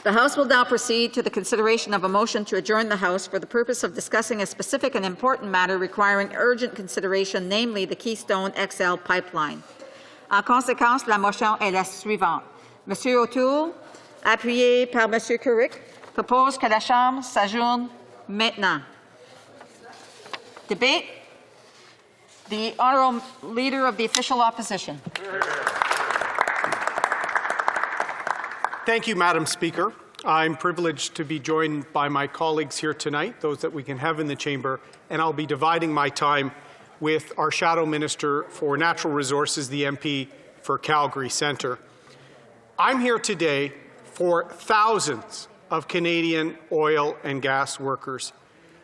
The House will now proceed to the consideration of a motion to adjourn the House for the purpose of discussing a specific and important matter requiring urgent consideration, namely the Keystone XL pipeline. En conséquence, la motion est la suivante. Monsieur O'Toole, appuyé par Monsieur Couric, propose que la Chambre s'ajourne maintenant. Debate. The Honourable Leader of the Official Opposition. Thank you, Madam Speaker. I'm privileged to be joined by my colleagues here tonight, those that we can have in the chamber, and I'll be dividing my time with our Shadow Minister for Natural Resources, the MP for Calgary Centre. I'm here today for thousands of Canadian oil and gas workers,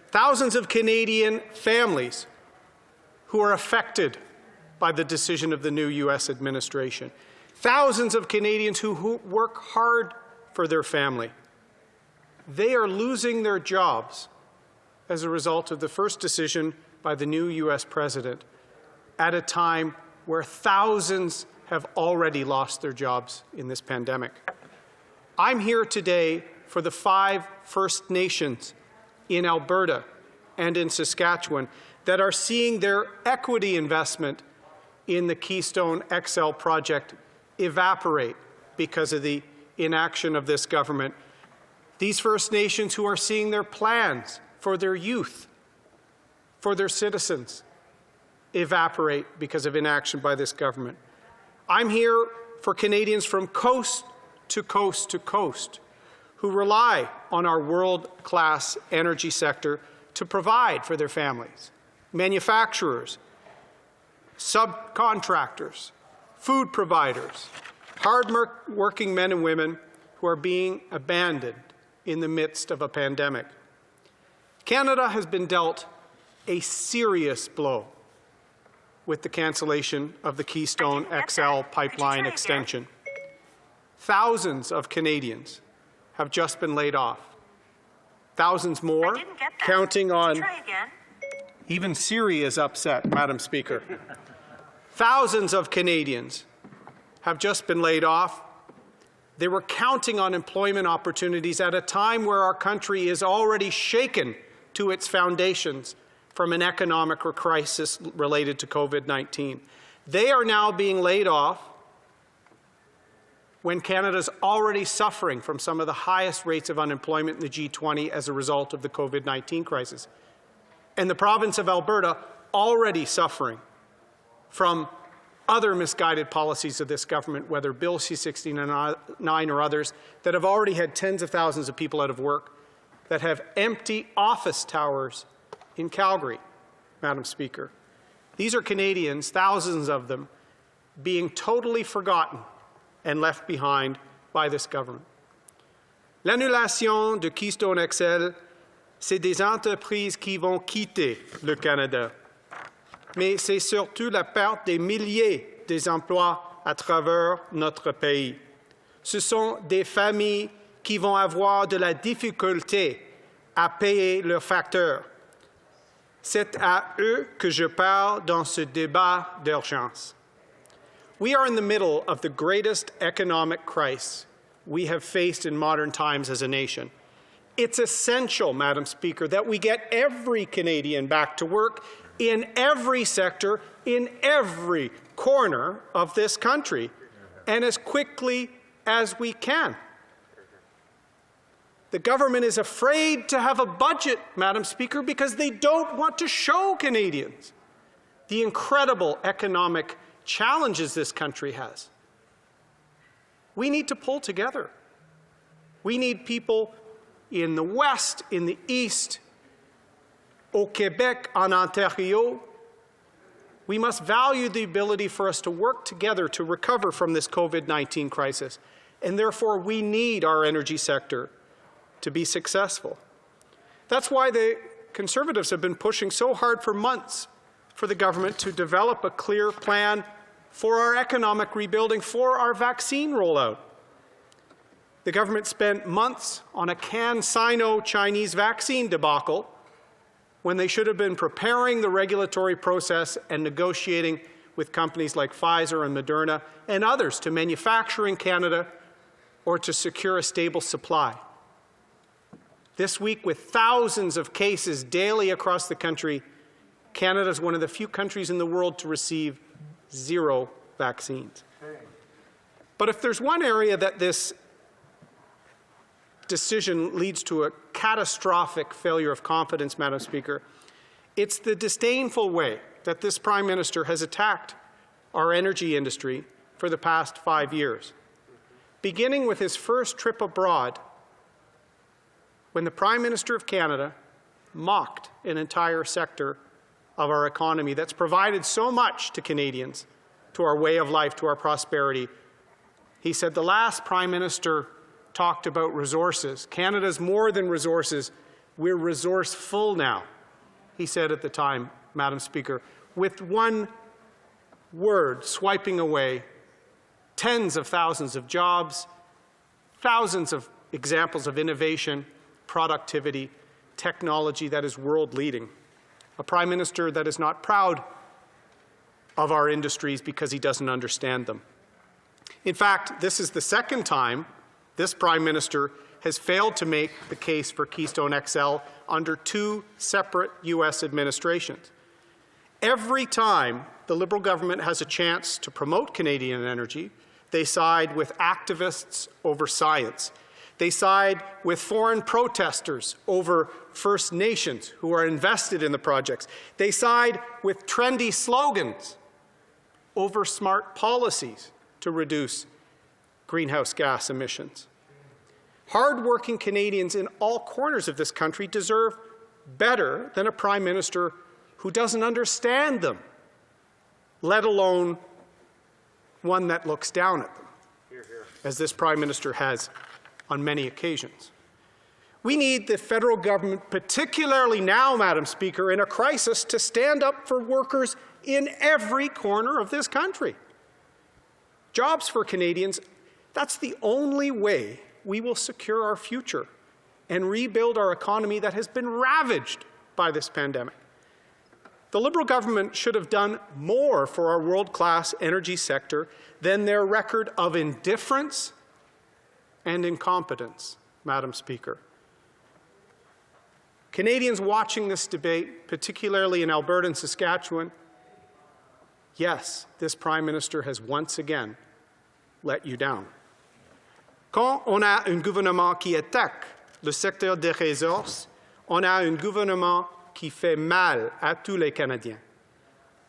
thousands of Canadian families who are affected by the decision of the new U.S. administration, thousands of Canadians who work hard for their family. They are losing their jobs as a result of the first decision by the new U.S. president at a time where thousands have already lost their jobs in this pandemic. I'm here today for the 5 First Nations in Alberta and in Saskatchewan that are seeing their equity investment in the Keystone XL project evaporate because of the inaction of this government. These First Nations who are seeing their plans for their youth, for their citizens, evaporate because of inaction by this government. I'm here for Canadians from coast to coast to coast who rely on our world-class energy sector to provide for their families. Manufacturers, subcontractors, food providers, hard-working men and women who are being abandoned in the midst of a pandemic. Canada has been dealt a serious blow with the cancellation of the Keystone XL pipeline extension. Thousands of Canadians have just been laid off. Thousands more counting on. Even Siri is upset, Madam Speaker. Thousands of Canadians have just been laid off. They were counting on employment opportunities at a time where our country is already shaken to its foundations from an economic crisis related to COVID-19. They are now being laid off when Canada's already suffering from some of the highest rates of unemployment in the G20 as a result of the COVID-19 crisis. And the province of Alberta already suffering from other misguided policies of this government, whether Bill C-69 or others, that have already had tens of thousands of people out of work, that have empty office towers in Calgary, Madam Speaker. These are Canadians, thousands of them, being totally forgotten and left behind by this government. L'annulation de Keystone XL, c'est des entreprises qui vont quitter le Canada. Mais c'est surtout la perte des milliers d'emplois à travers notre pays. Ce sont des familles qui vont avoir de la difficulté à payer leurs facteurs. C'est à eux que je parle dans ce débat d'urgence. We are in the middle of the greatest economic crisis we have faced in modern times as a nation. It's essential, Madam Speaker, that we get every Canadian back to work in every sector, in every corner of this country, and as quickly as we can. The government is afraid to have a budget, Madam Speaker, because they don't want to show Canadians the incredible economic challenges this country has. We need to pull together. We need people in the West, in the East, au Quebec, en Ontario. We must value the ability for us to work together to recover from this COVID-19 crisis, and therefore we need our energy sector to be successful. That's why the Conservatives have been pushing so hard for months for the government to develop a clear plan for our economic rebuilding, for our vaccine rollout. The government spent months on a CanSino-Chinese vaccine debacle when they should have been preparing the regulatory process and negotiating with companies like Pfizer and Moderna and others to manufacture in Canada or to secure a stable supply. This week, with thousands of cases daily across the country, Canada is one of the few countries in the world to receive 0 vaccines. But if there's one area that this decision leads to a catastrophic failure of confidence, Madam Speaker, it's the disdainful way that this Prime Minister has attacked our energy industry for the past 5 years. Beginning with his first trip abroad, when the Prime Minister of Canada mocked an entire sector of our economy that's provided so much to Canadians, to our way of life, to our prosperity. He said the last Prime Minister talked about resources. Canada's more than resources. We're resourceful now, he said at the time, Madam Speaker, with one word swiping away tens of thousands of jobs, thousands of examples of innovation, productivity, technology that is world-leading. A Prime Minister that is not proud of our industries because he doesn't understand them. In fact, this is the second time this Prime Minister has failed to make the case for Keystone XL under 2 separate U.S. administrations. Every time the Liberal government has a chance to promote Canadian energy, they side with activists over science. They side with foreign protesters over First Nations who are invested in the projects. They side with trendy slogans over smart policies to reduce greenhouse gas emissions. Hard-working Canadians in all corners of this country deserve better than a Prime Minister who doesn't understand them, let alone one that looks down at them, as this Prime Minister has on many occasions. We need the federal government, particularly now, Madam Speaker, in a crisis, to stand up for workers in every corner of this country. Jobs for Canadians, that's the only way we will secure our future and rebuild our economy that has been ravaged by this pandemic. The Liberal government should have done more for our world-class energy sector than their record of indifference and incompetence, Madam Speaker. Canadians watching this debate, particularly in Alberta and Saskatchewan, yes, this Prime Minister has once again let you down. Quand on a un gouvernement qui attaque le secteur des ressources, on a un gouvernement qui fait mal à tous les Canadiens.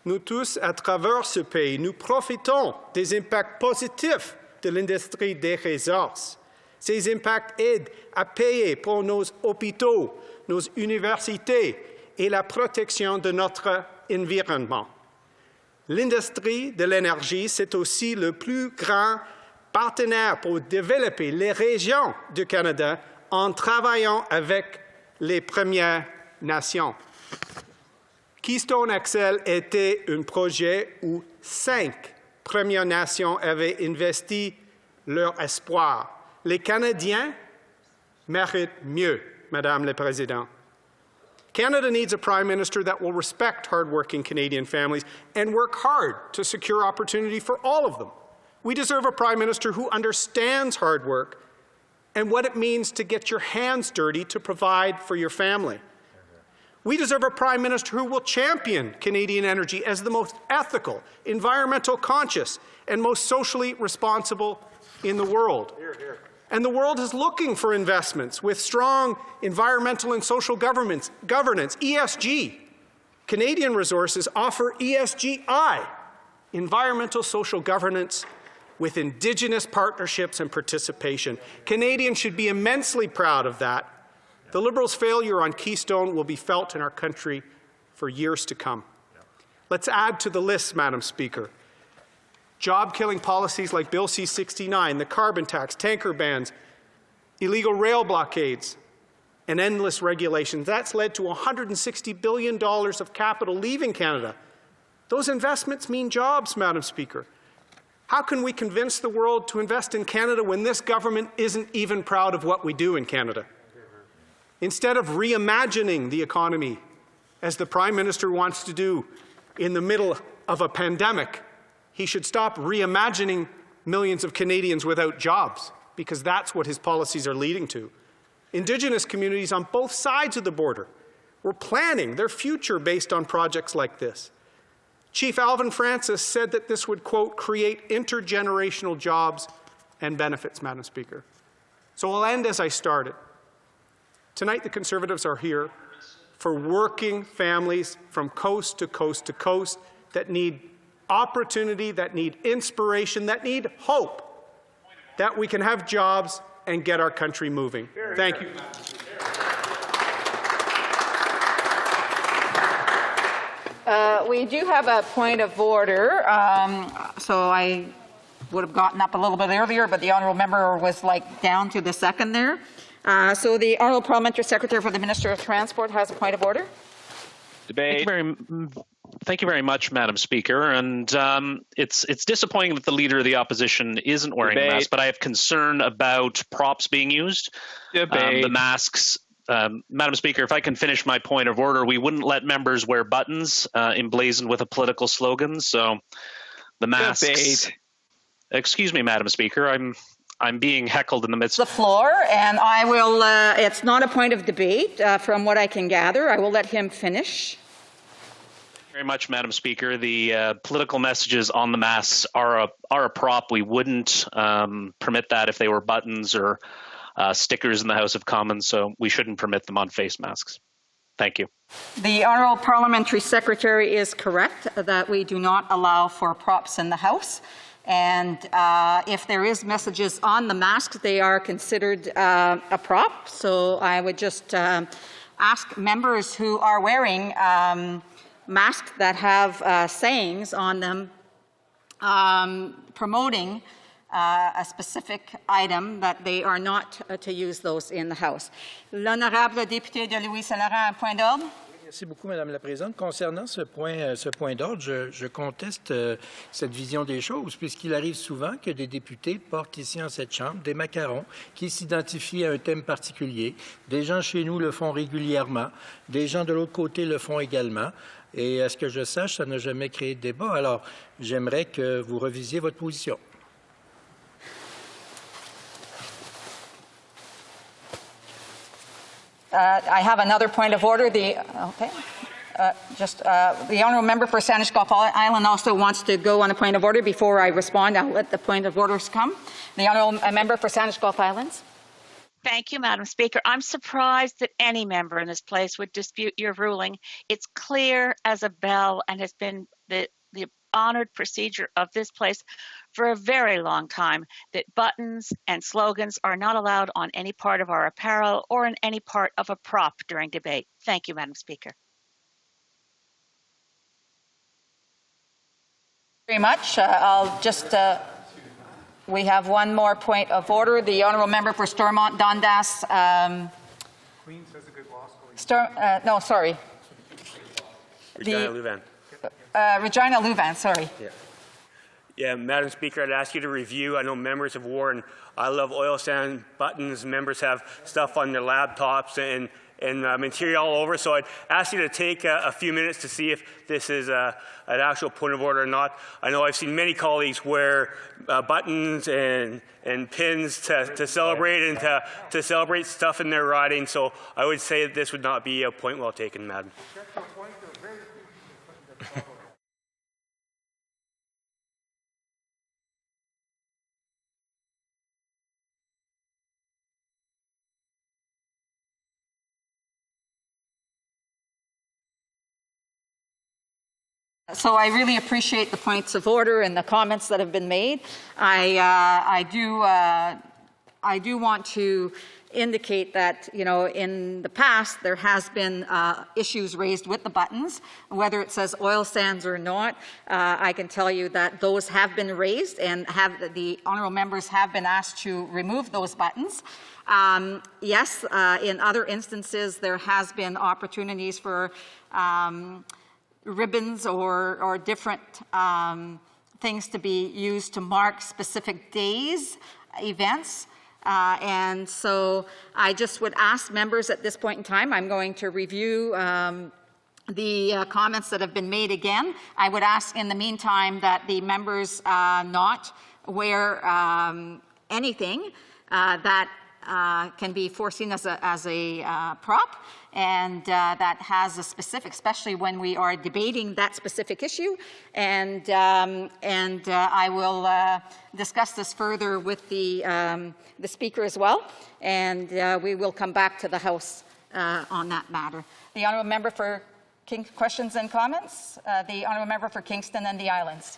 Nous tous, à travers ce pays, nous profitons des impacts positifs de l'industrie des ressources. Ces impacts aident à payer pour nos hôpitaux, nos universités et la protection de notre environnement. L'industrie de l'énergie, c'est aussi le plus grand partenaire pour développer les régions du Canada en travaillant avec les Premières Nations. Keystone XL était un projet où 5 Premières Nations avaient investi leur espoir. Les Canadiens méritent mieux, Madame la Présidente. Canada needs a Prime Minister that will respect hard-working Canadian families and work hard to secure opportunity for all of them. We deserve a Prime Minister who understands hard work and what it means to get your hands dirty to provide for your family. We deserve a Prime Minister who will champion Canadian energy as the most ethical, environmental conscious, and most socially responsible in the world. Hear, hear. And the world is looking for investments with strong environmental and social governance, ESG. Canadian resources offer ESGI, environmental social governance with Indigenous partnerships and participation. Canadians should be immensely proud of that. The Liberals' failure on Keystone will be felt in our country for years to come. Let's add to the list, Madam Speaker. Job-killing policies like Bill C-69, the carbon tax, tanker bans, illegal rail blockades, and endless regulations. That's led to $160 billion of capital leaving Canada. Those investments mean jobs, Madam Speaker. How can we convince the world to invest in Canada when this government isn't even proud of what we do in Canada? Instead of reimagining the economy, as the Prime Minister wants to do in the middle of a pandemic, he should stop reimagining millions of Canadians without jobs because that's what his policies are leading to. Indigenous communities on both sides of the border were planning their future based on projects like this. Chief Alvin Francis said that this would, quote, create intergenerational jobs and benefits, Madam Speaker. So I'll end as I started. Tonight, the Conservatives are here for working families from coast to coast to coast that need opportunity, that need inspiration, that need hope, that we can have jobs and get our country moving. Thank you. We do have a point of order, so I would have gotten up a little bit earlier, but the honourable member was like down to the second there. So the honourable parliamentary secretary for the Minister of Transport has a point of order. Debate. Thank you very much, Madam Speaker. And it's disappointing that the leader of the opposition isn't wearing a mask, but I have concern about props being used. The masks. Madam Speaker, if I can finish my point of order, we wouldn't let members wear buttons emblazoned with a political slogan. So the masks. Excuse me, Madam Speaker. I'm being heckled in the midst of the floor, and I will. It's not a point of debate, from what I can gather. I will let him finish. Very much, Madam Speaker. The political messages on the masks are a prop. We wouldn't permit that if they were buttons or stickers in the House of Commons, so we shouldn't permit them on face masks. Thank you. The honourable parliamentary secretary is correct that we do not allow for props in the House. And if there is messages on the masks, they are considered a prop. So I would just ask members who are wearing masks that have sayings on them promoting a specific item, that they are not to use those in the House. L'honorable député de Louis-Saint-Laurent, un point d'ordre. Merci beaucoup, Madame la Présidente. Concernant ce point d'ordre, je conteste cette vision des choses, puisqu'il arrive souvent que des députés portent ici en cette Chambre des macarons qui s'identifient à un thème particulier. Des gens chez nous le font régulièrement, des gens de l'autre côté le font également. Et à ce que je sache, ça n'a jamais créé de débat. Alors, j'aimerais que vous revisiez votre position. I have another point of order. The honourable member for Saanich Gulf Island also wants to go on a point of order. Before I respond, I'll let the point of orders come. The honourable member for Saanich Gulf Islands. Thank you, Madam Speaker. I'm surprised that any member in this place would dispute your ruling. It's clear as a bell and has been the honoured procedure of this place for a very long time that buttons and slogans are not allowed on any part of our apparel or in any part of a prop during debate. Thank you, Madam Speaker. Very much. I'll just, we have one more point of order. The honourable member for Stormont Dundas. Queens has a good law school. No, sorry. Regina Louvain. Regina Louvain, sorry. Yeah, Madam Speaker, I'd ask you to review. I know members have worn I Love Oil Sand buttons. Members have stuff on their laptops and material all over. So I'd ask you to take a few minutes to see if this is an actual point of order or not. I know I've seen many colleagues wear buttons and pins to celebrate and to celebrate stuff in their riding. So I would say that this would not be a point well taken, Madam. So I really appreciate the points of order and the comments that have been made. I do want to indicate that, you know, in the past there has been issues raised with the buttons, whether it says oil sands or not. I can tell you that those have been raised, and the honourable members have been asked to remove those buttons. Yes, in other instances there has been opportunities for ribbons or different things to be used to mark specific days, events. And so I just would ask members at this point in time, I'm going to review the comments that have been made again. I would ask in the meantime that the members not wear anything that can be foreseen as a prop, and that has a specific, especially when we are debating that specific issue. And I will discuss this further with the Speaker as well, and we will come back to the House on that matter. The Honourable Member for questions and comments. The Honourable Member for Kingston and the Islands.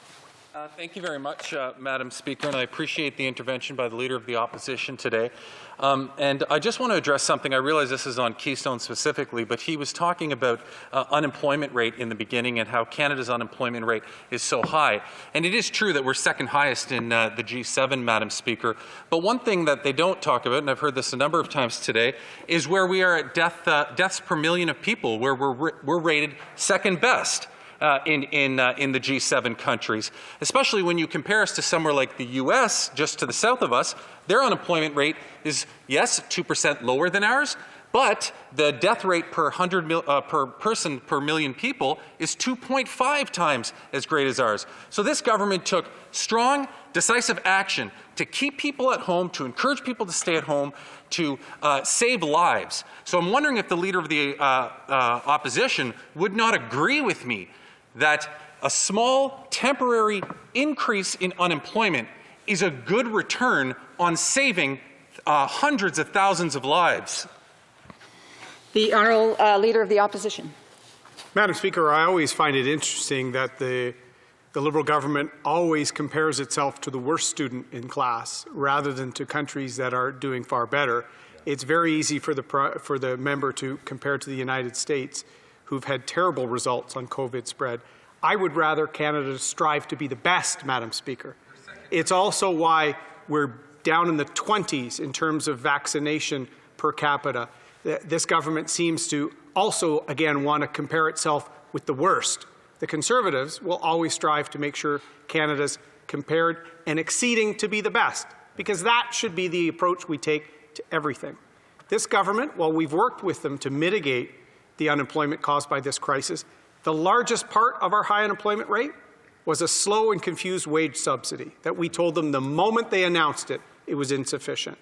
Thank you very much, Madam Speaker, and I appreciate the intervention by the Leader of the Opposition today. And I just want to address something. I realize this is on Keystone specifically, but he was talking about unemployment rate in the beginning and how Canada's unemployment rate is so high. And it is true that we're second highest in the G7, Madam Speaker. But one thing that they don't talk about, and I've heard this a number of times today, is where we are at deaths per million of people, where we're rated second best. In the G7 countries, especially when you compare us to somewhere like the U.S., just to the south of us. Their unemployment rate is, yes, 2% lower than ours, but the death rate per person per million people is 2.5 times as great as ours. So this government took strong, decisive action to keep people at home, to encourage people to stay at home, to save lives. So I'm wondering if the Leader of the Opposition would not agree with me that a small temporary increase in unemployment is a good return on saving hundreds of thousands of lives. The Honourable Leader of the Opposition. Madam Speaker, I always find it interesting that the Liberal government always compares itself to the worst student in class rather than to countries that are doing far better. It's very easy for the member to compare to the United States, who've had terrible results on COVID spread. I would rather Canada strive to be the best, Madam Speaker. It's also why we're down in the 20s in terms of vaccination per capita. This government seems to also, again, want to compare itself with the worst. The Conservatives will always strive to make sure Canada's compared and exceeding to be the best, because that should be the approach we take to everything. This government, while we've worked with them to mitigate the unemployment caused by this crisis, the largest part of our high unemployment rate was a slow and confused wage subsidy that we told them the moment they announced it, it was insufficient.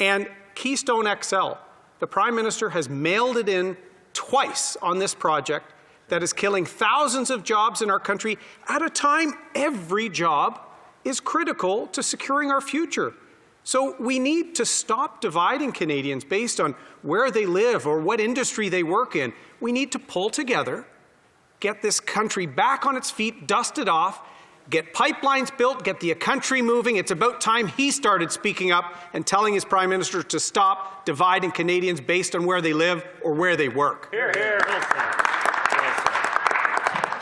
And Keystone XL, the Prime Minister has mailed it in twice on this project that is killing thousands of jobs in our country at a time every job is critical to securing our future. So we need to stop dividing Canadians based on where they live or what industry they work in. We need to pull together, get this country back on its feet, dust it off, get pipelines built, get the country moving. It's about time he started speaking up and telling his Prime Minister to stop dividing Canadians based on where they live or where they work. Hear, hear.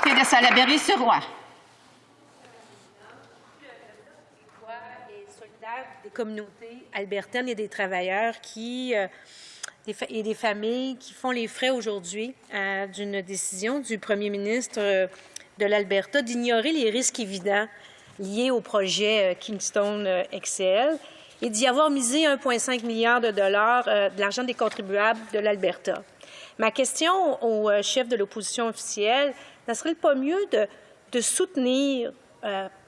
De Salaberry-sur-Roi. Des communautés albertaines et des travailleurs et des familles qui font les frais aujourd'hui d'une décision du premier ministre de l'Alberta d'ignorer les risques évidents liés au projet Keystone XL et d'y avoir misé 1,5 milliard de dollars de l'argent des contribuables de l'Alberta. Ma question au chef de l'opposition officielle, ne serait-il pas mieux de soutenir,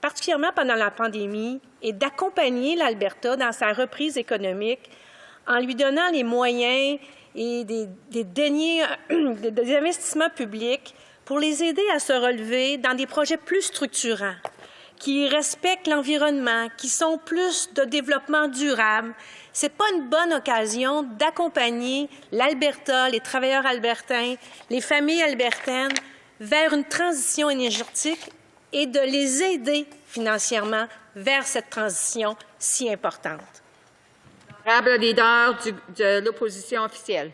particulièrement pendant la pandémie, et d'accompagner l'Alberta dans sa reprise économique en lui donnant les moyens et des investissements publics pour les aider à se relever dans des projets plus structurants, qui respectent l'environnement, qui sont plus de développement durable. Ce n'est pas une bonne occasion d'accompagner l'Alberta, les travailleurs albertains, les familles albertaines vers une transition énergétique et de les aider financièrement vers cette transition si importante. Honorable leader de l'opposition officielle.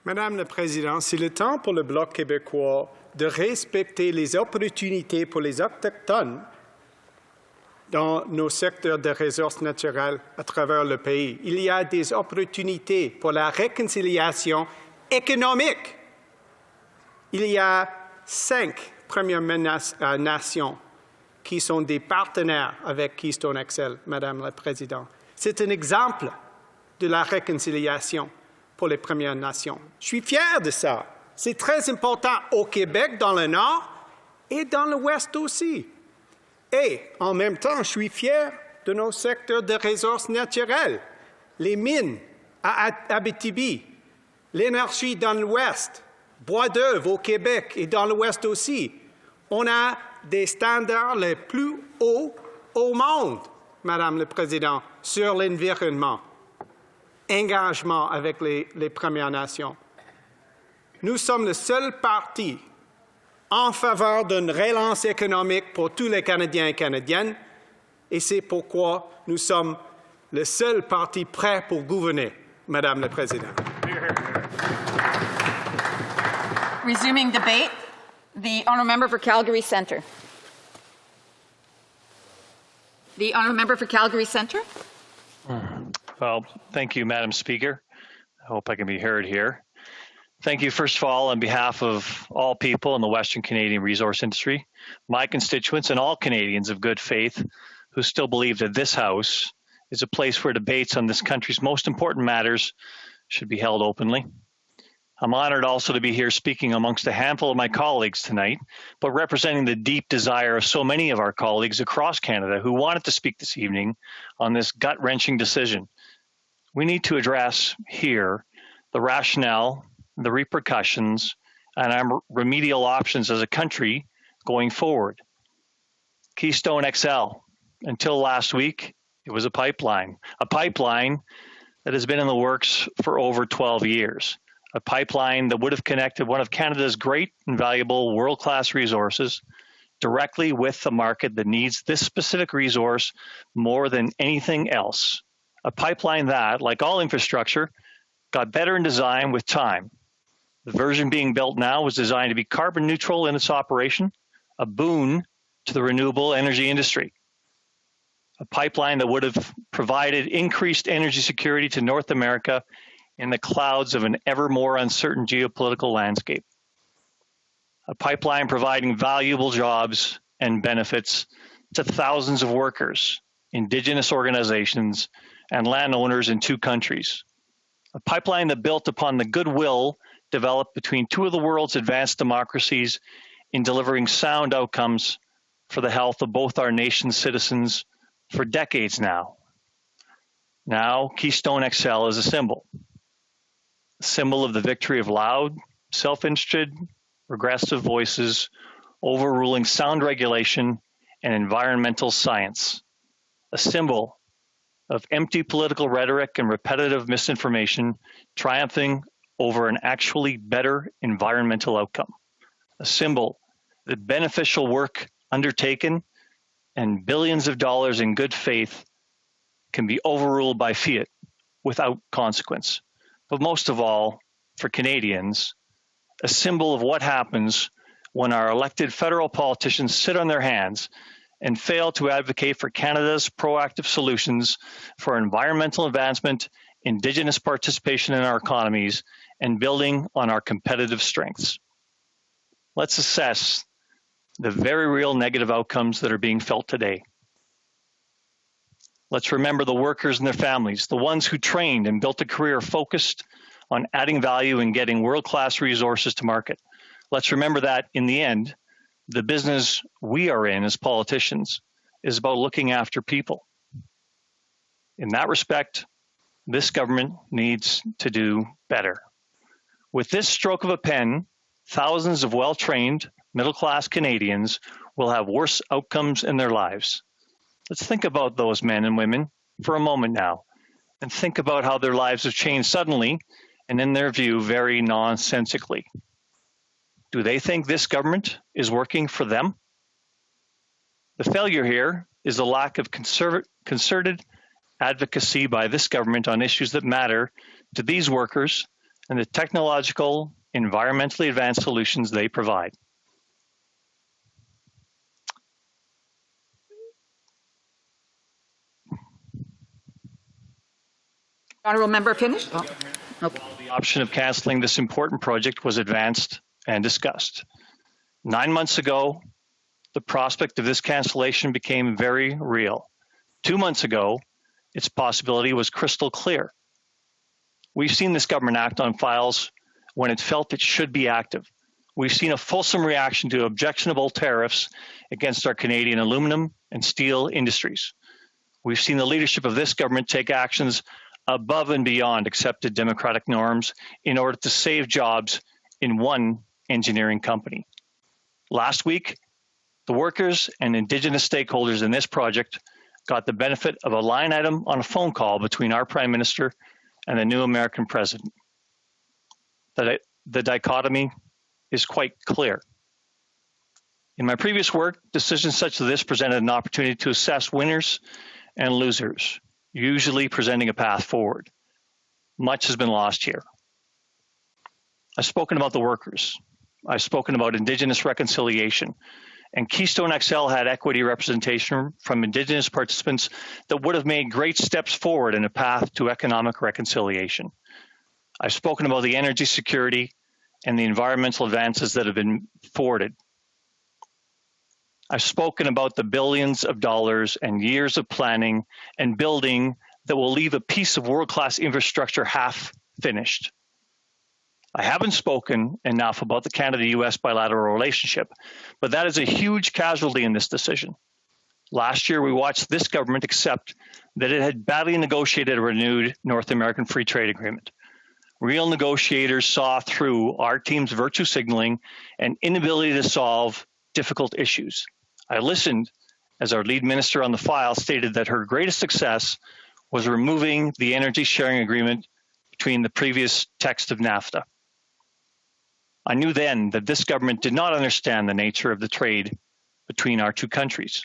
Madame la Présidente, c'est le temps pour le Bloc québécois de respecter les opportunités pour les Autochtones dans nos secteurs de ressources naturelles à travers le pays. Il y a des opportunités pour la réconciliation économique. Il y a 5 Premières Nations qui sont des partenaires avec Keystone XL, Madame la Présidente. C'est un exemple de la réconciliation pour les Premières Nations. Je suis fier de ça. C'est très important au Québec, dans le Nord et dans l'Ouest aussi. Et en même temps, je suis fier de nos secteurs de ressources naturelles. les mines à Abitibi, l'énergie dans l'Ouest, bois d'œuvre au Québec et dans l'Ouest aussi. On a des standards les plus hauts au monde, Madame la Présidente, sur l'environnement. Engagement avec les Premières Nations. Nous sommes le seul parti en faveur d'une relance économique pour tous les Canadiens et Canadiennes, et c'est pourquoi nous sommes le seul parti prêt pour gouverner, Madame la Présidente. Resuming debate, the honourable member for Calgary Centre. The honourable member for Calgary Centre. Well, thank you, Madam Speaker. I hope I can be heard here. Thank you, first of all, on behalf of all people in the Western Canadian resource industry, my constituents, and all Canadians of good faith who still believe that this House is a place where debates on this country's most important matters should be held openly. I'm honored also to be here speaking amongst a handful of my colleagues tonight, but representing the deep desire of so many of our colleagues across Canada who wanted to speak this evening on this gut-wrenching decision. We need to address here the rationale, the repercussions, and our remedial options as a country going forward. Keystone XL, until last week, it was a pipeline that has been in the works for over 12 years. A pipeline that would have connected one of Canada's great and valuable world-class resources directly with the market that needs this specific resource more than anything else. A pipeline that, like all infrastructure, got better in design with time. The version being built now was designed to be carbon neutral in its operation, a boon to the renewable energy industry. A pipeline that would have provided increased energy security to North America in the clouds of an ever more uncertain geopolitical landscape. A pipeline providing valuable jobs and benefits to thousands of workers, Indigenous organizations, and landowners in two countries. A pipeline that built upon the goodwill developed between two of the world's advanced democracies in delivering sound outcomes for the health of both our nation's citizens for decades now. Now, Keystone XL is a symbol of the victory of loud, self-interested, regressive voices overruling sound regulation and environmental science. A symbol of empty political rhetoric and repetitive misinformation triumphing over an actually better environmental outcome. A symbol that beneficial work undertaken and billions of dollars in good faith can be overruled by fiat without consequence. But most of all, for Canadians, a symbol of what happens when our elected federal politicians sit on their hands and fail to advocate for Canada's proactive solutions for environmental advancement, Indigenous participation in our economies, and building on our competitive strengths. Let's assess the very real negative outcomes that are being felt today. Let's remember the workers and their families, the ones who trained and built a career focused on adding value and getting world-class resources to market. Let's remember that in the end, the business we are in as politicians is about looking after people. In that respect, this government needs to do better. With this stroke of a pen, thousands of well-trained, middle-class Canadians will have worse outcomes in their lives. Let's think about those men and women for a moment now, and think about how their lives have changed suddenly and, in their view, very nonsensically. Do they think this government is working for them? The failure here is the lack of concerted advocacy by this government on issues that matter to these workers and the technological, environmentally advanced solutions they provide. Honourable member finished? Oh, okay. The option of cancelling this important project was advanced and discussed. 9 months ago, the prospect of this cancellation became very real. 2 months ago, its possibility was crystal clear. We've seen this government act on files when it felt it should be active. We've seen a fulsome reaction to objectionable tariffs against our Canadian aluminum and steel industries. We've seen the leadership of this government take actions above and beyond accepted democratic norms in order to save jobs in one engineering company. Last week, the workers and Indigenous stakeholders in this project got the benefit of a line item on a phone call between our Prime Minister and the new American president. The dichotomy is quite clear. In my previous work, decisions such as this presented an opportunity to assess winners and losers, usually presenting a path forward. Much has been lost here. I've spoken about the workers. I've spoken about Indigenous reconciliation. And Keystone XL had equity representation from Indigenous participants that would have made great steps forward in a path to economic reconciliation. I've spoken about the energy security and the environmental advances that have been forwarded. I've spoken about the billions of dollars and years of planning and building that will leave a piece of world-class infrastructure half finished. I haven't spoken enough about the Canada-US bilateral relationship, but that is a huge casualty in this decision. Last year, we watched this government accept that it had badly negotiated a renewed North American Free Trade Agreement. Real negotiators saw through our team's virtue signaling and inability to solve difficult issues. I listened as our lead minister on the file stated that her greatest success was removing the energy sharing agreement between the previous text of NAFTA. I knew then that this government did not understand the nature of the trade between our two countries.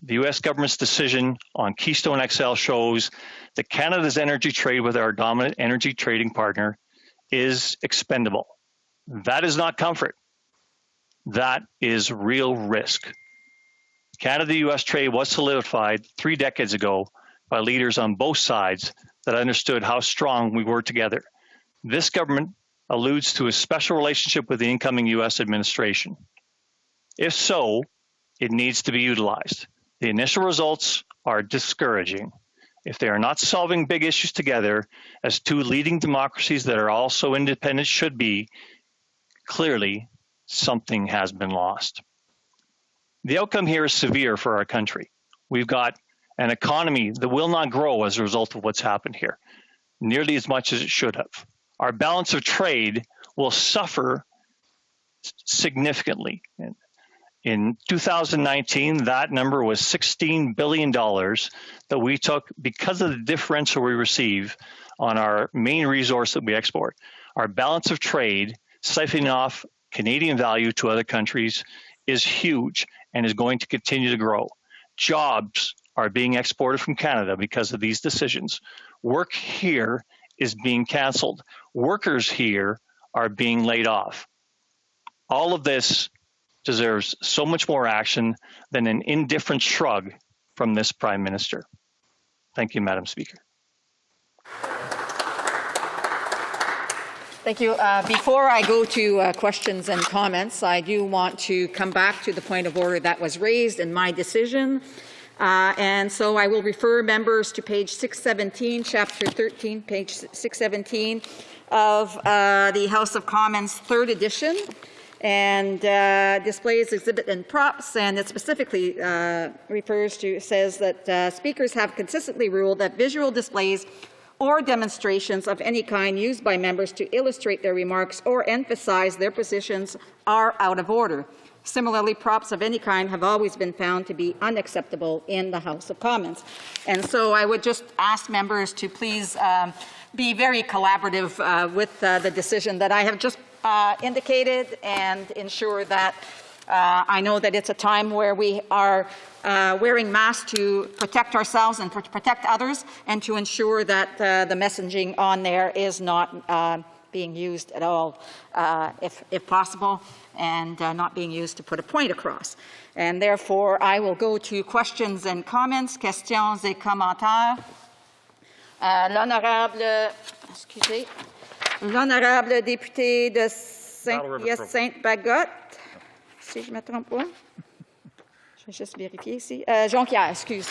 The US government's decision on Keystone XL shows that Canada's energy trade with our dominant energy trading partner is expendable. That is not comfort. That is real risk. Canada-US trade was solidified 3 decades ago by leaders on both sides that understood how strong we were together. This government alludes to a special relationship with the incoming US administration. If so, it needs to be utilized. The initial results are discouraging. If they are not solving big issues together, as two leading democracies that are also independent should be, clearly something has been lost. The outcome here is severe for our country. We've got an economy that will not grow as a result of what's happened here, nearly as much as it should have. Our balance of trade will suffer significantly. In 2019, that number was $16 billion that we took because of the differential we receive on our main resource that we export. Our balance of trade, siphoning off Canadian value to other countries, is huge and is going to continue to grow. Jobs are being exported from Canada because of these decisions. Work here is being canceled. Workers here are being laid off. All of this deserves so much more action than an indifferent shrug from this Prime Minister. Thank you, Madam Speaker. Thank you. Before I go to questions and comments, I do want to come back to the point of order that was raised in my decision. And so I will refer members to page 617, chapter 13, page 617 of the House of Commons 3rd edition, and displays exhibit and props, and it specifically says that speakers have consistently ruled that visual displays or demonstrations of any kind used by members to illustrate their remarks or emphasize their positions are out of order. Similarly, props of any kind have always been found to be unacceptable in the House of Commons. And so I would just ask members to please be very collaborative with the decision that I have just indicated, and ensure that I know that it's a time where we are wearing masks to protect ourselves and protect others, and to ensure that the messaging on there is not being used at all, if possible, and not being used to put a point across. And therefore, I will go to questions and comments. Questions et commentaires. L'honorable député de Sainte-Bagotte, si je ne me trompe pas. Je vais juste vérifier ici. Jonquière, excuse.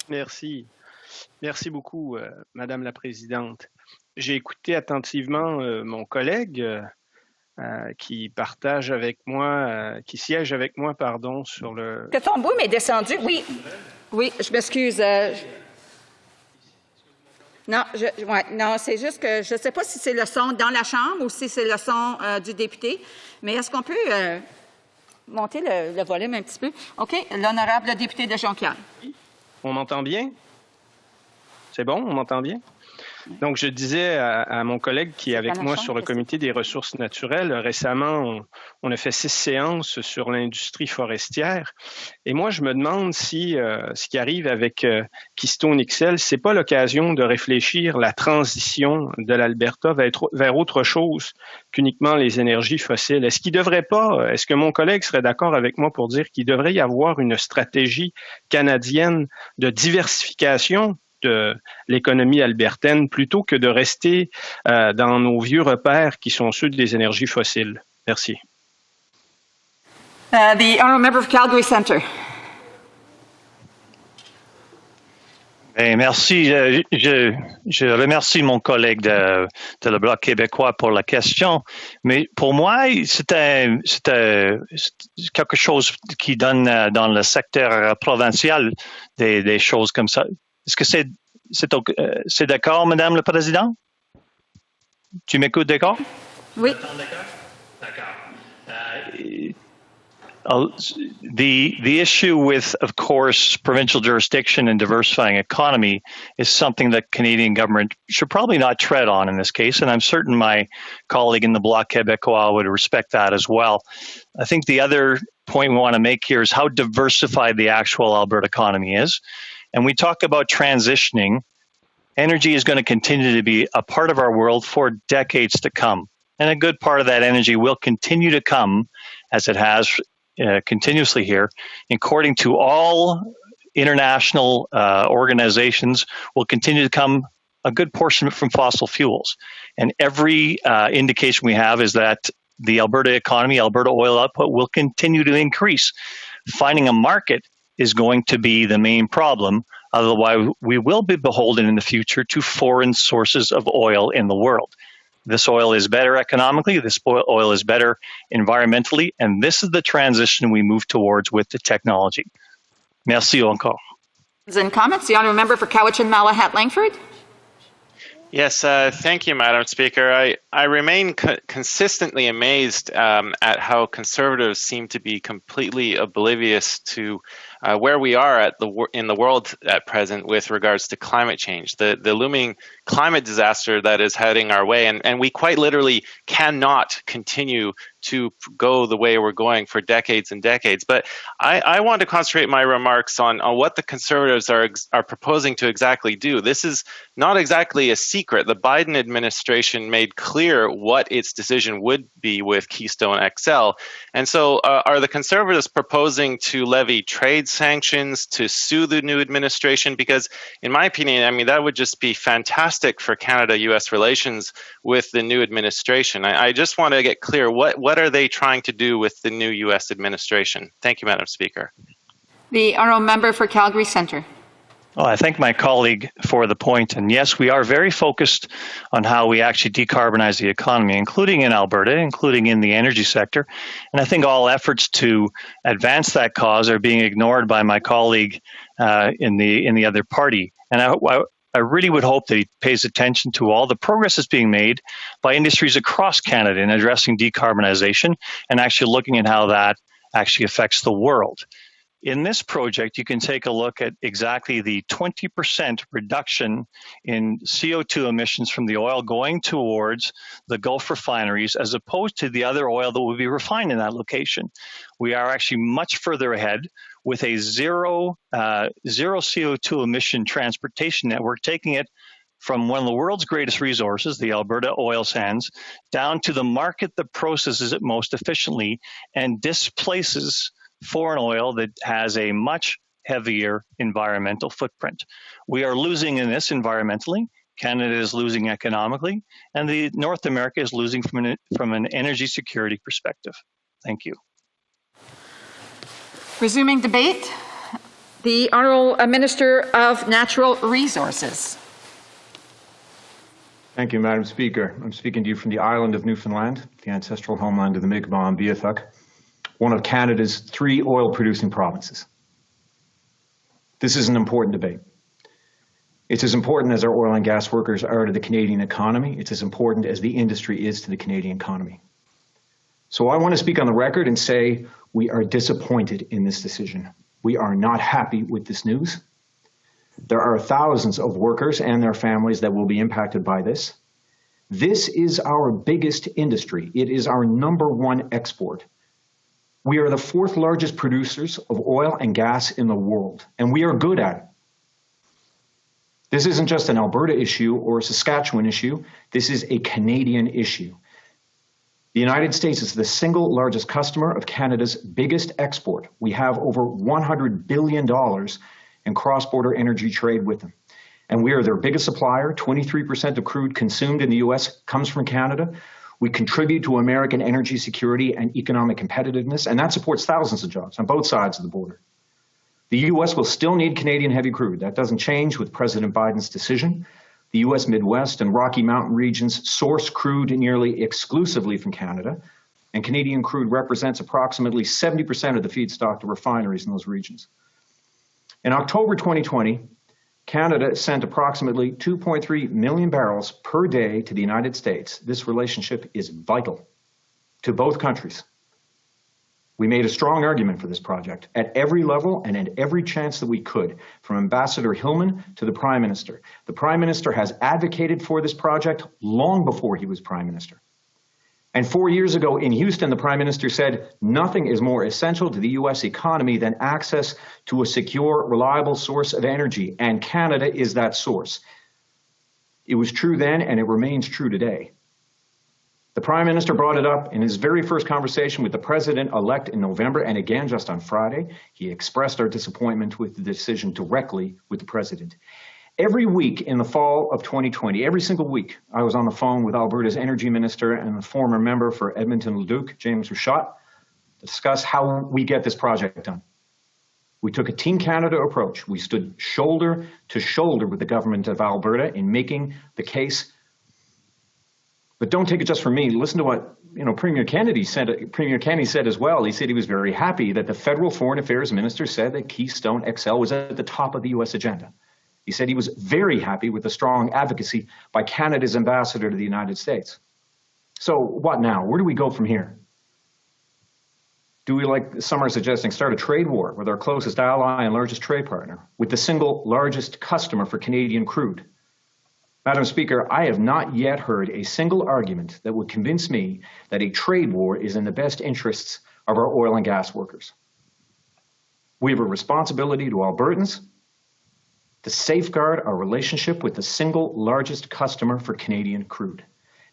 Merci. Merci beaucoup, Madame la Présidente. J'ai écouté attentivement mon collègue qui partage avec moi, qui siège avec moi, pardon, sur le... Que ton boom est descendu, oui. Oui, je m'excuse. Non, non, c'est juste que je ne sais pas si c'est le son dans la Chambre ou si c'est le son du député, mais est-ce qu'on peut monter le volume un petit peu? OK, l'honorable député de Jonquière. On m'entend bien? C'est bon, on m'entend bien? Donc, je disais à mon collègue qui est avec moi sur le comité des ressources naturelles, récemment, on a fait 6 séances sur l'industrie forestière. Et moi, je me demande si ce qui arrive avec Keystone XL, c'est pas l'occasion de réfléchir la transition de l'Alberta vers autre chose qu'uniquement les énergies fossiles. Est-ce que mon collègue serait d'accord avec moi pour dire qu'il devrait y avoir une stratégie canadienne de diversification de l'économie albertaine plutôt que de rester dans nos vieux repères qui sont ceux des énergies fossiles? Merci. The honourable member of Calgary Centre. Merci. Je remercie mon collègue de le Bloc québécois pour la question, mais pour moi, c'est quelque chose qui donne dans le secteur provincial des choses comme ça. Est-ce que c'est d'accord, Madame le Président? Tu m'écoutes, d'accord? Oui. D'accord. The issue with, of course, provincial jurisdiction and diversifying economy is something that Canadian government should probably not tread on in this case, and I'm certain my colleague in the Bloc Québécois would respect that as well. I think the other point we want to make here is how diversified the actual Alberta economy is. And we talk about transitioning. Energy is going to continue to be a part of our world for decades to come. And a good part of that energy will continue to come, as it has continuously here, according to all international organizations, will continue to come a good portion from fossil fuels. And every indication we have is that the Alberta economy, Alberta oil output will continue to increase. Finding a market is going to be the main problem. Otherwise, we will be beholden in the future to foreign sources of oil in the world. This oil is better economically, this oil is better environmentally, and this is the transition we move towards with the technology. Merci encore. And comments, the honourable member for Cowichan-Malahat Langford. Yes, thank you, Madam Speaker. I remain consistently amazed at how Conservatives seem to be completely oblivious to where we are in the world at present with regards to climate change, the looming climate disaster that is heading our way. And we quite literally cannot continue to go the way we're going for decades and decades. But I want to concentrate my remarks on what the Conservatives are proposing to exactly do. This is not exactly a secret. The Biden administration made clear what its decision would be with Keystone XL. And so are the Conservatives proposing to levy trade sanctions, to sue the new administration? Because in my opinion, I mean, that would just be fantastic for Canada-US relations with the new administration. I just want to get clear, what are they trying to do with the new US administration? Thank you, Madam Speaker. The honourable member for Calgary Centre. Well, I thank my colleague for the point. And yes, we are very focused on how we actually decarbonize the economy, including in Alberta, including in the energy sector. And I think all efforts to advance that cause are being ignored by my colleague in the other party. And I really would hope that he pays attention to all the progress that's being made by industries across Canada in addressing decarbonization and actually looking at how that actually affects the world. In this project, you can take a look at exactly the 20% reduction in CO2 emissions from the oil going towards the Gulf refineries as opposed to the other oil that will be refined in that location. We are actually much further ahead with a zero CO2 emission transportation network, taking it from one of the world's greatest resources, the Alberta oil sands, down to the market that processes it most efficiently and displaces foreign oil that has a much heavier environmental footprint. We are losing in this environmentally, Canada is losing economically, and North America is losing from an energy security perspective. Thank you. Resuming debate, the Honourable Minister of Natural Resources. Thank you, Madam Speaker. I'm speaking to you from the island of Newfoundland, the ancestral homeland of the Mi'kmaq and Beothuk, one of Canada's 3 oil-producing provinces. This is an important debate. It's as important as our oil and gas workers are to the Canadian economy. It's as important as the industry is to the Canadian economy. So I want to speak on the record and say we are disappointed in this decision. We are not happy with this news. There are thousands of workers and their families that will be impacted by this. This is our biggest industry. It is our #1 export. We are the 4th largest producers of oil and gas in the world, and we are good at it. This isn't just an Alberta issue or a Saskatchewan issue. This is a Canadian issue. The United States is the single largest customer of Canada's biggest export. We have over $100 billion in cross-border energy trade with them. And we are their biggest supplier. 23% of crude consumed in the U.S. comes from Canada. We contribute to American energy security and economic competitiveness, and that supports thousands of jobs on both sides of the border. The U.S. will still need Canadian heavy crude. That doesn't change with President Biden's decision. The U.S. Midwest and Rocky Mountain regions source crude nearly exclusively from Canada, and Canadian crude represents approximately 70% of the feedstock to refineries in those regions. In October 2020, Canada sent approximately 2.3 million barrels per day to the United States. This relationship is vital to both countries. We made a strong argument for this project at every level and at every chance that we could, from Ambassador Hillman to the Prime Minister. The Prime Minister has advocated for this project long before he was Prime Minister. And 4 years ago in Houston, the Prime Minister said, nothing is more essential to the U.S. economy than access to a secure, reliable source of energy, and Canada is that source. It was true then, and it remains true today. The Prime Minister brought it up in his very first conversation with the President-elect in November, and again just on Friday. He expressed our disappointment with the decision directly with the President. Every week in the fall of 2020, every single week, I was on the phone with Alberta's Energy Minister and the former member for Edmonton-Leduc, James Richat, to discuss how we get this project done. We took a Team Canada approach. We stood shoulder to shoulder with the government of Alberta in making the case. But don't take it just from me. Listen to what Premier Kennedy said as well. He said he was very happy that the federal foreign affairs minister said that Keystone XL was at the top of the U.S. agenda. He said he was very happy with the strong advocacy by Canada's ambassador to the United States. So what now? Where do we go from here? Do we, like some are suggesting, start a trade war with our closest ally and largest trade partner, with the single largest customer for Canadian crude? Madam Speaker, I have not yet heard a single argument that would convince me that a trade war is in the best interests of our oil and gas workers. We have a responsibility to Albertans to safeguard our relationship with the single largest customer for Canadian crude.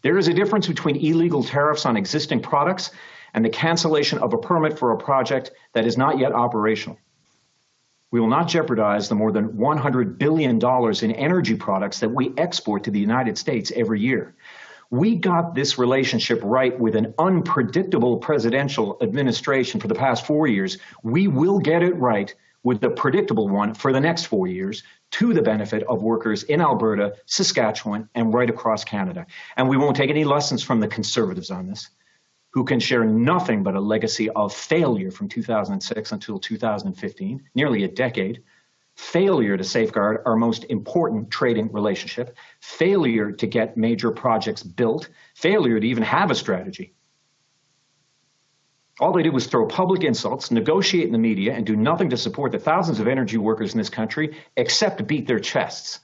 There is a difference between illegal tariffs on existing products and the cancellation of a permit for a project that is not yet operational. We will not jeopardize the more than $100 billion in energy products that we export to the United States every year. We got this relationship right with an unpredictable presidential administration for the past 4 years. We will get it right with the predictable one for the next 4 years, to the benefit of workers in Alberta, Saskatchewan, and right across Canada. And we won't take any lessons from the Conservatives on this, who can share nothing but a legacy of failure from 2006 until 2015, nearly a decade, failure to safeguard our most important trading relationship, failure to get major projects built, failure to even have a strategy. All they did was throw public insults, negotiate in the media, and do nothing to support the thousands of energy workers in this country except beat their chests.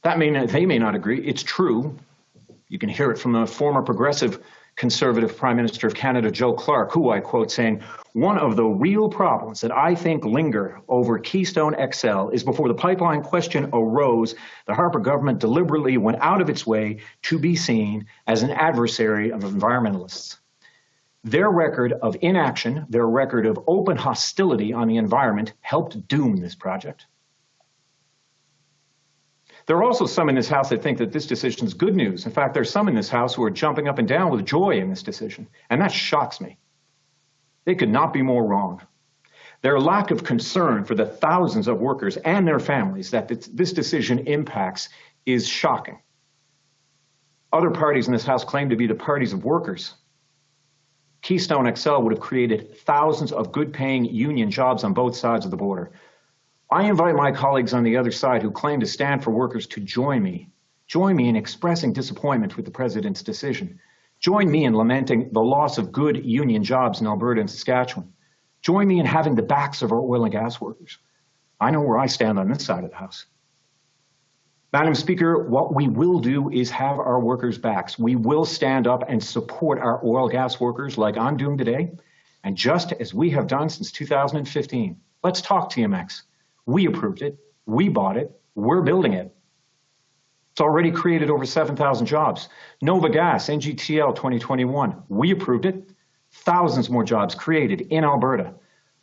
They may not agree. It's true. You can hear it from the former progressive Conservative Prime Minister of Canada, Joe Clark, who I quote saying, "One of the real problems that I think linger over Keystone XL is before the pipeline question arose, the Harper government deliberately went out of its way to be seen as an adversary of environmentalists. Their record of inaction, their record of open hostility on the environment helped doom this project." There are also some in this House that think that this decision is good news. In fact, there's some in this House who are jumping up and down with joy in this decision, and that shocks me. They could not be more wrong. Their lack of concern for the thousands of workers and their families that this decision impacts is shocking. Other parties in this House claim to be the parties of workers. Keystone XL would have created thousands of good-paying union jobs on both sides of the border. I invite my colleagues on the other side who claim to stand for workers to join me. Join me in expressing disappointment with the president's decision. Join me in lamenting the loss of good union jobs in Alberta and Saskatchewan. Join me in having the backs of our oil and gas workers. I know where I stand on this side of the House. Madam Speaker, what we will do is have our workers' backs. We will stand up and support our oil and gas workers like I'm doing today, and just as we have done since 2015. Let's talk TMX. We approved it. We bought it. We're building it. It's already created over 7,000 jobs. Nova Gas, NGTL 2021. We approved it. Thousands more jobs created in Alberta.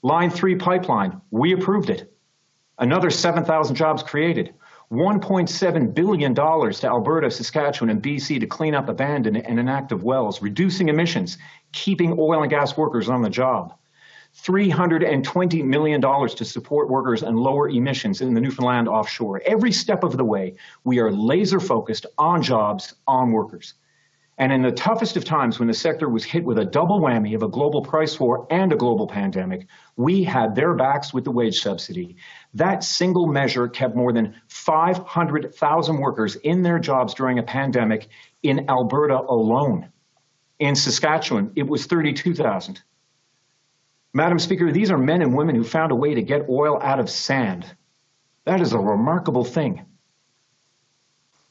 Line 3 pipeline. We approved it. Another 7,000 jobs created. $1.7 billion to Alberta, Saskatchewan, and BC to clean up abandoned and inactive wells, reducing emissions, keeping oil and gas workers on the job. $320 million to support workers and lower emissions in the Newfoundland offshore. Every step of the way, we are laser focused on jobs, on workers. And in the toughest of times, when the sector was hit with a double whammy of a global price war and a global pandemic, we had their backs with the wage subsidy. That single measure kept more than 500,000 workers in their jobs during a pandemic in Alberta alone. In Saskatchewan, it was 32,000. Madam Speaker, these are men and women who found a way to get oil out of sand. That is a remarkable thing.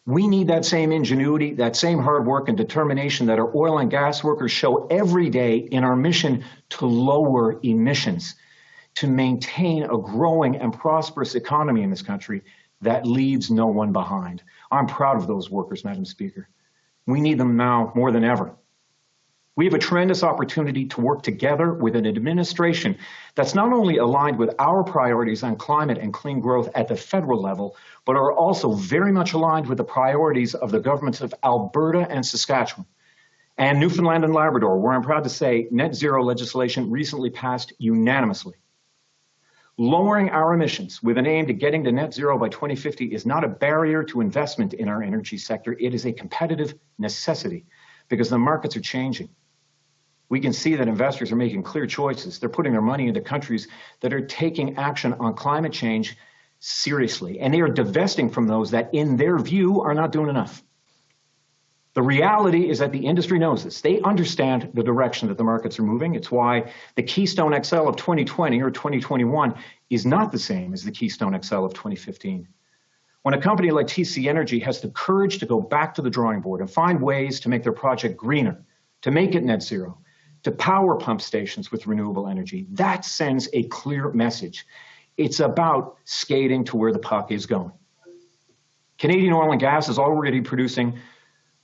We need that same ingenuity, that same hard work and determination that our oil and gas workers show every day in our mission to lower emissions, to maintain a growing and prosperous economy in this country that leaves no one behind. I'm proud of those workers, Madam Speaker. We need them now more than ever. We have a tremendous opportunity to work together with an administration that's not only aligned with our priorities on climate and clean growth at the federal level, but are also very much aligned with the priorities of the governments of Alberta and Saskatchewan and Newfoundland and Labrador, where I'm proud to say net zero legislation recently passed unanimously. Lowering our emissions with an aim to getting to net zero by 2050 is not a barrier to investment in our energy sector. It is a competitive necessity because the markets are changing. We can see that investors are making clear choices. They're putting their money into countries that are taking action on climate change seriously, and they are divesting from those that, in their view, are not doing enough. The reality is that the industry knows this. They understand the direction that the markets are moving. It's why the Keystone XL of 2020 or 2021 is not the same as the Keystone XL of 2015. When a company like TC Energy has the courage to go back to the drawing board and find ways to make their project greener, to make it net zero, to power pump stations with renewable energy, that sends a clear message. It's about skating to where the puck is going. Canadian oil and gas is already producing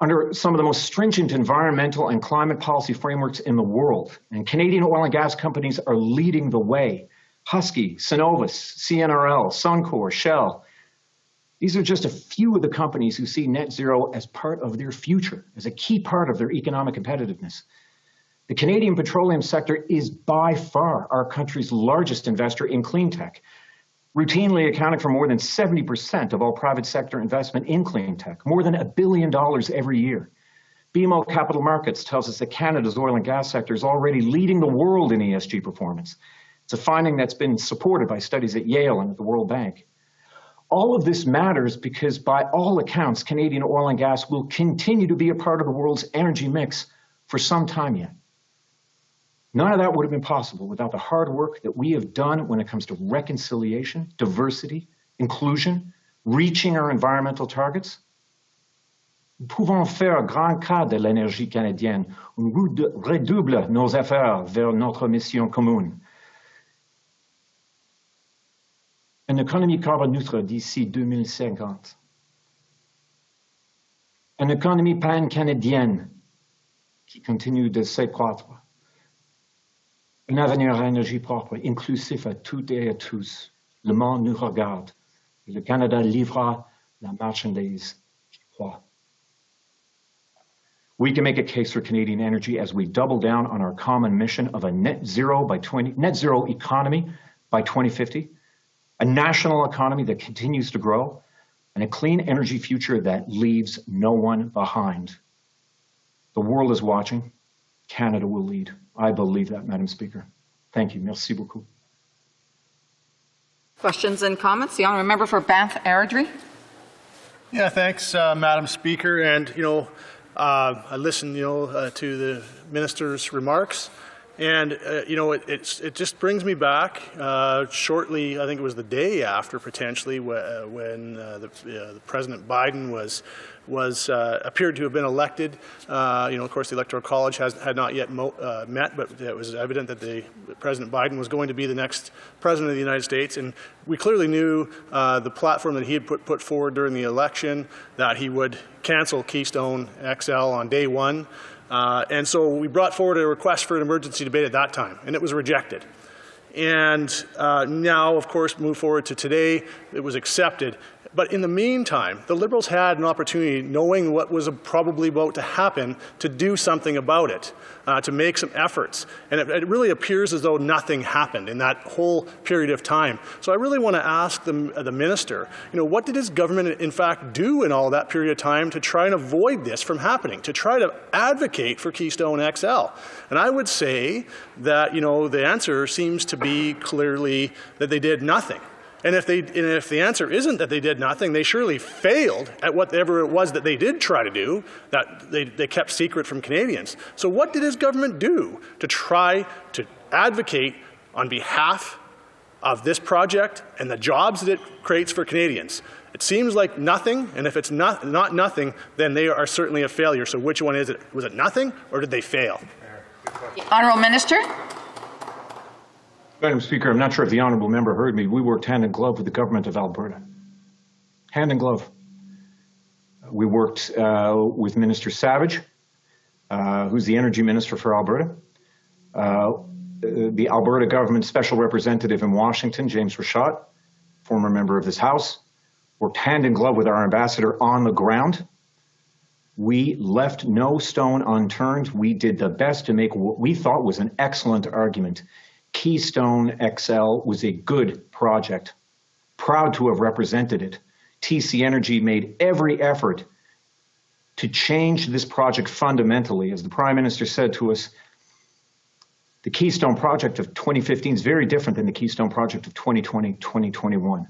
under some of the most stringent environmental and climate policy frameworks in the world. And Canadian oil and gas companies are leading the way. Husky, Cenovus, CNRL, Suncor, Shell. These are just a few of the companies who see net zero as part of their future, as a key part of their economic competitiveness. The Canadian petroleum sector is by far our country's largest investor in clean tech, routinely accounting for more than 70% of all private sector investment in clean tech, more than $1 billion every year. BMO Capital Markets tells us that Canada's oil and gas sector is already leading the world in ESG performance. It's a finding that's been supported by studies at Yale and at the World Bank. All of this matters because, by all accounts, Canadian oil and gas will continue to be a part of the world's energy mix for some time yet. None of that would have been possible without the hard work that we have done when it comes to reconciliation, diversity, inclusion, reaching our environmental targets. Nous pouvons faire grand cas de l'énergie canadienne. On redouble nos efforts vers notre mission commune. Une économie carbone neutre d'ici 2050. Une économie pan-canadienne qui continue de s'accroître. Un avenir à énergie propre, inclusif à toutes et à tous. Le monde nous regarde. Et le Canada livrera la marchandise, je crois. We can make a case for Canadian energy as we double down on our common mission of a net zero economy by 2050, a national economy that continues to grow, and a clean energy future that leaves no one behind. The world is watching. Canada will lead. I believe that, Madam Speaker. Thank you. Merci beaucoup. Questions and comments? The honourable member for Banff Airdrie. Yeah, thanks, Madam Speaker. And, I listened, to the minister's remarks. And, it just brings me back shortly, I think it was the day after potentially when the President Biden appeared to have been elected. Of course, the Electoral College had not yet met, but it was evident that President Biden was going to be the next President of the United States. And we clearly knew the platform that he had put forward during the election, that he would cancel Keystone XL on day one. And so we brought forward a request for an emergency debate at that time, and it was rejected. And now, of course, move forward to today, it was accepted. But in the meantime, the Liberals had an opportunity, knowing what was probably about to happen, to do something about it, to make some efforts. And it really appears as though nothing happened in that whole period of time. So I really want to ask the minister, what did his government in fact do in all that period of time to try and avoid this from happening, to try to advocate for Keystone XL? And I would say that, the answer seems to be clearly that they did nothing. And if the answer isn't that they did nothing, they surely failed at whatever it was that they did try to do, that they kept secret from Canadians. So what did his government do to try to advocate on behalf of this project and the jobs that it creates for Canadians? It seems like nothing, and if it's not nothing, then they are certainly a failure. So which one is it? Was it nothing, or did they fail? Honourable Minister. Madam Speaker, I'm not sure if the honourable member heard me. We worked hand in glove with the government of Alberta. Hand in glove. We worked with Minister Savage, who's the Energy Minister for Alberta. The Alberta government special representative in Washington, James Rashad, former member of this House, worked hand in glove with our ambassador on the ground. We left no stone unturned. We did the best to make what we thought was an excellent argument. Keystone XL was a good project. Proud to have represented it. TC Energy made every effort to change this project fundamentally. As the Prime Minister said to us, the Keystone project of 2015 is very different than the Keystone project of 2020, 2021.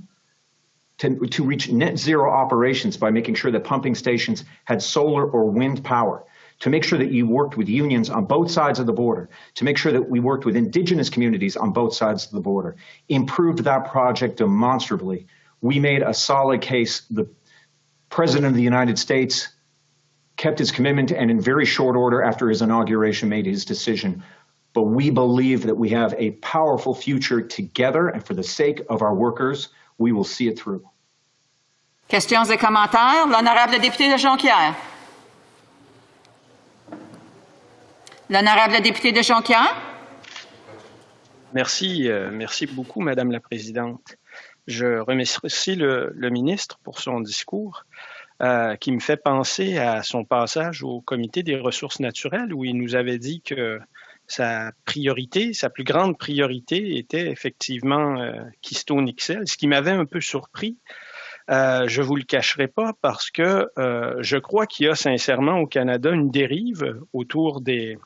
To reach net zero operations by making sure that pumping stations had solar or wind power, to make sure that you worked with unions on both sides of the border, to make sure that we worked with Indigenous communities on both sides of the border, improved that project demonstrably. We made a solid case. The President of the United States kept his commitment and in very short order after his inauguration made his decision. But we believe that we have a powerful future together, and for the sake of our workers, we will see it through. Questions et commentaires. L'honorable député de Jonquière. L'honorable député de Jonquière. Merci beaucoup, Madame la Présidente. Je remercie le ministre pour son discours qui me fait penser à son passage au Comité des ressources naturelles où il nous avait dit que sa plus grande priorité était effectivement Keystone XL, ce qui m'avait un peu surpris. Je vous le cacherai pas parce que je crois qu'il y a sincèrement au Canada une dérive autour du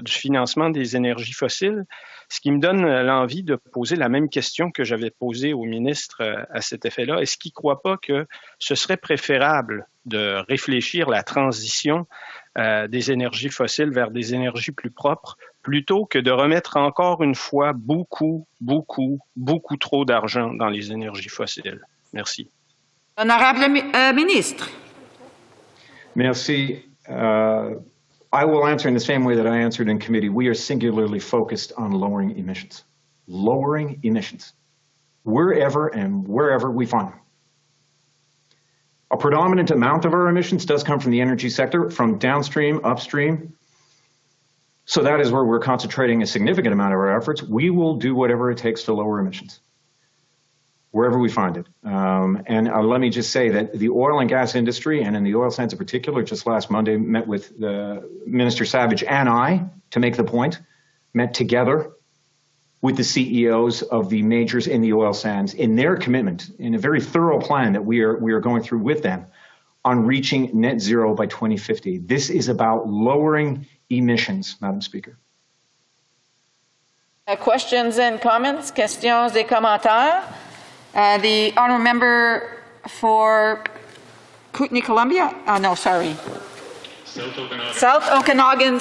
financement des énergies fossiles, ce qui me donne l'envie de poser la même question que j'avais posée au ministre à cet effet-là. Est-ce qu'il ne croit pas que ce serait préférable de réfléchir la transition des énergies fossiles vers des énergies plus propres, plutôt que de remettre encore une fois beaucoup trop d'argent dans les énergies fossiles? Merci. Honorable ministre. Merci. I will answer in the same way that I answered in committee. We are singularly focused on lowering emissions. Lowering emissions. Wherever we find them. A predominant amount of our emissions does come from the energy sector, from downstream, upstream. So that is where we're concentrating a significant amount of our efforts. We will do whatever it takes to lower emissions, wherever we find it. And let me just say that the oil and gas industry, and in the oil sands in particular, just last Monday met with Minister Savage and I to make the point, met together with the CEOs of the majors in the oil sands in their commitment, in a very thorough plan that we are going through with them on reaching net zero by 2050. This is about lowering emissions, Madam Speaker. Questions and comments? Questions et commentaires? The honourable member for Kootenay, Columbia? No, sorry. South Okanagan.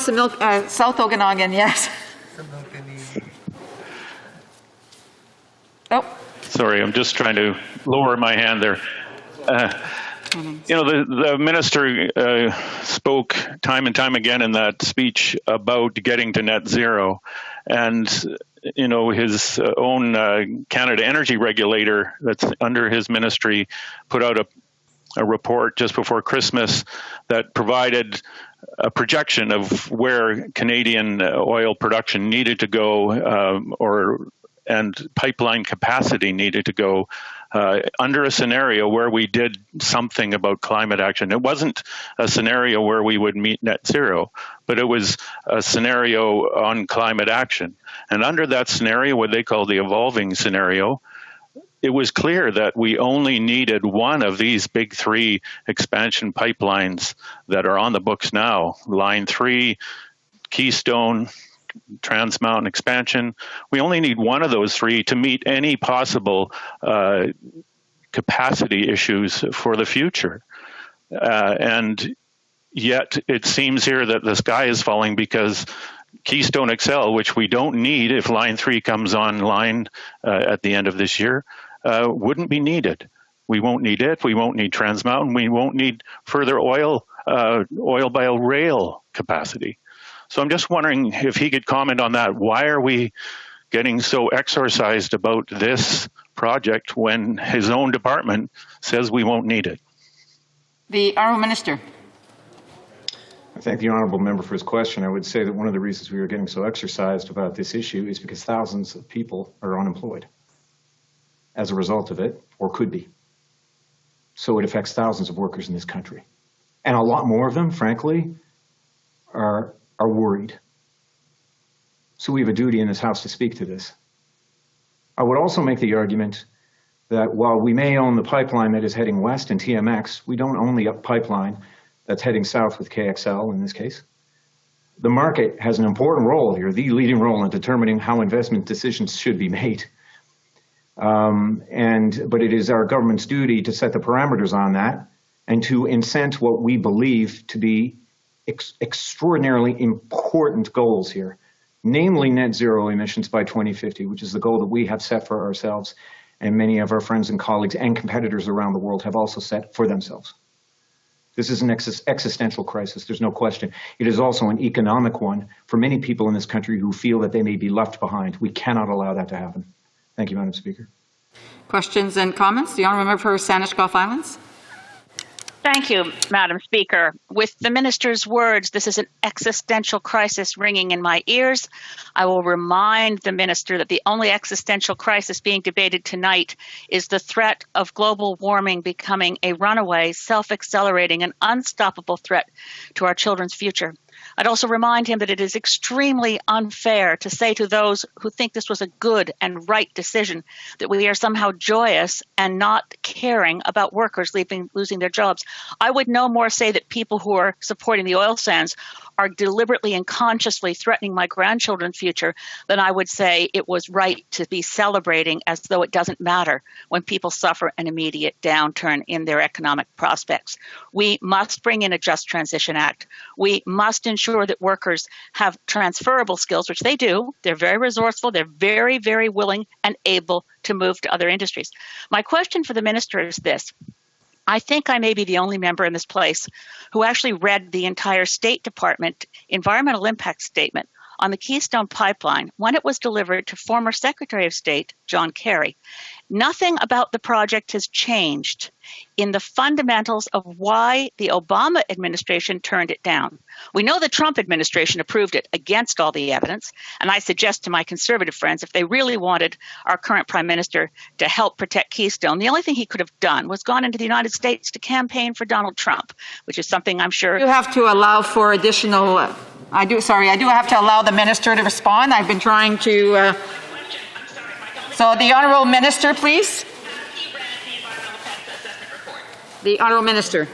South Okanagan, yes. Oh. Sorry, I'm just trying to lower my hand there. You know, the minister spoke time and time again in that speech about getting to net zero. And, you know, his own Canada Energy Regulator that's under his ministry put out a report just before Christmas that provided a projection of where Canadian oil production needed to go and pipeline capacity needed to go under a scenario where we did something about climate action. It wasn't a scenario where we would meet net zero, but it was a scenario on climate action. And under that scenario, what they call the evolving scenario, it was clear that we only needed one of these big three expansion pipelines that are on the books now, Line 3, Keystone, Trans Mountain expansion. We only need one of those three to meet any possible capacity issues for the future. And yet it seems here that the sky is falling because Keystone XL, which we don't need if Line 3 comes online at the end of this year, wouldn't be needed. We won't need it. We won't need Trans Mountain. We won't need further oil by rail capacity. So I'm just wondering if he could comment on that. Why are we getting so exorcised about this project when his own department says we won't need it? The Honourable Minister. I thank the honourable member for his question. I would say that one of the reasons we are getting so exercised about this issue is because thousands of people are unemployed as a result of it, or could be. So it affects thousands of workers in this country. And a lot more of them, frankly, are worried. So we have a duty in this House to speak to this. I would also make the argument that while we may own the pipeline that is heading west in TMX, we don't own the pipeline that's heading south with KXL in this case. The market has an important role here, the leading role in determining how investment decisions should be made. But it is our government's duty to set the parameters on that and to incent what we believe to be extraordinarily important goals here, namely net zero emissions by 2050, which is the goal that we have set for ourselves and many of our friends and colleagues and competitors around the world have also set for themselves. This is an existential crisis, there's no question. It is also an economic one for many people in this country who feel that they may be left behind. We cannot allow that to happen. Thank you, Madam Speaker. Questions and comments? The honourable member for Saanich Gulf Islands. Thank you, Madam Speaker. With the minister's words, this is an existential crisis ringing in my ears. I will remind the minister that the only existential crisis being debated tonight is the threat of global warming becoming a runaway, self-accelerating, and unstoppable threat to our children's future. I'd also remind him that it is extremely unfair to say to those who think this was a good and right decision that we are somehow joyous and not caring about workers losing their jobs. I would no more say that people who are supporting the oil sands are deliberately and consciously threatening my grandchildren's future than I would say it was right to be celebrating as though it doesn't matter when people suffer an immediate downturn in their economic prospects. We must bring in a Just Transition Act. We must ensure that workers have transferable skills, which they do. They're very resourceful. They're very, very willing and able to move to other industries. My question for the minister is this. I think I may be the only member in this place who actually read the entire State Department environmental impact statement on the Keystone Pipeline when it was delivered to former Secretary of State John Kerry. Nothing about the project has changed in the fundamentals of why the Obama administration turned it down. We know the Trump administration approved it against all the evidence, and I suggest to my conservative friends, if they really wanted our current prime minister to help protect Keystone, the only thing he could have done was gone into the United States to campaign for Donald Trump, which is something I'm sure... You have to allow for additional... I do have to allow the minister to respond. I've been trying to... So the Honourable Minister, please. The Honourable Minister.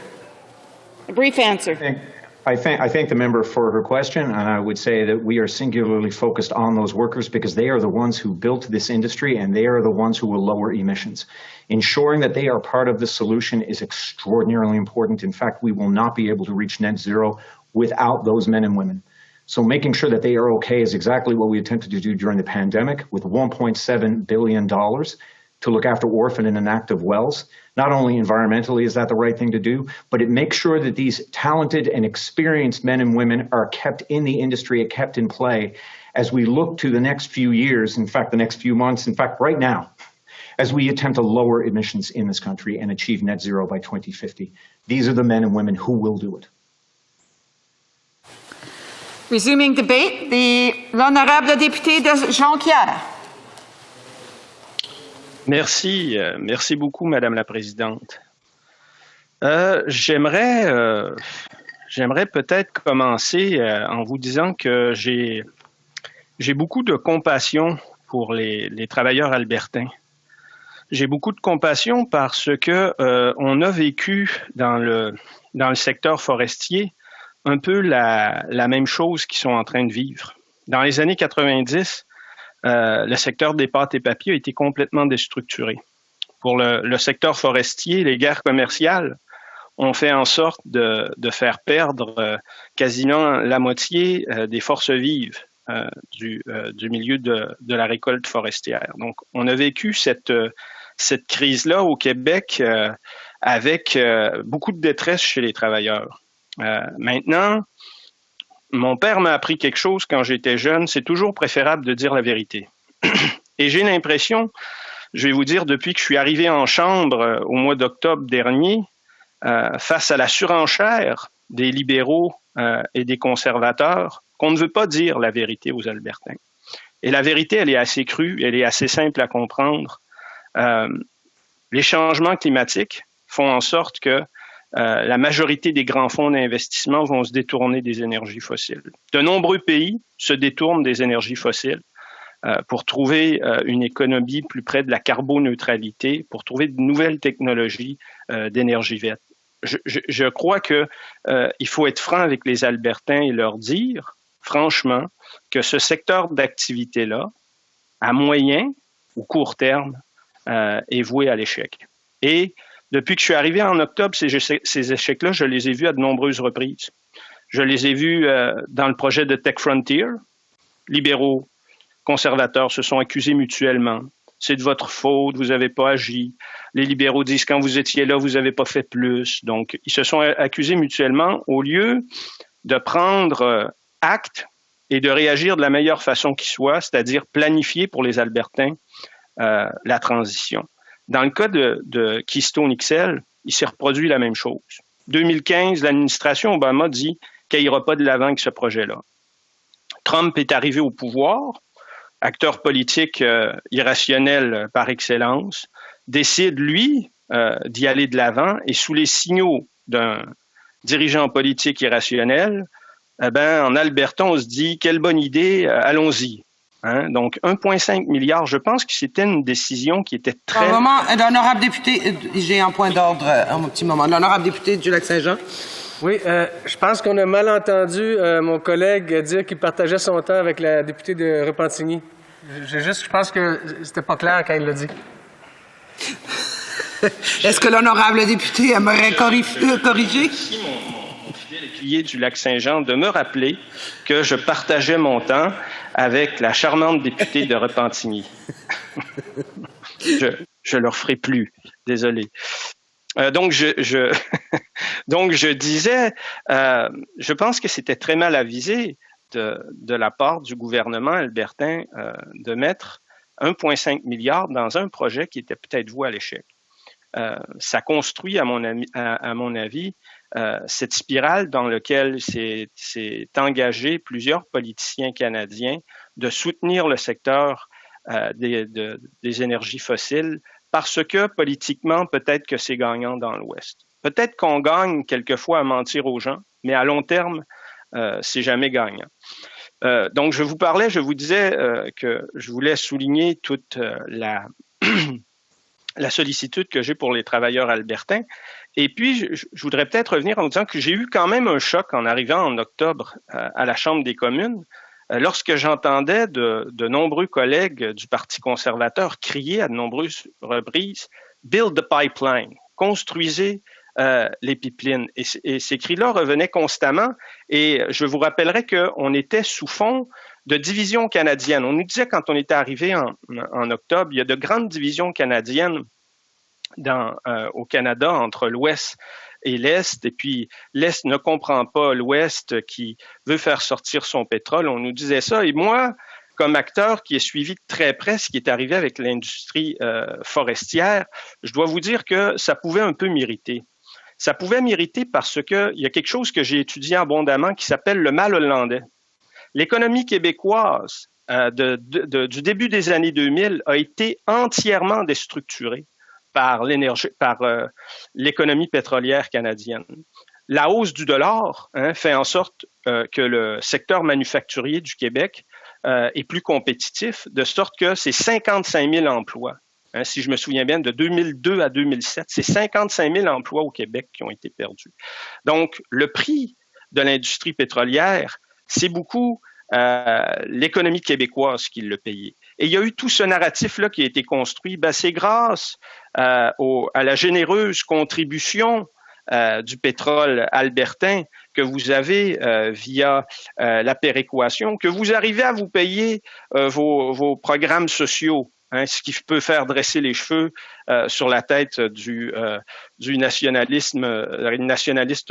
A brief answer. I thank the member for her question, and I would say that we are singularly focused on those workers because they are the ones who built this industry and they are the ones who will lower emissions. Ensuring that they are part of the solution is extraordinarily important. In fact, we will not be able to reach net zero without those men and women. So making sure that they are okay is exactly what we attempted to do during the pandemic with $1.7 billion to look after orphan and inactive wells. Not only environmentally is that the right thing to do, but it makes sure that these talented and experienced men and women are kept in the industry, kept in play as we look to the next few years, in fact, the next few months, in fact, right now, as we attempt to lower emissions in this country and achieve net zero by 2050. These are the men and women who will do it. Resuming debate, l'honorable député de Jonquière. Merci, merci beaucoup, Madame la Présidente. J'aimerais peut-être commencer en vous disant que j'ai beaucoup de compassion pour les travailleurs albertains. J'ai beaucoup de compassion parce que on a vécu dans le secteur forestier un peu la même chose qu'ils sont en train de vivre. Dans les années 90, le secteur des pâtes et papiers a été complètement déstructuré. Pour le secteur forestier, les guerres commerciales ont fait en sorte de faire perdre quasiment la moitié des forces vives du milieu de la récolte forestière. Donc, on a vécu cette crise-là au Québec avec beaucoup de détresse chez les travailleurs. Maintenant, mon père m'a appris quelque chose quand j'étais jeune, c'est toujours préférable de dire la vérité. Et j'ai l'impression, je vais vous dire, depuis que je suis arrivé en chambre au mois d'octobre dernier, face à la surenchère des libéraux et des conservateurs, qu'on ne veut pas dire la vérité aux Albertains. Et la vérité, elle est assez crue, elle est assez simple à comprendre. Les changements climatiques font en sorte que la majorité des grands fonds d'investissement vont se détourner des énergies fossiles. De nombreux pays se détournent des énergies fossiles pour trouver une économie plus près de la carboneutralité, pour trouver de nouvelles technologies d'énergie verte. Je crois que il faut être franc avec les Albertains et leur dire, franchement, que ce secteur d'activité-là, à moyen ou court terme, est voué à l'échec. Et depuis que je suis arrivé en octobre, ces échecs-là, je les ai vus à de nombreuses reprises. Je les ai vus dans le projet de Tech Frontier. Libéraux, conservateurs se sont accusés mutuellement. C'est de votre faute, vous n'avez pas agi. Les libéraux disent quand vous étiez là, vous n'avez pas fait plus. Donc, ils se sont accusés mutuellement au lieu de prendre acte et de réagir de la meilleure façon qui soit, c'est-à-dire planifier pour les Albertains la transition. Dans le cas de Keystone XL, il s'est reproduit la même chose. 2015, l'administration Obama dit qu'elle n'ira pas de l'avant avec ce projet-là. Trump est arrivé au pouvoir, acteur politique irrationnel par excellence, décide, lui, d'y aller de l'avant et sous les signaux d'un dirigeant politique irrationnel, en Alberta, on se dit, quelle bonne idée, allons-y. Hein? Donc, 1,5 milliard, je pense que c'était une décision qui était très... Un moment, l'honorable député, j'ai un point d'ordre, un petit moment. L'honorable député du Lac-Saint-Jean. Oui, je pense qu'on a mal entendu mon collègue dire qu'il partageait son temps avec la députée de Repentigny. Je pense que c'était pas clair quand il l'a dit. Est-ce que l'honorable député aimerait corriger? Mon fidèle écuyer du Lac-Saint-Jean de me rappeler que je partageais mon temps avec la charmante députée de Repentigny. Je leur ferai plus, désolé. Donc je disais, je pense que c'était très mal avisé de la part du gouvernement albertain de mettre 1,5 milliard dans un projet qui était peut-être voué à l'échec. Ça construit, à mon avis, cette spirale dans laquelle s'est engagé plusieurs politiciens canadiens de soutenir le secteur des énergies fossiles parce que politiquement, peut-être que c'est gagnant dans l'Ouest. Peut-être qu'on gagne quelquefois à mentir aux gens, mais à long terme, c'est jamais gagnant. Donc, je vous disais que je voulais souligner toute la sollicitude que j'ai pour les travailleurs albertains Et puis, je voudrais peut-être revenir en vous disant que j'ai eu quand même un choc en arrivant en octobre à la Chambre des communes, lorsque j'entendais de nombreux collègues du Parti conservateur crier à de nombreuses reprises « Build the pipeline », construisez les pipelines. Et ces cris-là revenaient constamment. Et je vous rappellerai qu'on était sous fond de divisions canadiennes. On nous disait quand on était arrivé en octobre, il y a de grandes divisions canadiennes au Canada entre l'Ouest et l'Est, et puis l'Est ne comprend pas l'Ouest qui veut faire sortir son pétrole. On nous disait ça. Et moi, comme acteur qui ai suivi de très près ce qui est arrivé avec l'industrie forestière, je dois vous dire que ça pouvait un peu m'irriter. Ça pouvait m'irriter parce qu'il y a quelque chose que j'ai étudié abondamment qui s'appelle le mal hollandais. L'économie québécoise du début des années 2000 a été entièrement déstructurée par l'économie pétrolière canadienne. La hausse du dollar fait en sorte que le secteur manufacturier du Québec est plus compétitif, de sorte que c'est 55 000 emplois. Si je me souviens bien, de 2002 à 2007, c'est 55 000 emplois au Québec qui ont été perdus. Donc, le prix de l'industrie pétrolière, c'est beaucoup l'économie québécoise qui l'a payé. Et il y a eu tout ce narratif-là qui a été construit. C'est grâce à la généreuse contribution du pétrole albertain que vous avez via la péréquation, que vous arrivez à vous payer vos programmes sociaux. Ce qui peut faire dresser les cheveux sur la tête du nationaliste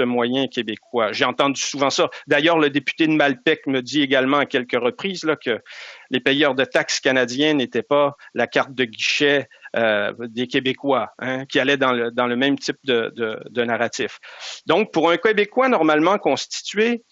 moyen québécois. J'ai entendu souvent ça. D'ailleurs, le député de Malpec me dit également à quelques reprises là, que les payeurs de taxes canadiens n'étaient pas la carte de guichet des Québécois, qui allaient dans le même type de narratif. Donc, pour un Québécois normalement constitué,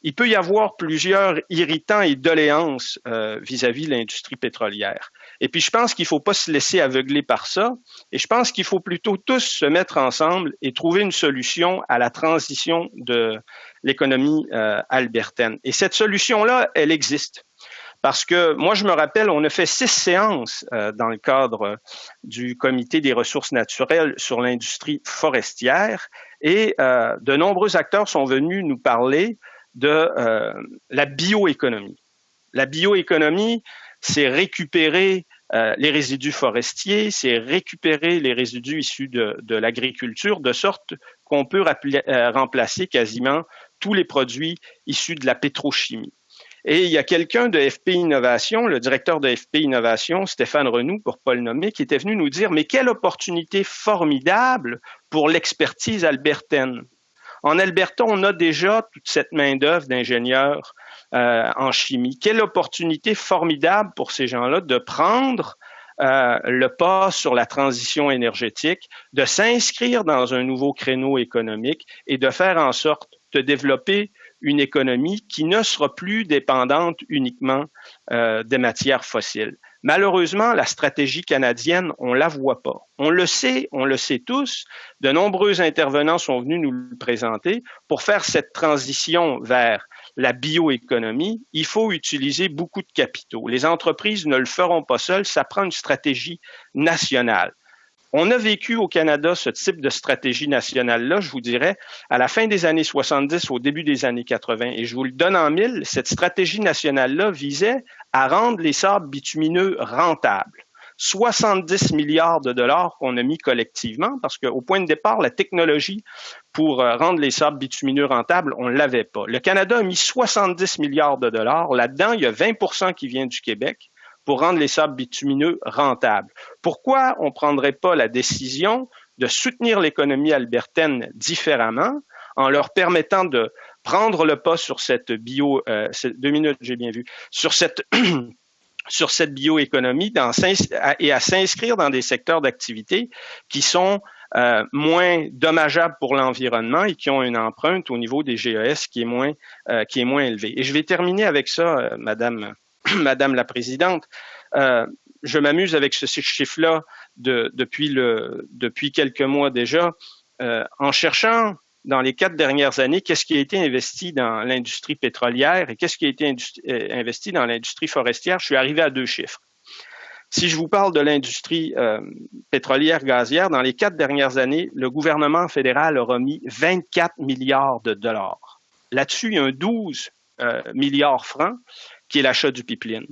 il peut y avoir plusieurs irritants et doléances vis-à-vis de l'industrie pétrolière. Et puis, je pense qu'il ne faut pas se laisser aveugler par ça. Et je pense qu'il faut plutôt tous se mettre ensemble et trouver une solution à la transition de l'économie albertaine. Et cette solution-là, elle existe. Parce que moi, je me rappelle, on a fait 6 séances dans le cadre du Comité des ressources naturelles sur l'industrie forestière et de nombreux acteurs sont venus nous parler de la bioéconomie. La bioéconomie, c'est récupérer les résidus forestiers, c'est récupérer les résidus issus de l'agriculture, de sorte qu'on peut remplacer quasiment tous les produits issus de la pétrochimie. Et il y a quelqu'un de FP Innovation, le directeur de FP Innovation, Stéphane Renoux, pour ne pas le nommer, qui était venu nous dire « Mais quelle opportunité formidable pour l'expertise albertaine !» En Alberta, on a déjà toute cette main-d'œuvre d'ingénieurs en chimie. Quelle opportunité formidable pour ces gens-là de prendre le pas sur la transition énergétique, de s'inscrire dans un nouveau créneau économique et de faire en sorte de développer une économie qui ne sera plus dépendante uniquement des matières fossiles. Malheureusement, la stratégie canadienne, on la voit pas. On le sait tous. De nombreux intervenants sont venus nous le présenter. Pour faire cette transition vers la bioéconomie, il faut utiliser beaucoup de capitaux. Les entreprises ne le feront pas seules. Ça prend une stratégie nationale. On a vécu au Canada ce type de stratégie nationale-là, je vous dirais, à la fin des années 70, au début des années 80. Et je vous le donne en mille, cette stratégie nationale-là visait à rendre les sables bitumineux rentables. 70 milliards de dollars qu'on a mis collectivement, parce qu'au point de départ, la technologie pour rendre les sables bitumineux rentables, on ne l'avait pas. Le Canada a mis 70 milliards de dollars. Là-dedans, il y a 20% qui vient du Québec pour rendre les sables bitumineux rentables. Pourquoi on ne prendrait pas la décision de soutenir l'économie albertaine différemment en leur permettant de prendre le pas sur cette sur cette bioéconomie et à s'inscrire dans des secteurs d'activité qui sont moins dommageables pour l'environnement et qui ont une empreinte au niveau des GES qui est moins élevée. Et je vais terminer avec ça, Madame la Présidente. Je m'amuse avec ce chiffre-là depuis quelques mois déjà, en cherchant dans les 4 dernières années qu'est-ce qui a été investi dans l'industrie pétrolière et qu'est-ce qui a été investi dans l'industrie forestière. Je suis arrivé à 2 chiffres. Si je vous parle de l'industrie pétrolière gazière, dans les 4 dernières années, le gouvernement fédéral a remis 24 milliards de dollars. Là-dessus, il y a un 12 milliards francs qui est l'achat du pipeline.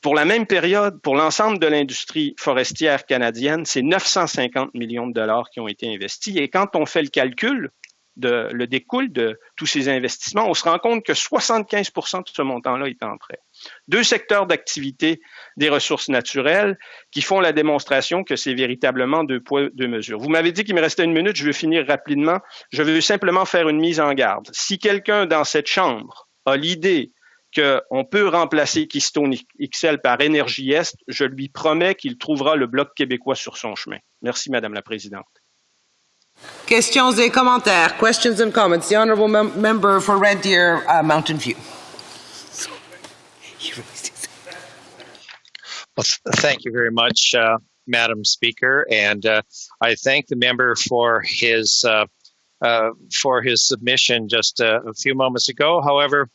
Pour la même période, pour l'ensemble de l'industrie forestière canadienne, c'est 950 millions de dollars qui ont été investis. Et quand on fait le calcul, le découle de tous ces investissements, on se rend compte que 75 de ce montant-là est en prêt. 2 secteurs d'activité des ressources naturelles qui font la démonstration que c'est véritablement 2 poids, 2 mesures. Vous m'avez dit qu'il me restait 1 minute, je veux finir rapidement. Je veux simplement faire une mise en garde. Si quelqu'un dans cette chambre a l'idée qu'on peut remplacer Keystone XL par Énergie Est, je lui promets qu'il trouvera le Bloc québécois sur son chemin. Merci, Madame la Présidente. Questions et commentaires. Questions and comments. The honourable member for Red Deer, Mountain View. Well, thank you very much, Madam Speaker, and I thank the member for his submission just a few moments ago. However,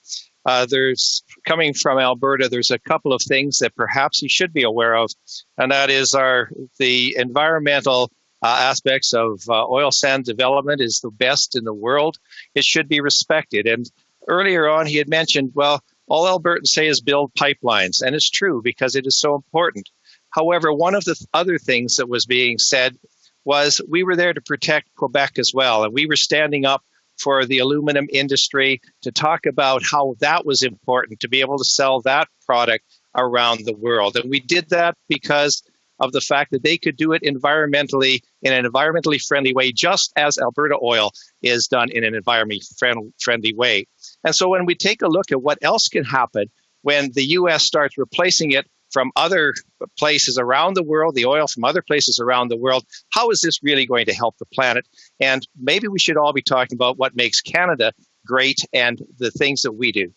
there's coming from Alberta, there's a couple of things that perhaps he should be aware of, and that is the environmental aspects of oil sand development is the best in the world. It should be respected. And earlier on, he had mentioned, well, all Albertans say is build pipelines, and it's true because it is so important. However, one of the other things that was being said was we were there to protect Quebec as well, and we were standing up for the aluminum industry to talk about how that was important to be able to sell that product around the world. And we did that because of the fact that they could do it environmentally in an environmentally friendly way, just as Alberta Oil is done in an environmentally friendly way. And so when we take a look at what else can happen when the U.S. starts replacing it from other places around the world, the oil from other places around the world, how is this really going to help the planet? And maybe we should all be talking about what makes Canada great and the things that we do.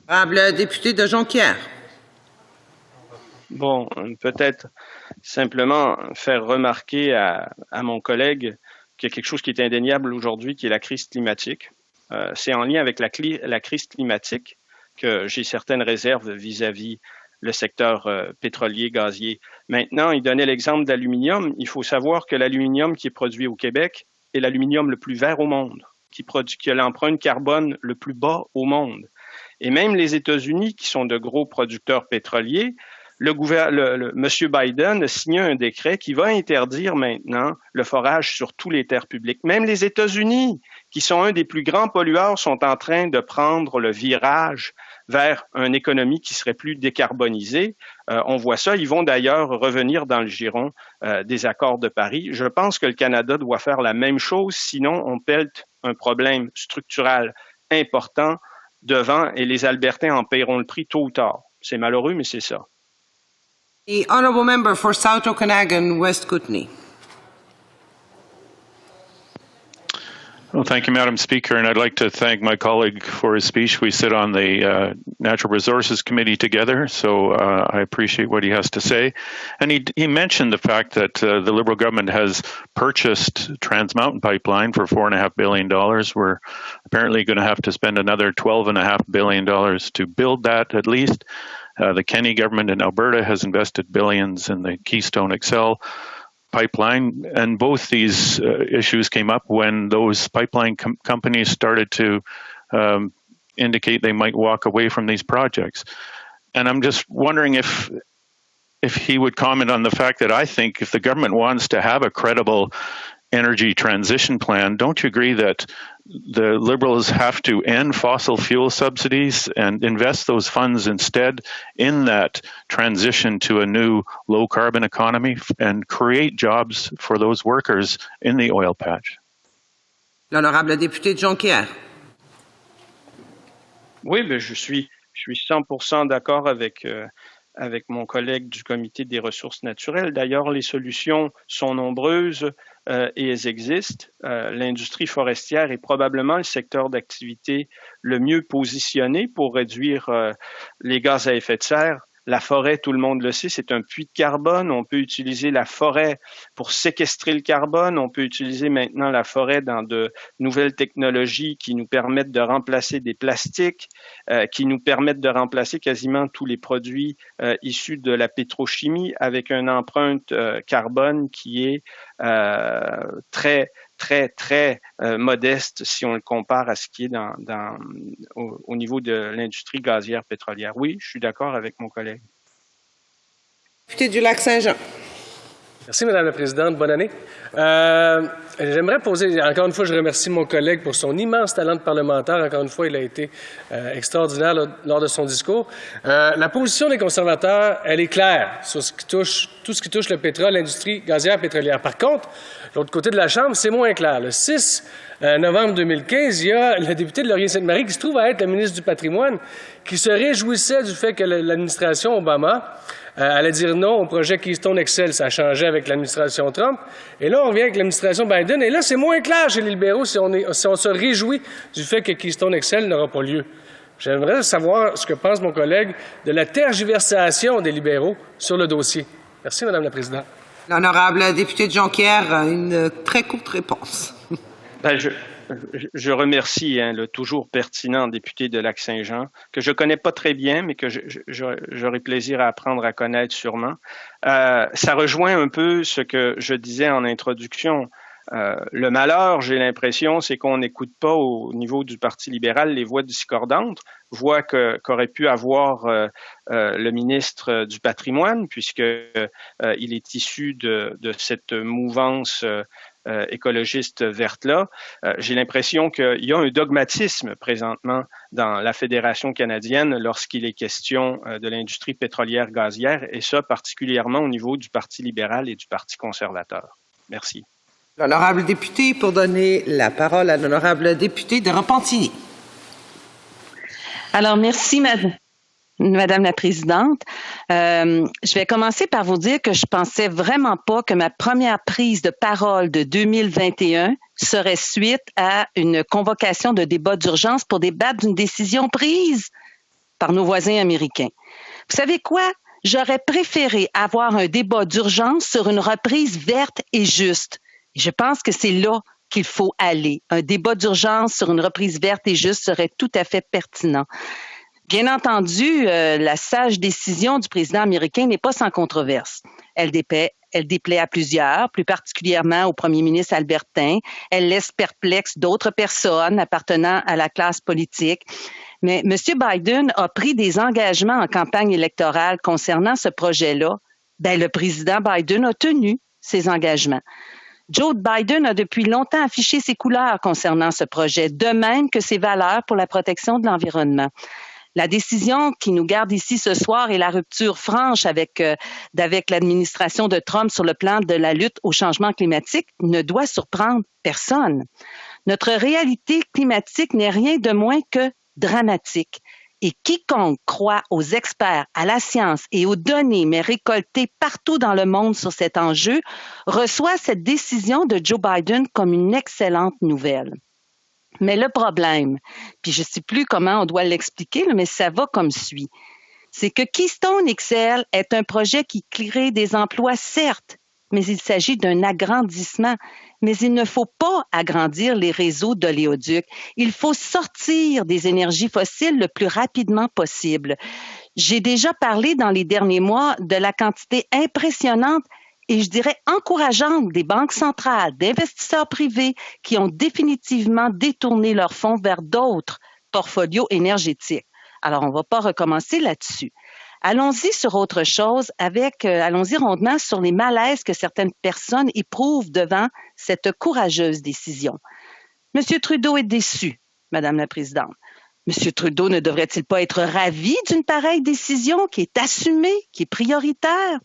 Le député de Jonquière. Bon, peut-être simplement faire remarquer à mon collègue qu'il y a quelque chose qui est indéniable aujourd'hui, qui est la crise climatique. C'est en lien avec la crise climatique que j'ai certaines réserves vis-à-vis le secteur pétrolier, gazier. Maintenant, il donnait l'exemple d'aluminium. Il faut savoir que l'aluminium qui est produit au Québec est l'aluminium le plus vert au monde, qui a l'empreinte carbone le plus bas au monde. Et même les États-Unis, qui sont de gros producteurs pétroliers, M. Biden a signé un décret qui va interdire maintenant le forage sur tous les terres publiques. Même les États-Unis, qui sont un des plus grands pollueurs, sont en train de prendre le virage vers une économie qui serait plus décarbonisée. On voit ça. Ils vont d'ailleurs revenir dans le giron des accords de Paris. Je pense que le Canada doit faire la même chose, sinon on pèle un problème structurel important devant et les Albertains en paieront le prix tôt ou tard. C'est malheureux, mais c'est ça. The honourable member for South Okanagan, West Kootenay. Well, thank you, Madam Speaker, and I'd like to thank my colleague for his speech. We sit on the Natural Resources Committee together, so I appreciate what he has to say. And he mentioned the fact that the Liberal government has purchased Trans Mountain Pipeline for $4.5 billion. We're apparently going to have to spend another $12.5 billion to build that at least. The Kenney government in Alberta has invested billions in the Keystone XL pipeline, and both these issues came up when those pipeline companies started to indicate they might walk away from these projects. And I'm just wondering if he would comment on the fact that I think if the government wants to have a credible energy transition plan, don't you agree that the Liberals have to end fossil fuel subsidies and invest those funds instead in that transition to a new low-carbon economy and create jobs for those workers in the oil patch? L'honorable député de Jonquière. Oui, mais je suis 100% d'accord avec mon collègue du Comité des ressources naturelles. D'ailleurs, les solutions sont nombreuses et elles existent. L'industrie forestière est probablement le secteur d'activité le mieux positionné pour réduire les gaz à effet de serre La forêt, tout le monde le sait, c'est un puits de carbone. On peut utiliser la forêt pour séquestrer le carbone. On peut utiliser maintenant la forêt dans de nouvelles technologies qui nous permettent de remplacer des plastiques, qui nous permettent de remplacer quasiment tous les produits issus de la pétrochimie avec une empreinte carbone qui est très modeste si on le compare à ce qui est au niveau de l'industrie gazière pétrolière. Oui, je suis d'accord avec mon collègue. Député du Lac-Saint-Jean. Merci, Madame la Présidente. Bonne année. J'aimerais poser, encore une fois, je remercie mon collègue pour son immense talent de parlementaire. Encore une fois, il a été extraordinaire lors de son discours. La position des conservateurs, elle est claire sur tout ce qui touche le pétrole, l'industrie gazière pétrolière. Par contre, l'autre côté de la Chambre, c'est moins clair. Le 6 novembre 2015, il y a le député de Laurier-Sainte-Marie qui se trouve à être le ministre du Patrimoine qui se réjouissait du fait que l'administration Obama allait dire non au projet Keystone XL. Ça a changé avec l'administration Trump. Et là, on revient avec l'administration Biden. Et là, c'est moins clair chez les libéraux si on se réjouit du fait que Keystone XL n'aura pas lieu. J'aimerais savoir ce que pense mon collègue de la tergiversation des libéraux sur le dossier. Merci, Madame la Présidente. L'honorable député de Jonquière, une très courte réponse. Je remercie le toujours pertinent député de Lac-Saint-Jean, que je connais pas très bien, mais que j'aurai plaisir à apprendre à connaître sûrement. Ça rejoint un peu ce que je disais en introduction. Le malheur, j'ai l'impression, c'est qu'on n'écoute pas au niveau du Parti libéral les voix discordantes, voix qu'aurait pu avoir le ministre du Patrimoine, puisque il est issu de cette mouvance écologiste verte-là. J'ai l'impression qu'il y a un dogmatisme présentement dans la Fédération canadienne lorsqu'il est question de l'industrie pétrolière gazière, et ça particulièrement au niveau du Parti libéral et du Parti conservateur. Merci. L'honorable député, pour donner la parole à l'honorable député de Repentigny. Alors, merci, Madame la Présidente. Je vais commencer par vous dire que je pensais vraiment pas que ma première prise de parole de 2021 serait suite à une convocation de débat d'urgence pour débattre d'une décision prise par nos voisins américains. Vous savez quoi? J'aurais préféré avoir un débat d'urgence sur une reprise verte et juste. Je pense que c'est là qu'il faut aller. Un débat d'urgence sur une reprise verte et juste serait tout à fait pertinent. Bien entendu, la sage décision du président américain n'est pas sans controverse. Elle déplaît à plusieurs, plus particulièrement au premier ministre albertain. Elle laisse perplexe d'autres personnes appartenant à la classe politique. Mais M. Biden a pris des engagements en campagne électorale concernant ce projet-là. Le président Biden a tenu ses engagements. Joe Biden a depuis longtemps affiché ses couleurs concernant ce projet, de même que ses valeurs pour la protection de l'environnement. La décision qui nous garde ici ce soir est la rupture franche avec l'administration de Trump sur le plan de la lutte au changement climatique ne doit surprendre personne. Notre réalité climatique n'est rien de moins que dramatique. Et quiconque croit aux experts, à la science et aux données mais récoltées partout dans le monde sur cet enjeu reçoit cette décision de Joe Biden comme une excellente nouvelle. Mais le problème, puis je ne sais plus comment on doit l'expliquer, mais ça va comme suit, c'est que Keystone XL est un projet qui crée des emplois, certes, mais il s'agit d'un agrandissement. Mais il ne faut pas agrandir les réseaux d'oléoducs. Il faut sortir des énergies fossiles le plus rapidement possible. J'ai déjà parlé dans les derniers mois de la quantité impressionnante et je dirais encourageante des banques centrales, d'investisseurs privés qui ont définitivement détourné leurs fonds vers d'autres portfolios énergétiques. Alors, on ne va pas recommencer là-dessus. Allons-y sur autre chose allons-y rondement sur les malaises que certaines personnes éprouvent devant cette courageuse décision. M. Trudeau est déçu, Madame la Présidente. M. Trudeau ne devrait-il pas être ravi d'une pareille décision qui est assumée, qui est prioritaire?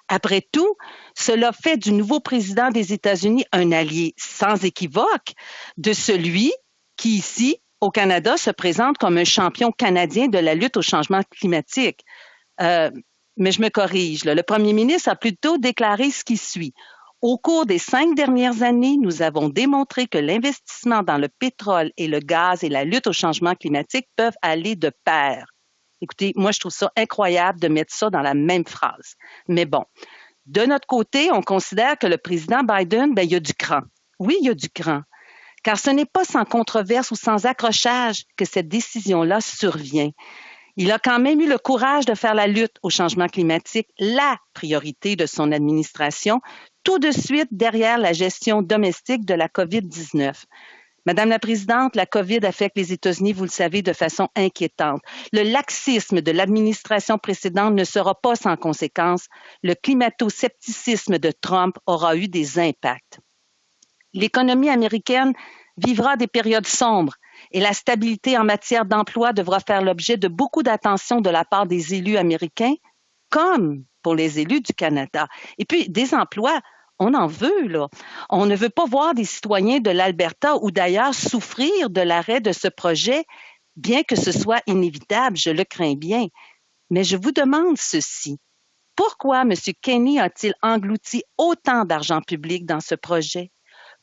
Après tout, cela fait du nouveau président des États-Unis un allié sans équivoque de celui qui, ici, au Canada, se présente comme un champion canadien de la lutte au changement climatique. Mais je me corrige. Le premier ministre a plutôt déclaré ce qui suit. Au cours des 5 dernières années, nous avons démontré que l'investissement dans le pétrole et le gaz et la lutte au changement climatique peuvent aller de pair. Écoutez, moi, je trouve ça incroyable de mettre ça dans la même phrase. Mais bon, de notre côté, on considère que le président Biden, il y a du cran. Oui, il y a du cran. Car ce n'est pas sans controverse ou sans accrochage que cette décision-là survient. Il a quand même eu le courage de faire la lutte au changement climatique la priorité de son administration, tout de suite derrière la gestion domestique de la COVID-19. Madame la Présidente, la COVID affecte les États-Unis, vous le savez, de façon inquiétante. Le laxisme de l'administration précédente ne sera pas sans conséquences. Le climato-scepticisme de Trump aura eu des impacts. L'économie américaine vivra des périodes sombres et la stabilité en matière d'emploi devra faire l'objet de beaucoup d'attention de la part des élus américains, comme pour les élus du Canada. Et puis, des emplois, on en veut, là. On ne veut pas voir des citoyens de l'Alberta ou d'ailleurs souffrir de l'arrêt de ce projet, bien que ce soit inévitable, je le crains bien. Mais je vous demande ceci. Pourquoi M. Kenney a-t-il englouti autant d'argent public dans ce projet?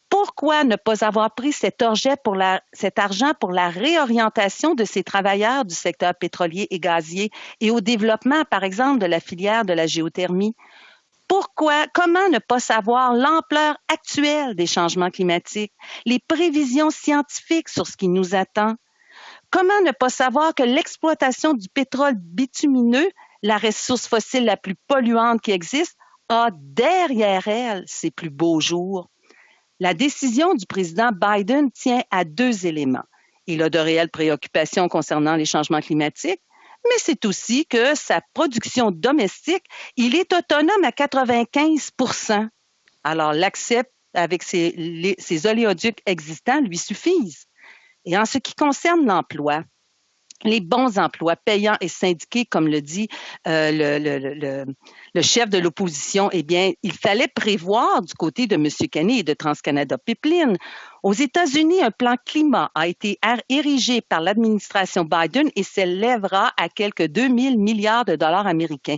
Pourquoi ne pas avoir pris cet argent pour la réorientation de ces travailleurs du secteur pétrolier et gazier et au développement, par exemple, de la filière de la géothermie? Comment ne pas savoir l'ampleur actuelle des changements climatiques, les prévisions scientifiques sur ce qui nous attend? Comment ne pas savoir que l'exploitation du pétrole bitumineux, la ressource fossile la plus polluante qui existe, a derrière elle ses plus beaux jours? La décision du président Biden tient à 2 éléments. Il a de réelles préoccupations concernant les changements climatiques, mais c'est aussi que sa production domestique, il est autonome à 95%. Alors, l'accepte avec ses oléoducs existants lui suffisent. Et en ce qui concerne l'emploi, les bons emplois payants et syndiqués, comme le dit le chef de l'opposition, eh bien, il fallait prévoir du côté de M. Kenney et de TransCanada Pipeline. Aux États-Unis, un plan climat a été érigé par l'administration Biden et s'élèvera à quelques 2 000 milliards de dollars américains.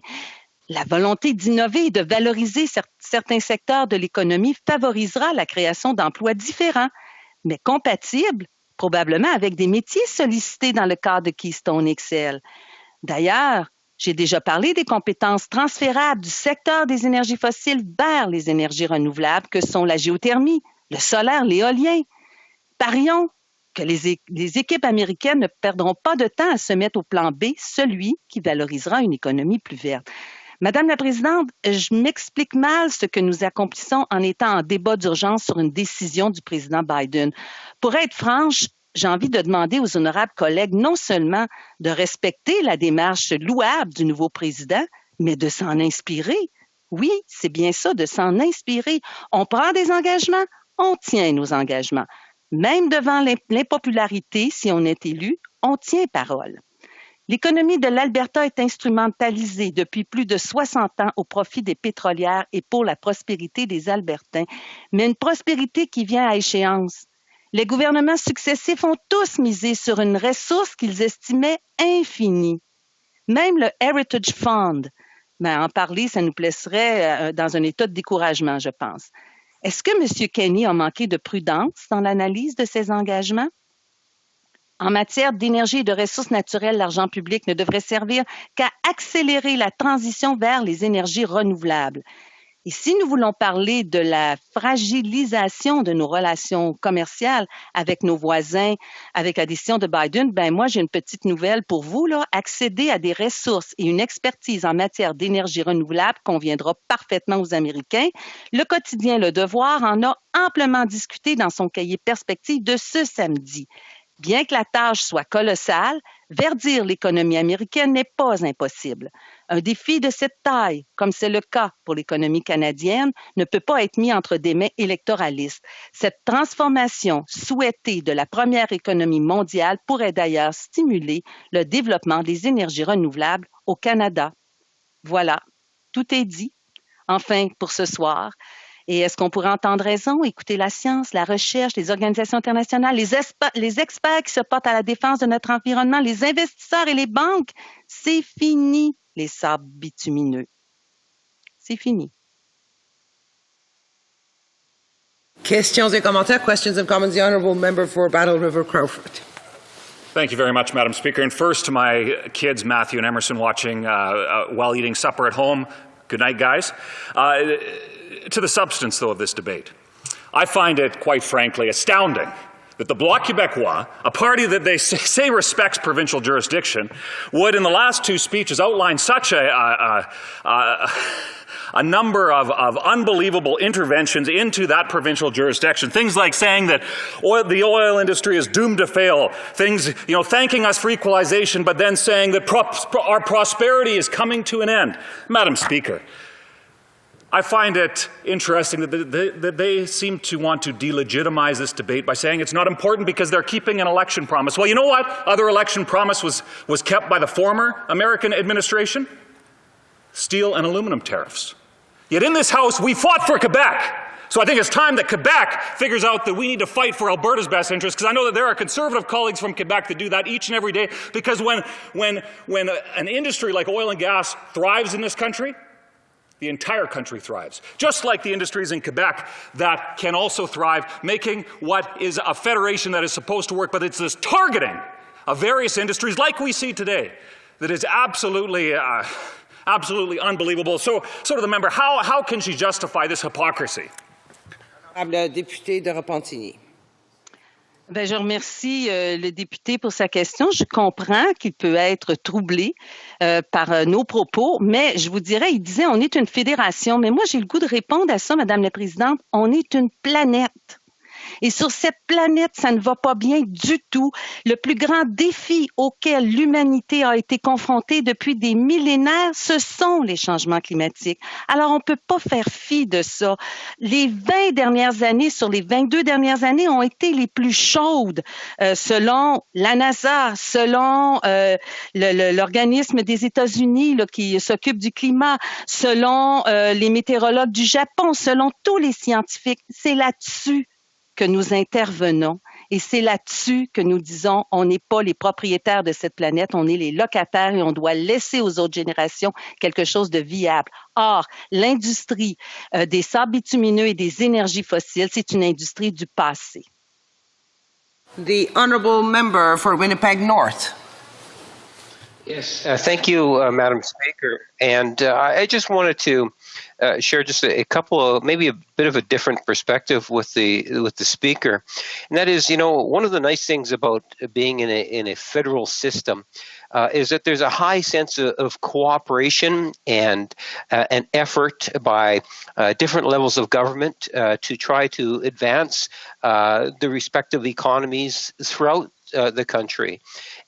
La volonté d'innover et de valoriser certains secteurs de l'économie favorisera la création d'emplois différents, mais compatibles probablement avec des métiers sollicités dans le cadre de Keystone XL. D'ailleurs, j'ai déjà parlé des compétences transférables du secteur des énergies fossiles vers les énergies renouvelables que sont la géothermie, le solaire, l'éolien. Parions que les équipes américaines ne perdront pas de temps à se mettre au plan B, celui qui valorisera une économie plus verte. Madame la Présidente, je m'explique mal ce que nous accomplissons en étant en débat d'urgence sur une décision du président Biden. Pour être franche, j'ai envie de demander aux honorables collègues non seulement de respecter la démarche louable du nouveau président, mais de s'en inspirer. Oui, c'est bien ça, de s'en inspirer. On prend des engagements, on tient nos engagements. Même devant l'impopularité, si on est élu, on tient parole. L'économie de l'Alberta est instrumentalisée depuis plus de 60 ans au profit des pétrolières et pour la prospérité des Albertains, mais une prospérité qui vient à échéance. Les gouvernements successifs ont tous misé sur une ressource qu'ils estimaient infinie. Même le Heritage Fund, en parler, ça nous placerait dans un état de découragement, je pense. Est-ce que M. Kenney a manqué de prudence dans l'analyse de ses engagements? En matière d'énergie et de ressources naturelles, l'argent public ne devrait servir qu'à accélérer la transition vers les énergies renouvelables. Et si nous voulons parler de la fragilisation de nos relations commerciales avec nos voisins, avec la décision de Biden, moi, j'ai une petite nouvelle pour vous, là. Accéder à des ressources et une expertise en matière d'énergie renouvelable conviendra parfaitement aux Américains. Le quotidien Le Devoir en a amplement discuté dans son cahier Perspective de ce samedi. Bien que la tâche soit colossale, verdir l'économie américaine n'est pas impossible. Un défi de cette taille, comme c'est le cas pour l'économie canadienne, ne peut pas être mis entre des mains électoralistes. Cette transformation souhaitée de la première économie mondiale pourrait d'ailleurs stimuler le développement des énergies renouvelables au Canada. Voilà, tout est dit. Enfin, pour ce soir. Et est-ce qu'on pourrait entendre raison, écouter la science, la recherche, les organisations internationales, les experts qui se portent à la défense de notre environnement, les investisseurs et les banques? C'est fini, les sables bitumineux. C'est fini. Questions et commentaires. Questions and comments. The Honourable Member for Battle River Crowfoot. Thank you very much, Madam Speaker. And first to my kids, Matthew and Emerson, watching while eating supper at home. Good night, guys. To the substance, though, of this debate. I find it, quite frankly, astounding that the Bloc Québécois, a party that they say respects provincial jurisdiction, would, in the last two speeches, outline such a number of unbelievable interventions into that provincial jurisdiction. Things like saying that the oil industry is doomed to fail. Things, thanking us for equalization, but then saying that our prosperity is coming to an end. Madam Speaker, I find it interesting that they seem to want to delegitimize this debate by saying it's not important because they're keeping an election promise. Well, you know what other election promise was kept by the former American administration? Steel and aluminum tariffs. Yet in this House, we fought for Quebec. So I think it's time that Quebec figures out that we need to fight for Alberta's best interests, because I know that there are Conservative colleagues from Quebec that do that each and every day, because when an industry like oil and gas thrives in this country, the entire country thrives. Just like the industries in Quebec that can also thrive, making what is a federation that is supposed to work, but it's this targeting of various industries like we see today that is absolutely unbelievable. So to the member, how can she justify this hypocrisy? Le député de Repentigny. Ben, je remercie le député pour sa question. Je comprends qu'il peut être troublé par nos propos, mais je vous dirais, il disait on est une fédération, mais moi j'ai le goût de répondre à ça, Madame la Présidente, on est une planète. Et sur cette planète, ça ne va pas bien du tout. Le plus grand défi auquel l'humanité a été confrontée depuis des millénaires, ce sont les changements climatiques. Alors, on ne peut pas faire fi de ça. Les 20 dernières années, sur les 22 dernières années, ont été les plus chaudes selon la NASA, selon l'organisme des États-Unis qui s'occupe du climat, selon les météorologues du Japon, selon tous les scientifiques. C'est là-dessus que nous intervenons et c'est là-dessus que nous disons on n'est pas les propriétaires de cette planète, on est les locataires et on doit laisser aux autres générations quelque chose de viable. Or, l'industrie des sables bitumineux et des énergies fossiles, c'est une industrie du passé. The honourable member for Winnipeg North. Yes, thank you, Madam Speaker. And I just wanted to share just a couple of, maybe a bit of a different perspective with the Speaker. And that is, one of the nice things about being in a federal system is that there's a high sense of cooperation and an effort by different levels of government to try to advance the respective economies throughout the country.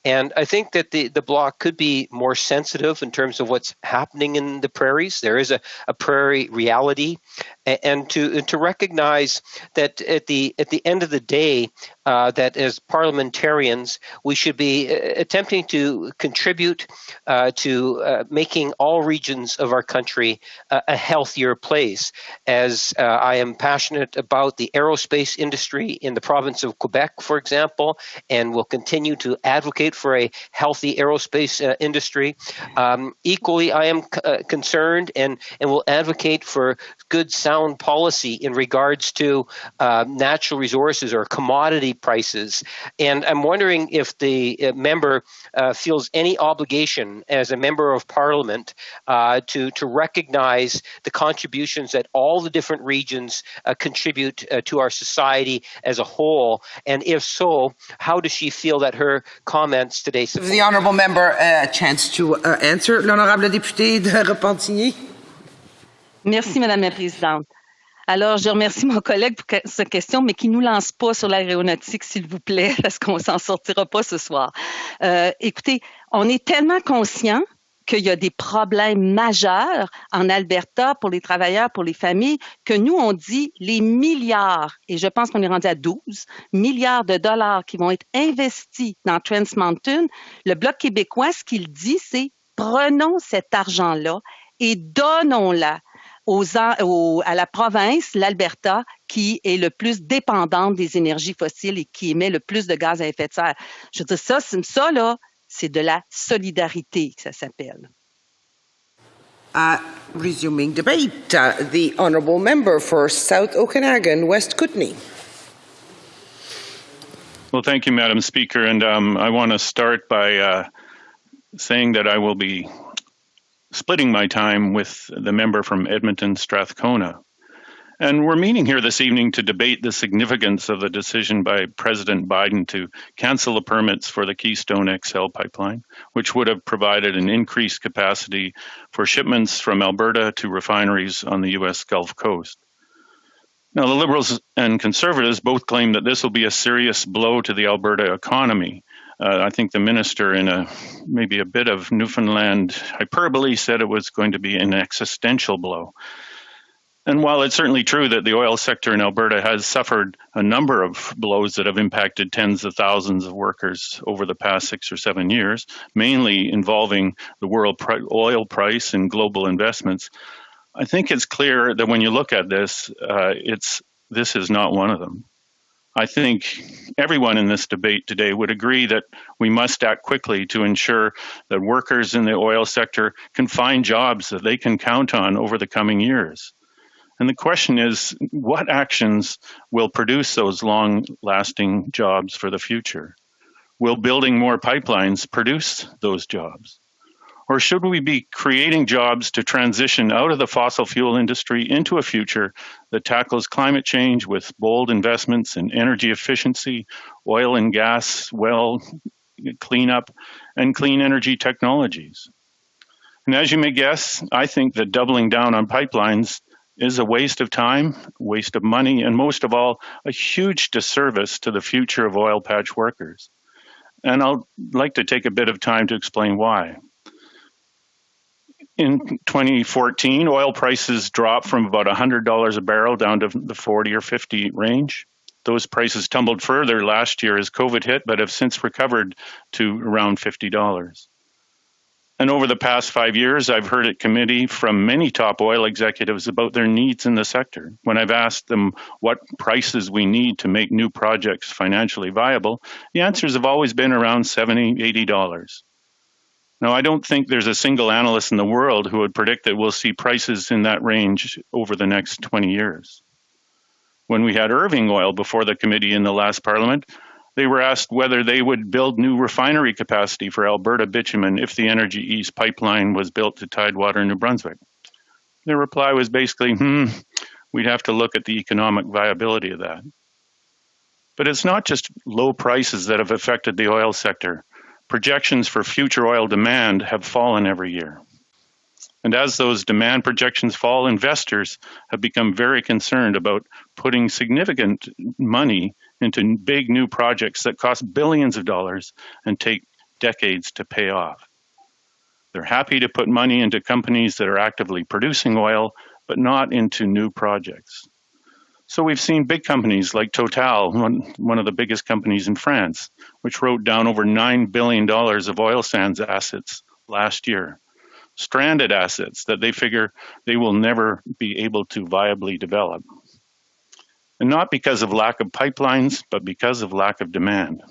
And I think that the Bloc could be more sensitive in terms of what's happening in the prairies. There is a prairie reality, and to recognize that at the end of the day, that as parliamentarians, we should be attempting to contribute to making all regions of our country a healthier place. As I am passionate about the aerospace industry in the province of Quebec, for example, and will continue to advocate for a healthy aerospace industry. Equally, I am concerned and will advocate for good, sound policy in regards to natural resources or commodity prices. And I'm wondering if the member feels any obligation as a member of Parliament to recognize the contributions that all the different regions contribute to our society as a whole. And if so, how does she feel that her comments today support? The honourable member a chance to answer. L'honorable député de Repentigny. Merci, Madame la Présidente. Alors, je remercie mon collègue pour cette question, mais qui ne nous lance pas sur l'aéronautique, s'il vous plaît, parce qu'on ne s'en sortira pas ce soir. Écoutez, on est tellement conscient qu'il y a des problèmes majeurs en Alberta pour les travailleurs, pour les familles, que nous, on dit les milliards, et je pense qu'on est rendu à 12 milliards de dollars qui vont être investis dans Trans Mountain. Le Bloc québécois, ce qu'il dit, c'est prenons cet argent-là et donnons-la à la province, l'Alberta, qui est le plus dépendante des énergies fossiles et qui émet le plus de gaz à effet de serre. Je veux dire, ça là, c'est de la solidarité que ça s'appelle. Resuming debate, the honourable member for South Okanagan, West Kootenay. Well, thank you, Madam Speaker. And I want to start by saying that I will be splitting my time with the member from Edmonton Strathcona. And we're meeting here this evening to debate the significance of the decision by President Biden to cancel the permits for the Keystone XL pipeline, which would have provided an increased capacity for shipments from Alberta to refineries on the U.S. Gulf Coast. Now, the Liberals and Conservatives both claim that this will be a serious blow to the Alberta economy. I think the minister, in maybe a bit of Newfoundland hyperbole, said it was going to be an existential blow. And while it's certainly true that the oil sector in Alberta has suffered a number of blows that have impacted tens of thousands of workers over the past 6 or 7 years, mainly involving the world oil price and global investments, I think it's clear that when you look at this, this is not one of them. I think everyone in this debate today would agree that we must act quickly to ensure that workers in the oil sector can find jobs that they can count on over the coming years. And the question is, what actions will produce those long-lasting jobs for the future? Will building more pipelines produce those jobs? Or should we be creating jobs to transition out of the fossil fuel industry into a future that tackles climate change with bold investments in energy efficiency, oil and gas well cleanup, and clean energy technologies? And as you may guess, I think that doubling down on pipelines is a waste of time, waste of money, and most of all, a huge disservice to the future of oil patch workers. And I'll like to take a bit of time to explain why. In 2014, oil prices dropped from about $100 a barrel down to the 40 or 50 range. Those prices tumbled further last year as COVID hit, but have since recovered to around $50. And over the past 5 years, I've heard at committee from many top oil executives about their needs in the sector. When I've asked them what prices we need to make new projects financially viable, the answers have always been around $70, $80. Now, I don't think there's a single analyst in the world who would predict that we'll see prices in that range over the next 20 years. When we had Irving Oil before the committee in the last parliament, they were asked whether they would build new refinery capacity for Alberta bitumen if the Energy East pipeline was built to Tidewater, New Brunswick. Their reply was basically, we'd have to look at the economic viability of that. But it's not just low prices that have affected the oil sector. Projections for future oil demand have fallen every year. And as those demand projections fall, investors have become very concerned about putting significant money into big new projects that cost billions of dollars and take decades to pay off. They're happy to put money into companies that are actively producing oil, but not into new projects. So we've seen big companies like Total, one of the biggest companies in France, which wrote down over $9 billion of oil sands assets last year. Stranded assets that they figure they will never be able to viably develop. And not because of lack of pipelines, but because of lack of demand.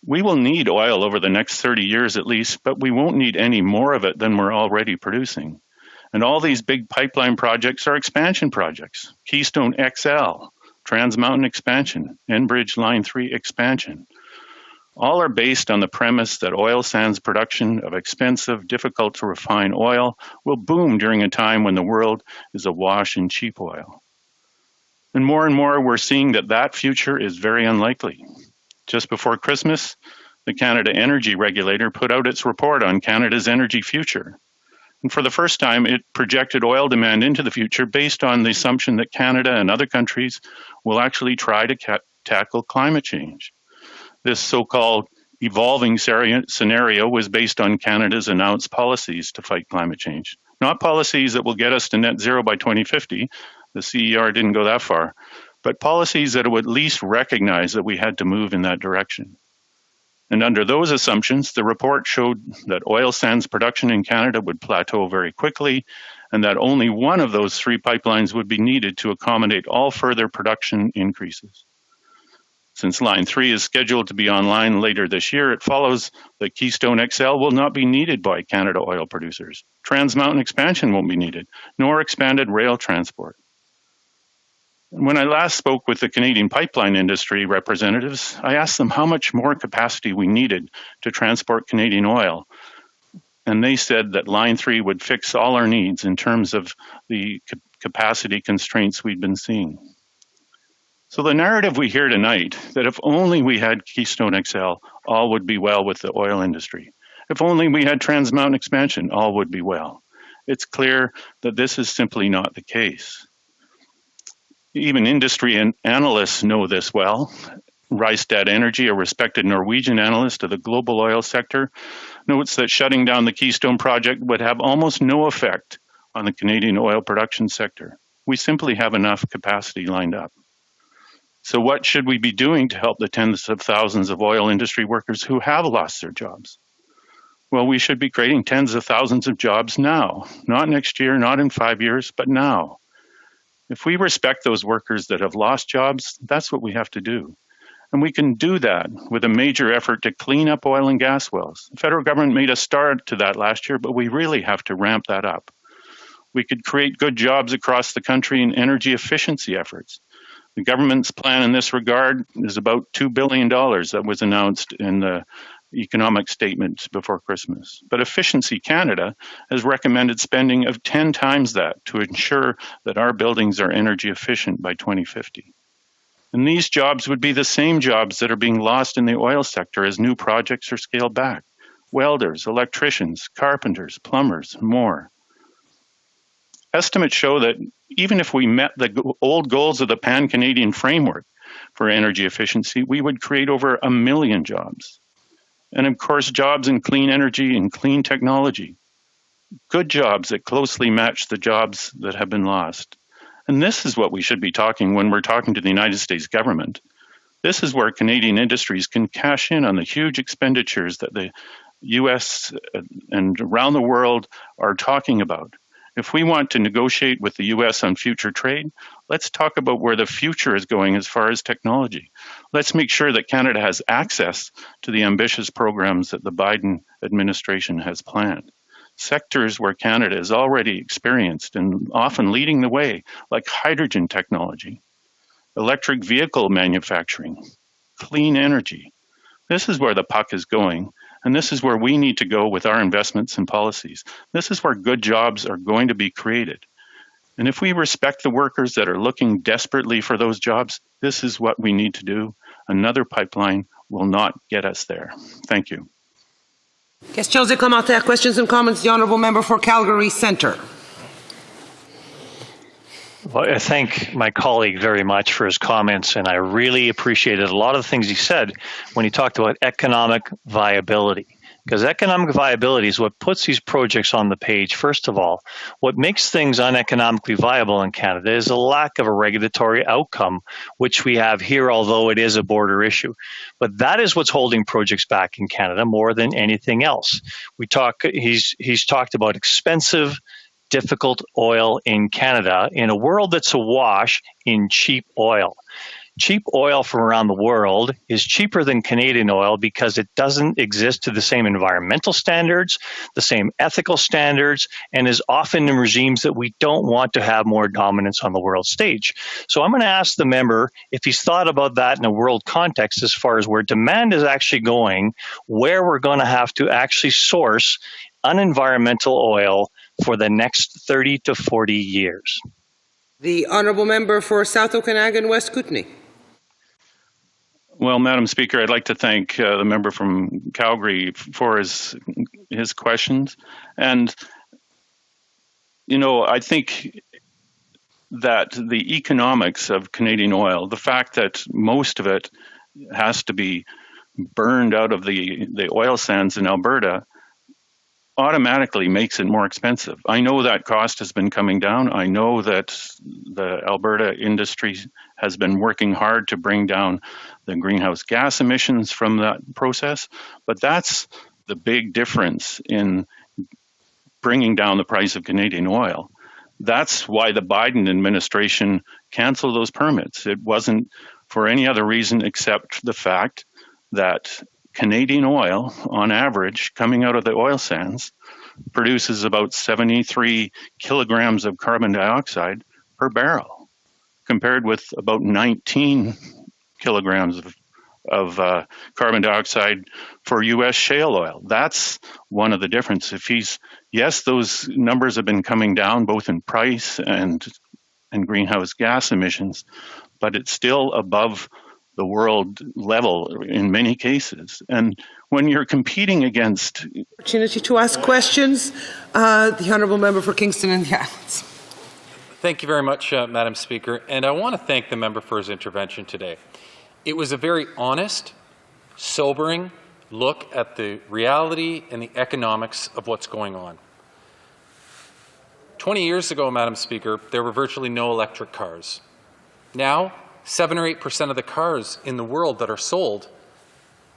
We will need oil over the next 30 years at least, but we won't need any more of it than we're already producing. And all these big pipeline projects are expansion projects. Keystone XL, Trans Mountain expansion, Enbridge Line 3 expansion. All are based on the premise that oil sands production of expensive, difficult to refine oil will boom during a time when the world is awash in cheap oil. And more we're seeing that that future is very unlikely. Just before Christmas, the Canada Energy Regulator put out its report on Canada's energy future. And for the first time, it projected oil demand into the future based on the assumption that Canada and other countries will actually try to tackle climate change. This so-called evolving scenario was based on Canada's announced policies to fight climate change, not policies that will get us to net zero by 2050. The CER didn't go that far, but policies that would at least recognize that we had to move in that direction. And under those assumptions, the report showed that oil sands production in Canada would plateau very quickly, and that only one of those three pipelines would be needed to accommodate all further production increases. Since Line 3 is scheduled to be online later this year, it follows that Keystone XL will not be needed by Canada oil producers. Trans Mountain expansion won't be needed, nor expanded rail transport. When I last spoke with the Canadian pipeline industry representatives, I asked them how much more capacity we needed to transport Canadian oil. And they said that Line 3 would fix all our needs in terms of the capacity constraints we'd been seeing. So the narrative we hear tonight, that if only we had Keystone XL, all would be well with the oil industry. If only we had Trans Mountain expansion, all would be well. It's clear that this is simply not the case. Even industry and analysts know this well. Rystad Energy, a respected Norwegian analyst of the global oil sector, notes that shutting down the Keystone project would have almost no effect on the Canadian oil production sector. We simply have enough capacity lined up. So what should we be doing to help the tens of thousands of oil industry workers who have lost their jobs? Well, we should be creating tens of thousands of jobs now, not next year, not in 5 years, but now. If we respect those workers that have lost jobs, that's what we have to do. And we can do that with a major effort to clean up oil and gas wells. The federal government made a start to that last year, but we really have to ramp that up. We could create good jobs across the country in energy efficiency efforts. The government's plan in this regard is about $2 billion that was announced in the economic statement before Christmas. But Efficiency Canada has recommended spending of 10 times that to ensure that our buildings are energy efficient by 2050. And these jobs would be the same jobs that are being lost in the oil sector as new projects are scaled back. Welders, electricians, carpenters, plumbers, more. Estimates show that even if we met the old goals of the Pan-Canadian Framework for energy efficiency, we would create over 1 million jobs. And of course, jobs in clean energy and clean technology. Good jobs that closely match the jobs that have been lost. And this is what we should be talking when we're talking to the United States government. This is where Canadian industries can cash in on the huge expenditures that the US and around the world are talking about. If we want to negotiate with the US on future trade, let's talk about where the future is going as far as technology. Let's make sure that Canada has access to the ambitious programs that the Biden administration has planned. Sectors where Canada is already experienced and often leading the way, like hydrogen technology, electric vehicle manufacturing, clean energy. This is where the puck is going, and this is where we need to go with our investments and policies. This is where good jobs are going to be created. And if we respect the workers that are looking desperately for those jobs, this is what we need to do. Another pipeline will not get us there. Thank you. Questions et commentaires. Questions and comments. The honourable member for Calgary Centre. Well, I thank my colleague very much for his comments, and I really appreciated a lot of the things he said when he talked about economic viability. Because economic viability is what puts these projects on the page, first of all. What makes things uneconomically viable in Canada is a lack of a regulatory outcome, which we have here, although it is a border issue. But that is what's holding projects back in Canada more than anything else. He's talked about expensive, difficult oil in Canada in a world that's awash in cheap oil. Cheap oil from around the world is cheaper than Canadian oil because it doesn't exist to the same environmental standards, the same ethical standards, and is often in regimes that we don't want to have more dominance on the world stage. So I'm going to ask the member if he's thought about that in a world context as far as where demand is actually going, where we're going to have to actually source unenvironmental oil for the next 30 to 40 years. The honourable member for South Okanagan, West Kootenay. Well, Madam Speaker, I'd like to thank the member from Calgary for his questions. And, you know, I think that the economics of Canadian oil, the fact that most of it has to be burned out of the oil sands in Alberta, automatically makes it more expensive. I know that cost has been coming down. I know that the Alberta industry has been working hard to bring down the greenhouse gas emissions from that process, but that's the big difference in bringing down the price of Canadian oil. That's why the Biden administration canceled those permits. It wasn't for any other reason except the fact that Canadian oil, on average, coming out of the oil sands, produces about 73 kilograms of carbon dioxide per barrel. compared with about 19 kilograms of carbon dioxide for U.S. shale oil. That's one of the differences. Yes, those numbers have been coming down both in price and greenhouse gas emissions, but it's still above the world level in many cases. And when you're competing against... Opportunity to ask questions. The Honourable Member for Kingston and the Islands. Thank you very much, Madam Speaker. And I want to thank the member for his intervention today. It was a very honest, sobering look at the reality and the economics of what's going on. 20 years ago, Madam Speaker, there were virtually no electric cars. Now, 7 or 8% of the cars in the world that are sold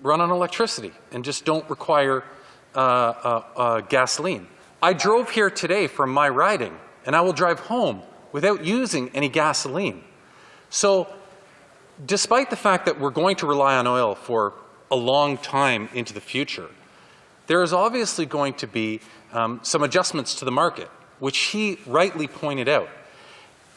run on electricity and just don't require gasoline. I drove here today from my riding, and I will drive home without using any gasoline. So, despite the fact that we're going to rely on oil for a long time into the future, there is obviously going to be some adjustments to the market, which he rightly pointed out.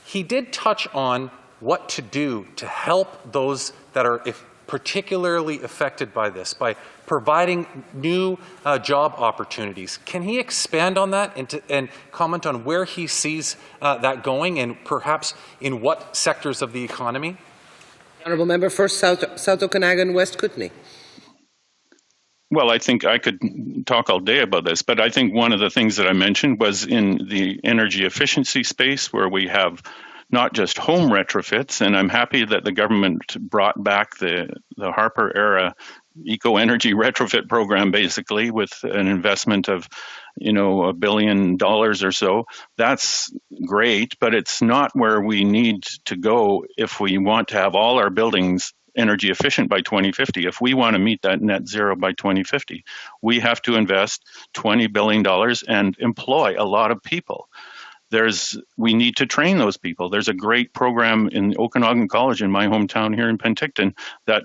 He did touch on what to do to help those that are particularly affected by this, by providing new job opportunities. Can he expand on that and comment on where he sees that going and perhaps in what sectors of the economy? Honourable Member for South Okanagan, West Kootenay. Well, I think I could talk all day about this, but I think one of the things that I mentioned was in the energy efficiency space where we have not just home retrofits, and I'm happy that the government brought back the Harper era eco-energy retrofit program, basically with an investment of, $1 billion or so. That's great, but it's not where we need to go if we want to have all our buildings energy efficient by 2050. If we want to meet that net zero by 2050, we have to invest $20 billion and employ a lot of people. We need to train those people. There's a great program in Okanagan College in my hometown here in Penticton that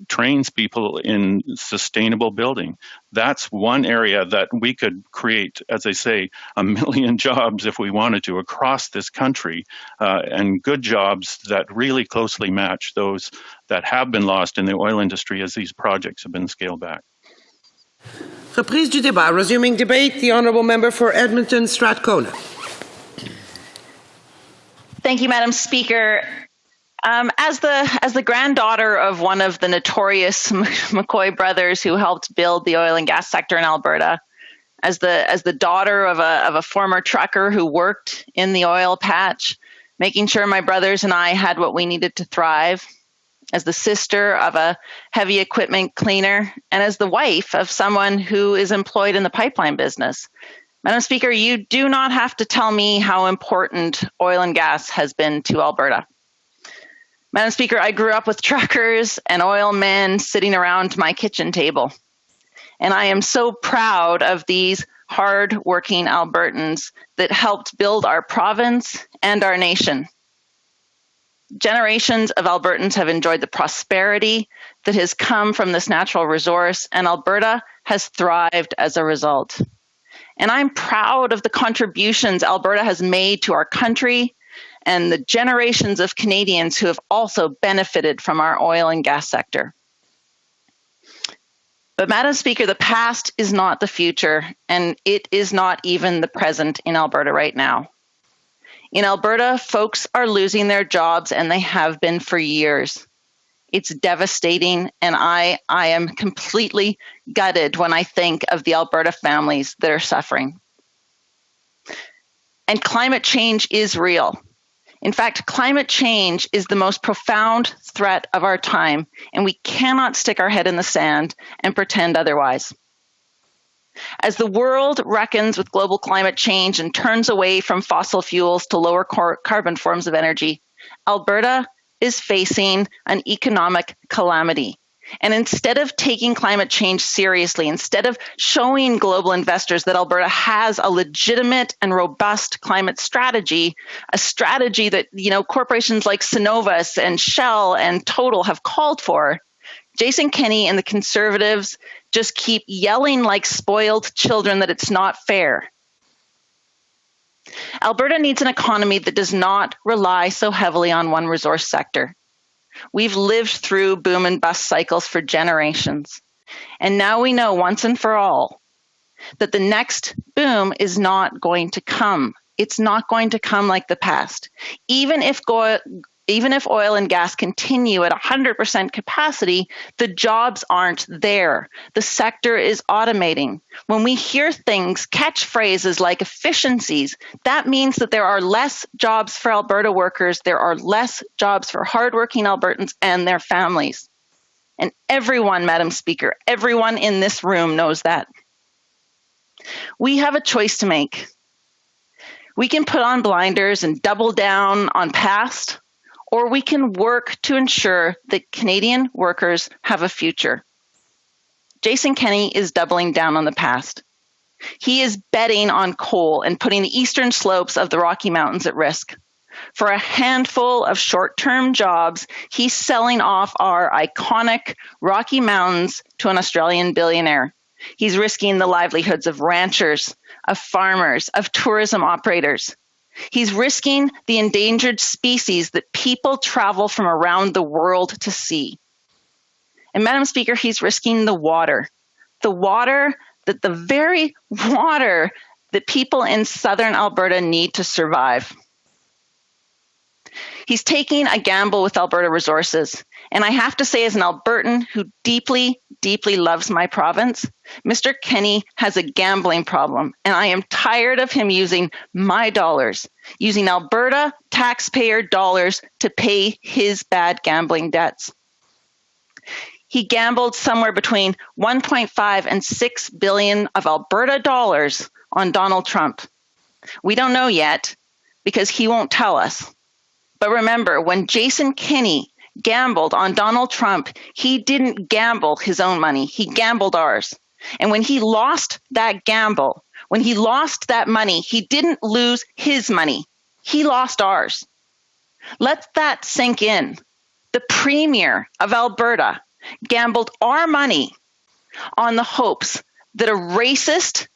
trains people in sustainable building. That's one area that we could create, as I say, 1 million jobs if we wanted to across this country, and good jobs that really closely match those that have been lost in the oil industry as these projects have been scaled back. Reprise du débat. Resuming debate, the Honourable Member for Edmonton, Strathcona. Thank you, Madam Speaker. As the granddaughter of one of the notorious McCoy brothers who helped build the oil and gas sector in Alberta, as the daughter of a former trucker who worked in the oil patch, making sure my brothers and I had what we needed to thrive, as the sister of a heavy equipment cleaner, and as the wife of someone who is employed in the pipeline business. Madam Speaker, you do not have to tell me how important oil and gas has been to Alberta. Madam Speaker, I grew up with truckers and oil men sitting around my kitchen table. And I am so proud of these hard-working Albertans that helped build our province and our nation. Generations of Albertans have enjoyed the prosperity that has come from this natural resource, and Alberta has thrived as a result. And I'm proud of the contributions Alberta has made to our country and the generations of Canadians who have also benefited from our oil and gas sector. But Madam Speaker, the past is not the future, and it is not even the present in Alberta right now. In Alberta, folks are losing their jobs, and they have been for years. It's devastating, and I am completely gutted when I think of the Alberta families that are suffering. And climate change is real. In fact, climate change is the most profound threat of our time, and we cannot stick our head in the sand and pretend otherwise. As the world reckons with global climate change and turns away from fossil fuels to lower carbon forms of energy, Alberta is facing an economic calamity. And instead of taking climate change seriously, instead of showing global investors that Alberta has a legitimate and robust climate strategy, a strategy that, corporations like Cenovus and Shell and Total have called for, Jason Kenney and the Conservatives just keep yelling like spoiled children that it's not fair. Alberta needs an economy that does not rely so heavily on one resource sector. We've lived through boom and bust cycles for generations. And now we know once and for all that the next boom is not going to come. It's not going to come like the past. Even if oil and gas continue at 100% capacity, the jobs aren't there. The sector is automating. When we hear things, catchphrases like efficiencies, that means that there are less jobs for Alberta workers, there are less jobs for hardworking Albertans and their families. And everyone, Madam Speaker, everyone in this room knows that. We have a choice to make. We can put on blinders and double down on past, or we can work to ensure that Canadian workers have a future. Jason Kenney is doubling down on the past. He is betting on coal and putting the eastern slopes of the Rocky Mountains at risk. For a handful of short-term jobs, he's selling off our iconic Rocky Mountains to an Australian billionaire. He's risking the livelihoods of ranchers, of farmers, of tourism operators. He's risking the endangered species that people travel from around the world to see. And Madam Speaker, he's risking the water that the very water that people in southern Alberta need to survive. He's taking a gamble with Alberta resources. And I have to say, as an Albertan who deeply, deeply loves my province, Mr. Kenney has a gambling problem. And I am tired of him using my dollars, using Alberta taxpayer dollars to pay his bad gambling debts. He gambled somewhere between 1.5 and 6 billion of Alberta dollars on Donald Trump. We don't know yet because he won't tell us. But remember, when Jason Kenney gambled on Donald Trump, he didn't gamble his own money. He gambled ours. And when he lost that gamble, when he lost that money, he didn't lose his money. He lost ours. Let that sink in. The Premier of Alberta gambled our money on the hopes that a racist,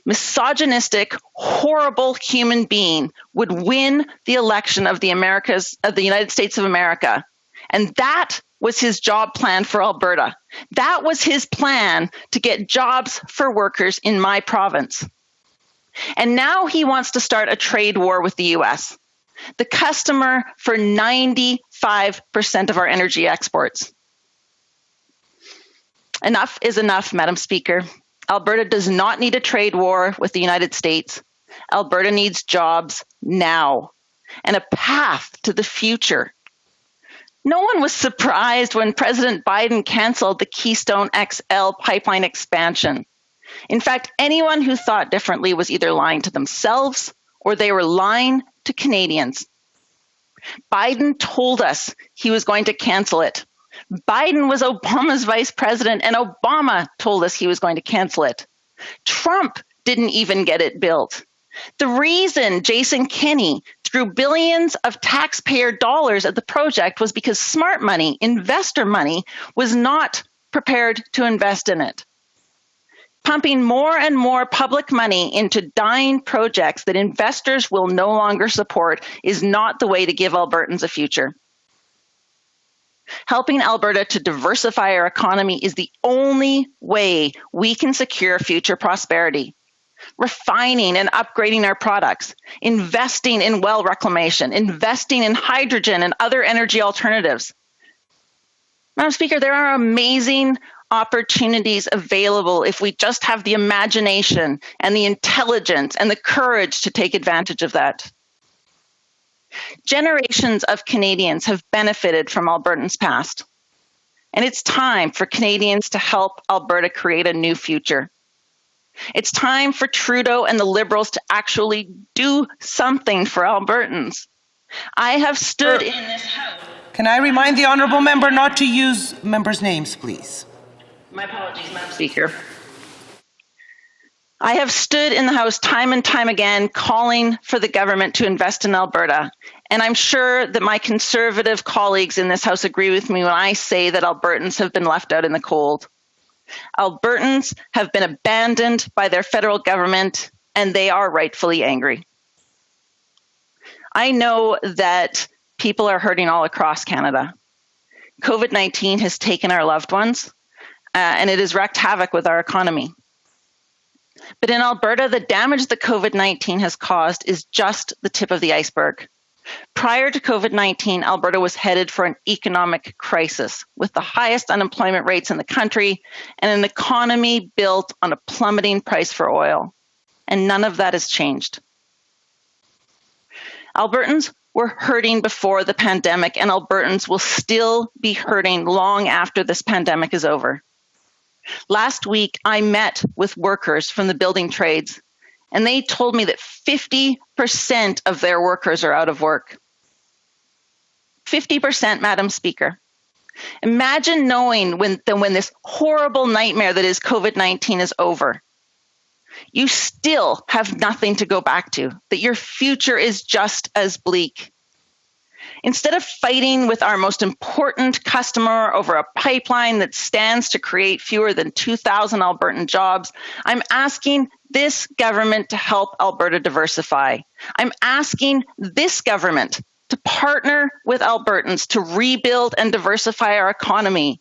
misogynistic, horrible human being would win the election of the United States of America. And that was his job plan for Alberta. That was his plan to get jobs for workers in my province. And now he wants to start a trade war with the US, the customer for 95% of our energy exports. Enough is enough, Madam Speaker. Alberta does not need a trade war with the United States. Alberta needs jobs now and a path to the future. No one was surprised when President Biden canceled the Keystone XL pipeline expansion. In fact, anyone who thought differently was either lying to themselves or they were lying to Canadians. Biden told us he was going to cancel it. Biden was Obama's vice president, and Obama told us he was going to cancel it. Trump didn't even get it built. The reason Jason Kenney threw billions of taxpayer dollars at the project was because smart money, investor money, was not prepared to invest in it. Pumping more and more public money into dying projects that investors will no longer support is not the way to give Albertans a future. Helping Alberta to diversify our economy is the only way we can secure future prosperity. Refining and upgrading our products, investing in well reclamation, investing in hydrogen and other energy alternatives. Madam Speaker, there are amazing opportunities available if we just have the imagination and the intelligence and the courage to take advantage of that. Generations of Canadians have benefited from Albertans' past, and it's time for Canadians to help Alberta create a new future. It's time for Trudeau and the Liberals to actually do something for Albertans. I have stood in this House. Can I remind the honourable member not to use members' names, please? My apologies, Madam Speaker. I have stood in the House time and time again calling for the government to invest in Alberta. And I'm sure that my Conservative colleagues in this House agree with me when I say that Albertans have been left out in the cold. Albertans have been abandoned by their federal government, and they are rightfully angry. I know that people are hurting all across Canada. COVID-19 has taken our loved ones, and it has wreaked havoc with our economy. But in Alberta, the damage that COVID-19 has caused is just the tip of the iceberg. Prior to COVID-19, Alberta was headed for an economic crisis with the highest unemployment rates in the country and an economy built on a plummeting price for oil. And none of that has changed. Albertans were hurting before the pandemic, and Albertans will still be hurting long after this pandemic is over. Last week, I met with workers from the building trades, and they told me that 50% of their workers are out of work. 50%, Madam Speaker. Imagine knowing when this horrible nightmare that is COVID-19 is over. You still have nothing to go back to, that your future is just as bleak. Instead of fighting with our most important customer over a pipeline that stands to create fewer than 2,000 Albertan jobs, I'm asking this government to help Alberta diversify. I'm asking this government to partner with Albertans to rebuild and diversify our economy.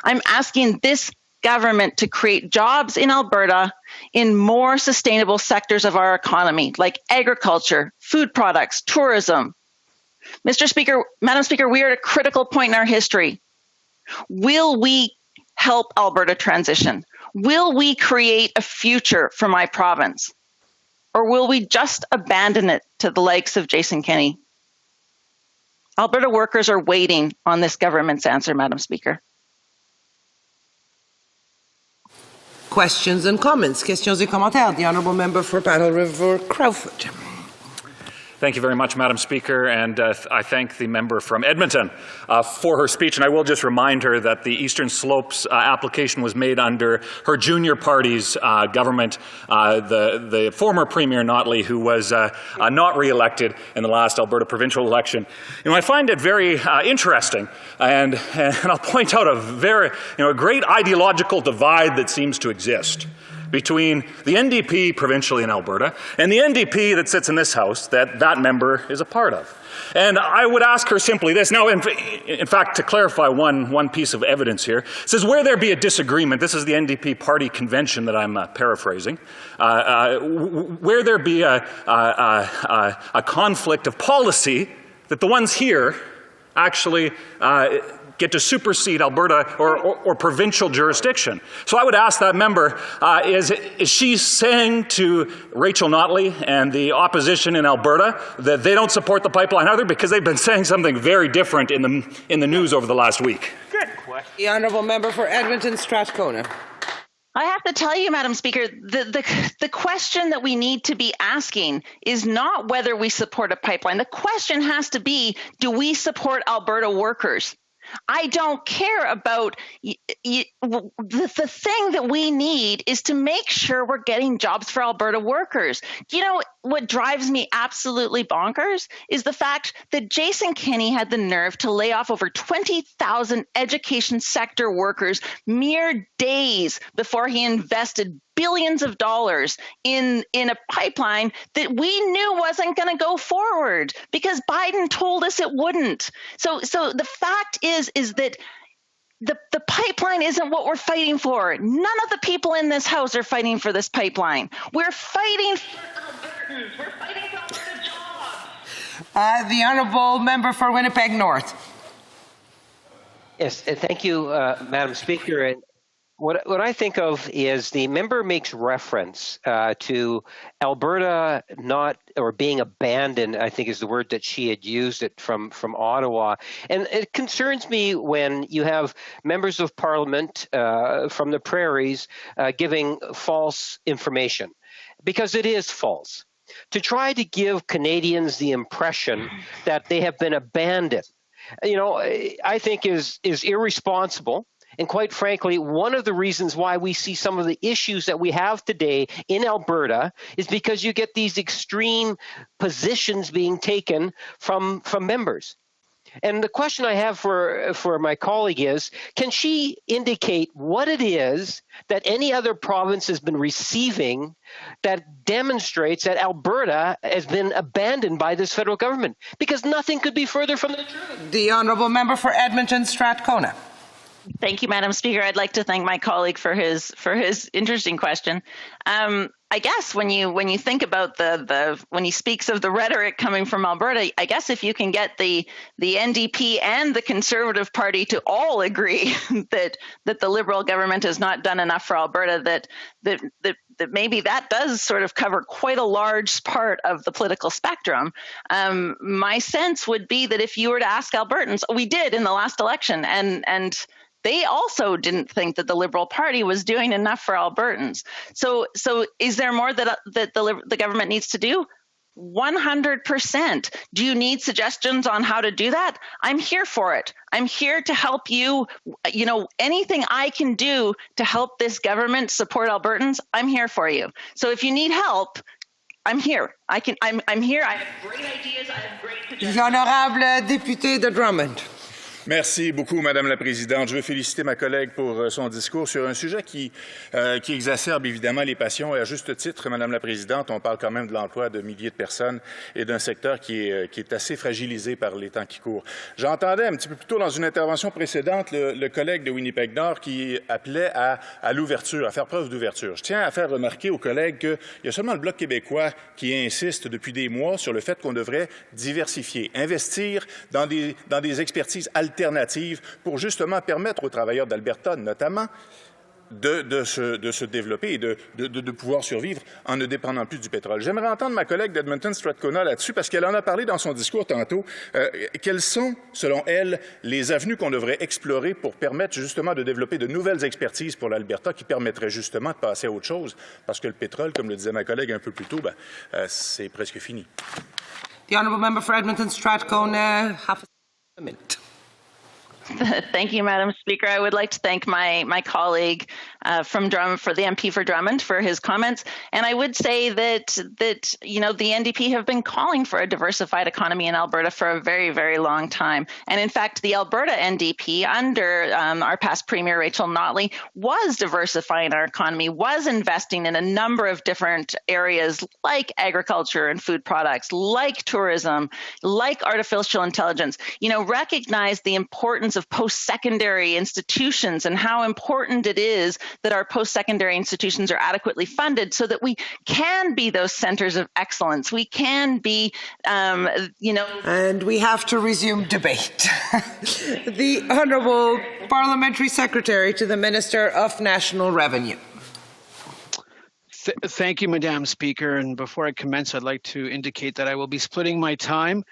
I'm asking this government to create jobs in Alberta in more sustainable sectors of our economy, like agriculture, food products, tourism. Mr. Speaker, Madam Speaker, we are at a critical point in our history. Will we help Alberta transition? Will we create a future for my province? Or will we just abandon it to the likes of Jason Kenney? Alberta workers are waiting on this government's answer, Madam Speaker. Questions and comments. Questions et commentaires. The Honourable Member for Panel River Crowfoot. Thank you very much, Madam Speaker, and I thank the member from Edmonton for her speech. And I will just remind her that the Eastern Slopes application was made under her junior party's government, the former Premier Notley, who was not re-elected in the last Alberta provincial election. You know, I find it very interesting, and I'll point out a great ideological divide that seems to exist between the NDP provincially in Alberta and the NDP that sits in this House that member is a part of. And I would ask her simply this. Now, in fact, to clarify one piece of evidence here, it says where there be a disagreement, this is the NDP party convention that I'm paraphrasing, where there be a conflict of policy, that the ones here actually get to supersede Alberta or provincial jurisdiction. So I would ask that member, is she saying to Rachel Notley and the opposition in Alberta that they don't support the pipeline either? Because they've been saying something very different in the news over the last week. Good question. The Honourable Member for Edmonton Strathcona. I have to tell you, Madam Speaker, the question that we need to be asking is not whether we support a pipeline. The question has to be, do we support Alberta workers? I don't care about the thing that we need is to make sure we're getting jobs for Alberta workers. You know, what drives me absolutely bonkers is the fact that Jason Kenney had the nerve to lay off over 20,000 education sector workers mere days before he invested billions of dollars in a pipeline that we knew wasn't going to go forward because Biden told us it wouldn't. So the fact is that the pipeline isn't what we're fighting for. None of the people in this House are fighting for this pipeline. We're fighting for Albertans. We're fighting for Alberta jobs. The Honourable Member for Winnipeg North. Yes, thank you, Madam Speaker. And what I think of is the member makes reference to Alberta being abandoned, I think is the word that she had used it from Ottawa. And it concerns me when you have members of Parliament from the prairies giving false information, because it is false. To try to give Canadians the impression that they have been abandoned, I think is irresponsible. And quite frankly, one of the reasons why we see some of the issues that we have today in Alberta is because you get these extreme positions being taken from members. And the question I have for my colleague is, can she indicate what it is that any other province has been receiving that demonstrates that Alberta has been abandoned by this federal government? Because nothing could be further from the truth. The honourable member for Edmonton Strathcona. Thank you, Madam Speaker. I'd like to thank my colleague for his interesting question. I guess when you think about when he speaks of the rhetoric coming from Alberta, I guess if you can get the NDP and the Conservative Party to all agree that the Liberal government has not done enough for Alberta, that maybe that does sort of cover quite a large part of the political spectrum. My sense would be that if you were to ask Albertans, we did in the last election, and they also didn't think that the Liberal Party was doing enough for Albertans. So is there more that the government needs to do? 100%. Do you need suggestions on how to do that? I'm here for it. I'm here to help you. Anything I can do to help this government support Albertans, I'm here for you. So if you need help, I'm here. I'm here. I have great ideas. I have great suggestions. L'honorable député de Drummond. Merci beaucoup, Madame la Présidente. Je veux féliciter ma collègue pour son discours sur un sujet qui exacerbe évidemment les passions. Et à juste titre, Madame la Présidente, on parle quand même de l'emploi de milliers de personnes et d'un secteur qui est assez fragilisé par les temps qui courent. J'entendais un petit peu plus tôt dans une intervention précédente le collègue de Winnipeg Nord qui appelait à l'ouverture, à faire preuve d'ouverture. Je tiens à faire remarquer aux collègues qu'il y a seulement le Bloc québécois qui insiste depuis des mois sur le fait qu'on devrait diversifier, investir dans des expertises alternatives pour justement permettre aux travailleurs d'Alberta, notamment, de se développer et de pouvoir survivre en ne dépendant plus du pétrole. J'aimerais entendre ma collègue d'Edmonton Strathcona là-dessus parce qu'elle en a parlé dans son discours tantôt. Quelles sont, selon elle, les avenues qu'on devrait explorer pour permettre justement de développer de nouvelles expertises pour l'Alberta qui permettraient justement de passer à autre chose? Parce que le pétrole, comme le disait ma collègue un peu plus tôt, c'est presque fini. The honourable member for Edmonton Strathcona, half a minute. Thank you, Madam Speaker. I would like to thank my colleague from Drummond, for the MP for Drummond, for his comments. And I would say that the NDP have been calling for a diversified economy in Alberta for a very, very long time. And in fact, the Alberta NDP under our past Premier Rachel Notley was diversifying our economy, was investing in a number of different areas like agriculture and food products, like tourism, like artificial intelligence. Recognize the importance of post-secondary institutions and how important it is that our post-secondary institutions are adequately funded so that we can be those centers of excellence. We can be, And we have to resume debate. The Honourable Parliamentary Secretary to the Minister of National Revenue. Thank you, Madam Speaker. And before I commence, I'd like to indicate that I will be splitting my time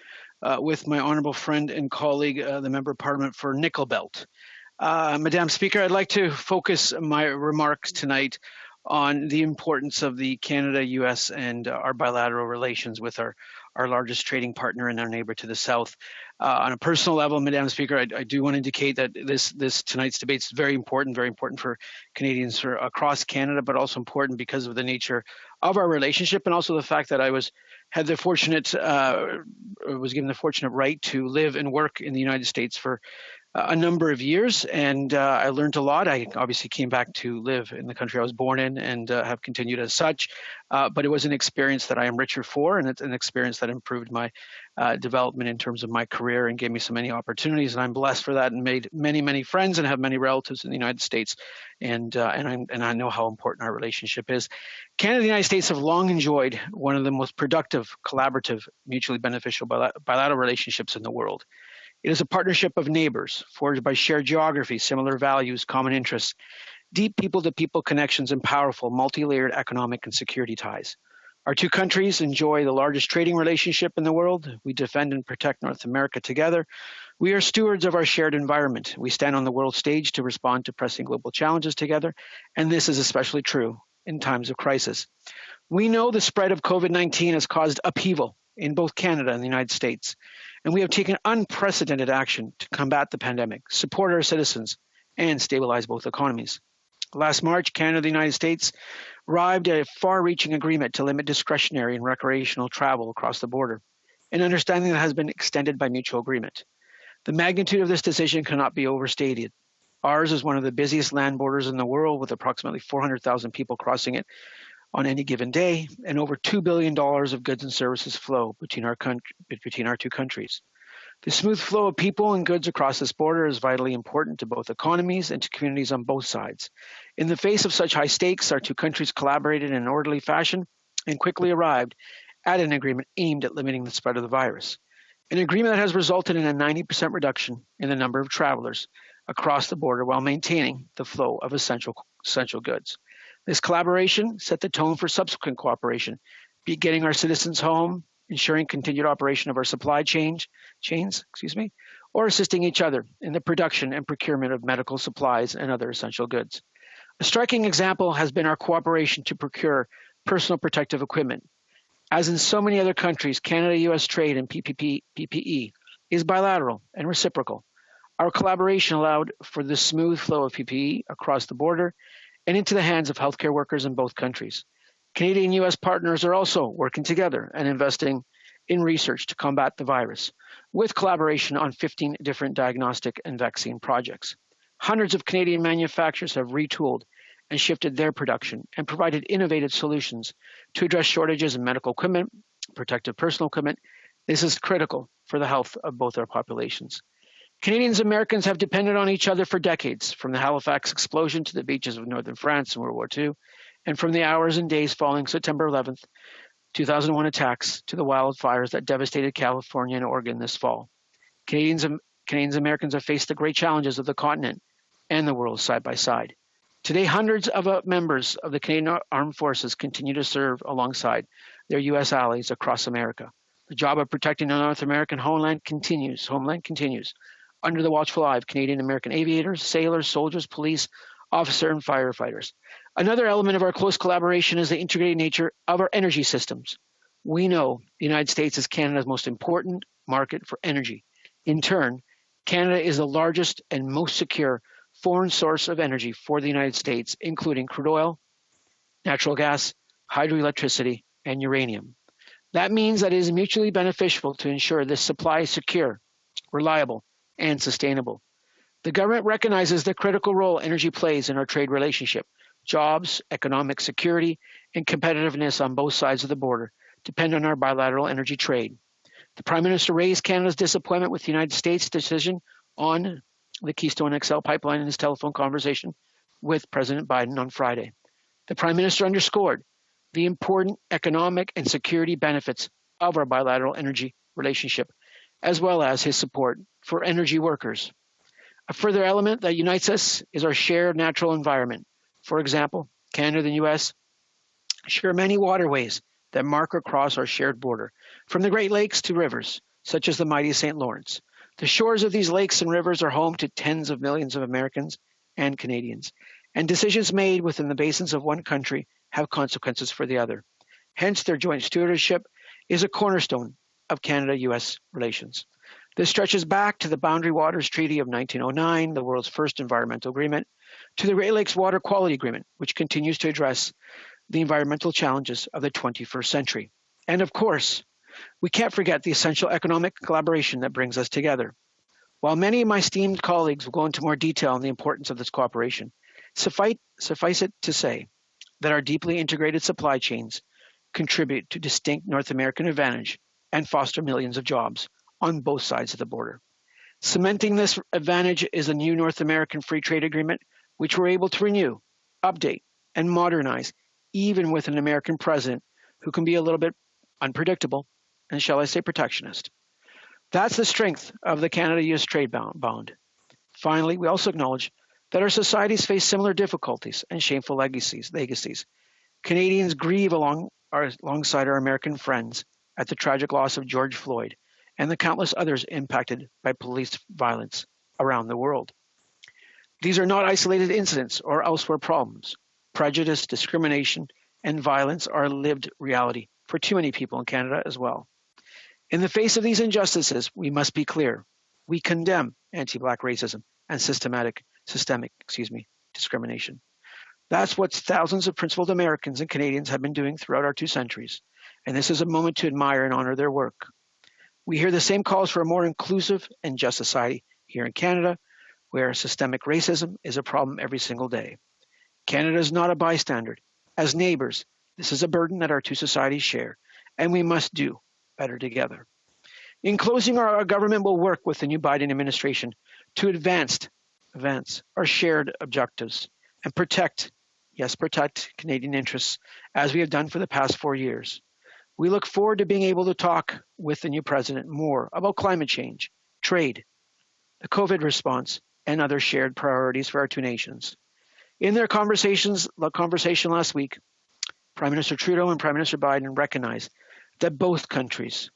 with my honourable friend and colleague, the Member of Parliament for Nickel Belt. Madam Speaker, I'd like to focus my remarks tonight on the importance of the Canada-US and our bilateral relations with our largest trading partner and our neighbour to the south. On a personal level, Madam Speaker, I do want to indicate that this tonight's debate is very important for Canadians across Canada, but also important because of the nature of our relationship and also the fact that I was given the fortunate right to live and work in the United States for a number of years, and I learned a lot. I obviously came back to live in the country I was born in and have continued as such, but it was an experience that I am richer for, and it's an experience that improved my development in terms of my career and gave me so many opportunities, and I'm blessed for that and made many, many friends and have many relatives in the United States, and I know how important our relationship is. Canada and the United States have long enjoyed one of the most productive, collaborative, mutually beneficial bilateral relationships in the world. It is a partnership of neighbors forged by shared geography, similar values, common interests, deep people-to-people connections, and powerful multi-layered economic and security ties. Our two countries enjoy the largest trading relationship in the world. We defend and protect North America together. We are stewards of our shared environment. We stand on the world stage to respond to pressing global challenges together, and this is especially true in times of crisis. We know the spread of COVID-19 has caused upheaval in both Canada and the United States, and we have taken unprecedented action to combat the pandemic, support our citizens, and stabilize both economies. Last March, Canada and the United States arrived at a far-reaching agreement to limit discretionary and recreational travel across the border, an understanding that has been extended by mutual agreement. The magnitude of this decision cannot be overstated. Ours is one of the busiest land borders in the world, with approximately 400,000 people crossing it on any given day, and over $2 billion of goods and services flow between our two countries. The smooth flow of people and goods across this border is vitally important to both economies and to communities on both sides. In the face of such high stakes, our two countries collaborated in an orderly fashion and quickly arrived at an agreement aimed at limiting the spread of the virus. An agreement that has resulted in a 90% reduction in the number of travelers across the border while maintaining the flow of essential goods. This collaboration set the tone for subsequent cooperation, be it getting our citizens home, ensuring continued operation of our supply chains, or assisting each other in the production and procurement of medical supplies and other essential goods. A striking example has been our cooperation to procure personal protective equipment. As in so many other countries, Canada-US trade in PPE is bilateral and reciprocal. Our collaboration allowed for the smooth flow of PPE across the border and into the hands of healthcare workers in both countries. Canadian-US partners are also working together and investing in research to combat the virus, with collaboration on 15 different diagnostic and vaccine projects. Hundreds of Canadian manufacturers have retooled and shifted their production and provided innovative solutions to address shortages in medical equipment, protective personal equipment. This is critical for the health of both our populations. Canadians and Americans have depended on each other for decades, from the Halifax explosion to the beaches of northern France in World War II, and from the hours and days following September 11th, 2001 attacks to the wildfires that devastated California and Oregon this fall. Canadians and Americans have faced the great challenges of the continent and the world side by side. Today, hundreds of members of the Canadian Armed Forces continue to serve alongside their U.S. allies across America. The job of protecting the North American homeland continues under the watchful eye of Canadian American aviators, sailors, soldiers, police, officers, and firefighters. Another element of our close collaboration is the integrated nature of our energy systems. We know the United States is Canada's most important market for energy. In turn, Canada is the largest and most secure foreign source of energy for the United States, including crude oil, natural gas, hydroelectricity, and uranium. That means that it is mutually beneficial to ensure this supply is secure, reliable, and sustainable. The government recognizes the critical role energy plays in our trade relationship. Jobs, economic security, and competitiveness on both sides of the border depend on our bilateral energy trade. The Prime Minister raised Canada's disappointment with the United States' decision on the Keystone XL pipeline in his telephone conversation with President Biden on Friday. The Prime Minister underscored the important economic and security benefits of our bilateral energy relationship, as well as his support for energy workers. A further element that unites us is our shared natural environment. For example, Canada and the U.S. share many waterways that mark across our shared border, from the Great Lakes to rivers, such as the mighty St. Lawrence. The shores of these lakes and rivers are home to tens of millions of Americans and Canadians, and decisions made within the basins of one country have consequences for the other. Hence, their joint stewardship is a cornerstone of Canada-U.S. relations. This stretches back to the Boundary Waters Treaty of 1909, the world's first environmental agreement, to the Great Lakes Water Quality Agreement, which continues to address the environmental challenges of the 21st century. And of course, we can't forget the essential economic collaboration that brings us together. While many of my esteemed colleagues will go into more detail on the importance of this cooperation, suffice it to say that our deeply integrated supply chains contribute to distinct North American advantage and foster millions of jobs on both sides of the border. Cementing this advantage is a new North American Free Trade Agreement, which we're able to renew, update, and modernize, even with an American president who can be a little bit unpredictable and, shall I say, protectionist. That's the strength of the Canada-US trade bond. Finally, we also acknowledge that our societies face similar difficulties and shameful legacies. Canadians grieve alongside our American friends at the tragic loss of George Floyd and the countless others impacted by police violence around the world. These are not isolated incidents or elsewhere problems. Prejudice, discrimination, and violence are a lived reality for too many people in Canada as well. In the face of these injustices, we must be clear. We condemn anti-Black racism and systemic discrimination. That's what thousands of principled Americans and Canadians have been doing throughout our 2 centuries, and this is a moment to admire and honor their work. We hear the same calls for a more inclusive and just society here in Canada, where systemic racism is a problem every single day. Canada is not a bystander. As neighbors, this is a burden that our two societies share, and we must do better together. In closing, our government will work with the new Biden administration to advance our shared objectives and protect Canadian interests as we have done for the past 4 years. We look forward to being able to talk with the new president more about climate change, trade, the COVID response, and other shared priorities for our two nations. In their conversation last week, Prime Minister Trudeau and Prime Minister Biden recognized that both countries'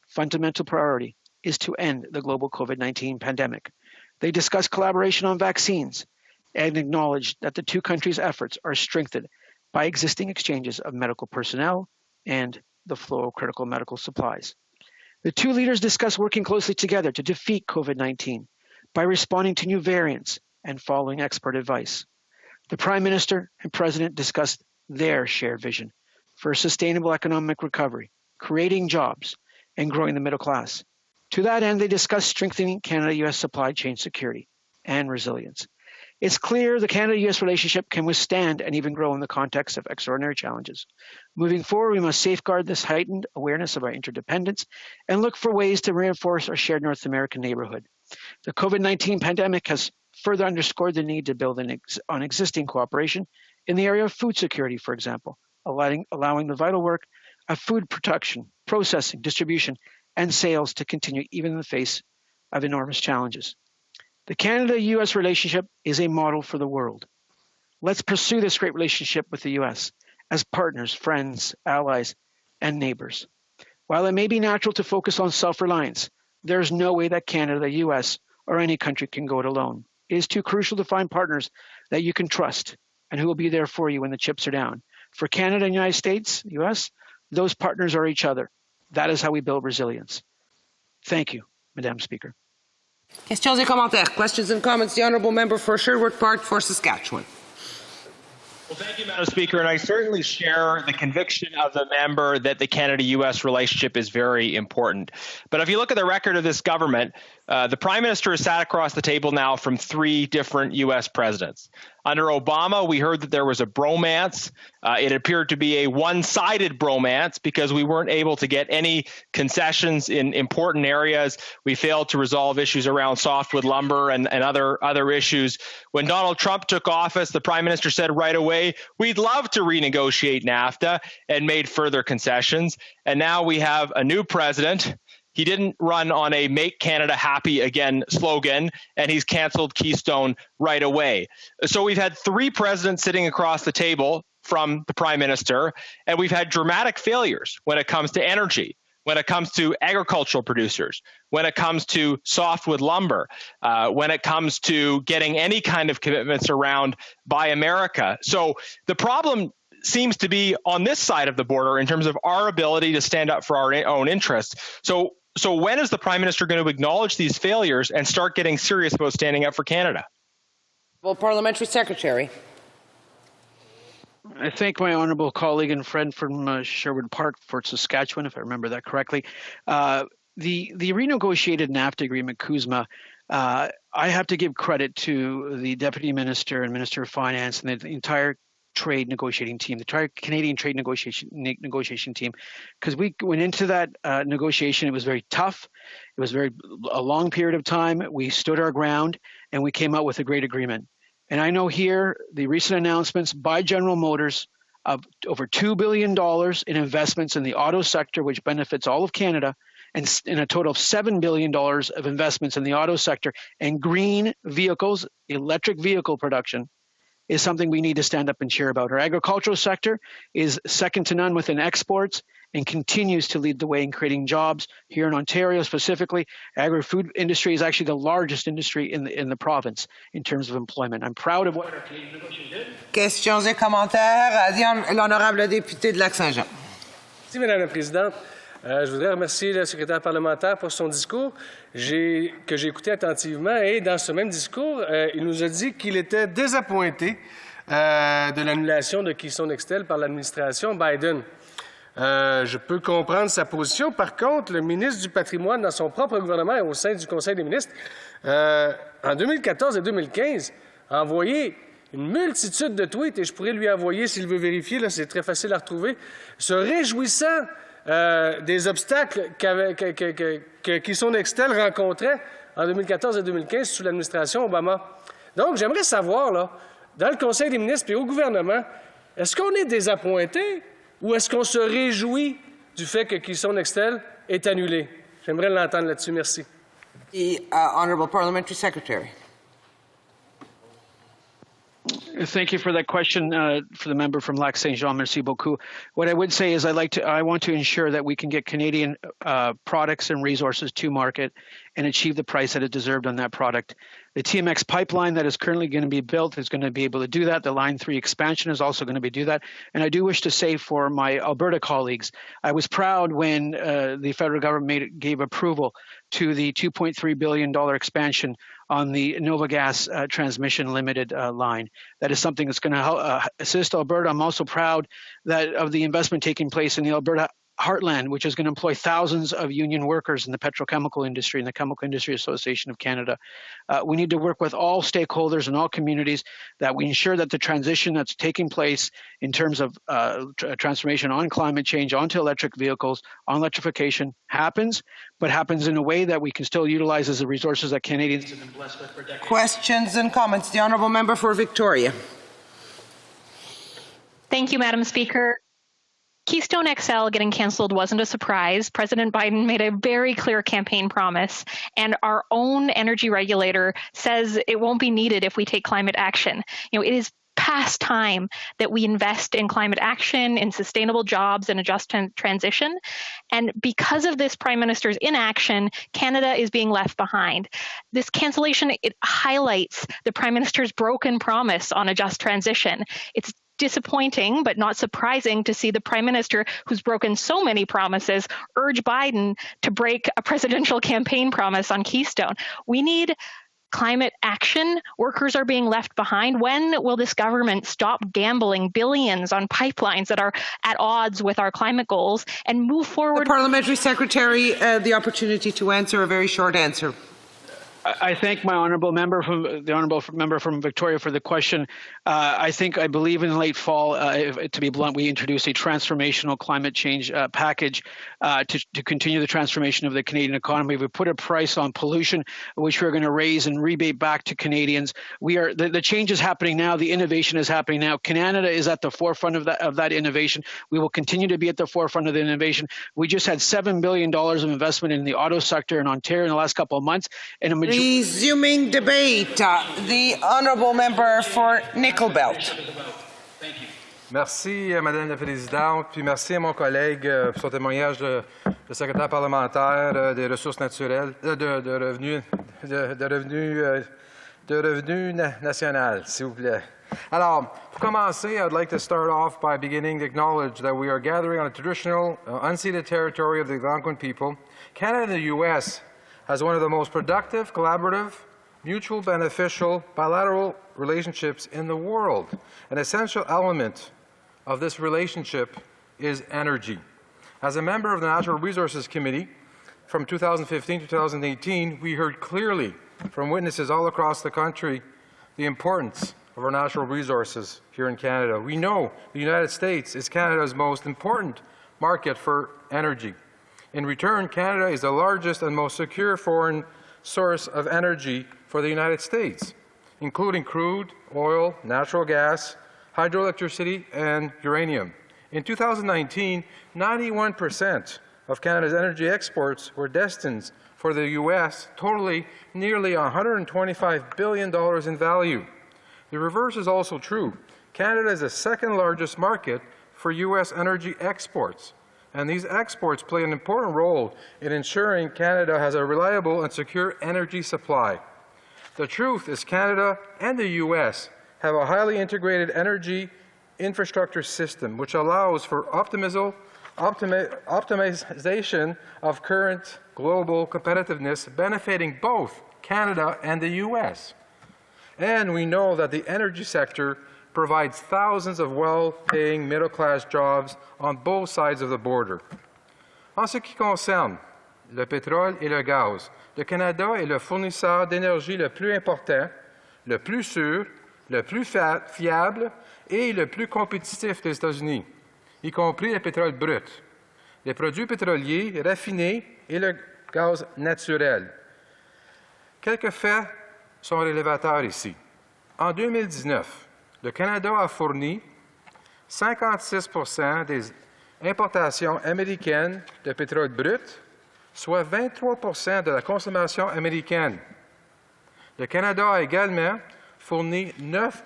fundamental priority is to end the global COVID-19 pandemic. They discussed collaboration on vaccines and acknowledged that the two countries' efforts are strengthened by existing exchanges of medical personnel and the flow of critical medical supplies. The two leaders discussed working closely together to defeat COVID-19 by responding to new variants and following expert advice. The Prime Minister and President discussed their shared vision for a sustainable economic recovery, creating jobs, and growing the middle class. To that end, they discussed strengthening Canada-U.S. supply chain security and resilience. It's clear the Canada-U.S. relationship can withstand and even grow in the context of extraordinary challenges. Moving forward, we must safeguard this heightened awareness of our interdependence and look for ways to reinforce our shared North American neighborhood. The COVID-19 pandemic has further underscored the need to build on existing cooperation in the area of food security, for example, allowing the vital work of food production, processing, distribution, and sales to continue even in the face of enormous challenges. The Canada-U.S. relationship is a model for the world. Let's pursue this great relationship with the U.S. as partners, friends, allies, and neighbors. While it may be natural to focus on self-reliance, there is no way that Canada, the U.S., or any country can go it alone. It is too crucial to find partners that you can trust and who will be there for you when the chips are down. For Canada and the United States, U.S., those partners are each other. That is how we build resilience. Thank you, Madam Speaker. Questions et commentaires. Questions and comments. The Honourable Member for Sherwood Park for Saskatchewan. Well, thank you, Madam Speaker, and I certainly share the conviction of the member that the Canada-U.S. relationship is very important. But if you look at the record of this government, the Prime Minister has sat across the table now from 3 different U.S. presidents. Under Obama, we heard that there was a bromance. It appeared to be a one-sided bromance because we weren't able to get any concessions in important areas. We failed to resolve issues around softwood lumber and other issues. When Donald Trump took office, the Prime Minister said right away, we'd love to renegotiate NAFTA, and made further concessions. And now we have a new president. He didn't run on a Make Canada Happy Again slogan, and he's canceled Keystone right away. So we've had 3 presidents sitting across the table from the Prime Minister, and we've had dramatic failures when it comes to energy, when it comes to agricultural producers, when it comes to softwood lumber, when it comes to getting any kind of commitments around Buy America. So the problem seems to be on this side of the border in terms of our ability to stand up for our own interests. So when is the Prime Minister going to acknowledge these failures and start getting serious about standing up for Canada? Well, Parliamentary Secretary. I thank my honourable colleague and friend from Sherwood Park, Fort Saskatchewan, if I remember that correctly. The renegotiated NAFTA agreement, CUSMA, I have to give credit to the Deputy Minister and Minister of Finance and the entire trade negotiating team, the Canadian trade negotiation team, because we went into that negotiation. It was very tough. It was a long period of time. We stood our ground, and we came out with a great agreement. And I know here the recent announcements by General Motors of over $2 billion in investments in the auto sector, which benefits all of Canada, and in a total of $7 billion of investments in the auto sector and green vehicles, electric vehicle production, is something we need to stand up and cheer about. Our agricultural sector is second to none within exports and continues to lead the way in creating jobs here in Ontario specifically. Agri-food industry is actually the largest industry in the province in terms of employment. I'm proud of what our Canadian negotiation did. Questions et commentaires. L'honorable député de Lac-Saint-Jean. Merci, Madame la Présidente. Je voudrais remercier le secrétaire parlementaire pour son discours que j'ai écouté attentivement. Et dans ce même discours, il nous a dit qu'il était désappointé de l'annulation de Keystone XL par l'administration Biden. Je peux comprendre sa position. Par contre, le ministre du Patrimoine, dans son propre gouvernement et au sein du Conseil des ministres, en 2014 et 2015, a envoyé une multitude de tweets, et je pourrais lui envoyer, s'il veut vérifier, là, c'est très facile à retrouver, se réjouissant des obstacles qu'Keystone Nextel rencontrait en 2014 et 2015 sous l'administration Obama. Donc, j'aimerais savoir, là, dans le Conseil des ministres et au gouvernement, est-ce qu'on est désappointé ou est-ce qu'on se réjouit du fait que Keystone Nextel est annulé? J'aimerais l'entendre là-dessus. Merci. The Honourable Parliamentary Secretary. Thank you for that question for the member from Lac Saint Jean. Merci beaucoup. What I would say is I want to ensure that we can get Canadian products and resources to market and achieve the price that is deserved on that product. The TMX pipeline that is currently going to be built is going to be able to do that. The Line 3 expansion is also going to do that. And I do wish to say for my Alberta colleagues, I was proud when the federal government gave approval to the $2.3 billion expansion on the Nova Gas Transmission Limited line. That is something that's going to assist Alberta. I'm also proud of the investment taking place in the Alberta Heartland, which is going to employ thousands of union workers in the petrochemical industry and the Chemical Industry Association of Canada. We need to work with all stakeholders and all communities that we ensure that the transition that's taking place in terms of transformation on climate change, onto electric vehicles, on electrification happens, but happens in a way that we can still utilize as the resources that Canadians have been blessed with for decades. Questions and comments. The Honourable Member for Victoria. Thank you, Madam Speaker. Keystone XL getting canceled wasn't a surprise. President Biden made a very clear campaign promise, and our own energy regulator says it won't be needed if we take climate action. You know, it is past time that we invest in climate action, in sustainable jobs, and a just transition. And because of this Prime Minister's inaction, Canada is being left behind. This cancellation, it highlights the Prime Minister's broken promise on a just transition. It's disappointing, but not surprising to see the Prime Minister, who's broken so many promises, urge Biden to break a presidential campaign promise on Keystone. We need climate action. Workers are being left behind. When will this government stop gambling billions on pipelines that are at odds with our climate goals and move forward? The Parliamentary Secretary, the opportunity to answer a very short answer. I thank my honourable member from Victoria for the question. I believe in late fall, to be blunt, we introduced a transformational climate change package to continue the transformation of the Canadian economy. We put a price on pollution, which we're going to raise and rebate back to Canadians. The change is happening now. The innovation is happening now. Canada is at the forefront of that innovation. We will continue to be at the forefront of the innovation. We just had $7 billion of investment in the auto sector in Ontario in the last couple of months, and a majority. Resuming debate, the Honourable Member for Nickel Belt. Merci, Madame la Présidente, puis merci à mon collègue pour son témoignage de secrétaire parlementaire des ressources naturelles, de revenus national, s'il vous plaît. Alors, pour commencer, I'd like to start off by beginning to acknowledge that we are gathering on a traditional, unceded territory of the Algonquin people. Canada and the U.S. has one of the most productive, collaborative, mutual beneficial, bilateral relationships in the world. An essential element of this relationship is energy. As a member of the Natural Resources Committee from 2015 to 2018, we heard clearly from witnesses all across the country the importance of our natural resources here in Canada. We know the United States is Canada's most important market for energy. In return, Canada is the largest and most secure foreign source of energy for the United States, including crude, oil, natural gas, hydroelectricity, and uranium. In 2019, 91% of Canada's energy exports were destined for the U.S., totaling nearly $125 billion in value. The reverse is also true. Canada is the second largest market for U.S. energy exports, and these exports play an important role in ensuring Canada has a reliable and secure energy supply. The truth is Canada and the U.S. have a highly integrated energy infrastructure system which allows for optimization of current global competitiveness, benefiting both Canada and the U.S. And we know that the energy sector provides thousands of well-paying middle-class jobs on both sides of the border. En ce qui concerne le pétrole et le gaz, le Canada est le fournisseur d'énergie le plus important, le plus sûr, le plus fiable et le plus compétitif des États-Unis, y compris le pétrole brut, les produits pétroliers raffinés et le gaz naturel. Quelques faits sont révélateurs ici. En 2019, le Canada a fourni 56 des importations américaines de pétrole brut, soit 23 de la consommation américaine. Le Canada a également fourni 9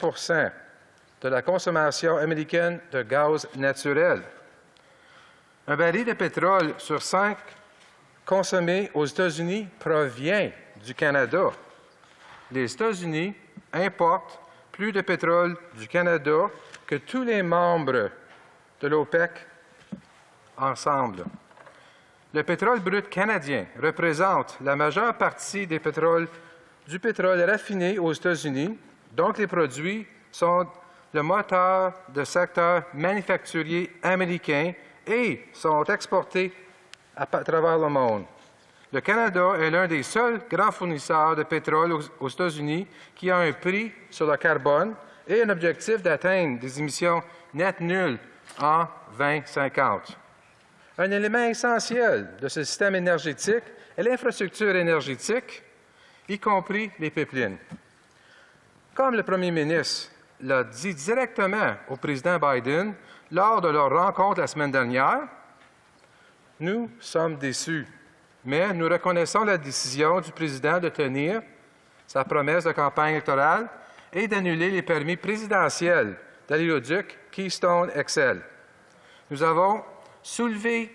de la consommation américaine de gaz naturel. Un baril de pétrole sur 5 consommé aux États-Unis provient du Canada. Les États-Unis importent plus de pétrole du Canada que tous les membres de l'OPEC ensemble. Le pétrole brut canadien représente la majeure partie du pétrole raffiné aux États-Unis, donc les produits sont le moteur du secteur manufacturier américain et sont exportés à travers le monde. Le Canada est l'un des seuls grands fournisseurs de pétrole aux États-Unis qui a un prix sur le carbone et un objectif d'atteindre des émissions nettes nulles en 2050. Un élément essentiel de ce système énergétique est l'infrastructure énergétique, y compris les pipelines. Comme le premier ministre l'a dit directement au président Biden lors de leur rencontre la semaine dernière, nous sommes déçus, mais nous reconnaissons la décision du président de tenir sa promesse de campagne électorale et d'annuler les permis présidentiels de l'oléoduc Keystone XL. Nous avons soulevé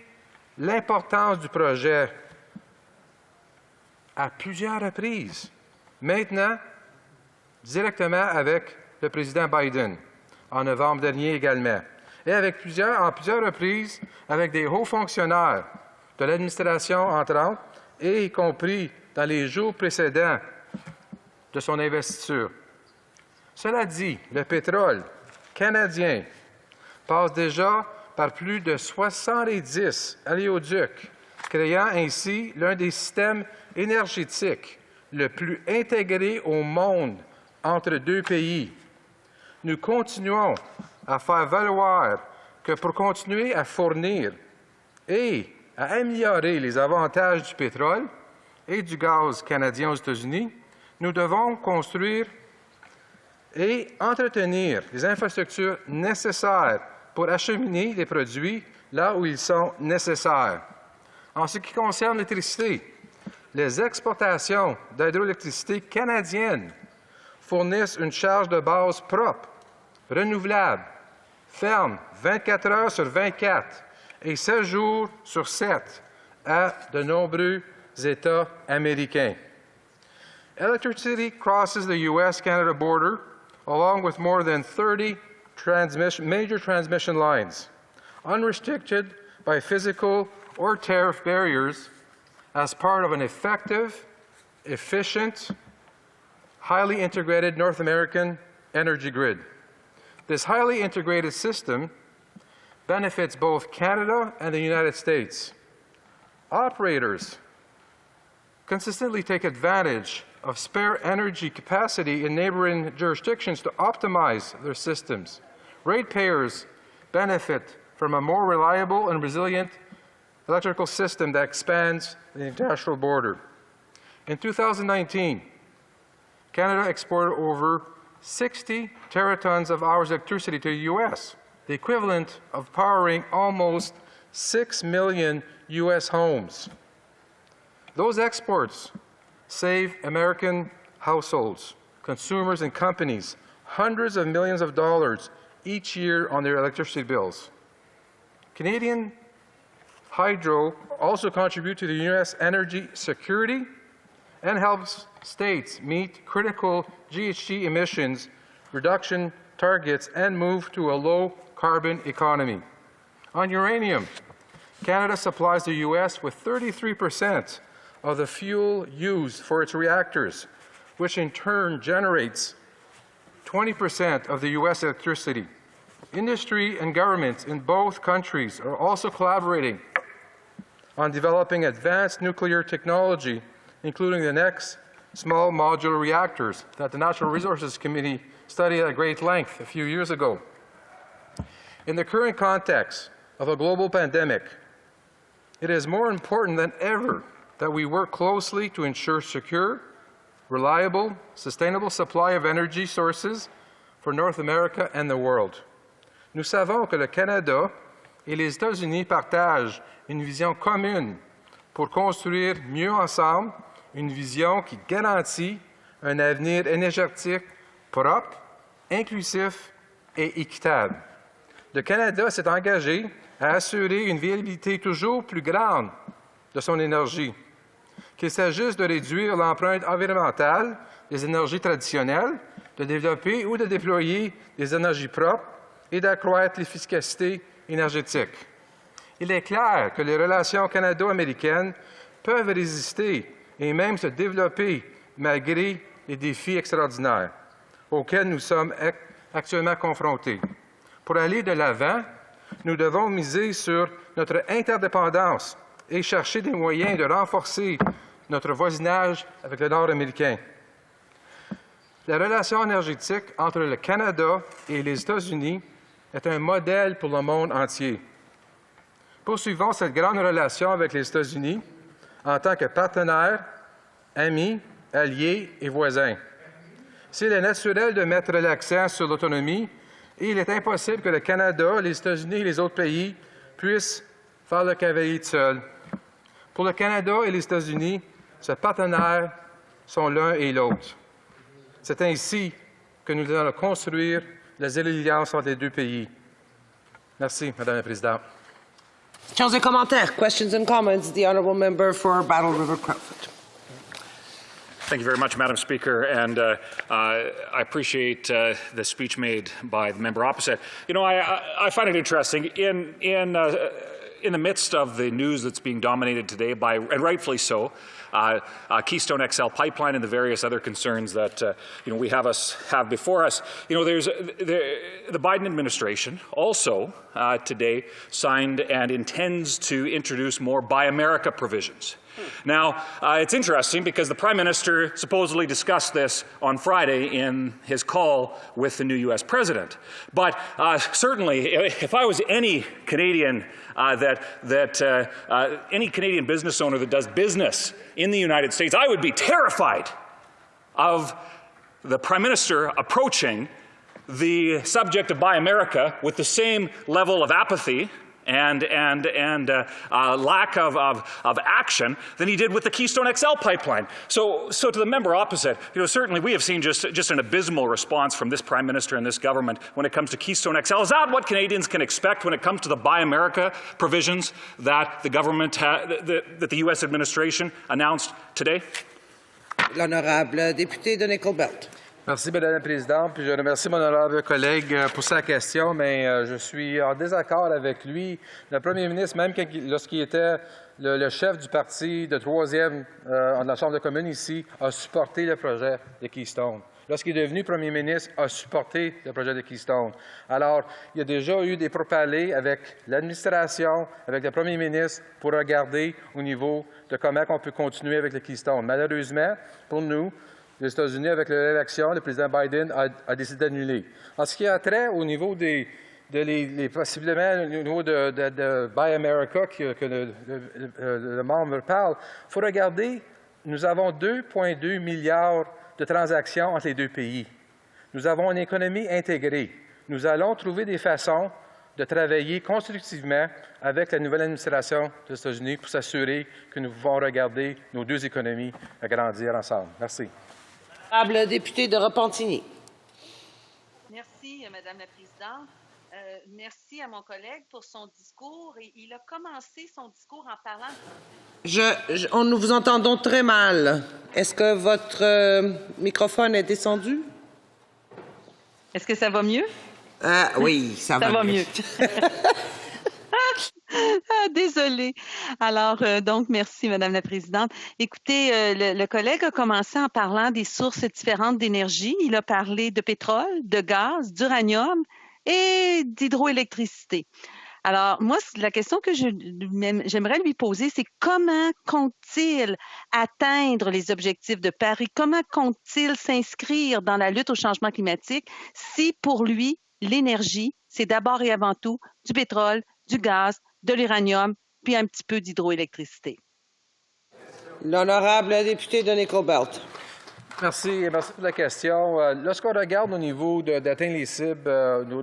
l'importance du projet à plusieurs reprises. Maintenant, directement avec le président Biden, en novembre dernier également, et en plusieurs reprises avec des hauts fonctionnaires de l'administration entrante, et y compris dans les jours précédents de son investiture. Cela dit, le pétrole canadien passe déjà par plus de 70 oléoducs, créant ainsi l'un des systèmes énergétiques le plus intégré au monde entre deux pays. Nous continuons à faire valoir que pour continuer à fournir et à améliorer les avantages du pétrole et du gaz canadien aux États-Unis, nous devons construire et entretenir les infrastructures nécessaires pour acheminer les produits là où ils sont nécessaires. En ce qui concerne l'électricité, les exportations d'hydroélectricité canadiennes fournissent une charge de base propre, renouvelable, ferme 24 heures sur 24 et 7 jours sur 7 à de nombreux États américains. Electricity crosses the U.S.-Canada border along with more than 30 major transmission lines, unrestricted by physical or tariff barriers as part of an effective, efficient, highly integrated North American energy grid. This highly integrated system benefits both Canada and the United States. Operators consistently take advantage of spare energy capacity in neighboring jurisdictions to optimize their systems. Ratepayers benefit from a more reliable and resilient electrical system that expands the international border. In 2019, Canada exported over 60 teratons of hours of electricity to the U.S., the equivalent of powering almost 6 million U.S. homes. Those exports save American households, consumers, and companies hundreds of millions of dollars each year on their electricity bills. Canadian hydro also contribute to the U.S. energy security and helps states meet critical GHG emissions reduction targets and move to a low-carbon economy. On uranium, Canada supplies the U.S. with 33% of the fuel used for its reactors, which in turn generates 20% of the U.S. electricity. Industry and governments in both countries are also collaborating on developing advanced nuclear technology, including the next small modular reactors that the Natural Resources Committee studied at great length a few years ago. In the current context of a global pandemic, it is more important than ever that we work closely to ensure secure, reliable, sustainable supply of energy sources for North America and the world. Nous savons que le Canada et les États-Unis partagent une vision commune pour construire mieux ensemble une vision qui garantit un avenir énergétique propre, inclusif et équitable. Le Canada s'est engagé à assurer une viabilité toujours plus grande de son énergie, qu'il s'agisse de réduire l'empreinte environnementale des énergies traditionnelles, de développer ou de déployer des énergies propres et d'accroître l'efficacité énergétique. Il est clair que les relations canado-américaines peuvent résister et même se développer malgré les défis extraordinaires auxquels nous sommes actuellement confrontés. Pour aller de l'avant, nous devons miser sur notre interdépendance et chercher des moyens de renforcer notre voisinage avec le Nord américain. La relation énergétique entre le Canada et les États-Unis est un modèle pour le monde entier. Poursuivons cette grande relation avec les États-Unis en tant que partenaires, amis, alliés et voisins. S'il est naturel de mettre l'accent sur l'autonomie, il est impossible que le Canada, les États-Unis et les autres pays puissent faire le cavalier de seul. Pour le Canada et les États-Unis, ces partenaires sont l'un et l'autre. C'est ainsi que nous allons construire les alliances entre les deux pays. Merci, Madame la Présidente. Questions et commentaires. Questions and comments. The honourable member for Battle River Crowfoot. Thank you very much, Madam Speaker, and I appreciate the speech made by the member opposite. You know, I find it interesting in the midst of the news that's being dominated today by, and rightfully so, Keystone XL pipeline and the various other concerns that we have before us. You know, there's the Biden administration also today signed and intends to introduce more Buy America provisions. Now, it's interesting because the Prime Minister supposedly discussed this on Friday in his call with the new U.S. President. But certainly, if I was any Canadian any Canadian business owner that does business in the United States, I would be terrified of the Prime Minister approaching the subject of Buy America with the same level of apathy and lack of action than he did with the Keystone XL pipeline. So to the member opposite, certainly we have seen just an abysmal response from this Prime Minister and this government when it comes to Keystone XL. Is that what Canadians can expect when it comes to the Buy America provisions that the government, that the U.S. administration announced today? L'honorable député de Nickel Belt. Merci, Madame la Présidente. Puis je remercie mon honorable collègue pour sa question, mais je suis en désaccord avec lui. Le premier ministre, même lorsqu'il était le chef du parti de troisième dans la Chambre de communes ici, a supporté le projet de Keystone. Lorsqu'il est devenu premier ministre, a supporté le projet de Keystone. Alors, il y a déjà eu des pourparlers avec l'administration, avec le premier ministre, pour regarder au niveau de comment on peut continuer avec le Keystone. Malheureusement, pour nous, les États-Unis, avec l'élection, le président Biden a décidé d'annuler. En ce qui a trait au niveau possiblement au niveau de Buy America que le membre parle, il faut regarder, nous avons 2,2 milliards de transactions entre les deux pays. Nous avons une économie intégrée. Nous allons trouver des façons de travailler constructivement avec la nouvelle administration des États-Unis pour s'assurer que nous pouvons regarder nos deux économies grandir ensemble. Merci. Honorable député de Repentigny. Merci, Madame la Présidente. Merci à mon collègue pour son discours. Et il a commencé son discours en parlant... Nous vous entendons très mal. Est-ce que votre microphone est descendu? Est-ce que ça va mieux? Oui, ça va mieux. Désolée. Alors, donc, merci, Madame la Présidente. Écoutez, le collègue a commencé en parlant des sources différentes d'énergie. Il a parlé de pétrole, de gaz, d'uranium et d'hydroélectricité. Alors, moi, la question que j'aimerais lui poser, c'est comment compte-t-il atteindre les objectifs de Paris? Comment compte-t-il s'inscrire dans la lutte au changement climatique si, pour lui, l'énergie, c'est d'abord et avant tout du pétrole, du gaz, de l'uranium, puis un petit peu d'hydroélectricité? L'honorable député de Nickel-Belt. Merci pour la question. Lorsqu'on regarde au niveau d'atteindre les cibles de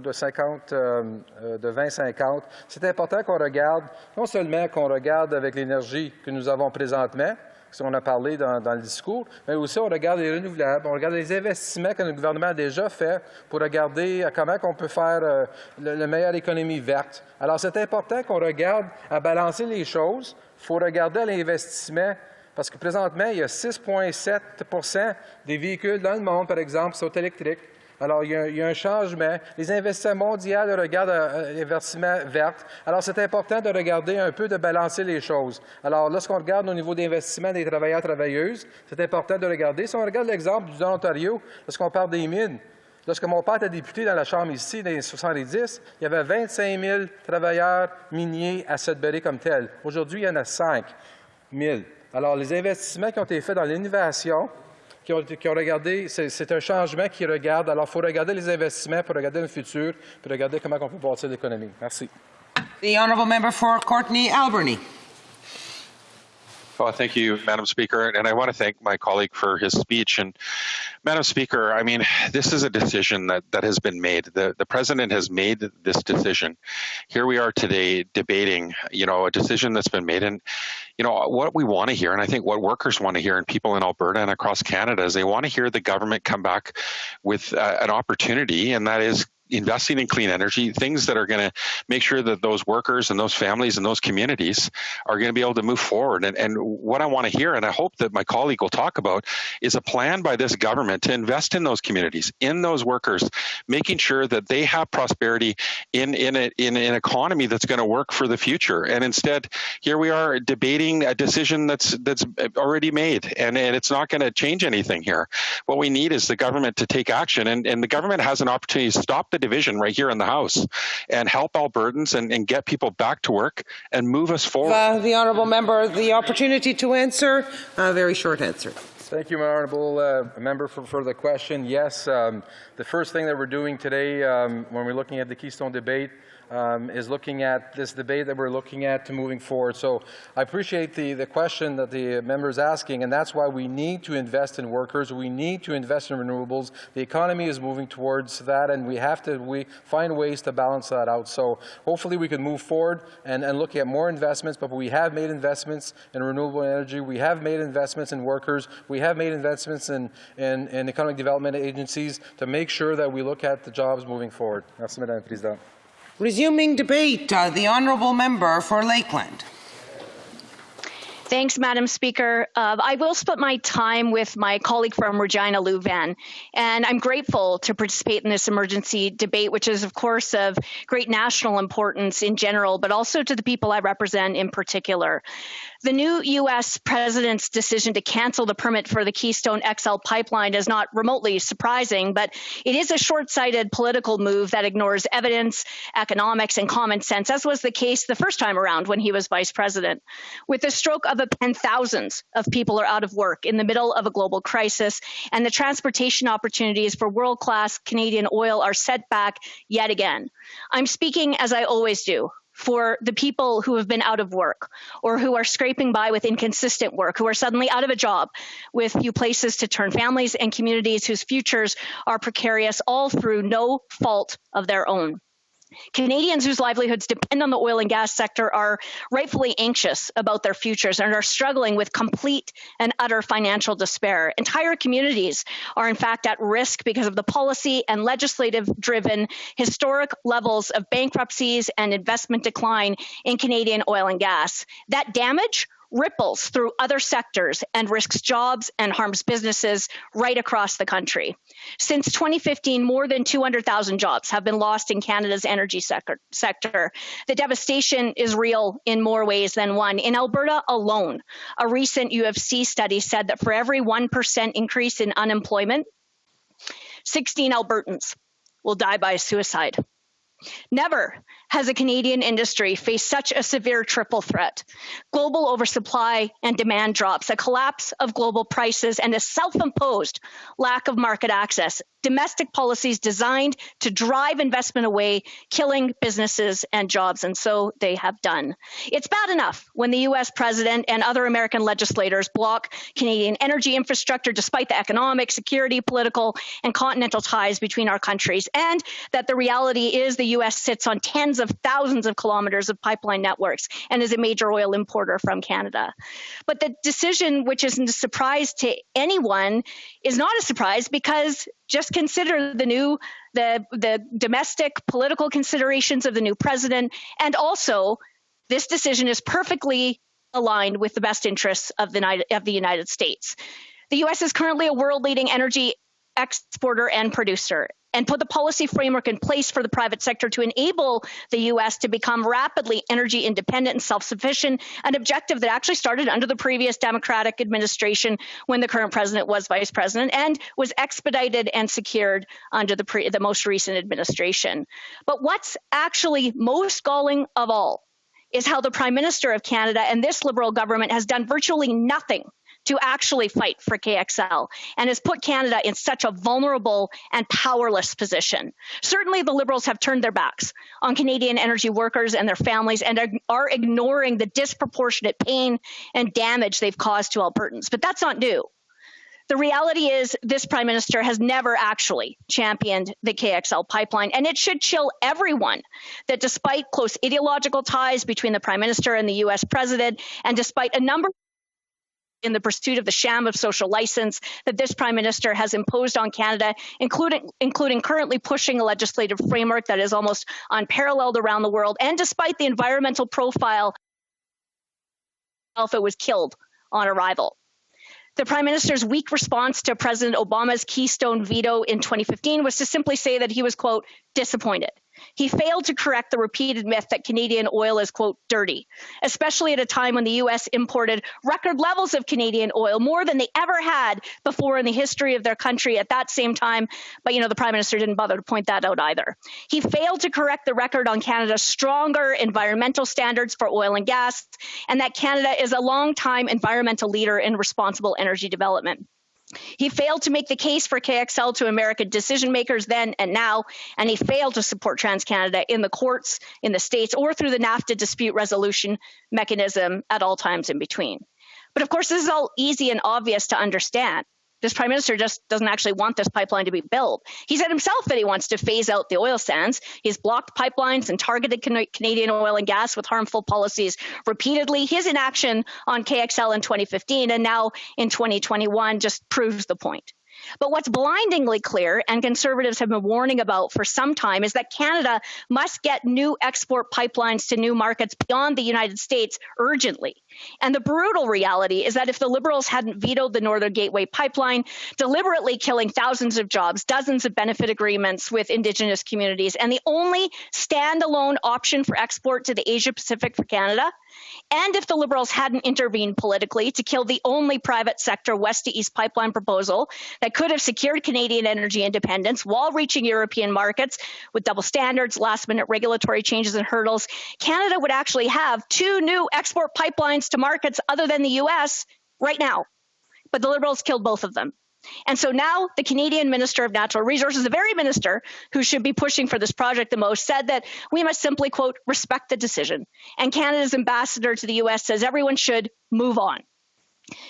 2050, c'est important qu'on regarde, non seulement qu'on regarde avec l'énergie que nous avons présentement, ce qu'on a parlé dans le discours, mais aussi on regarde les renouvelables, on regarde les investissements que le gouvernement a déjà fait pour regarder comment on peut faire la meilleure économie verte. Alors, c'est important qu'on regarde à balancer les choses. Il faut regarder à l'investissement. Parce que présentement, il y a 6,7 des véhicules dans le monde, par exemple, qui sont électriques. Alors, il y a un changement. Les investissements mondiaux regardent à l'investissement vert. Alors, c'est important de regarder un peu, de balancer les choses. Alors, lorsqu'on regarde au niveau d'investissement des travailleurs et travailleuses, c'est important de regarder. Si on regarde l'exemple du Ontario, lorsqu'on parle des mines, lorsque mon père était député dans la Chambre ici, dans les 70, il y avait 25 000 travailleurs miniers à Sudbury comme tel. Aujourd'hui, il y en a 5 000. Alors, les investissements qui ont été faits dans l'innovation, qui ont regardé, c'est un changement qui regarde. Alors, il faut regarder les investissements pour regarder le futur, pour regarder comment on peut bâtir l'économie. Merci. The honourable member for Courtenay Alberni. Well, thank you, Madam Speaker, and I want to thank my colleague for his speech. And Madam Speaker, I mean, this is a decision that has been made. The President has made this decision. Here we are today debating, a decision that's been made. And, what we want to hear, and I think what workers want to hear and people in Alberta and across Canada is they want to hear the government come back with an opportunity, and that is investing in clean energy, things that are going to make sure that those workers and those families and those communities are going to be able to move forward. And what I want to hear, and I hope that my colleague will talk about, is a plan by this government to invest in those communities, in those workers, making sure that they have prosperity in an economy that's going to work for the future. And instead, here we are debating a decision that's already made, and it's not going to change anything here. What we need is the government to take action, and the government has an opportunity to stop the division right here in the House and help Albertans and get people back to work and move us forward. The honourable member, the opportunity to answer. A very short answer. Thank you, my honourable member, for the question. Yes, the first thing that we're doing today when we're looking at the Keystone debate is looking at this debate that we're looking at to moving forward. So I appreciate the question that the member is asking, and that's why we need to invest in workers. We need to invest in renewables. The economy is moving towards that, and we find ways to balance that out. So hopefully we can move forward and look at more investments, but we have made investments in renewable energy. We have made investments in workers. We have made investments in economic development agencies to make sure that we look at the jobs moving forward. Merci, Madame la Présidente. Resuming debate, the honourable member for Lakeland. Thanks, Madam Speaker. I will split my time with my colleague from Regina Louvain, and I'm grateful to participate in this emergency debate, which is, of course, of great national importance in general, but also to the people I represent in particular. The new U.S. president's decision to cancel the permit for the Keystone XL pipeline is not remotely surprising, but it is a short-sighted political move that ignores evidence, economics, and common sense, as was the case the first time around when he was vice president. With the stroke of a pen, thousands of people are out of work in the middle of a global crisis, and the transportation opportunities for world-class Canadian oil are set back yet again. I'm speaking, as I always do, for the people who have been out of work or who are scraping by with inconsistent work, who are suddenly out of a job with few places to turn, families and communities whose futures are precarious, all through no fault of their own. Canadians whose livelihoods depend on the oil and gas sector are rightfully anxious about their futures and are struggling with complete and utter financial despair. Entire communities are, in fact, at risk because of the policy and legislative-driven historic levels of bankruptcies and investment decline in Canadian oil and gas. That damage ripples through other sectors and risks jobs and harms businesses right across the country. Since 2015, more than 200,000 jobs have been lost in Canada's energy sector. The devastation is real in more ways than one. In Alberta alone, a recent UFC study said that for every 1% increase in unemployment, 16 Albertans will die by suicide. Never has a Canadian industry faced such a severe triple threat: global oversupply and demand drops, a collapse of global prices, and a self-imposed lack of market access. Domestic policies designed to drive investment away, killing businesses and jobs, and so they have done. It's bad enough when the U.S. president and other American legislators block Canadian energy infrastructure despite the economic, security, political, and continental ties between our countries, and that the reality is the U.S. sits on tens of thousands of kilometers of pipeline networks and is a major oil importer from Canada. But the decision, which isn't a surprise to anyone, is not a surprise because just consider the domestic political considerations of the new president, and also this decision is perfectly aligned with the best interests of the United States. The U.S. is currently a world-leading energy exporter and producer, and put the policy framework in place for the private sector to enable the U.S. to become rapidly energy independent and self-sufficient, an objective that actually started under the previous Democratic administration when the current president was vice president, and was expedited and secured under the most recent administration. But what's actually most galling of all is how the Prime Minister of Canada and this Liberal government has done virtually nothing to actually fight for KXL, and has put Canada in such a vulnerable and powerless position. Certainly, the Liberals have turned their backs on Canadian energy workers and their families and are ignoring the disproportionate pain and damage they've caused to Albertans. But that's not new. The reality is this Prime Minister has never actually championed the KXL pipeline, and it should chill everyone that despite close ideological ties between the Prime Minister and the U.S. President, and despite a number in the pursuit of the sham of social license that this Prime Minister has imposed on Canada, including currently pushing a legislative framework that is almost unparalleled around the world, and despite the environmental profile, Alpha was killed on arrival. The Prime Minister's weak response to President Obama's Keystone veto in 2015 was to simply say that he was, quote, disappointed. He failed to correct the repeated myth that Canadian oil is, quote, dirty, especially at a time when the U.S. imported record levels of Canadian oil, more than they ever had before in the history of their country at that same time. But, the Prime Minister didn't bother to point that out either. He failed to correct the record on Canada's stronger environmental standards for oil and gas, and that Canada is a long-time environmental leader in responsible energy development. He failed to make the case for KXL to American decision makers then and now, and he failed to support TransCanada in the courts, in the states, or through the NAFTA dispute resolution mechanism at all times in between. But of course, this is all easy and obvious to understand. This Prime Minister just doesn't actually want this pipeline to be built. He said himself that he wants to phase out the oil sands. He's blocked pipelines and targeted Canadian oil and gas with harmful policies repeatedly. His inaction on KXL in 2015 and now in 2021 just proves the point. But what's blindingly clear, and Conservatives have been warning about for some time, is that Canada must get new export pipelines to new markets beyond the United States urgently. And the brutal reality is that if the Liberals hadn't vetoed the Northern Gateway pipeline, deliberately killing thousands of jobs, dozens of benefit agreements with Indigenous communities, and the only standalone option for export to the Asia Pacific for Canada, and if the Liberals hadn't intervened politically to kill the only private sector west to east pipeline proposal that could have secured Canadian energy independence while reaching European markets with double standards, last-minute regulatory changes and hurdles, Canada would actually have two new export pipelines to markets other than the U.S. right now. But the Liberals killed both of them. And so now the Canadian Minister of Natural Resources, the very minister who should be pushing for this project the most, said that we must simply, quote, respect the decision. And Canada's ambassador to the U.S. says everyone should move on.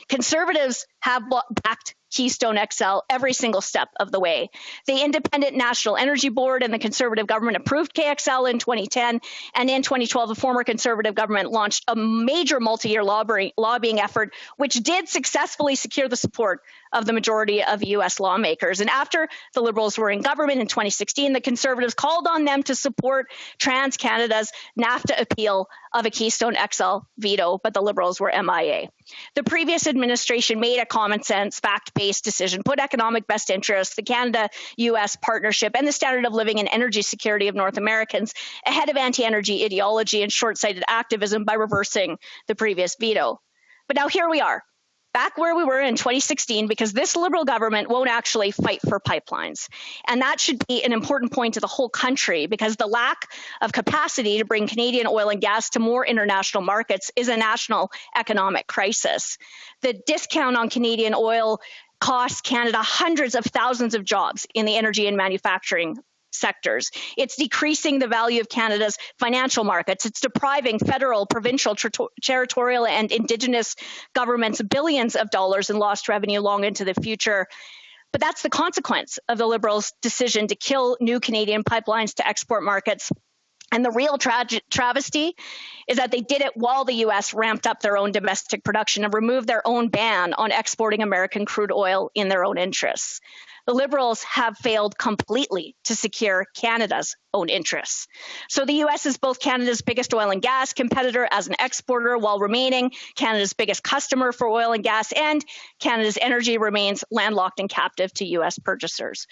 Conservatives have backed Keystone XL every single step of the way. The Independent National Energy Board and the Conservative government approved KXL in 2010, and in 2012, the former Conservative government launched a major multi-year lobbying effort, which did successfully secure the support of the majority of U.S. lawmakers. And after the Liberals were in government in 2016, the Conservatives called on them to support TransCanada's NAFTA appeal of a Keystone XL veto, but the Liberals were MIA. The previous administration made a common sense, fact-based decision, put economic best interests, the Canada-U.S. partnership, and the standard of living and energy security of North Americans ahead of anti-energy ideology and short-sighted activism by reversing the previous veto. But now here we are, back where we were in 2016, because this Liberal government won't actually fight for pipelines. And that should be an important point to the whole country, because the lack of capacity to bring Canadian oil and gas to more international markets is a national economic crisis. The discount on Canadian oil costs Canada hundreds of thousands of jobs in the energy and manufacturing sectors. It's decreasing the value of Canada's financial markets. It's depriving federal, provincial, territorial, and Indigenous governments billions of dollars in lost revenue long into the future. But that's the consequence of the Liberals' decision to kill new Canadian pipelines to export markets. And the real travesty is that they did it while the U.S. ramped up their own domestic production and removed their own ban on exporting American crude oil in their own interests. The Liberals have failed completely to secure Canada's own interests. So the U.S. is both Canada's biggest oil and gas competitor as an exporter, while remaining Canada's biggest customer for oil and gas, and Canada's energy remains landlocked and captive to U.S. purchasers.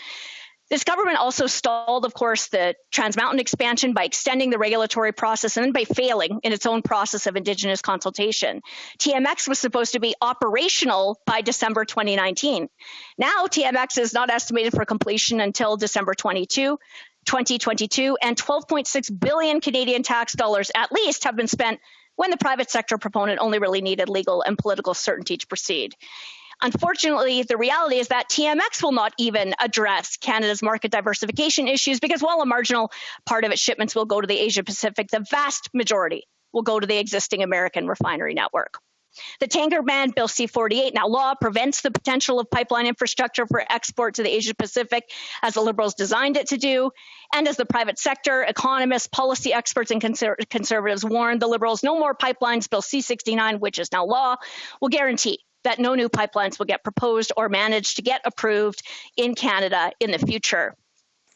This government also stalled, of course, the Trans Mountain expansion by extending the regulatory process and then by failing in its own process of Indigenous consultation. TMX was supposed to be operational by December 2019. Now, TMX is not estimated for completion until December 2022, and 12.6 billion Canadian tax dollars at least have been spent when the private sector proponent only really needed legal and political certainty to proceed. Unfortunately, the reality is that TMX will not even address Canada's market diversification issues, because while a marginal part of its shipments will go to the Asia Pacific, the vast majority will go to the existing American refinery network. The tanker ban, Bill C-48, now law, prevents the potential of pipeline infrastructure for export to the Asia Pacific, as the Liberals designed it to do. And as the private sector, economists, policy experts, and conservatives warned the Liberals, no more pipelines. Bill C-69, which is now law, will guarantee that no new pipelines will get proposed or managed to get approved in Canada in the future.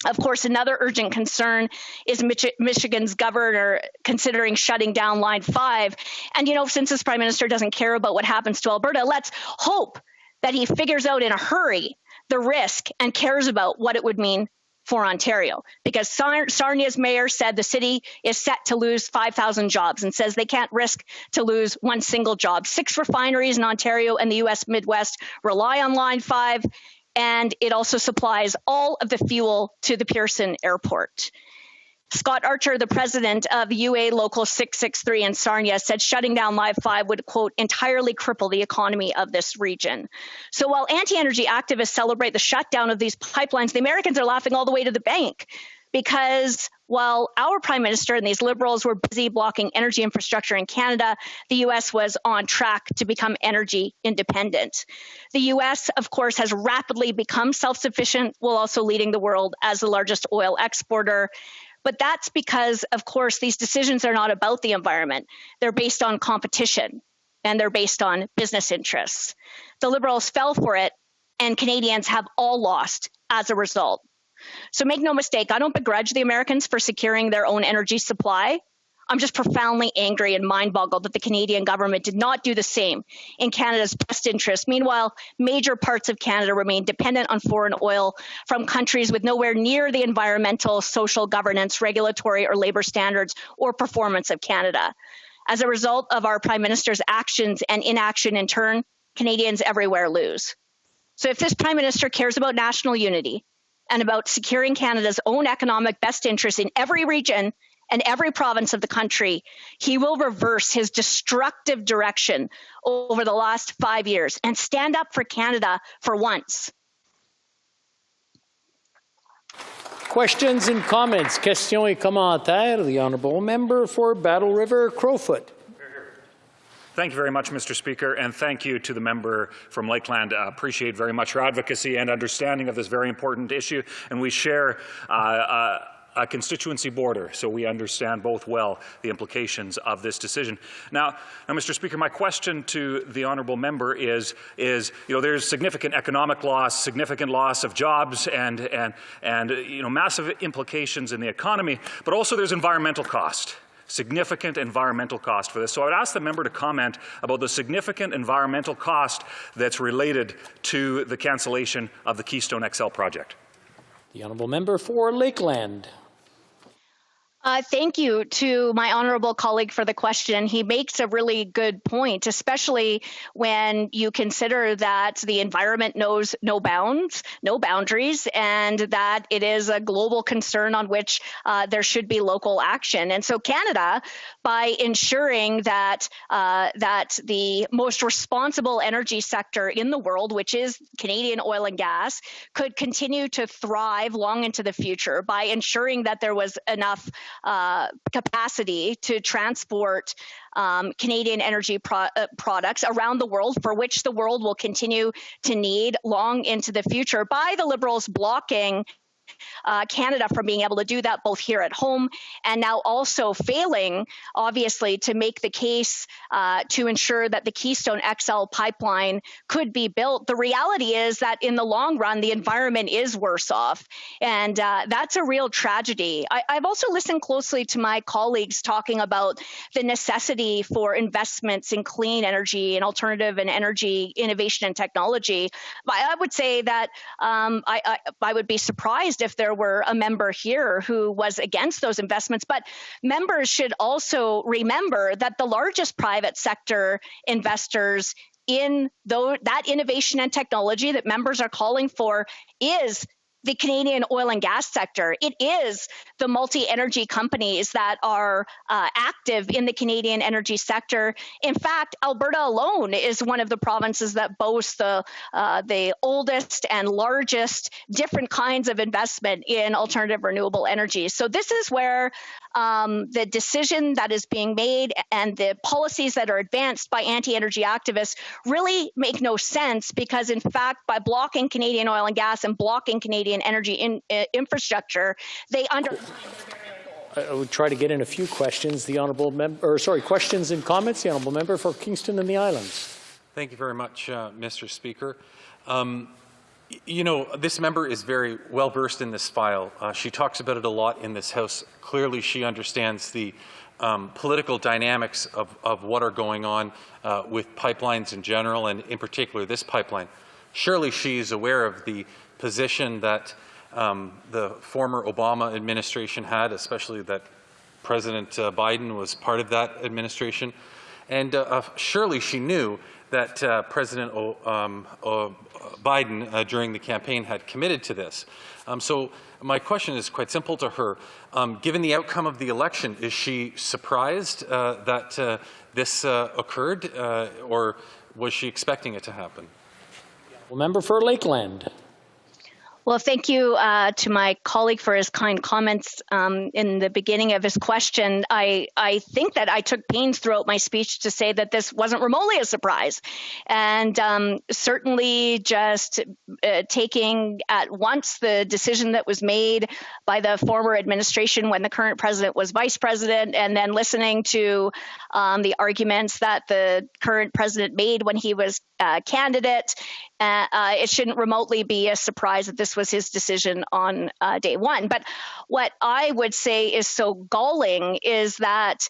Of course, another urgent concern is Michigan's governor considering shutting down Line 5. And, since this prime minister doesn't care about what happens to Alberta, let's hope that he figures out in a hurry the risk and cares about what it would mean for Ontario, because Sarnia's mayor said the city is set to lose 5,000 jobs and says they can't risk to lose one single job. 6 refineries in Ontario and the U.S. Midwest rely on Line 5, and it also supplies all of the fuel to the Pearson Airport. Scott Archer, the president of UA Local 663 in Sarnia, said shutting down Line 5 would, quote, entirely cripple the economy of this region. So while anti-energy activists celebrate the shutdown of these pipelines, the Americans are laughing all the way to the bank, because while our prime minister and these Liberals were busy blocking energy infrastructure in Canada, the U.S. was on track to become energy independent. The U.S., of course, has rapidly become self-sufficient, while also leading the world as the largest oil exporter. But that's because, of course, these decisions are not about the environment. They're based on competition, and they're based on business interests. The Liberals fell for it, and Canadians have all lost as a result. So make no mistake, I don't begrudge the Americans for securing their own energy supply. I'm just profoundly angry and mind-boggled that the Canadian government did not do the same in Canada's best interest. Meanwhile, major parts of Canada remain dependent on foreign oil from countries with nowhere near the environmental, social governance, regulatory, or labor standards or performance of Canada. As a result of our Prime Minister's actions and inaction in turn, Canadians everywhere lose. So if this Prime Minister cares about national unity and about securing Canada's own economic best interests in every region and every province of the country, he will reverse his destructive direction over the last 5 years and stand up for Canada for once. Questions and comments. Questions et commentaires. The honourable member for Battle River Crowfoot. Thank you very much, Mr. Speaker, and thank you to the member from Lakeland. Appreciate very much your advocacy and understanding of this very important issue, and we share a constituency border, so we understand both well the implications of this decision. Now, Mr. Speaker, my question to the honourable member is there's significant economic loss, significant loss of jobs, and massive implications in the economy, but also there's environmental cost. Significant environmental cost for this. So I would ask the member to comment about the significant environmental cost that's related to the cancellation of the Keystone XL project. The honourable member for Lakeland. Thank you to my honorable colleague for the question. He makes a really good point, especially when you consider that the environment knows no bounds, no boundaries, and that it is a global concern on which there should be local action. And so Canada, by ensuring that that the most responsible energy sector in the world, which is Canadian oil and gas, could continue to thrive long into the future by ensuring that there was enough capacity to transport Canadian energy products around the world, for which the world will continue to need long into the future, by the Liberals blocking Canada from being able to do that both here at home and now also failing, obviously, to make the case to ensure that the Keystone XL pipeline could be built. The reality is that in the long run, the environment is worse off. And that's a real tragedy. I've also listened closely to my colleagues talking about the necessity for investments in clean energy and alternative and energy innovation and technology. I would say that I would be surprised if there were a member here who was against those investments. But members should also remember that the largest private sector investors in that innovation and technology that members are calling for is the Canadian oil and gas sector. It is the multi-energy companies that are active in the Canadian energy sector. In fact, Alberta alone is one of the provinces that boasts the oldest and largest different kinds of investment in alternative renewable energy. So this is where the decision that is being made and the policies that are advanced by anti-energy activists really make no sense, because in fact, by blocking Canadian oil and gas and blocking Canadian energy infrastructure, they undermine their very own goal. I would try to get in a few questions. The honourable member, questions and comments. The honourable member for Kingston and the Islands. Thank you very much, Mr. Speaker. This member is very well versed in this file. She talks about it a lot in this House. Clearly, she understands the political dynamics of what are going on with pipelines in general, and in particular this pipeline. Surely she is aware of the position that the former Obama administration had, especially that President Biden was part of that administration. And surely she knew that President Biden during the campaign had committed to this. So my question is quite simple to her. Given the outcome of the election, is she surprised that this occurred, or was she expecting it to happen? Well, member for Lakeland. Well, thank you to my colleague for his kind comments in the beginning of his question. I think that I took pains throughout my speech to say that this wasn't remotely a surprise. And certainly just taking at once the decision that was made by the former administration when the current president was vice president, and then listening to the arguments that the current president made when he was candidate, it shouldn't remotely be a surprise that this was his decision on day one. But what I would say is so galling is that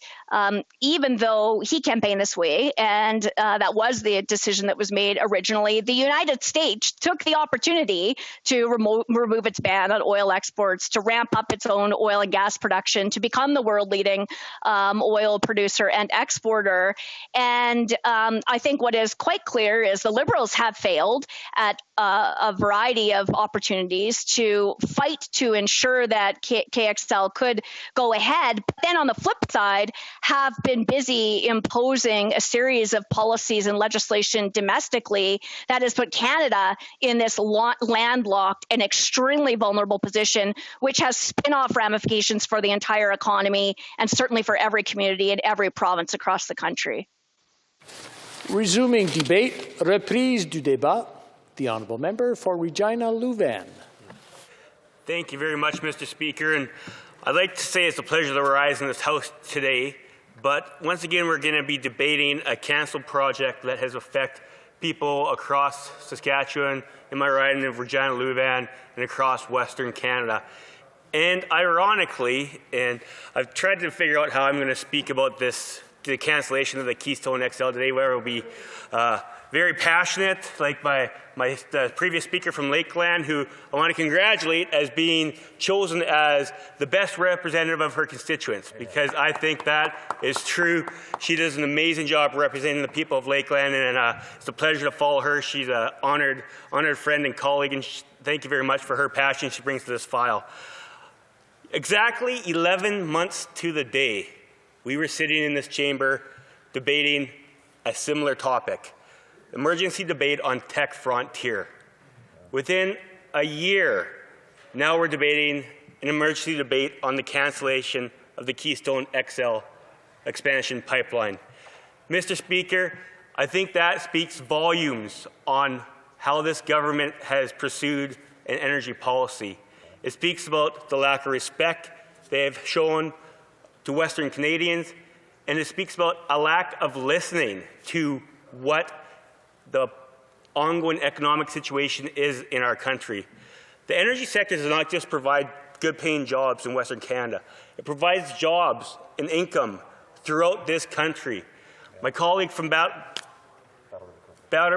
even though he campaigned this way, and that was the decision that was made originally, the United States took the opportunity to remove its ban on oil exports, to ramp up its own oil and gas production, to become the world-leading oil producer and exporter. And I think what is quite clear is the Liberals have failed at a variety of opportunities to fight to ensure that KXL could go ahead. But then on the flip side, have been busy imposing a series of policies and legislation domestically that has put Canada in this landlocked and extremely vulnerable position, which has spin-off ramifications for the entire economy and certainly for every community in every province across the country. Resuming debate, reprise du débat. The honourable member for Regina Louvain. Thank you very much, Mr. Speaker. And I'd like to say it's a pleasure to rise in this House today. But once again, we're going to be debating a cancelled project that has affected people across Saskatchewan, in my riding of Regina Louvain, and across Western Canada. And ironically, and I've tried to figure out how I'm going to speak about this, the cancellation of the Keystone XL today, where it will be very passionate, like the previous speaker from Lakeland, who I want to congratulate as being chosen as the best representative of her constituents, because I think that is true. She does an amazing job representing the people of Lakeland, and it's a pleasure to follow her. She's an honored friend and colleague, and thank you very much for her passion she brings to this file. Exactly 11 months to the day, we were sitting in this chamber debating a similar topic. Emergency debate on Tech Frontier. Within a year, now we're debating an emergency debate on the cancellation of the Keystone XL expansion pipeline. Mr. Speaker, I think that speaks volumes on how this government has pursued an energy policy. It speaks about the lack of respect they have shown to Western Canadians, and it speaks about a lack of listening to what the ongoing economic situation is in our country. The energy sector does not just provide good-paying jobs in Western Canada. It provides jobs and income throughout this country. My colleague from Battle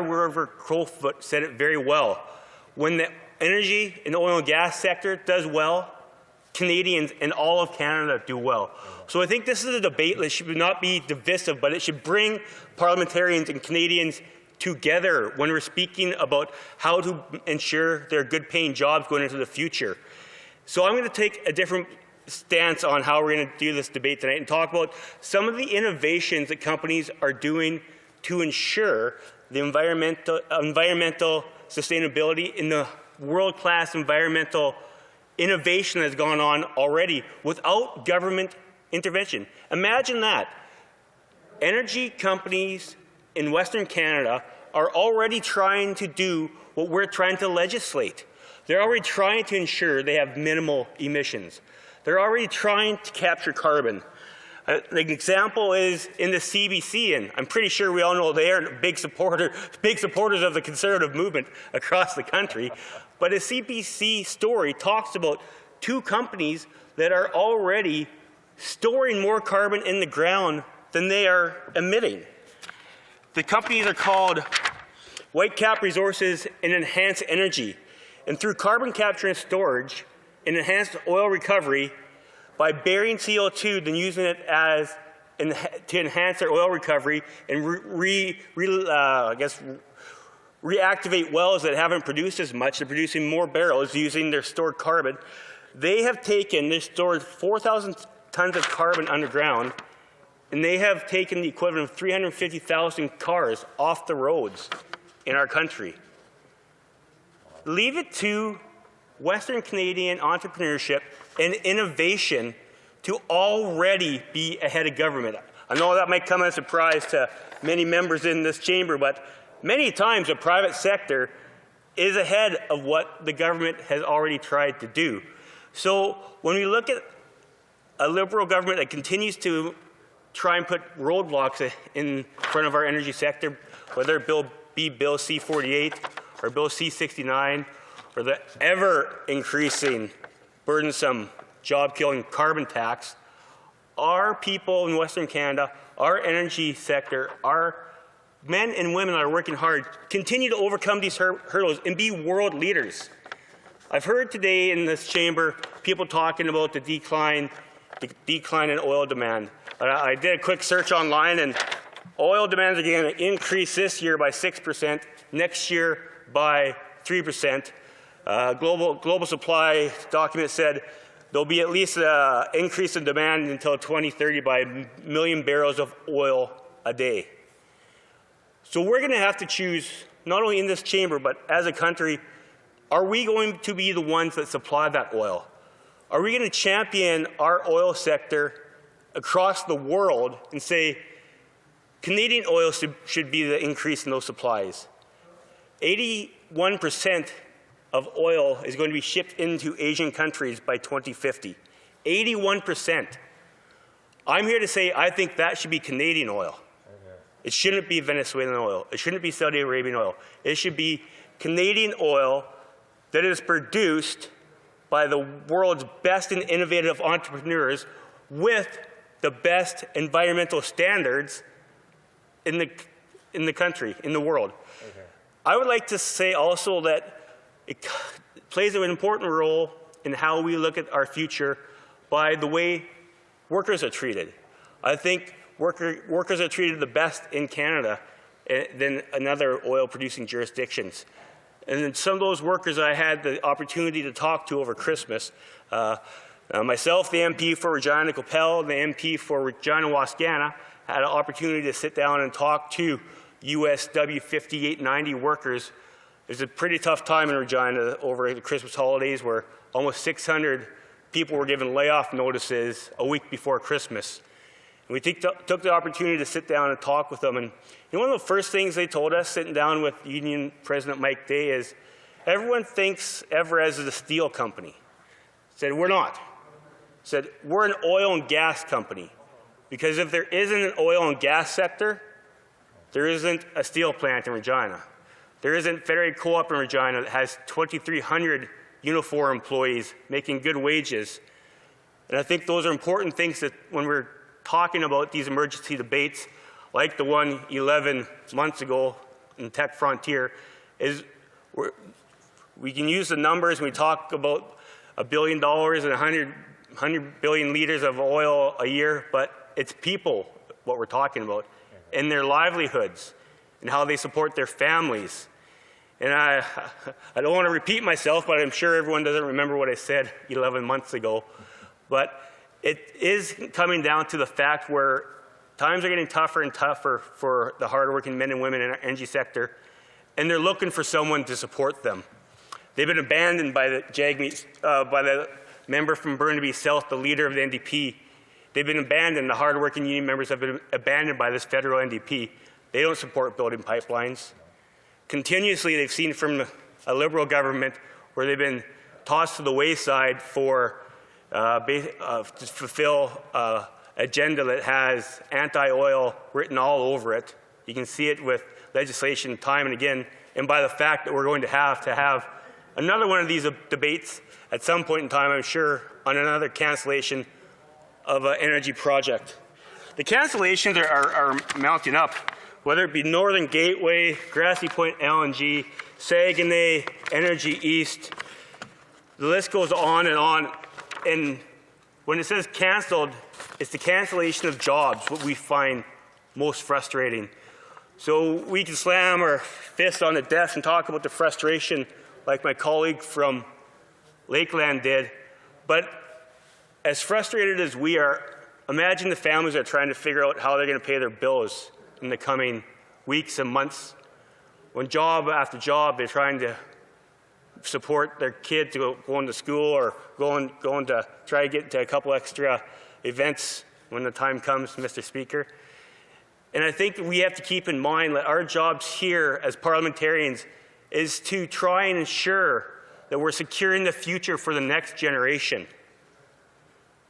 River Crowfoot said it very well. When the energy and oil and gas sector does well, Canadians and all of Canada do well. So I think this is a debate that should not be divisive, but it should bring parliamentarians and Canadians together when we're speaking about how to ensure there are good-paying jobs going into the future. So I'm going to take a different stance on how we're going to do this debate tonight and talk about some of the innovations that companies are doing to ensure the environmental sustainability in the world-class environmental innovation that's gone on already without government intervention. Imagine that. Energy companies in Western Canada are already trying to do what we're trying to legislate. They're already trying to ensure they have minimal emissions. They're already trying to capture carbon. An example is in the CBC, and I'm pretty sure we all know they are big supporters of the Conservative movement across the country. But a CBC story talks about two companies that are already storing more carbon in the ground than they are emitting. The companies are called Whitecap Resources and Enhance Energy. And through carbon capture and storage and enhanced oil recovery, by burying CO2 and using it as to enhance their oil recovery and reactivate wells that haven't produced as much, they're producing more barrels using their stored carbon. They stored 4,000 tons of carbon underground, and they have taken the equivalent of 350,000 cars off the roads in our country. Leave it to Western Canadian entrepreneurship and innovation to already be ahead of government. I know that might come as a surprise to many members in this chamber, but many times the private sector is ahead of what the government has already tried to do. So when we look at a Liberal government that continues to try and put roadblocks in front of our energy sector, whether it be Bill C-48 or Bill C-69 or the ever-increasing, burdensome, job-killing carbon tax, our people in Western Canada, our energy sector, our men and women that are working hard continue to overcome these hurdles and be world leaders. I've heard today in this chamber people talking about the decline in oil demand. I did a quick search online, and oil demand is going to increase this year by 6%, next year by 3%. Global supply document said there'll be at least an increase in demand until 2030 by a million barrels of oil a day. So we're going to have to choose, not only in this chamber, but as a country, are we going to be the ones that supply that oil? Are we going to champion our oil sector across the world and say, Canadian oil should be the increase in those supplies. 81% of oil is going to be shipped into Asian countries by 2050. 81%. I'm here to say I think that should be Canadian oil. It shouldn't be Venezuelan oil. It shouldn't be Saudi Arabian oil. It should be Canadian oil that is produced by the world's best and innovative entrepreneurs with the best environmental standards in the country, in the world. Okay. I would like to say also that it plays an important role in how we look at our future by the way workers are treated. I think workers are treated the best in Canada than in other oil-producing jurisdictions. And some of those workers I had the opportunity to talk to over Christmas, myself, the MP for Regina Qu'Appelle, and the MP for Regina Wascana, had an opportunity to sit down and talk to USW 5890 workers. It was a pretty tough time in Regina over the Christmas holidays where almost 600 people were given layoff notices a week before Christmas. And we took the opportunity to sit down and talk with them. And one of the first things they told us, sitting down with Union President Mike Day, is everyone thinks Evraz is a steel company. Said, we're not. Said, we're an oil and gas company. Because if there isn't an oil and gas sector, there isn't a steel plant in Regina. There isn't Federated Co-op in Regina that has 2,300 Unifor employees making good wages. And I think those are important things that when we're talking about these emergency debates, like the one 11 months ago in Tech Frontier, is we can use the numbers when we talk about $1 billion and 100 billion liters of oil a year, but it's people, what we're talking about, and their livelihoods, and how they support their families. And I don't want to repeat myself, but I'm sure everyone doesn't remember what I said 11 months ago. But it is coming down to the fact where times are getting tougher and tougher for the hardworking men and women in our energy sector, and they're looking for someone to support them. They've been abandoned by the by the member from Burnaby South, the leader of the NDP. They've been abandoned. The hardworking union members have been abandoned by this federal NDP. They don't support building pipelines. Continuously, they've seen from a Liberal government where they've been tossed to the wayside for to fulfill agenda that has anti-oil written all over it. You can see it with legislation time and again, and by the fact that we're going to have another one of these debates at some point in time, I'm sure, on another cancellation of an energy project. The cancellations are mounting up, whether it be Northern Gateway, Grassy Point LNG, Saguenay, Energy East. The list goes on. And when it says canceled, it's the cancellation of jobs, what we find most frustrating. So we can slam our fists on the desk and talk about the frustration like my colleague from Lakeland did, but as frustrated as we are, imagine the families that are trying to figure out how they're going to pay their bills in the coming weeks and months. When job after job, they're trying to support their kid to going to school or going to try to get to a couple extra events when the time comes, Mr. Speaker. And I think we have to keep in mind that our jobs here as parliamentarians is to try and ensure that we're securing the future for the next generation.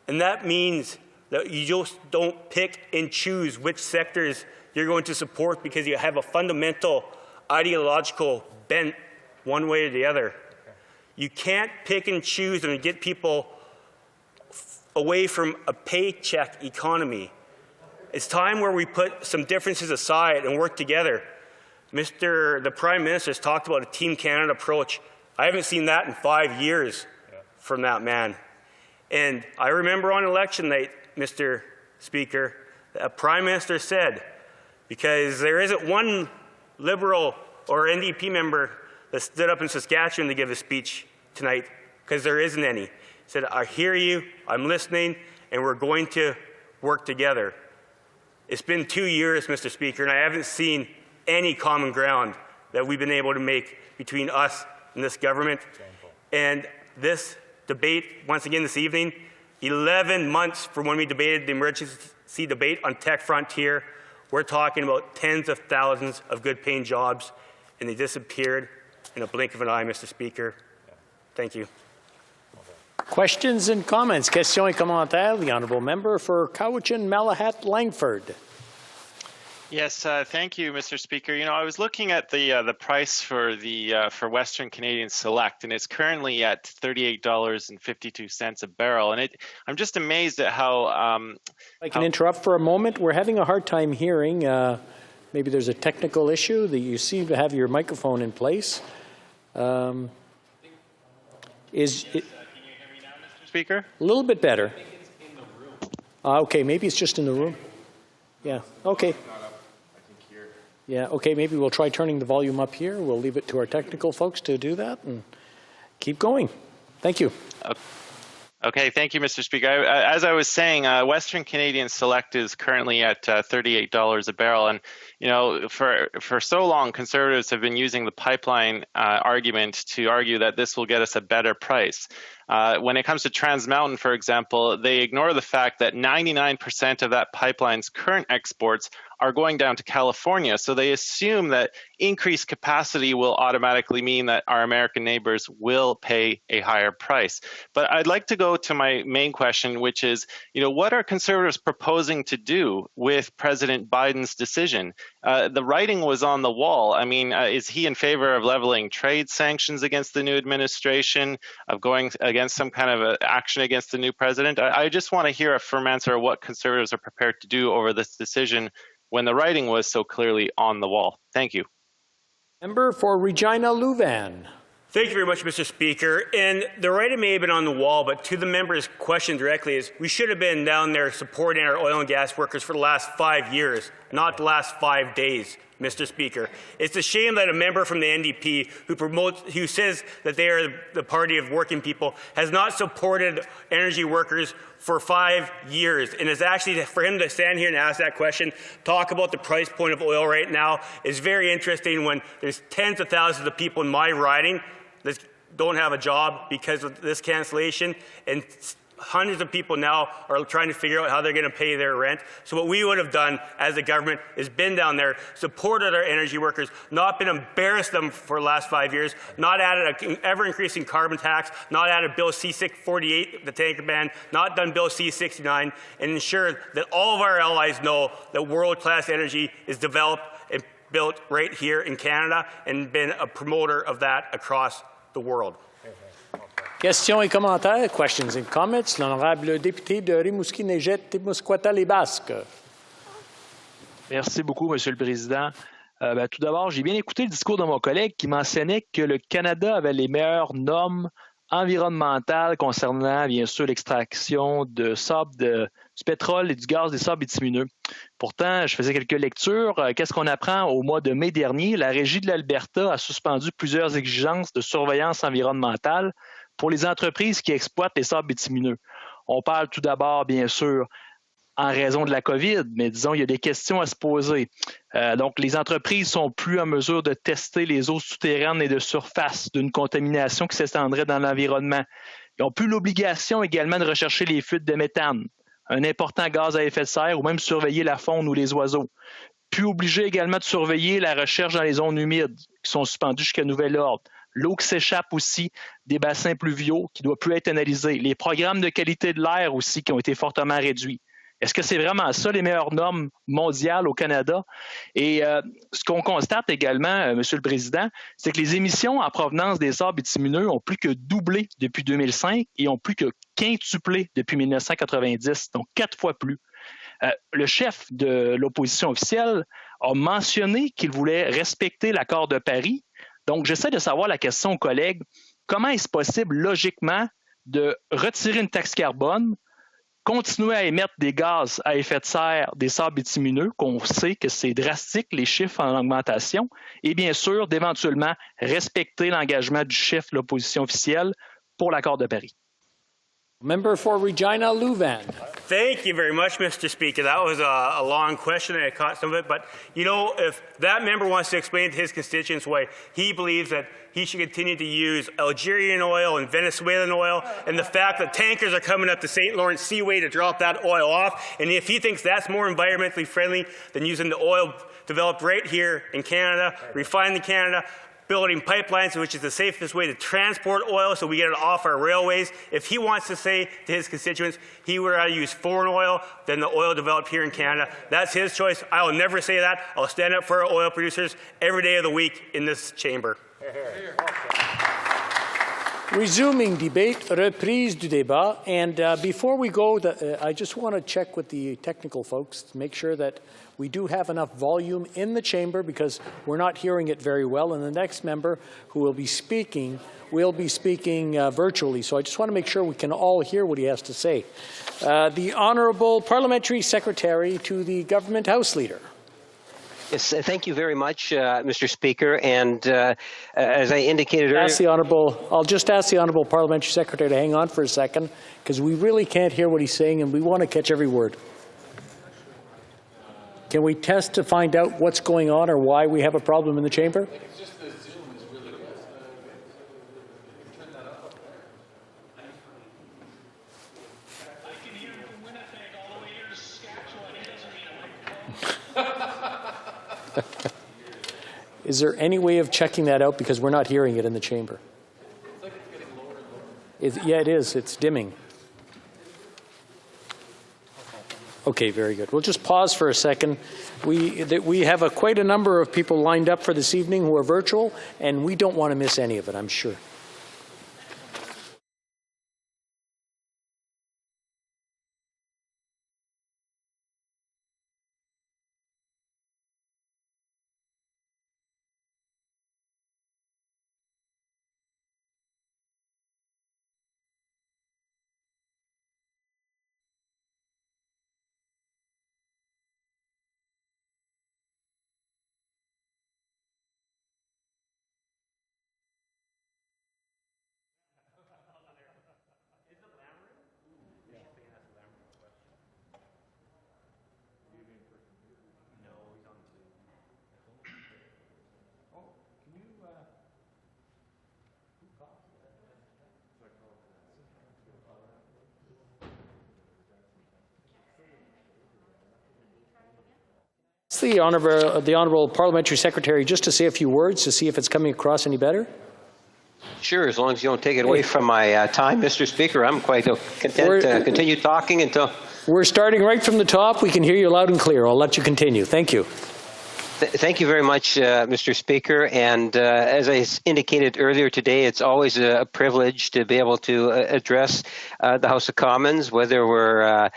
And that means that you just don't pick and choose which sectors you're going to support because you have a fundamental ideological bent one way or the other. You can't pick and choose and get people away from a paycheck economy. It's time where we put some differences aside and work together. The Prime Minister has talked about a Team Canada approach. I haven't seen that in 5 years from that man. And I remember on election night, Mr. Speaker, a Prime Minister said, because there isn't one Liberal or NDP member that stood up in Saskatchewan to give a speech tonight, because there isn't any. He said, I hear you, I'm listening, and we're going to work together. It's been 2 years, Mr. Speaker, and I haven't seen any common ground that we've been able to make between us and this government. And this debate, once again this evening, 11 months from when we debated the emergency debate on Tech Frontier, We're talking about tens of thousands of good-paying jobs, and they disappeared in a blink of an eye, Mr. Speaker. Thank you. Questions and comments? Questions et commentaires. The honourable member for Cowichan, Malahat, Langford. Yes, thank you, Mr. Speaker. You know, I was looking at the price for for Western Canadian Select, and it's currently at $38.52 a barrel. And I'm just amazed at how. I can interrupt for a moment. We're having a hard time hearing. Maybe there's a technical issue. That you seem to have your microphone in place. Can you hear me now, Mr. Speaker? A little bit better. I think it's in the room. Okay, maybe it's just in the room. Yeah. Okay. Yeah, okay, maybe we'll try turning the volume up here. We'll leave it to our technical folks to do that and keep going. Thank you. Okay, thank you, Mr. Speaker. As I was saying, Western Canadian Select is currently at $38 a barrel. And, you know, for so long, Conservatives have been using the pipeline argument to argue that this will get us a better price. When it comes to Trans Mountain, for example, they ignore the fact that 99% of that pipeline's current exports are going down to California. So they assume that increased capacity will automatically mean that our American neighbors will pay a higher price. But I'd like to go to my main question, which is, you know, what are Conservatives proposing to do with President Biden's decision? The writing was on the wall. I mean, is he in favor of leveling trade sanctions against the new administration, of going against some kind of action against the new president? I just want to hear a firm answer of what Conservatives are prepared to do over this decision when the writing was so clearly on the wall. Thank you. Member for Regina Louvain. Thank you very much, Mr. Speaker. And the writing may have been on the wall, but to the member's question directly is, we should have been down there supporting our oil and gas workers for the last 5 years, not the last 5 days, Mr. Speaker. It's a shame that a member from the NDP who says that they are the party of working people has not supported energy workers for 5 years, and is actually, for him to stand here and ask that question, talk about the price point of oil right now, is very interesting when there's tens of thousands of people in my riding that don't have a job because of this cancellation, and hundreds of people now are trying to figure out how they're going to pay their rent. So what we would have done as a government is been down there, supported our energy workers, not been embarrassed them for the last 5 years, not added an ever-increasing carbon tax, not added Bill C-48, the tanker ban, not done Bill C-69, and ensured that all of our allies know that world-class energy is developed and built right here in Canada, and been a promoter of that across the world. Questions et commentaires, questions and comments. L'honorable député de Rimouski-Neigette-Témiscouata-les-Basques. Merci beaucoup, Monsieur le Président. Tout d'abord, j'ai bien écouté le discours de mon collègue qui mentionnait que le Canada avait les meilleures normes environnementales concernant, bien sûr, l'extraction de sable, du pétrole et du gaz des sables bitumineux. Pourtant, je faisais quelques lectures. Qu'est-ce qu'on apprend au mois de mai dernier? La Régie de l'Alberta a suspendu plusieurs exigences de surveillance environnementale pour les entreprises qui exploitent les sables bitumineux. On parle tout d'abord, bien sûr, en raison de la COVID, mais disons, il y a des questions à se poser. Donc, les entreprises sont plus en mesure de tester les eaux souterraines et de surface d'une contamination qui s'étendrait dans l'environnement. Ils n'ont plus l'obligation également de rechercher les fuites de méthane, un important gaz à effet de serre, ou même surveiller la faune ou les oiseaux. Plus obligés également de surveiller la recherche dans les zones humides, qui sont suspendues jusqu'à nouvel ordre. L'eau qui s'échappe aussi des bassins pluviaux qui ne doit plus être analysée. Les programmes de qualité de l'air aussi qui ont été fortement réduits. Est-ce que c'est vraiment ça les meilleures normes mondiales au Canada? Et ce qu'on constate également, Monsieur le Président, c'est que les émissions en provenance des sables bitumineux ont plus que doublé depuis 2005 et ont plus que quintuplé depuis 1990, donc 4 fois plus. Le chef de l'opposition officielle a mentionné qu'il voulait respecter l'accord de Paris. Donc, j'essaie de savoir la question aux collègues. Comment est-ce possible, logiquement, de retirer une taxe carbone, continuer à émettre des gaz à effet de serre des sables bitumineux, qu'on sait que c'est drastique, les chiffres en augmentation, et bien sûr, d'éventuellement respecter l'engagement du chef de l'opposition officielle pour l'accord de Paris? Member for Regina Louvain. Thank you very much, Mr. Speaker. That was a long question, and I caught some of it. But, you know, if that member wants to explain to his constituents why he believes that he should continue to use Algerian oil and Venezuelan oil, and the fact that tankers are coming up the St. Lawrence Seaway to drop that oil off, and if he thinks that's more environmentally friendly than using the oil developed right here in Canada, refined in Canada, building pipelines, which is the safest way to transport oil so we get it off our railways. If he wants to say to his constituents he would rather use foreign oil than the oil developed here in Canada, that's his choice. I will never say that. I'll stand up for our oil producers every day of the week in this chamber. Resuming debate, reprise du débat. And before we go, I just want to check with the technical folks to make sure that we do have enough volume in the chamber, because we're not hearing it very well. And the next member who will be speaking virtually. So I just want to make sure we can all hear what he has to say. The Honourable Parliamentary Secretary to the Government House Leader. Yes, thank you very much, Mr. Speaker. And as I indicated earlier, I'll just ask the Honourable Parliamentary Secretary to hang on for a second, because we really can't hear what he's saying, and we want to catch every word. Can we test to find out what's going on or why we have a problem in the chamber? It's just the Zoom is really good. Turn that up. I can hear him from Winnipeg all the way here to Saskatchewan. Is there any way of checking that out, because we're not hearing it in the chamber? It's like it's getting lower and lower. Yeah, it is. It's dimming. Okay, very good. We'll just pause for a second. We have quite a number of people lined up for this evening who are virtual, and we don't want to miss any of it, I'm sure. The Honourable Parliamentary Secretary just to say a few words to see if it's coming across any better. Sure, as long as you don't take it away from my time, Mr. Speaker, I'm quite content to continue talking until... We're starting right from the top. We can hear you loud and clear. I'll let you continue. Thank you. Thank you very much, Mr. Speaker. And as I indicated earlier today, it's always a privilege to be able to address the House of Commons, whether we're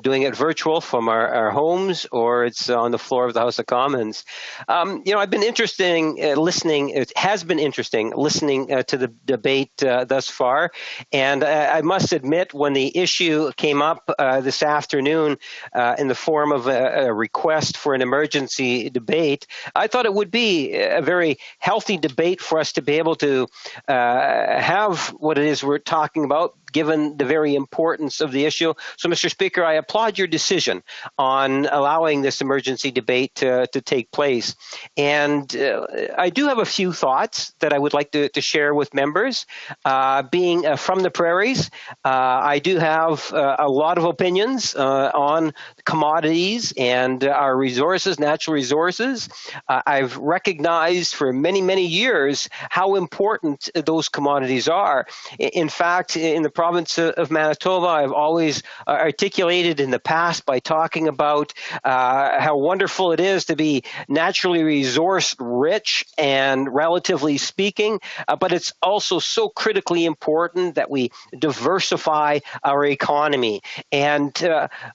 doing it virtual from our homes or it's on the floor of the House of Commons. I've been listening. It has been interesting listening to the debate thus far. And I must admit, when the issue came up this afternoon in the form of a request for an emergency debate, I thought it would be a very healthy debate for us to be able to have what it is we're talking about, given the very importance of the issue. So, Mr. Speaker, I applaud your decision on allowing this emergency debate to take place. And I do have a few thoughts that I would like to share with members. Being from the prairies, I do have a lot of opinions on commodities and our resources, natural resources. I've recognized for many, many years how important those commodities are. In fact, in the province of Manitoba, I've always articulated in the past by talking about how wonderful it is to be naturally resource rich and relatively speaking, but it's also so critically important that we diversify our economy. And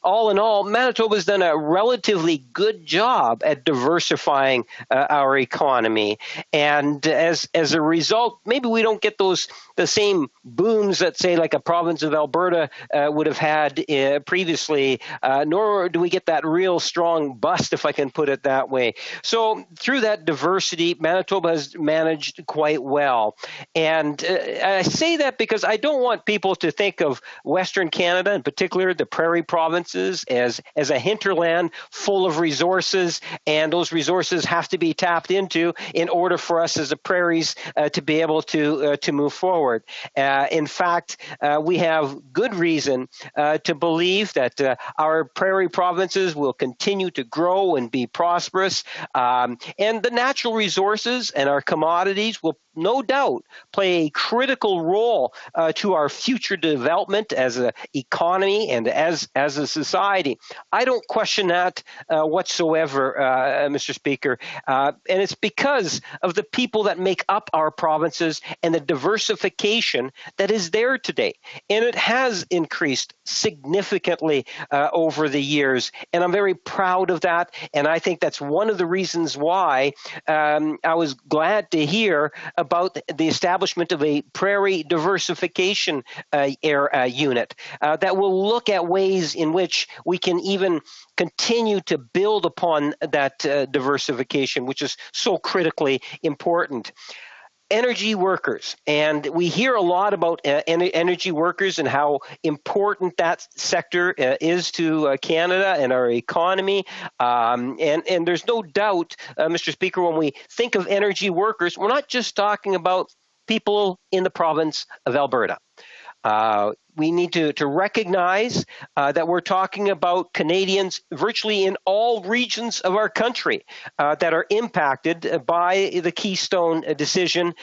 all in all, Manitoba's done a relatively good job at diversifying our economy. And as a result, maybe we don't get the same booms that, say, like a province of Alberta would have had previously, nor do we get that real strong bust, if I can put it that way. So through that diversity, Manitoba has managed quite well. And I say that because I don't want people to think of Western Canada, in particular the prairie provinces, as a hinterland full of resources, and those resources have to be tapped into in order for us as the prairies to be able to move forward. In fact, we have good reason to believe that our prairie provinces will continue to grow and be prosperous, and the natural resources and our commodities will no doubt play a critical role to our future development as an economy and as a society. I don't question that whatsoever, Mr. Speaker, and it's because of the people that make up our provinces and the diversification that is there today. And it has increased significantly over the years, and I'm very proud of that, and I think that's one of the reasons why I was glad to hear about the establishment of a prairie diversification unit that will look at ways in which we can even continue to build upon that diversification, which is so critically important. Energy workers, and we hear a lot about energy workers and how important that sector is to Canada and our economy. And there's no doubt, Mr. Speaker, when we think of energy workers, we're not just talking about people in the province of Alberta. We need to recognize that we're talking about Canadians virtually in all regions of our country that are impacted by the Keystone decision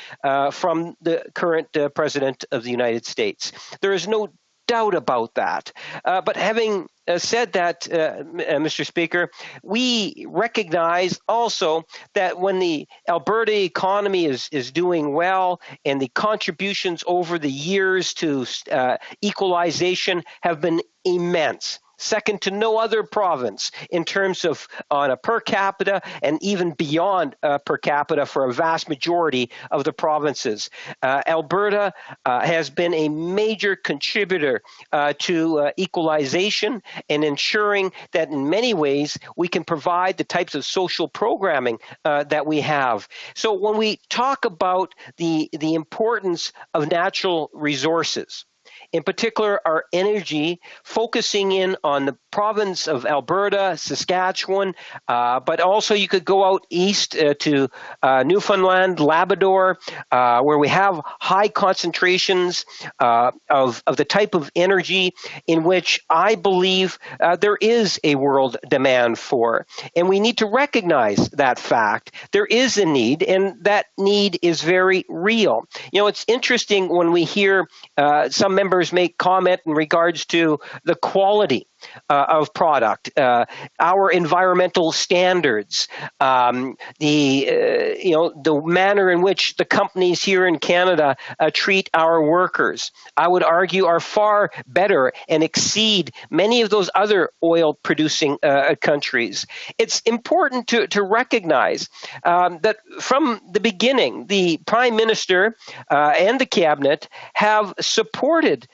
from the current President of the United States. There is no doubt about that. But having said that, Mr. Speaker, we recognize also that when the Alberta economy is doing well and the contributions over the years to equalization have been immense, second to no other province in terms of on a per capita and even beyond per capita for a vast majority of the provinces. Alberta has been a major contributor to equalization and ensuring that in many ways we can provide the types of social programming that we have. So when we talk about the importance of natural resources, in particular our energy, focusing in on the province of Alberta, Saskatchewan, but also you could go out east to Newfoundland, Labrador, where we have high concentrations of the type of energy in which I believe there is a world demand for. And we need to recognize that fact. There is a need, and that need is very real. You know, it's interesting when we hear some members make comment in regards to the quality of product, our environmental standards, the manner in which the companies here in Canada treat our workers, I would argue are far better and exceed many of those other oil-producing countries. It's important to recognize that from the beginning, the Prime Minister and the Cabinet have supported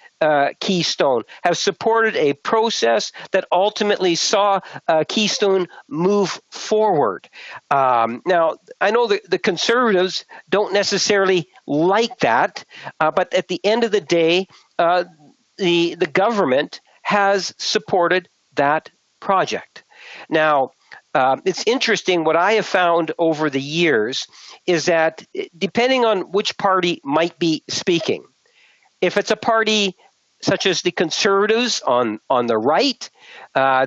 Keystone, have supported a process that ultimately saw Keystone move forward. Now, I know that the Conservatives don't necessarily like that, but at the end of the day, the government has supported that project. Now, it's interesting, what I have found over the years is that depending on which party might be speaking, if it's a party such as the Conservatives on the right,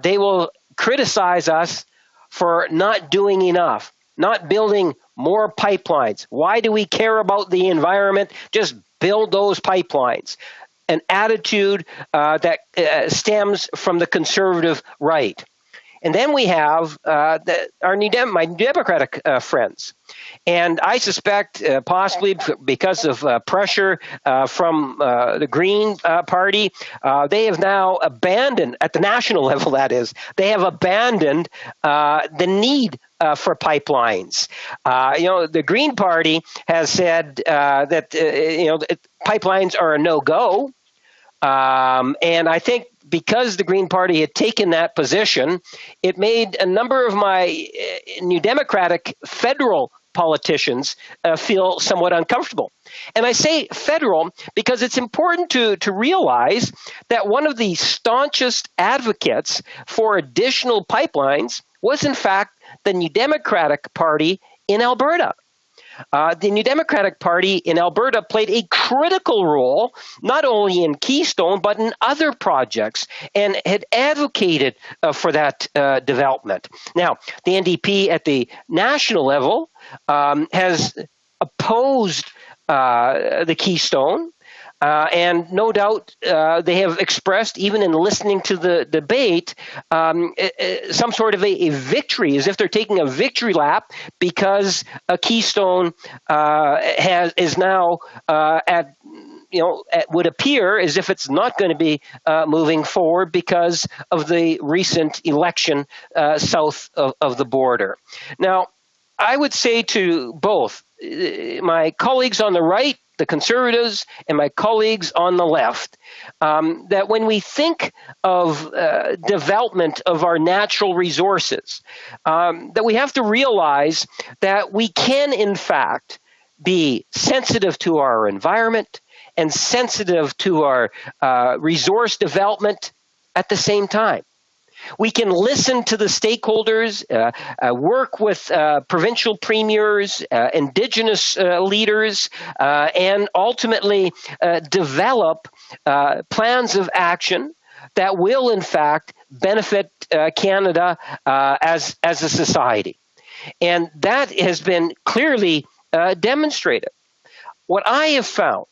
they will criticize us for not doing enough, not building more pipelines. Why do we care about the environment? Just build those pipelines. An attitude that stems from the Conservative right. And then we have my Democratic friends. And I suspect possibly because of pressure from the Green Party, they have now abandoned, at the national level that is, they have abandoned the need for pipelines. The Green Party has said that pipelines are a no-go. And I think because the Green Party had taken that position, it made a number of my New Democratic federal politicians feel somewhat uncomfortable. And I say federal because it's important to realize that one of the staunchest advocates for additional pipelines was, in fact, the New Democratic Party in Alberta. The New Democratic Party in Alberta played a critical role, not only in Keystone, but in other projects, and had advocated for that development. Now, the NDP at the national level has opposed the Keystone, and no doubt they have expressed, even in listening to the debate, some sort of a victory, as if they're taking a victory lap because a Keystone is now would appear as if it's not going to be moving forward because of the recent election south of the border. Now, I would say to both my colleagues on the right, the Conservatives, and my colleagues on the left, that when we think of development of our natural resources, that we have to realize that we can, in fact, be sensitive to our environment and sensitive to our resource development at the same time. We can listen to the stakeholders, work with provincial premiers, Indigenous leaders, and ultimately develop plans of action that will, in fact, benefit Canada as a society. And that has been clearly demonstrated. What I have found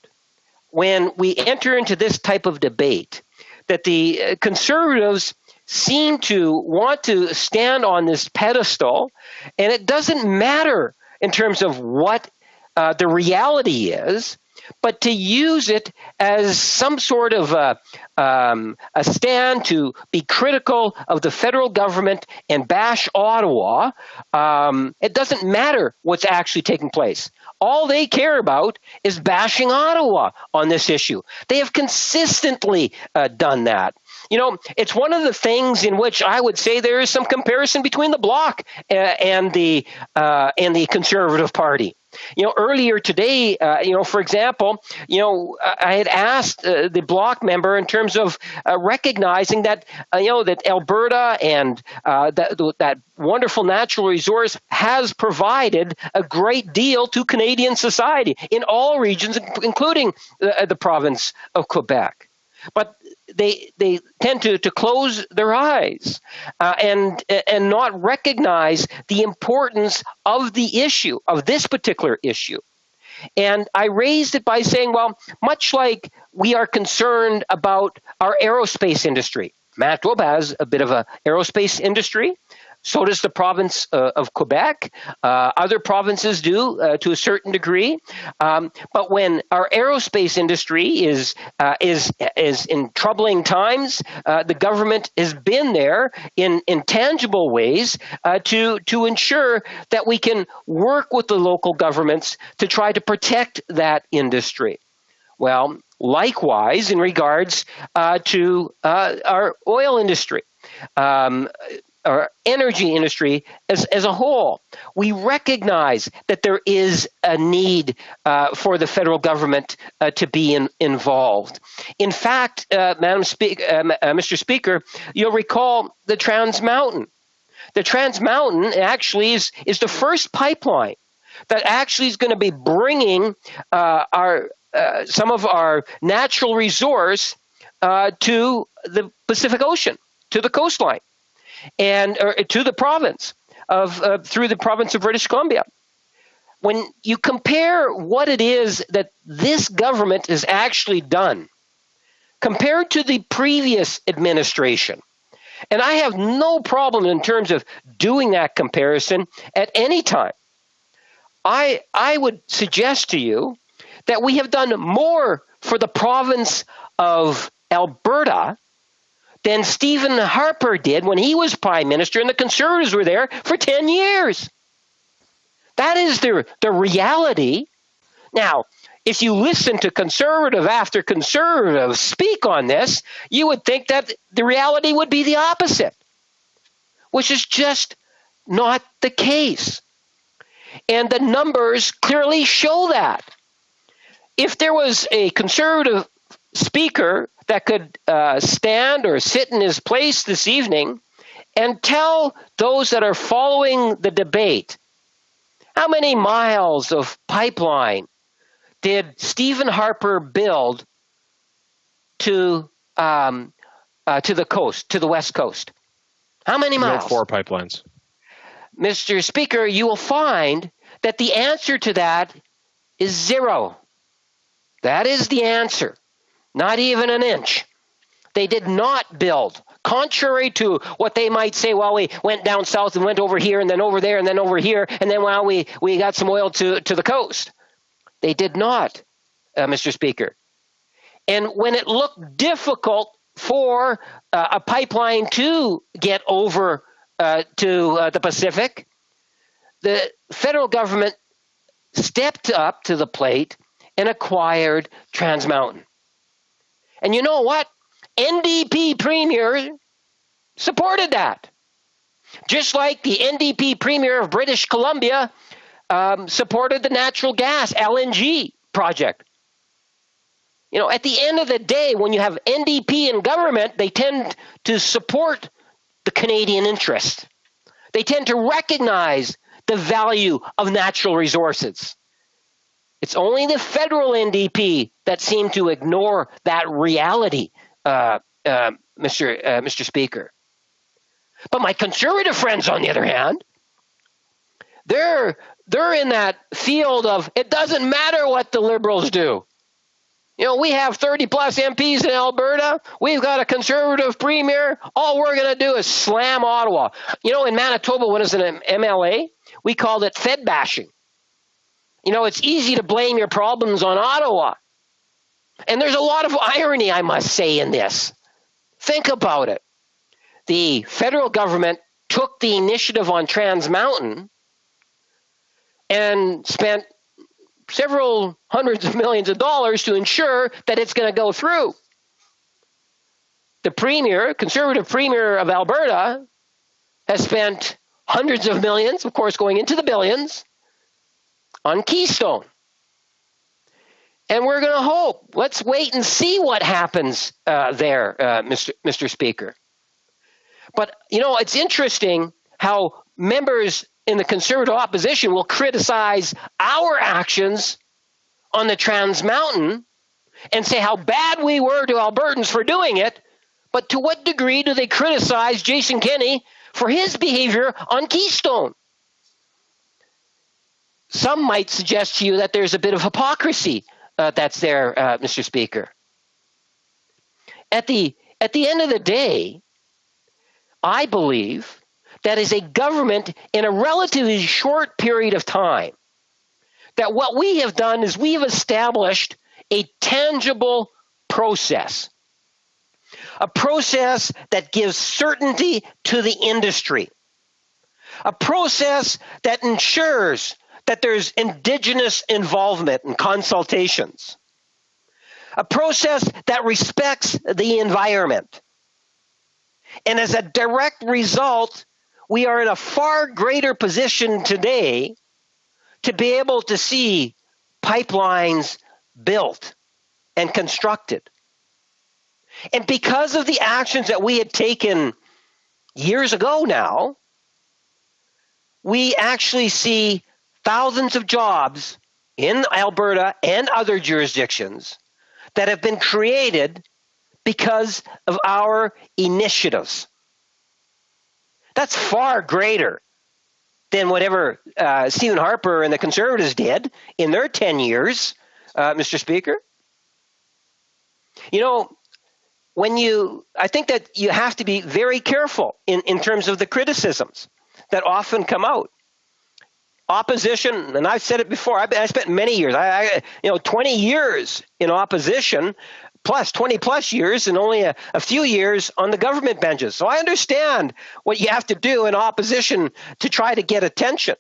when we enter into this type of debate, that the Conservatives seem to want to stand on this pedestal, and it doesn't matter in terms of what the reality is, but to use it as some sort of a stand to be critical of the federal government and bash Ottawa. It doesn't matter what's actually taking place. All they care about is bashing Ottawa on this issue. They have consistently done that. You know, it's one of the things in which I would say there is some comparison between the Bloc and the Conservative Party. You know, earlier today, for example, I had asked the Bloc member in terms of recognizing that, that Alberta and that wonderful natural resource has provided a great deal to Canadian society in all regions, including the province of Quebec. But they tend to close their eyes and not recognize the importance of the issue, of this particular issue. And I raised it by saying, well, much like we are concerned about our aerospace industry, Manitoba has a bit of an aerospace industry. So does the province of Quebec. Other provinces do to a certain degree. But when our aerospace industry is in troubling times, the government has been there in tangible ways to ensure that we can work with the local governments to try to protect that industry. Well, likewise, in regards to our oil industry, our energy industry as a whole, we recognize that there is a need for the federal government to be involved. In fact, Mr. Speaker, you'll recall the Trans Mountain. The Trans Mountain actually is the first pipeline that actually is going to be bringing some of our natural resource to the Pacific Ocean, to the coastline, and to the province through the province of British Columbia. When you compare what it is that this government has actually done compared to the previous administration, and I have no problem in terms of doing that comparison at any time, I would suggest to you that we have done more for the province of Alberta than Stephen Harper did when he was Prime Minister and the Conservatives were there for 10 years. That is the reality. Now, if you listen to conservative after conservative speak on this, you would think that the reality would be the opposite, which is just not the case. And the numbers clearly show that. If there was a conservative speaker that could stand or sit in his place this evening and tell those that are following the debate, how many miles of pipeline did Stephen Harper build to the coast, to the West Coast? How many miles? 4 pipelines. Mr. Speaker, you will find that the answer to that is 0. That is the answer. Not even an inch. They did not build. Contrary to what they might say, well, we went down south and went over here and then over there and then over here, and then, well, we got some oil to the coast. They did not, Mr. Speaker. And when it looked difficult for a pipeline to get over to the Pacific, the federal government stepped up to the plate and acquired Trans Mountain. And you know what? NDP premier supported that. Just like the NDP premier of British Columbia supported the natural gas LNG project. You know, at the end of the day, when you have NDP in government, they tend to support the Canadian interest. They tend to recognize the value of natural resources. It's only the federal NDP that seem to ignore that reality, Mr. Speaker. But my conservative friends, on the other hand, they're in that field of it doesn't matter what the Liberals do. You know, we have 30-plus MPs in Alberta. We've got a conservative premier. All we're going to do is slam Ottawa. You know, in Manitoba, when it was an MLA, we called it Fed bashing. You know, it's easy to blame your problems on Ottawa. And there's a lot of irony, I must say, in this. Think about it. The federal government took the initiative on Trans Mountain and spent several hundreds of millions of dollars to ensure that it's going to go through. The premier, conservative premier of Alberta, has spent hundreds of millions, of course going into the billions, on Keystone. And we're going to hope. Let's wait and see what happens there, Mr. Speaker. But, you know, it's interesting how members in the Conservative opposition will criticize our actions on the Trans Mountain and say how bad we were to Albertans for doing it. But to what degree do they criticize Jason Kenney for his behavior on Keystone? Some might suggest to you that there's a bit of hypocrisy that's there, Mr. Speaker. At the end of the day, I believe that as a government in a relatively short period of time, that what we have done is we've established a tangible process, a process that gives certainty to the industry, a process that ensures that there's Indigenous involvement and consultations, a process that respects the environment. And as a direct result, we are in a far greater position today to be able to see pipelines built and constructed. And because of the actions that we had taken years ago now, we actually see thousands of jobs in Alberta and other jurisdictions that have been created because of our initiatives. That's far greater than whatever Stephen Harper and the Conservatives did in their 10 years, Mr. Speaker. You know, I think that you have to be very careful in terms of the criticisms that often come out. Opposition, and I've said it before, I spent many years, 20 years in opposition, plus 20 plus years and only a few years on the government benches. So I understand what you have to do in opposition to try to get attention.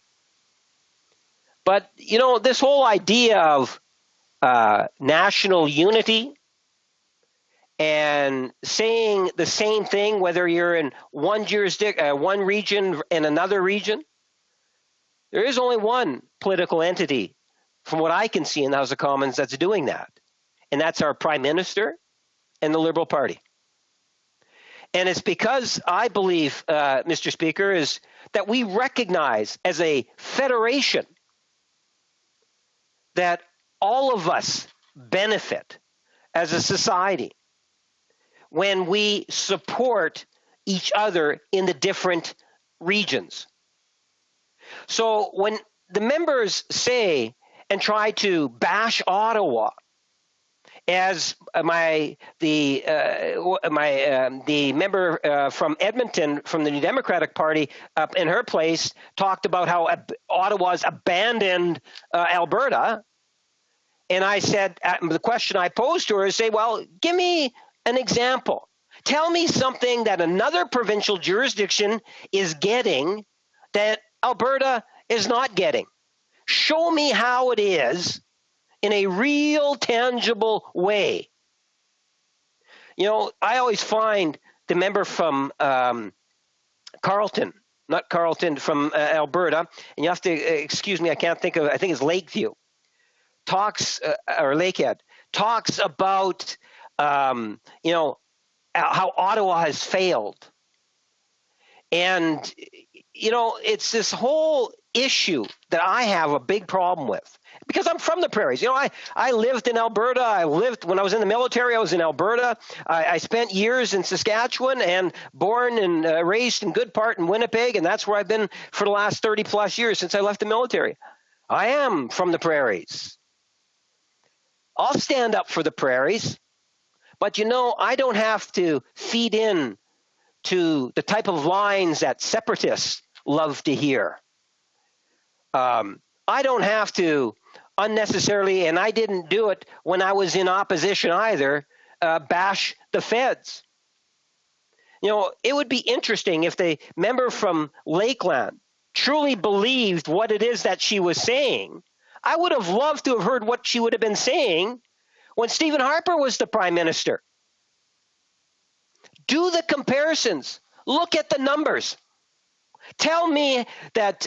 But, you know, this whole idea of national unity and saying the same thing, whether you're in one jurisdiction, one region and another region. There is only one political entity, from what I can see in the House of Commons, that's doing that, and that's our Prime Minister and the Liberal Party. And it's because I believe, Mr. Speaker, is that we recognize as a federation that all of us benefit as a society when we support each other in the different regions. So when the members say and try to bash Ottawa, as the member from Edmonton from the New Democratic Party up in her place talked about how Ottawa's abandoned Alberta, and I said the question I posed to her is, say, well, give me an example. Tell me something that another provincial jurisdiction is getting that Alberta is not getting. Show me how it is in a real, tangible way. You know, I always find the member from Carleton, not Carleton, from Alberta, and you have to excuse me, I can't think of it, I think it's Lakeview, talks, or Lakehead, talks about, you know, how Ottawa has failed. And, you know, it's this whole issue that I have a big problem with, because I'm from the prairies. You know, I lived in Alberta. When I was in the military, I was in Alberta. I spent years in Saskatchewan and born and raised in good part in Winnipeg, and that's where I've been for the last 30 plus years since I left the military. I am from the prairies. I'll stand up for the prairies, but you know, I don't have to feed in to the type of lines that separatists love to hear. I don't have to unnecessarily, and I didn't do it when I was in opposition either, bash the feds. You know, it would be interesting if the member from Lakeland truly believed what it is that she was saying. I would have loved to have heard what she would have been saying when Stephen Harper was the Prime Minister. Do the comparisons. Look at the numbers. Tell me that,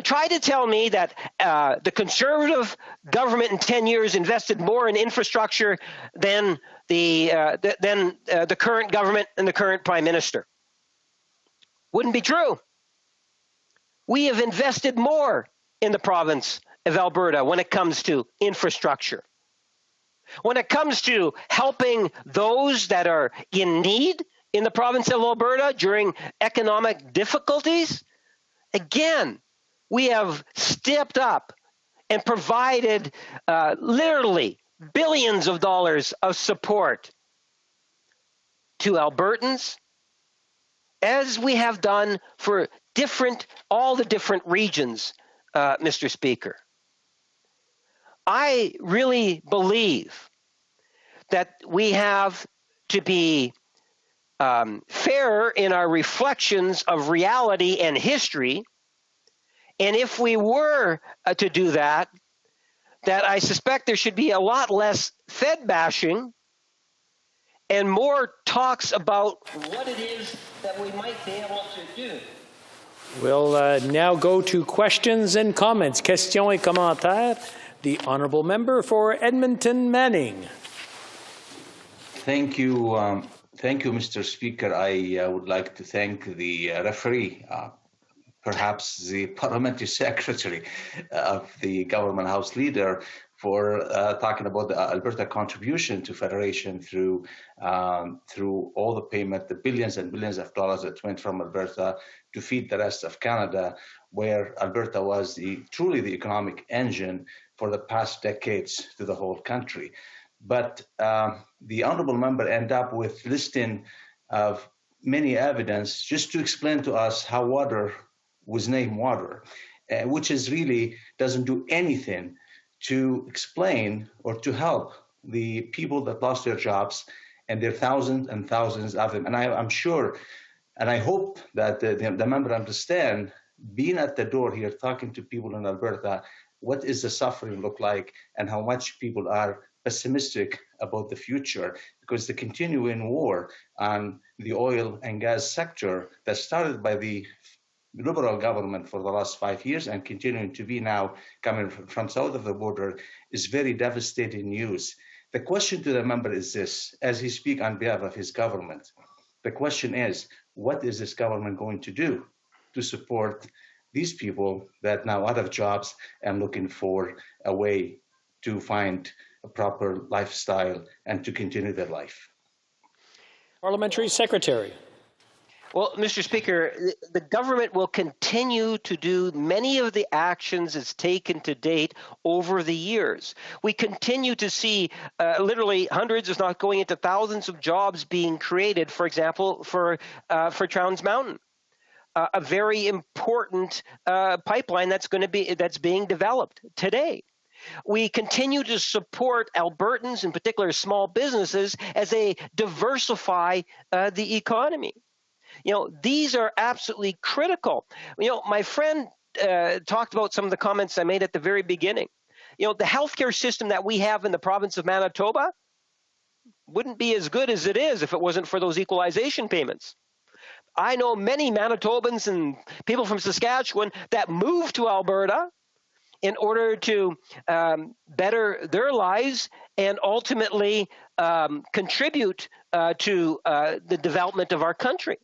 try to tell me that the Conservative government in 10 years invested more in infrastructure than the current government and the current Prime Minister. Wouldn't be true. We have invested more in the province of Alberta when it comes to infrastructure. When it comes to helping those that are in need in the province of Alberta during economic difficulties, again, we have stepped up and provided literally billions of dollars of support to Albertans, as we have done for all the different regions, Mr. Speaker. I really believe that we have to be fairer in our reflections of reality and history. And if we were to do that, I suspect there should be a lot less Fed bashing and more talks about what it is that we might be able to do. We'll now go to questions and comments. Questions et commentaires. The Honourable Member for Edmonton Manning. Thank you. Thank you, Mr. Speaker. I would like to thank the referee, perhaps the parliamentary secretary of the government House leader, for talking about the Alberta contribution to federation through all the payment, the billions and billions of dollars that went from Alberta to feed the rest of Canada, where Alberta was truly the economic engine for the past decades to the whole country. But the honourable member ended up with listing of many evidence just to explain to us how water was named water, which is really doesn't do anything to explain or to help the people that lost their jobs, and there are thousands and thousands of them. And I'm sure, and I hope that the member understand, being at the door here, talking to people in Alberta, what is the suffering look like and how much people are pessimistic about the future, because the continuing war on the oil and gas sector that started by the Liberal government for the last 5 years and continuing to be now coming from south of the border is very devastating news. The question to the member is this, as he speaks on behalf of his government, the question is, what is this government going to do to support these people that now out of jobs and looking for a way to find a proper lifestyle and to continue their life? Parliamentary Secretary. Well, Mr. Speaker, the government will continue to do many of the actions it's taken to date over the years. We continue to see literally hundreds, if not going into thousands of jobs being created, for example, for Trans Mountain. A very important pipeline that's being developed today. We continue to support Albertans, in particular small businesses, as they diversify the economy. These are absolutely critical. My friend talked about some of the comments I made at the very beginning. The healthcare system that we have in the province of Manitoba wouldn't be as good as it is if it wasn't for those equalization payments. I know many Manitobans and people from Saskatchewan that moved to Alberta in order to better their lives and ultimately contribute to the development of our country.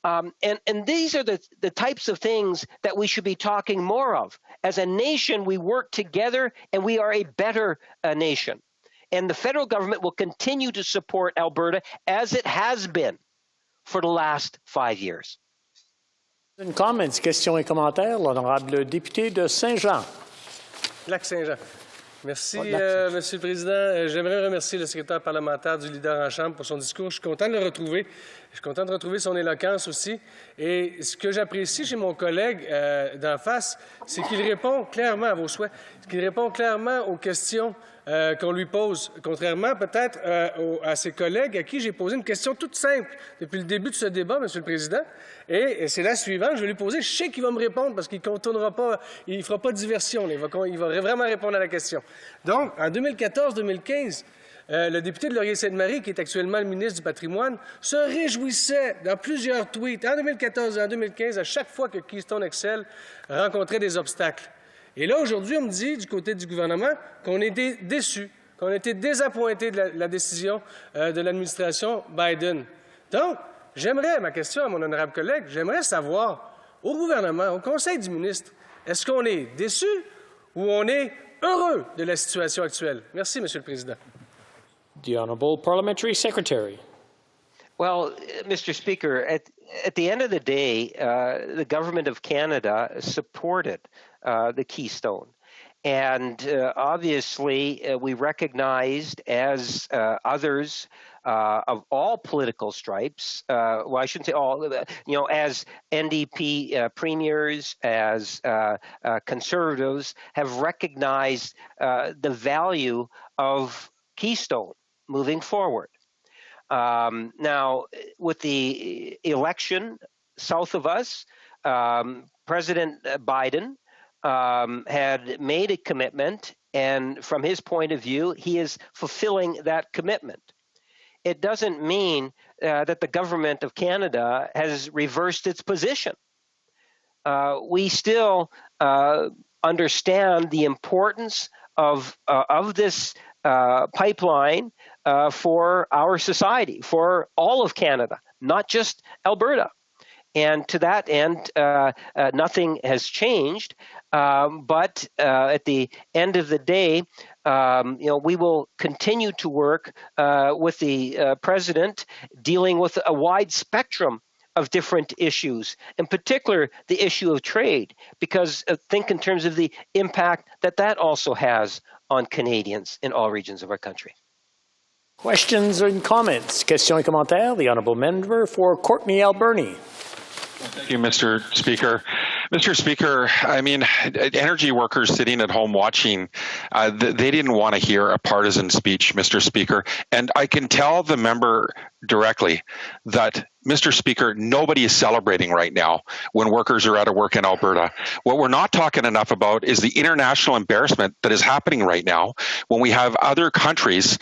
And these are the types of things that we should be talking more of. As a nation, we work together and we are a better nation. And the federal government will continue to support Alberta as it has been for the last 5 years. Comments, questions et commentaires, l'honorable député de Saint-Jean. Lac-Saint-Jean. Merci, Monsieur le Président. J'aimerais remercier le secrétaire parlementaire du leader en Chambre pour son discours. Je suis content de le retrouver. Je suis content de retrouver son éloquence aussi. Et ce que j'apprécie chez mon collègue d'en face, c'est qu'il répond clairement à vos souhaits, qu'il répond clairement aux questions qu'on lui pose, contrairement peut-être à ses collègues à qui j'ai posé une question toute simple depuis le début de ce débat, Monsieur le Président. Et c'est la suivante, je vais lui poser, je sais qu'il va me répondre parce qu'il ne contournera pas, il ne fera pas de diversion, il va vraiment répondre à la question. Donc, en 2014-2015, le député de Laurier-Sainte-Marie, qui est actuellement le ministre du Patrimoine, se réjouissait dans plusieurs tweets, en 2014 et en 2015, à chaque fois que Keystone XL rencontrait des obstacles. Et là, aujourd'hui, on me dit, du côté du gouvernement, qu'on était déçus, qu'on était désappointés de la décision de l'administration Biden. Donc, ma question à mon honorable collègue, j'aimerais savoir, au gouvernement, au Conseil du ministre, est-ce qu'on est déçu ou on est heureux de la situation actuelle? Merci, Monsieur le Président. The Honourable Parliamentary Secretary. Well, Mr. Speaker, at the end of the day, the Government of Canada supported the Keystone. And obviously, we recognized, as others of all political stripes, well, I shouldn't say all, as NDP premiers, as conservatives, have recognized the value of Keystone moving forward. Now, with the election south of us, President Biden had made a commitment, and from his point of view, he is fulfilling that commitment. It doesn't mean that the Government of Canada has reversed its position. We still understand the importance of this pipeline for our society, for all of Canada, not just Alberta. And to that end, nothing has changed. But at the end of the day, we will continue to work with the president, dealing with a wide spectrum of different issues, in particular the issue of trade, because think in terms of the impact that also has on Canadians in all regions of our country. Questions and comments? Questions et commentaires. The Honourable Member for Courtenay-Alberni. Thank you, Mr. Speaker. Mr. Speaker, I mean, energy workers sitting at home watching, they didn't want to hear a partisan speech, Mr. Speaker. And I can tell the member directly that Mr. Speaker, nobody is celebrating right now when workers are out of work in Alberta. What we're not talking enough about is the international embarrassment that is happening right now when we have other countries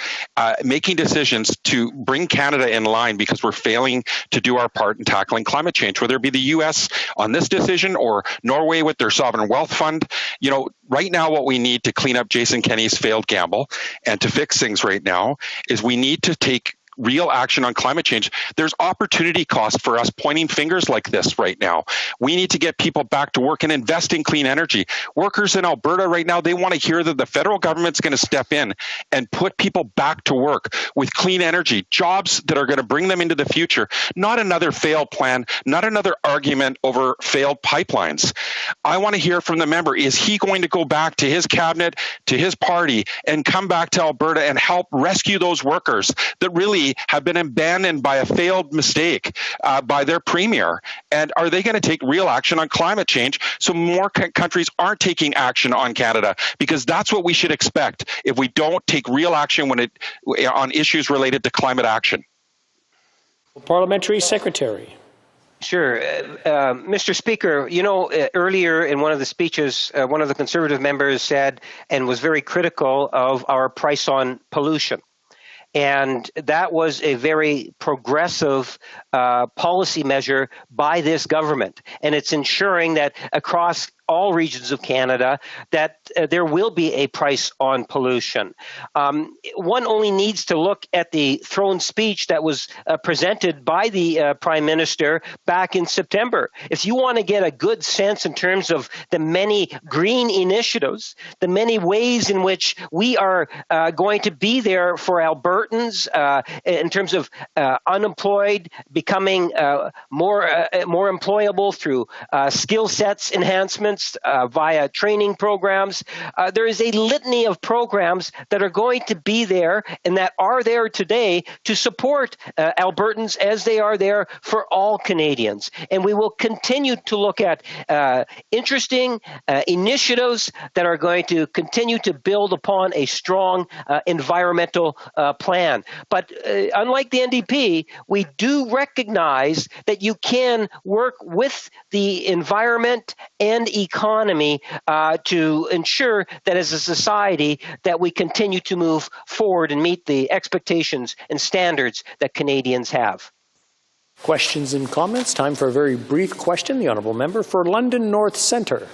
making decisions to bring Canada in line because we're failing to do our part in tackling climate change, whether it be the U.S. on this decision or Norway with their sovereign wealth fund. You know, right now what we need to clean up Jason Kenney's failed gamble and to fix things right now is we need to take real action on climate change. There's opportunity cost for us pointing fingers like this right now. We need to get people back to work and invest in clean energy. Workers in Alberta right now, they want to hear that the federal government's going to step in and put people back to work with clean energy, jobs that are going to bring them into the future, not another failed plan, not another argument over failed pipelines. I want to hear from the member, is he going to go back to his cabinet, to his party, and come back to Alberta and help rescue those workers that really have been abandoned by a failed mistake by their premier? And are they going to take real action on climate change so more countries aren't taking action on Canada? Because that's what we should expect if we don't take real action on issues related to climate action. Parliamentary Secretary. Sure. Mr. Speaker, you know, earlier in one of the speeches, one of the Conservative members said and was very critical of our price on pollution. And that was a very progressive policy measure by this government. And it's ensuring that across all regions of Canada that there will be a price on pollution. One only needs to look at the throne speech that was presented by the Prime Minister back in September. If you want to get a good sense in terms of the many green initiatives, the many ways in which we are going to be there for Albertans in terms of unemployed becoming more employable through skill sets enhancements, via training programs. There is a litany of programs that are going to be there and that are there today to support Albertans as they are there for all Canadians. And we will continue to look at interesting initiatives that are going to continue to build upon a strong environmental plan. But unlike the NDP, we do recognize that you can work with the environment and economy to ensure that as a society that we continue to move forward and meet the expectations and standards that Canadians have. Questions and comments? Time for a very brief question. The Honourable Member for London North Centre.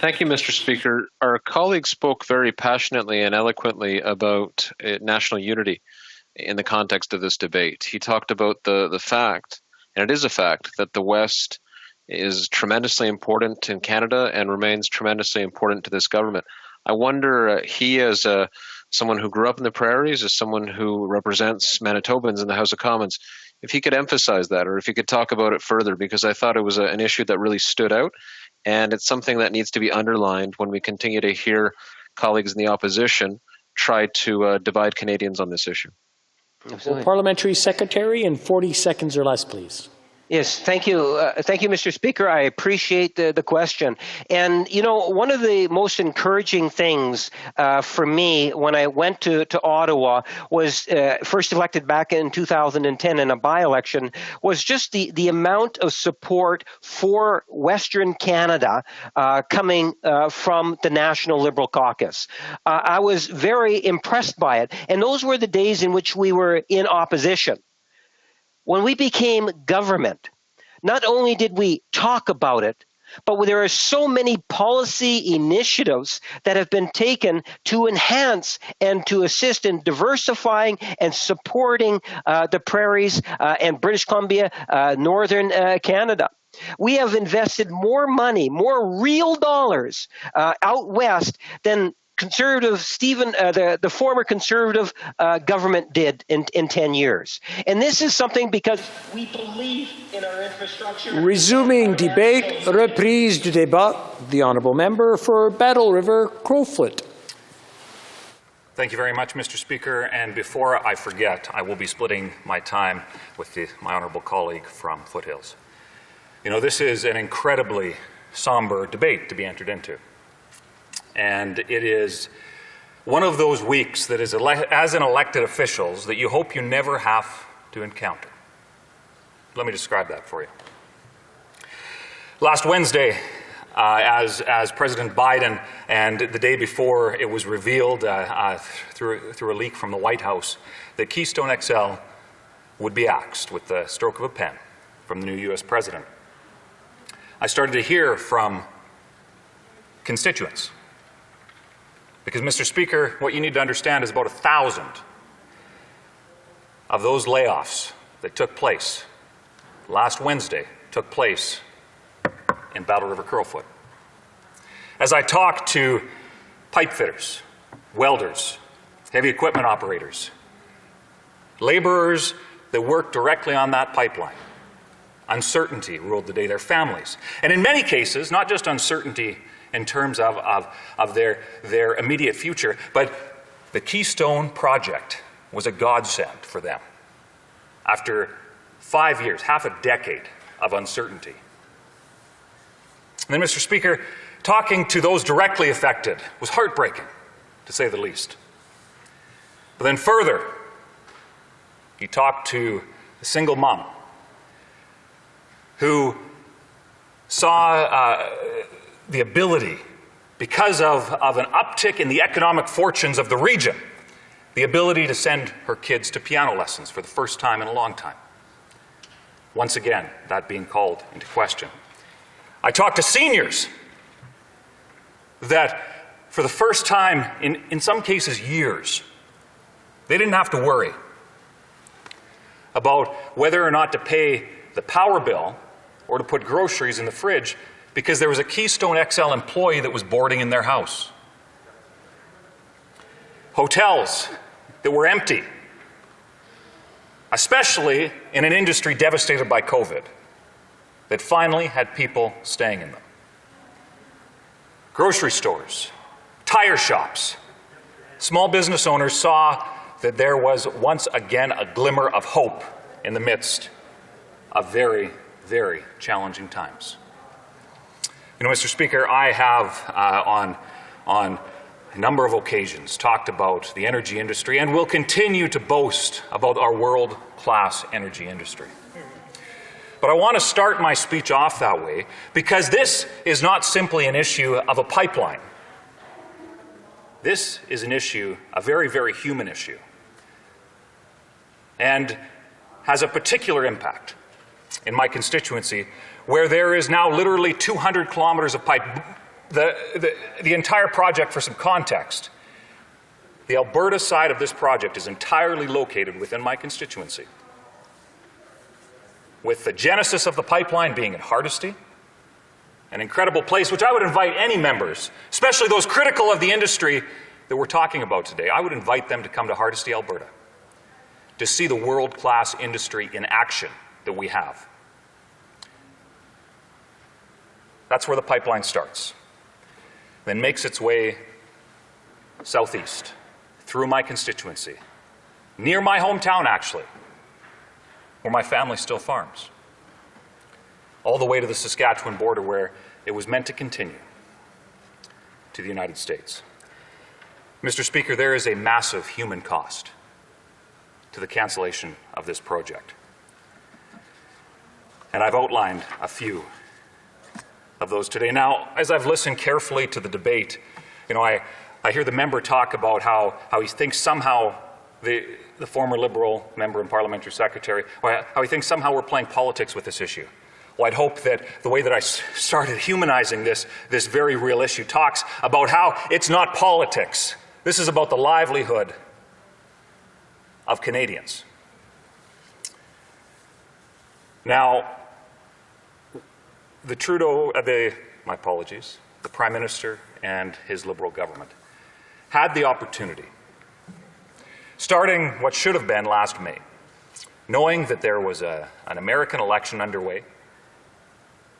Thank you, Mr. Speaker. Our colleague spoke very passionately and eloquently about national unity in the context of this debate. He talked about the fact, and it is a fact, that the West is tremendously important in Canada and remains tremendously important to this government. I wonder, he as someone who grew up in the prairies, as someone who represents Manitobans in the House of Commons, if he could emphasize that or if he could talk about it further, because I thought it was an issue that really stood out, and it's something that needs to be underlined when we continue to hear colleagues in the opposition try to divide Canadians on this issue. Parliamentary Secretary, in 40 seconds or less, please. Yes, thank you. Thank you, Mr. Speaker. I appreciate the question. And, you know, one of the most encouraging things for me when I went to Ottawa was first elected back in 2010 in a by-election was just the amount of support for Western Canada coming from the National Liberal Caucus. I was very impressed by it. And those were the days in which we were in opposition. When we became government, not only did we talk about it, but there are so many policy initiatives that have been taken to enhance and to assist in diversifying and supporting the prairies and British Columbia, northern Canada. We have invested more money, more real dollars out west than Conservative the former Conservative government did in 10 years. And this is something because we believe in our infrastructure. Resuming debate, reprise du débat. The Honourable Member for Battle River, Crowfoot. Thank you very much, Mr. Speaker. And before I forget, I will be splitting my time with my honourable colleague from Foothills. You know, this is an incredibly somber debate to be entered into. And it is one of those weeks that is, as an elected officials, that you hope you never have to encounter. Let me describe that for you. Last Wednesday, as President Biden, and the day before it was revealed through a leak from the White House that Keystone XL would be axed with the stroke of a pen from the new U.S. president, I started to hear from constituents. Because, Mr. Speaker, what you need to understand is about 1,000 of those layoffs that took place last Wednesday took place in Battle River Curlfoot. As I talked to pipe fitters, welders, heavy equipment operators, laborers that worked directly on that pipeline, uncertainty ruled the day, their families. And in many cases, not just uncertainty in terms of their immediate future, but the Keystone project was a godsend for them. After 5 years, half a decade of uncertainty. And then, Mr. Speaker, talking to those directly affected was heartbreaking, to say the least. But then further, you talk to a single mom who saw the ability, because of an uptick in the economic fortunes of the region, the ability to send her kids to piano lessons for the first time in a long time. Once again, that being called into question. I talked to seniors that for the first time in some cases years, they didn't have to worry about whether or not to pay the power bill or to put groceries in the fridge because there was a Keystone XL employee that was boarding in their house. Hotels that were empty, especially in an industry devastated by COVID, that finally had people staying in them. Grocery stores, tire shops, small business owners saw that there was once again a glimmer of hope in the midst of very, very challenging times. You know, Mr. Speaker, I have on a number of occasions talked about the energy industry and will continue to boast about our world-class energy industry. But I want to start my speech off that way because this is not simply an issue of a pipeline. This is an issue, a very, very human issue, and has a particular impact in my constituency where there is now literally 200 kilometers of pipe. The entire project, for some context, the Alberta side of this project is entirely located within my constituency, with the genesis of the pipeline being in Hardisty, an incredible place which I would invite any members, especially those critical of the industry that we're talking about today, I would invite them to come to Hardisty, Alberta, to see the world-class industry in action that we have. That's where the pipeline starts, then makes its way southeast through my constituency, near my hometown actually, where my family still farms, all the way to the Saskatchewan border where it was meant to continue to the United States. Mr. Speaker, there is a massive human cost to the cancellation of this project. And I've outlined a few of those today. Now, as I've listened carefully to the debate, you know, I hear the member talk about how he thinks somehow the former Liberal member and parliamentary secretary, how he thinks somehow we're playing politics with this issue. Well, I'd hope that the way that I started humanizing this very real issue talks about how it's not politics. This is about the livelihood of Canadians. Now, the Prime Minister and his Liberal government had the opportunity, starting what should have been last May, knowing that there was an American election underway,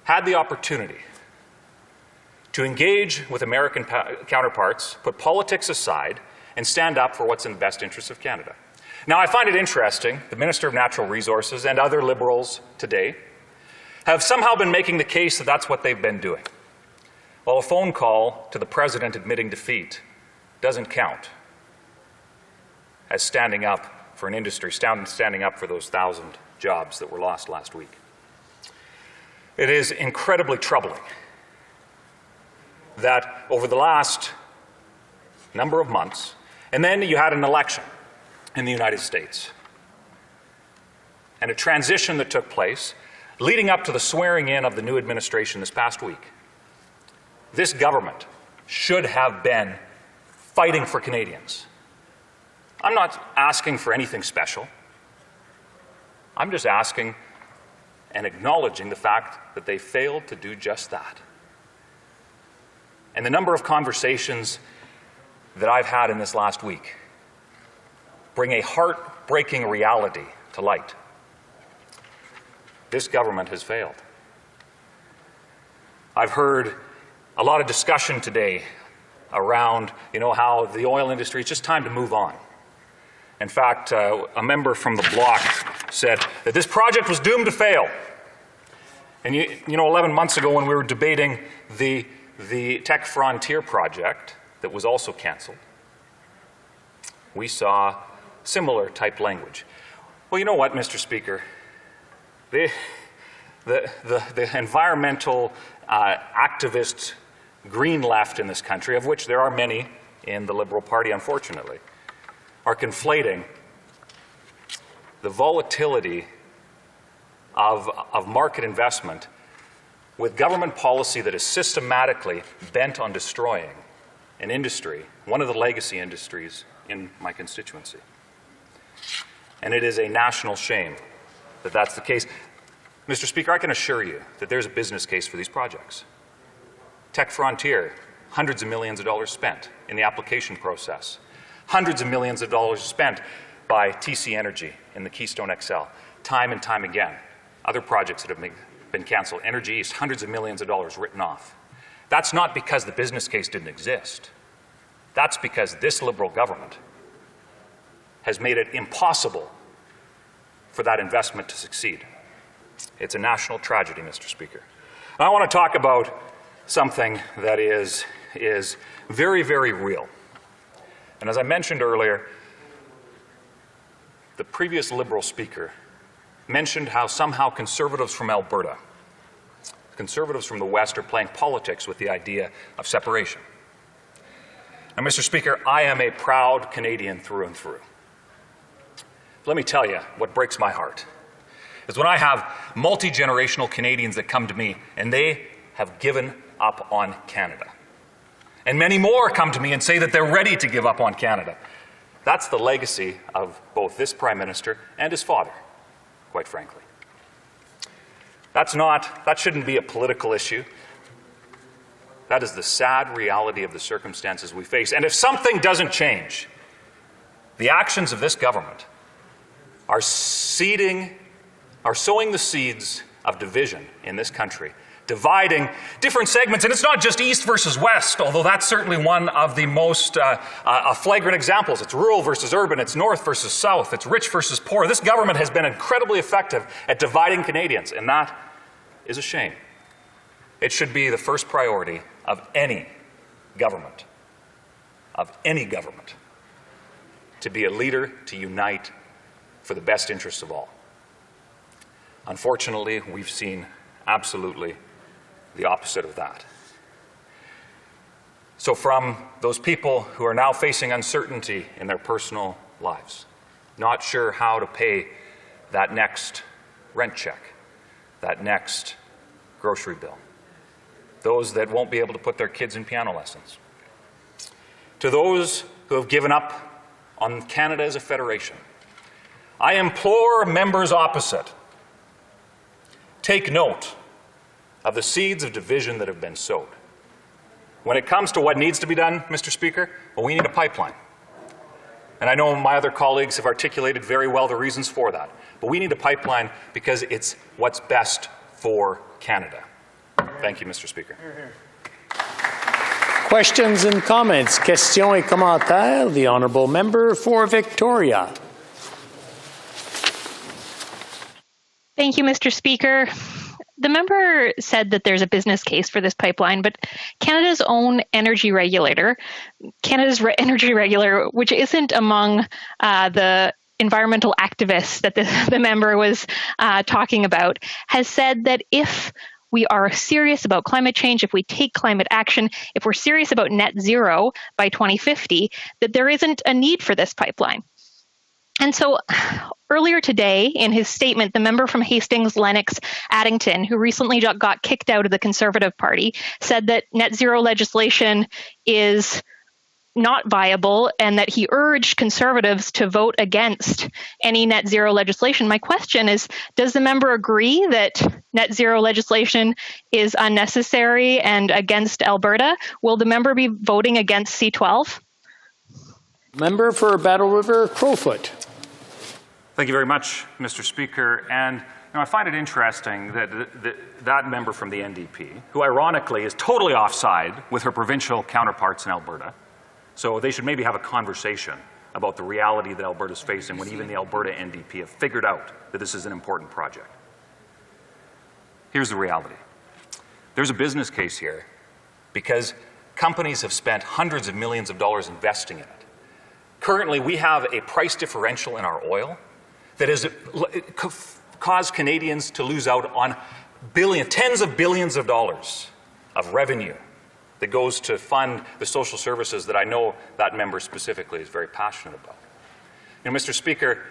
had the opportunity to engage with American counterparts, put politics aside, and stand up for what's in the best interest of Canada. Now, I find it interesting, the Minister of Natural Resources and other Liberals today have somehow been making the case that that's what they've been doing. Well, a phone call to the President admitting defeat doesn't count as standing up for an industry, standing up for those 1,000 jobs that were lost last week. It is incredibly troubling that over the last number of months, and then you had an election in the United States, and a transition that took place leading up to the swearing in of the new administration this past week. This government should have been fighting for Canadians. I'm not asking for anything special. I'm just asking and acknowledging the fact that they failed to do just that. And the number of conversations that I've had in this last week bring a heartbreaking reality to light. This government has failed. I've heard a lot of discussion today around, how the oil industry, it's just time to move on. In fact, a member from the Bloc said that this project was doomed to fail. And 11 months ago when we were debating the Tech Frontier project that was also canceled, we saw similar type language. Well, you know what, Mr. Speaker? The environmental activist green left in this country, of which there are many in the Liberal Party, unfortunately, are conflating the volatility of market investment with government policy that is systematically bent on destroying an industry, one of the legacy industries in my constituency. And it is a national shame that that's the case. Mr. Speaker, I can assure you that there's a business case for these projects. Tech Frontier, hundreds of millions of dollars spent in the application process. Hundreds of millions of dollars spent by TC Energy in the Keystone XL, time and time again. Other projects that have been canceled, Energy East, hundreds of millions of dollars written off. That's not because the business case didn't exist. That's because this Liberal government has made it impossible for that investment to succeed. It's a national tragedy, Mr. Speaker. And I want to talk about something that is very, very real. And as I mentioned earlier, the previous Liberal speaker mentioned how somehow Conservatives from Alberta, Conservatives from the West, are playing politics with the idea of separation. Now, Mr. Speaker, I am a proud Canadian through and through. Let me tell you what breaks my heart is when I have multi-generational Canadians that come to me and they have given up on Canada. And many more come to me and say that they're ready to give up on Canada. That's the legacy of both this Prime Minister and his father, quite frankly. That shouldn't be a political issue. That is the sad reality of the circumstances we face. And if something doesn't change, the actions of this government are sowing the seeds of division in this country, dividing different segments. And it's not just East versus West, although that's certainly one of the most flagrant examples. It's rural versus urban, it's North versus South, it's rich versus poor. This government has been incredibly effective at dividing Canadians, and that is a shame. It should be the first priority of any government, to be a leader, to unite for the best interests of all. Unfortunately, we've seen absolutely the opposite of that. So from those people who are now facing uncertainty in their personal lives, not sure how to pay that next rent check, that next grocery bill, those that won't be able to put their kids in piano lessons, to those who have given up on Canada as a federation, I implore members opposite, take note of the seeds of division that have been sowed. When it comes to what needs to be done, Mr. Speaker, well, we need a pipeline. And I know my other colleagues have articulated very well the reasons for that. But we need a pipeline because it's what's best for Canada. Thank you, Mr. Speaker. Questions and comments. Questions et commentaires. The honourable member for Victoria. Thank you, Mr. Speaker. The member said that there's a business case for this pipeline, but Canada's own energy regulator, which isn't among the environmental activist that the member was talking about, has said that if we are serious about climate change, if we take climate action, if we're serious about net zero by 2050, that there isn't a need for this pipeline. And so earlier today, in his statement, the member from Hastings, Lennox Addington, who recently got kicked out of the Conservative Party, said that net zero legislation is not viable and that he urged Conservatives to vote against any net zero legislation. My question is, does the member agree that net zero legislation is unnecessary and against Alberta? Will the member be voting against C12? Member for Battle River, Crowfoot. Thank you very much, Mr. Speaker. And I find it interesting that that member from the NDP, who ironically is totally offside with her provincial counterparts in Alberta, so they should maybe have a conversation about the reality that Alberta is facing when even the Alberta NDP have figured out that this is an important project. Here's the reality. There's a business case here because companies have spent hundreds of millions of dollars investing in it. Currently, we have a price differential in our oil that has caused Canadians to lose out on tens of billions of dollars of revenue that goes to fund the social services that I know that member specifically is very passionate about. You know, Mr. Speaker,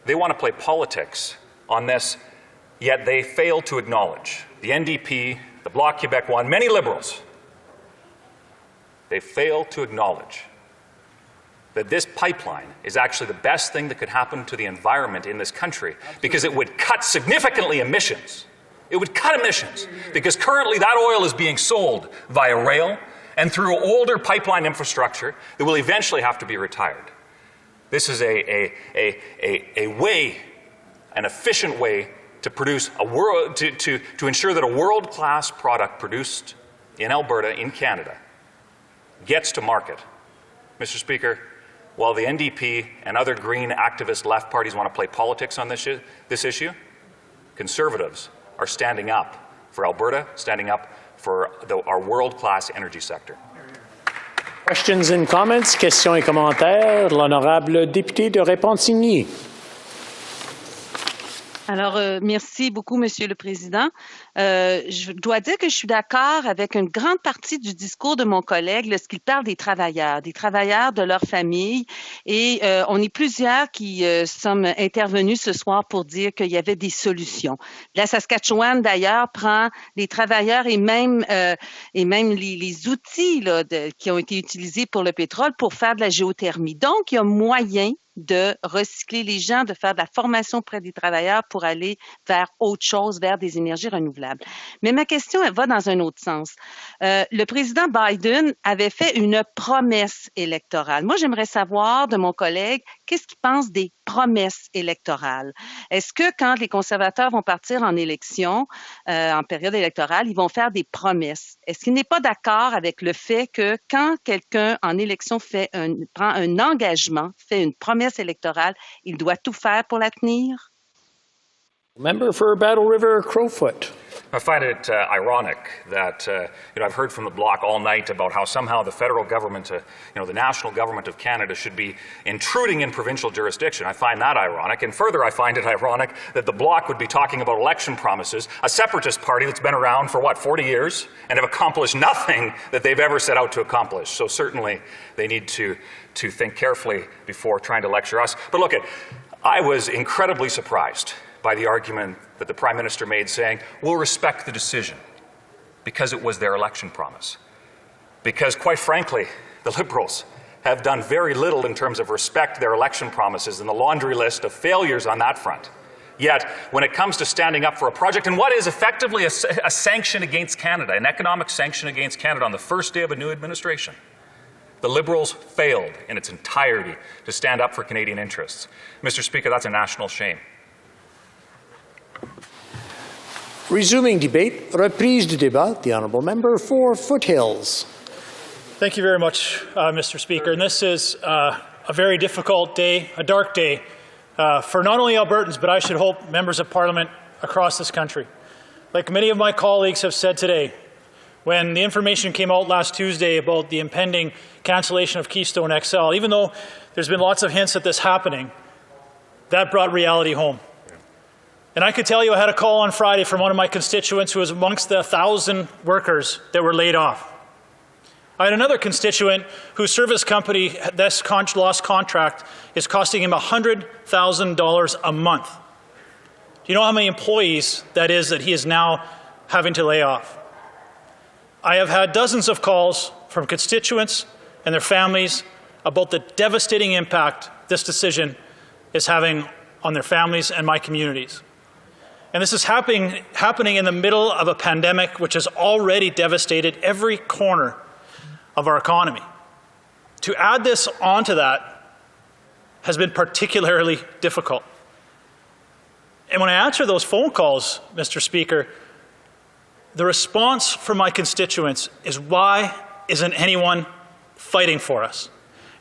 they want to play politics on this, yet they fail to acknowledge, the NDP, the Bloc Québécois, and many Liberals, they fail to acknowledge that this pipeline is actually the best thing that could happen to the environment in this country because it would cut significantly emissions. It would cut emissions because currently that oil is being sold via rail and through older pipeline infrastructure that will eventually have to be retired. This is an efficient way to produce to ensure that a world-class product produced in Alberta, in Canada, gets to market. Mr. Speaker, while the NDP and other green activist left parties want to play politics on this issue, Conservatives are standing up for Alberta, standing up for our world-class energy sector. Questions and comments, questions et commentaires. L'honorable député de Repentigny. Alors, merci beaucoup, Monsieur le Président. Je dois dire que je suis d'accord avec une grande partie du discours de mon collègue lorsqu'il parle des travailleurs de leur famille. Et on est plusieurs qui sommes intervenus ce soir pour dire qu'il y avait des solutions. La Saskatchewan, d'ailleurs, prend les travailleurs et même les outils là, qui ont été utilisés pour le pétrole pour faire de la géothermie. Donc, il y a moyen de recycler les gens, de faire de la formation auprès des travailleurs pour aller vers autre chose, vers des énergies renouvelables. Mais ma question, elle va dans un autre sens. Le président Biden avait fait une promesse électorale. Moi, j'aimerais savoir de mon collègue, qu'est-ce qu'il pense des promesses électorales? Est-ce que quand les conservateurs vont partir en élection, en période électorale, ils vont faire des promesses? Est-ce qu'il n'est pas d'accord avec le fait que quand quelqu'un en élection prend un engagement, fait une promesse électorale, il doit tout faire pour la tenir? Member for Battle River, Crowfoot. I find it ironic that I've heard from the Bloc all night about how somehow the federal government, the national government of Canada should be intruding in provincial jurisdiction. I find that ironic. And further, I find it ironic that the Bloc would be talking about election promises, a separatist party that's been around for, 40 years and have accomplished nothing that they've ever set out to accomplish. So certainly they need to think carefully before trying to lecture us. But look, I was incredibly surprised by the argument that the Prime Minister made saying, we'll respect the decision because it was their election promise. Because quite frankly, the Liberals have done very little in terms of respect their election promises and the laundry list of failures on that front. Yet, when it comes to standing up for a project and what is effectively a sanction against Canada, an economic sanction against Canada on the first day of a new administration, the Liberals failed in its entirety to stand up for Canadian interests. Mr. Speaker, that's a national shame. Resuming debate, reprise du débat, the honourable member for Foothills. Thank you very much, Mr. Speaker. And this is a very difficult day, a dark day, for not only Albertans, but I should hope members of Parliament across this country. Like many of my colleagues have said today, when the information came out last Tuesday about the impending cancellation of Keystone XL, even though there's been lots of hints at this happening, That brought reality home. And I could tell you I had a call on Friday from one of my constituents who was amongst the 1,000 workers that were laid off. I had another constituent whose service company, this lost contract, is costing him $100,000 a month. Do you know how many employees that is that he is now having to lay off? I have had dozens of calls from constituents and their families about the devastating impact this decision is having on their families and my communities. And this is happening in the middle of a pandemic which has already devastated every corner of our economy. To add this onto that has been particularly difficult. And when I answer those phone calls, Mr. Speaker, the response from my constituents is, why isn't anyone fighting for us?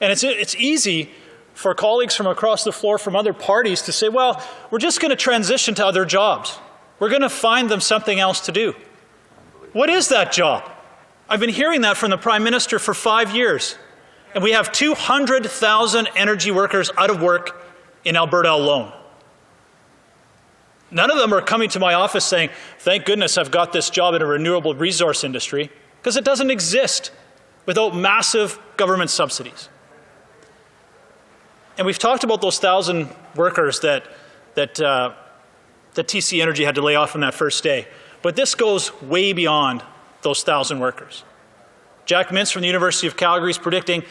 And it's easy for colleagues from across the floor from other parties to say, well, we're just going to transition to other jobs. We're going to find them something else to do. What is that job? I've been hearing that from the Prime Minister for 5 years. And we have 200,000 energy workers out of work in Alberta alone. None of them are coming to my office saying, thank goodness I've got this job in a renewable resource industry, because it doesn't exist without massive government subsidies. And we've talked about those 1,000 workers that TC Energy had to lay off on that first day. But this goes way beyond those 1,000 workers. Jack Mintz from the University of Calgary is predicting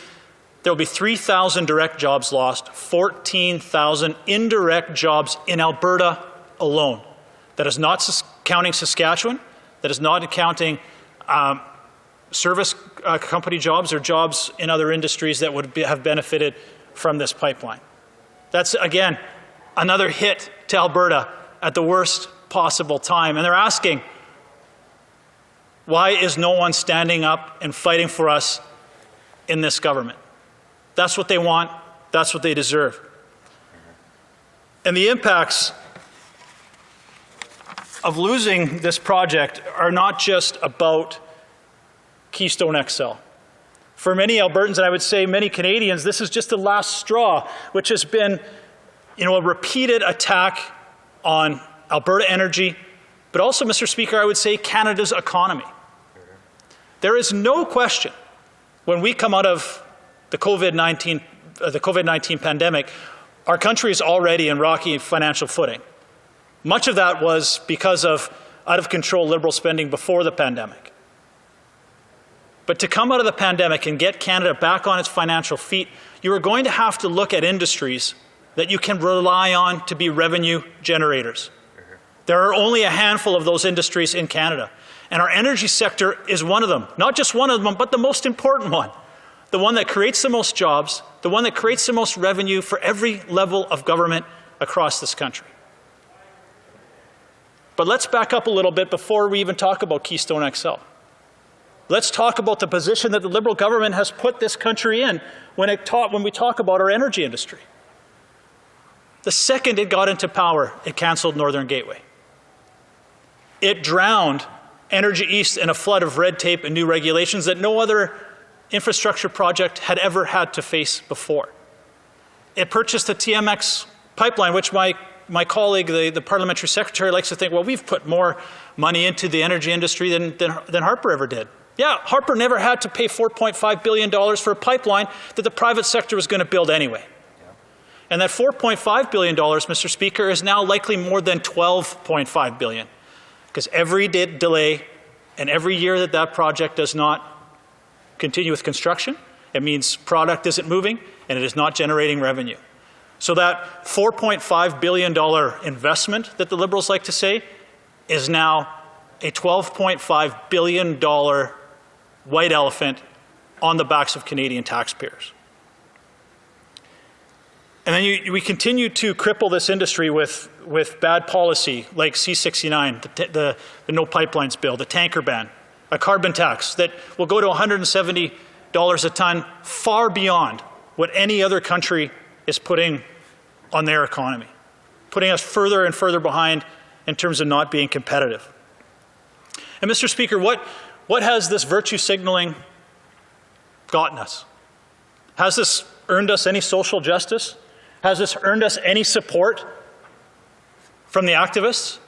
there will be 3,000 direct jobs lost, 14,000 indirect jobs in Alberta alone. That is not counting Saskatchewan. That is not counting service company jobs or jobs in other industries that would have benefited from this pipeline. That's, again, another hit to Alberta at the worst possible time. And they're asking, why is no one standing up and fighting for us in this government? That's what they want. That's what they deserve. And the impacts of losing this project are not just about Keystone XL. For many Albertans, and I would say many Canadians, this is just the last straw, which has been, a repeated attack on Alberta energy, but also, Mr. Speaker, I would say Canada's economy. There is no question when we come out of the COVID-19 pandemic, our country is already in rocky financial footing. Much of that was because of out-of-control Liberal spending before the pandemic. But to come out of the pandemic and get Canada back on its financial feet, you are going to have to look at industries that you can rely on to be revenue generators. There are only a handful of those industries in Canada. And our energy sector is one of them. Not just one of them, but the most important one. The one that creates the most jobs, the one that creates the most revenue for every level of government across this country. But let's back up a little bit before we even talk about Keystone XL. Let's talk about the position that the Liberal government has put this country in when we talk about our energy industry. The second it got into power, it canceled Northern Gateway. It drowned Energy East in a flood of red tape and new regulations that no other infrastructure project had ever had to face before. It purchased the TMX pipeline, which my colleague, the parliamentary secretary, likes to think, well, we've put more money into the energy industry than Harper ever did. Yeah, Harper never had to pay $4.5 billion for a pipeline that the private sector was going to build anyway. And that $4.5 billion, Mr. Speaker, is now likely more than $12.5 billion. Because every delay and every year that project does not continue with construction, it means product isn't moving and it is not generating revenue. So that $4.5 billion investment that the Liberals like to say is now a $12.5 billion white elephant on the backs of Canadian taxpayers. And then we continue to cripple this industry with bad policy like C-69, the No Pipelines bill, the tanker ban, a carbon tax that will go to $170 a ton, far beyond what any other country is putting on their economy, putting us further and further behind in terms of not being competitive. And Mr. Speaker, what has this virtue signaling gotten us? Has this earned us any social justice? Has this earned us any support from the activists?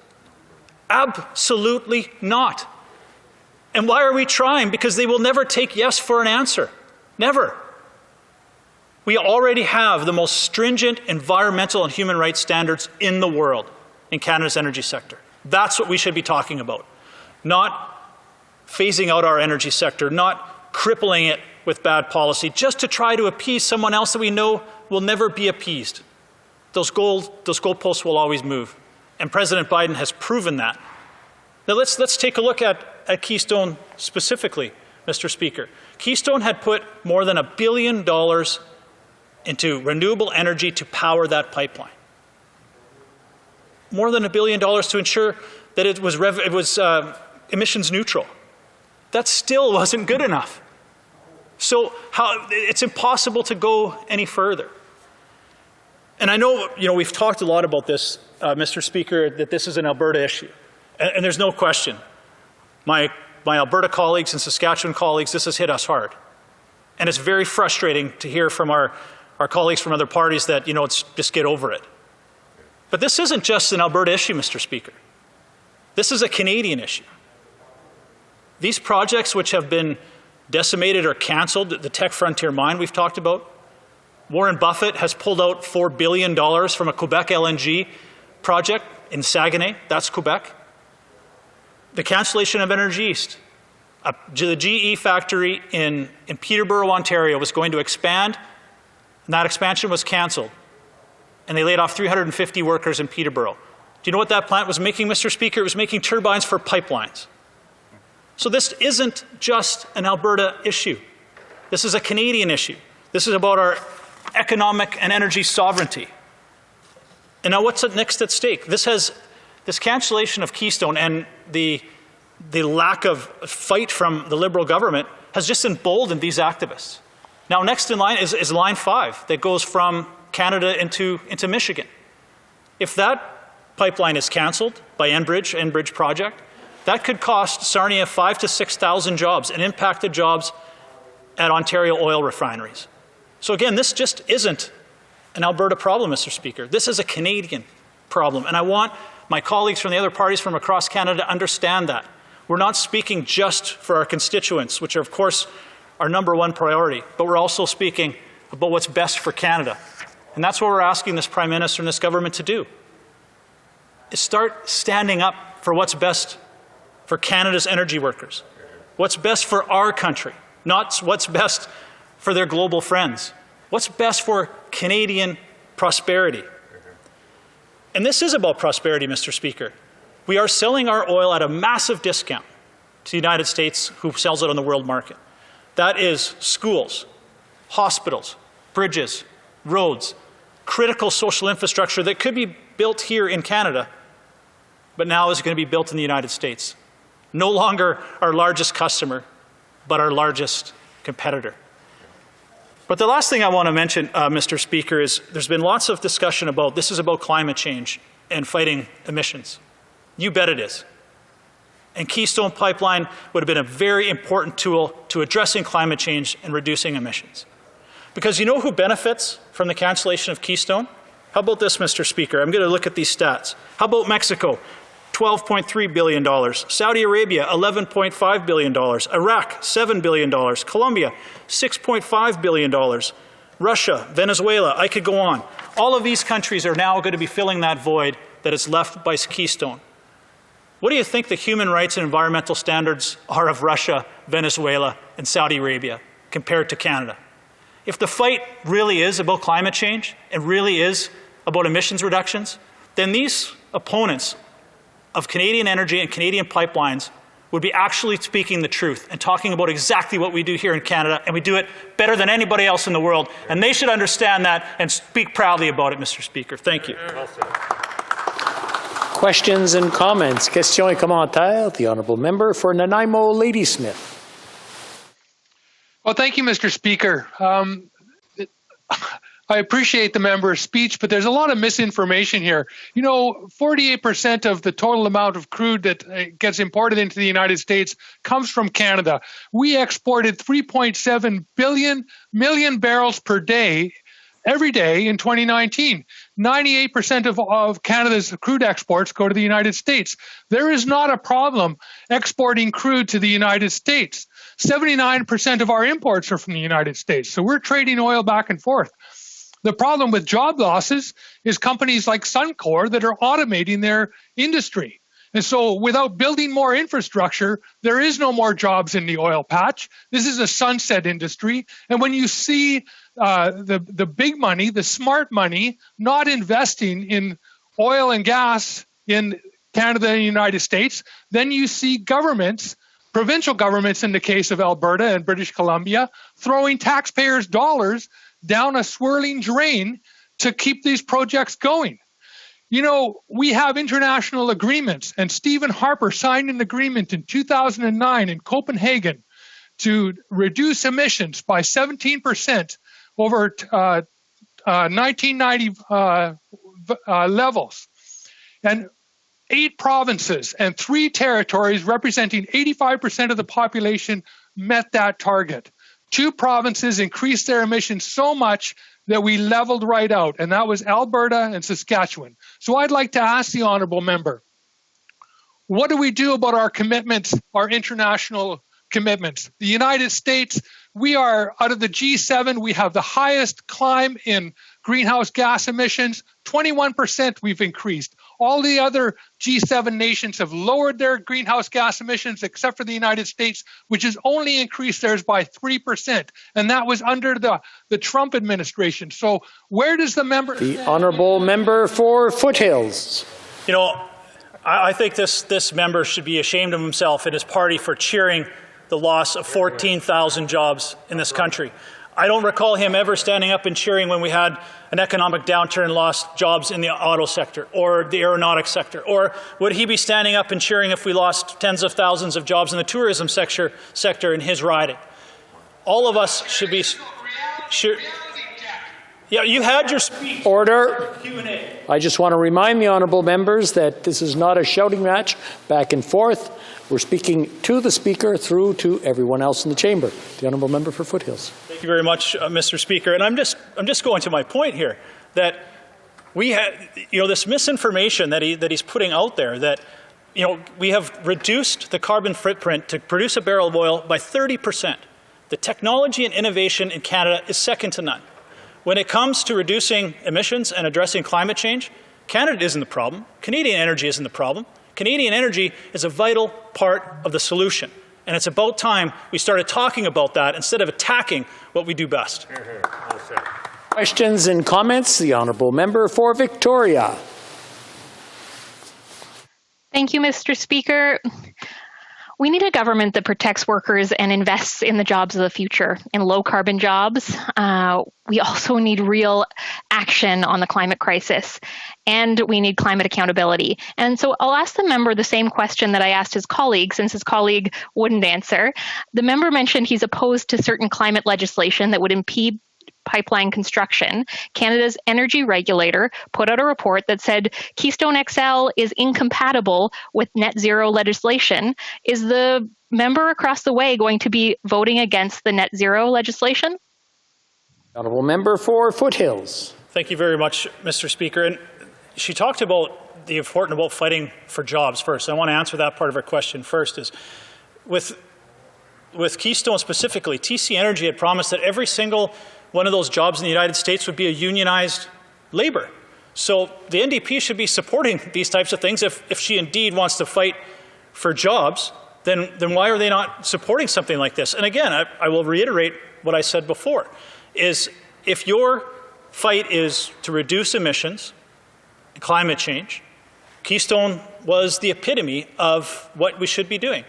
Absolutely not. And why are we trying? Because they will never take yes for an answer. Never. We already have the most stringent environmental and human rights standards in the world in Canada's energy sector. That's what we should be talking about. Not phasing out our energy sector, not crippling it with bad policy, just to try to appease someone else that we know will never be appeased. Those goalposts will always move. And President Biden has proven that. Now let's take a look at Keystone specifically, Mr. Speaker. Keystone had put more than $1 billion into renewable energy to power that pipeline. More than $1 billion to ensure that it was emissions neutral. That still wasn't good enough. So it's impossible to go any further. And I know, we've talked a lot about this, Mr. Speaker, that this is an Alberta issue. And there's no question. My Alberta colleagues and Saskatchewan colleagues, this has hit us hard. And it's very frustrating to hear from our colleagues from other parties that, it's just get over it. But this isn't just an Alberta issue, Mr. Speaker. This is a Canadian issue. These projects which have been decimated or canceled, the Tech Frontier mine we've talked about, Warren Buffett has pulled out $4 billion from a Quebec LNG project in Saguenay, that's Quebec. The cancellation of Energy East. The GE factory in Peterborough, Ontario was going to expand, and that expansion was canceled. And they laid off 350 workers in Peterborough. Do you know what that plant was making, Mr. Speaker? It was making turbines for pipelines. So this isn't just an Alberta issue. This is a Canadian issue. This is about our economic and energy sovereignty. And now what's next at stake? This cancellation of Keystone and the lack of fight from the Liberal government has just emboldened these activists. Now next in line is Line 5 that goes from Canada into Michigan. If that pipeline is cancelled by Enbridge project, that could cost Sarnia 5,000 to 6,000 jobs and impact the jobs at Ontario oil refineries. So again, this just isn't an Alberta problem, Mr. Speaker. This is a Canadian problem. And I want my colleagues from the other parties from across Canada to understand that. We're not speaking just for our constituents, which are, of course, our number one priority, but we're also speaking about what's best for Canada. And that's what we're asking this Prime Minister and this government to do, is start standing up for what's best for Canada's energy workers, what's best for our country, not what's best for their global friends, what's best for Canadian prosperity. And this is about prosperity, Mr. Speaker. We are selling our oil at a massive discount to the United States, who sells it on the world market. That is schools, hospitals, bridges, roads, critical social infrastructure that could be built here in Canada, but now is going to be built in the United States. No longer our largest customer, but our largest competitor. But the last thing I want to mention, Mr. Speaker, is there's been lots of discussion about this is about climate change and fighting emissions. You bet it is. And Keystone Pipeline would have been a very important tool to addressing climate change and reducing emissions. Because you know who benefits from the cancellation of Keystone? How about this, Mr. Speaker? I'm going to look at these stats. How about Mexico? $12.3 billion. Saudi Arabia, $11.5 billion. Iraq, $7 billion. Colombia, $6.5 billion. Russia, Venezuela, I could go on. All of these countries are now going to be filling that void that is left by Keystone. What do you think the human rights and environmental standards are of Russia, Venezuela, and Saudi Arabia compared to Canada? If the fight really is about climate change and really is about emissions reductions, then these opponents of Canadian energy and Canadian pipelines would be actually speaking the truth and talking about exactly what we do here in Canada, and we do it better than anybody else in the world. And they should understand that and speak proudly about it, Mr. Speaker. Thank you. Questions and comments. Questions et commentaires. The honourable member for Nanaimo Ladysmith. Well, thank you, Mr. Speaker. I appreciate the member's speech, but there's a lot of misinformation here. 48% of the total amount of crude that gets imported into the United States comes from Canada. We exported 3.7 million barrels per day every day in 2019. 98% of Canada's crude exports go to the United States. There is not a problem exporting crude to the United States. 79% of our imports are from the United States. So we're trading oil back and forth. The problem with job losses is companies like Suncor that are automating their industry. And so without building more infrastructure, there is no more jobs in the oil patch. This is a sunset industry. And when you see the big money, the smart money, not investing in oil and gas in Canada and the United States, then you see governments, provincial governments in the case of Alberta and British Columbia, throwing taxpayers' dollars down a swirling drain to keep these projects going. You know, we have international agreements, and Stephen Harper signed an agreement in 2009 in Copenhagen to reduce emissions by 17% over 1990 levels. And 8 provinces and 3 territories representing 85% of the population met that target. 2 provinces increased their emissions so much that we leveled right out, and that was Alberta and Saskatchewan. So I'd like to ask the honourable member, what do we do about our commitments, our international commitments? The United States, we are, out of the G7, we have the highest climb in greenhouse gas emissions. 21% we've increased. All the other G7 nations have lowered their greenhouse gas emissions except for the United States, which has only increased theirs by 3%. And that was under the Trump administration. So where does the member... The honourable member for Foothills. You know, I think this member should be ashamed of himself and his party for cheering the loss of 14,000 jobs in this country. I don't recall him ever standing up and cheering when we had an economic downturn and lost jobs in the auto sector or the aeronautics sector. Or would he be standing up and cheering if we lost tens of thousands of jobs in the tourism sector in his riding? All of us should be... Yeah, you had your speech. Order. Q&A. I just want to remind the honourable members that this is not a shouting match back and forth. We're speaking to the Speaker through to everyone else in the chamber. The honourable member for Foothills. Thank you very much, Mr. Speaker. And I'm just going to my point here that we had, this misinformation that he's putting out there that, we have reduced the carbon footprint to produce a barrel of oil by 30%. The technology and innovation in Canada is second to none. When it comes to reducing emissions and addressing climate change, Canada isn't the problem. Canadian energy isn't the problem. Canadian energy is a vital part of the solution. And it's about time we started talking about that instead of attacking what we do best. Questions and comments? The honourable member for Victoria. Thank you, Mr. Speaker. We need a government that protects workers and invests in the jobs of the future, in low-carbon jobs. We also need real action on the climate crisis, and we need climate accountability. And so I'll ask the member the same question that I asked his colleague, since his colleague wouldn't answer. The member mentioned he's opposed to certain climate legislation that would impede pipeline construction. Canada's energy regulator put out a report that said Keystone XL is incompatible with net zero legislation. Is the member across the way going to be voting against the net zero legislation? Honourable member for Foothills. Thank you very much, Mr. Speaker. And she talked about the important about fighting for jobs first. I want to answer that part of her question first. Is with Keystone specifically, TC Energy had promised that every single one of those jobs in the United States would be a unionized labor. So the NDP should be supporting these types of things. If she indeed wants to fight for jobs, then why are they not supporting something like this? And again, I will reiterate what I said before, is if your fight is to reduce emissions, climate change, Keystone was the epitome of what we should be doing.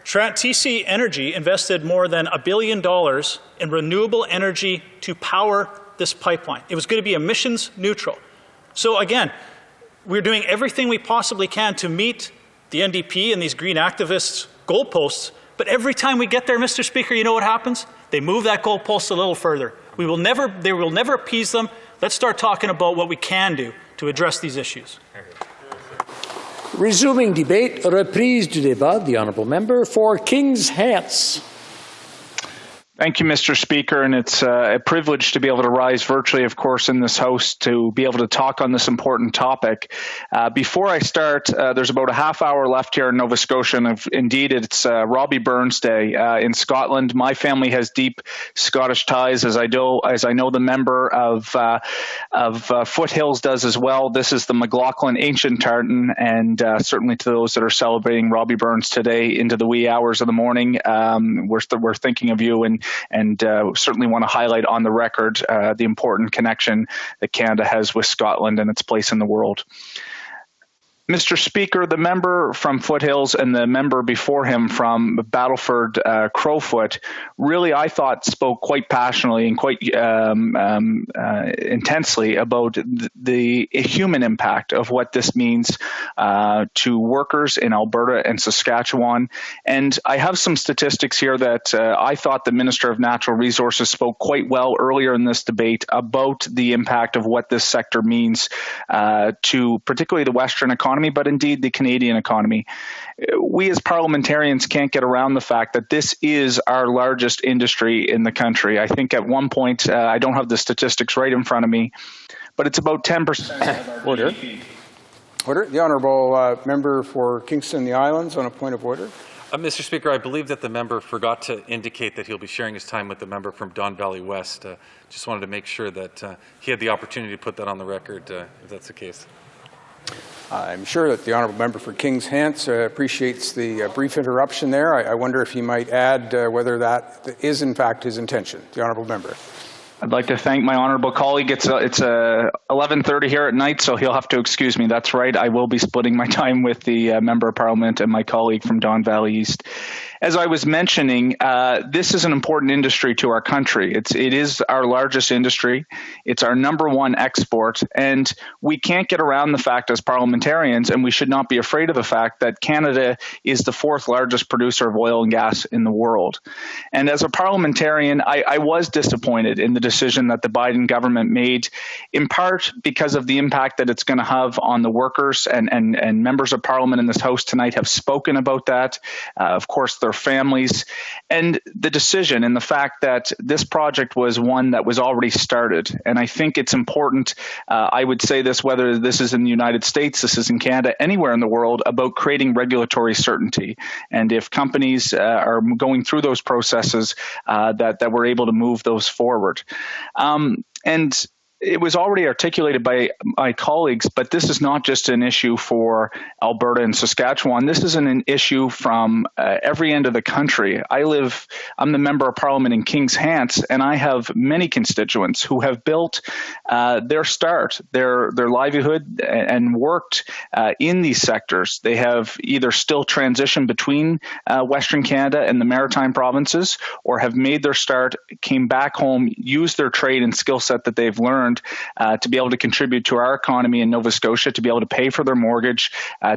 TC Energy invested more than $1 billion in renewable energy to power this pipeline. It was going to be emissions neutral. So again, we're doing everything we possibly can to meet the NDP and these green activists' goalposts, but every time we get there, Mr. Speaker, you know what happens? They move that goalpost a little further. They will never appease them. Let's start talking about what we can do to address these issues. Resuming debate, reprise du débat, the honourable member for Kings Hants. Thank you, Mr. Speaker, and it's a privilege to be able to rise virtually, of course, in this House to be able to talk on this important topic. Before I start, there's about a half hour left here in Nova Scotia, and indeed it's Robbie Burns Day in Scotland. My family has deep Scottish ties, as I know the member of Foothills does as well. This is the McLaughlin Ancient Tartan, and certainly to those that are celebrating Robbie Burns today into the wee hours of the morning, we're thinking of you and certainly want to highlight on the record the important connection that Canada has with Scotland and its place in the world. Mr. Speaker, the member from Foothills and the member before him from Battleford Crowfoot really, I thought, spoke quite passionately and quite intensely about the human impact of what this means to workers in Alberta and Saskatchewan. And I have some statistics here that I thought the Minister of Natural Resources spoke quite well earlier in this debate about the impact of what this sector means to particularly the Western economy, but indeed the Canadian economy. We as parliamentarians can't get around the fact that this is our largest industry in the country. I think at one point, I don't have the statistics right in front of me, but it's about 10%. Order. Order. The Honourable Member for Kingston and the Islands on a point of order. Mr. Speaker, I believe that the member forgot to indicate that he'll be sharing his time with the member from Don Valley West. Just wanted to make sure that he had the opportunity to put that on the record, if that's the case. I'm sure that the Honourable Member for Kings Hants appreciates the brief interruption there. I wonder if he might add whether that is in fact his intention. The Honourable Member. I'd like to thank my honourable colleague. It's 11:30 here at night, so he'll have to excuse me. That's right. I will be splitting my time with the Member of Parliament and my colleague from Don Valley East. As I was mentioning, this is an important industry to our country. It is our largest industry. It's our number one export, and we can't get around the fact as parliamentarians, and we should not be afraid of the fact that Canada is the fourth largest producer of oil and gas in the world. And as a parliamentarian, I was disappointed in the decision that the Biden government made, in part because of the impact that it's going to have on the workers, and members of parliament in this House tonight have spoken about that. Of course, their families, and the decision and the fact that this project was one that was already started. And I think it's important, I would say this, whether this is in the United States, this is in Canada, anywhere in the world, about creating regulatory certainty. And if companies are going through those processes, that we're able to move those forward. And it was already articulated by my colleagues, but this is not just an issue for Alberta and Saskatchewan. This is an issue from every end of the country. I'm the Member of Parliament in Kings Hants, and I have many constituents who have built their livelihood and worked in these sectors. They have either still transitioned between Western Canada and the Maritime provinces, or have made their start, came back home, used their trade and skill set that they've learned to be able to contribute to our economy in Nova Scotia, to be able to pay for their mortgage,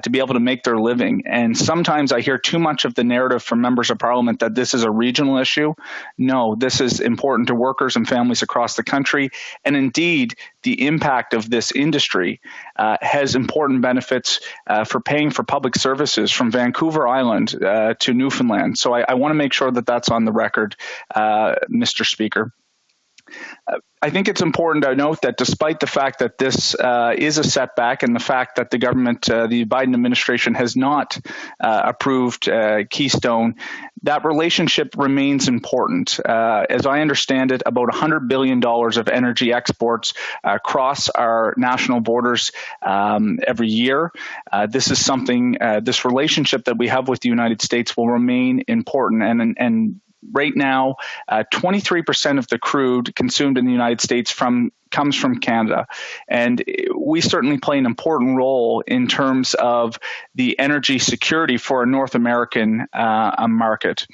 to be able to make their living. And sometimes I hear too much of the narrative from members of parliament that this is a regional issue. No, this is important to workers and families across the country. And indeed, the impact of this industry has important benefits for paying for public services from Vancouver Island to Newfoundland. So I want to make sure that that's on the record, Mr. Speaker. I think it's important to note that despite the fact that this is a setback, and the fact that the government, the Biden administration, has not approved Keystone, that relationship remains important. As I understand it, about $100 billion of energy exports cross our national borders every year. This is something, this relationship that we have with the United States will remain important. And right now, 23% of the crude consumed in the United States comes from Canada. And we certainly play an important role in terms of the energy security for a North American market.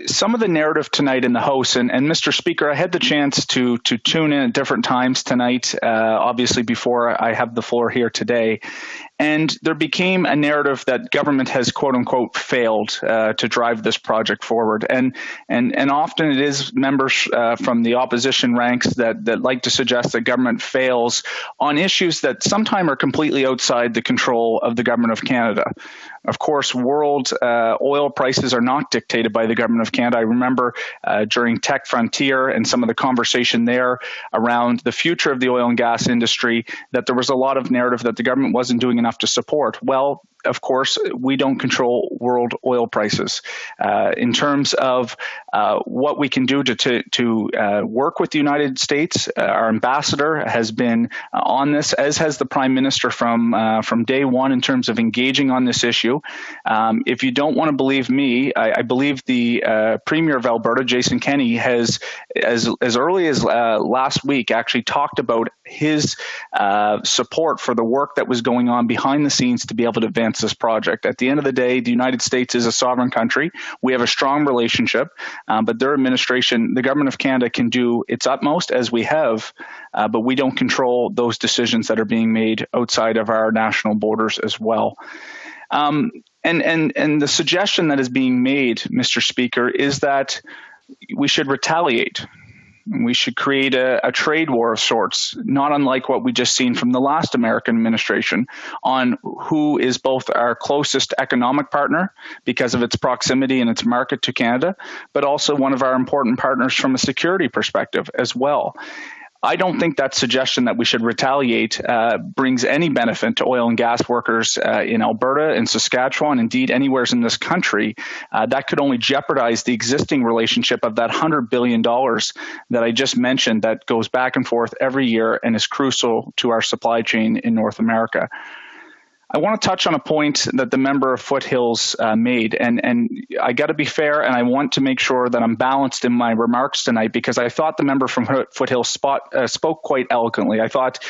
Some of the narrative tonight in the House, and Mr. Speaker, I had the chance to tune in at different times tonight, obviously before I have the floor here today. And there became a narrative that government has, quote unquote, failed to drive this project forward. And often it is members from the opposition ranks that like to suggest that government fails on issues that sometimes are completely outside the control of the government of Canada. Of course, world oil prices are not dictated by the government of Canada. I remember during Tech Frontier and some of the conversation there around the future of the oil and gas industry that there was a lot of narrative that the government wasn't doing enough to support. Well, of course, we don't control world oil prices. In terms of what we can do to work with the United States, our ambassador has been on this, as has the Prime Minister from day one in terms of engaging on this issue. If you don't want to believe me, I believe the Premier of Alberta, Jason Kenney, has, as early as last week, actually talked about his support for the work that was going on behind the scenes to be able to advance this project. At the end of the day, the United States is a sovereign country. We have a strong relationship, but their administration, the government of Canada, can do its utmost, as we have, but we don't control those decisions that are being made outside of our national borders as well. And the suggestion that is being made, Mr. Speaker, is that we should retaliate. We should create a trade war of sorts, not unlike what we just seen from the last American administration, on who is both our closest economic partner because of its proximity and its market to Canada, but also one of our important partners from a security perspective as well. I don't think that suggestion that we should retaliate brings any benefit to oil and gas workers in Alberta and Saskatchewan, indeed anywhere in this country. That could only jeopardize the existing relationship of that $100 billion that I just mentioned that goes back and forth every year and is crucial to our supply chain in North America. I want to touch on a point that the member of Foothills made, and I got to be fair, and I want to make sure that I'm balanced in my remarks tonight because I thought the member from Foothills spoke quite eloquently. I thought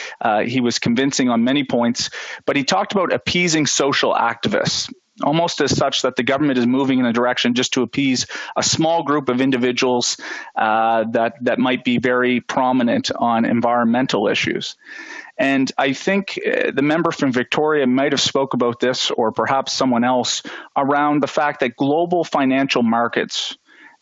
he was convincing on many points, but he talked about appeasing social activists, almost as such that the government is moving in a direction just to appease a small group of individuals that might be very prominent on environmental issues. And I think the member from Victoria might have spoke about this, or perhaps someone else, around the fact that global financial markets,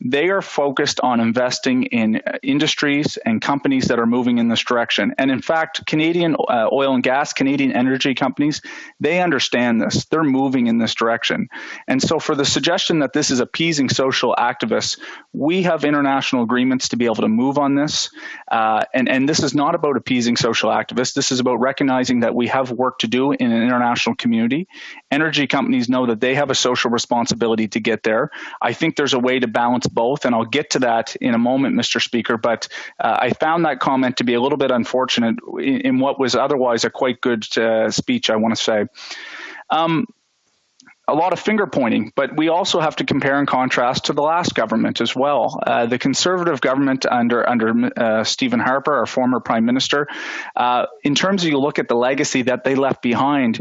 they are focused on investing in industries and companies that are moving in this direction. And in fact, Canadian oil and gas, Canadian energy companies, they understand this. They're moving in this direction. And so for the suggestion that this is appeasing social activists, we have international agreements to be able to move on this. And this is not about appeasing social activists. This is about recognizing that we have work to do in an international community. Energy companies know that they have a social responsibility to get there. I think there's a way to balance both, and I'll get to that in a moment, Mr. Speaker, but I found that comment to be a little bit unfortunate in what was otherwise a quite good speech, I want to say. A lot of finger pointing, but we also have to compare and contrast to the last government as well. The Conservative government under Stephen Harper, our former Prime Minister, in terms of you look at the legacy that they left behind,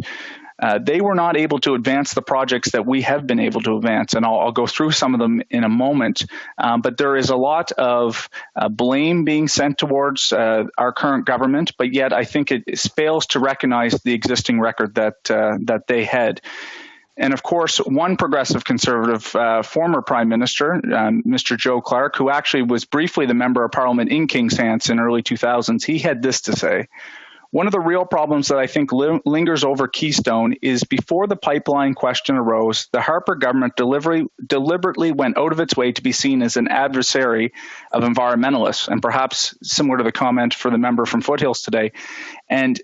they were not able to advance the projects that we have been able to advance, and I'll go through some of them in a moment. But there is a lot of blame being sent towards our current government, but yet I think it fails to recognize the existing record that they had. And of course, one progressive conservative former prime minister, Mr. Joe Clark, who actually was briefly the member of parliament in King's Hants in early 2000s, he had this to say. One of the real problems that I think lingers over Keystone is before the pipeline question arose, the Harper government deliberately went out of its way to be seen as an adversary of environmentalists, and perhaps similar to the comment for the member from Foothills today. And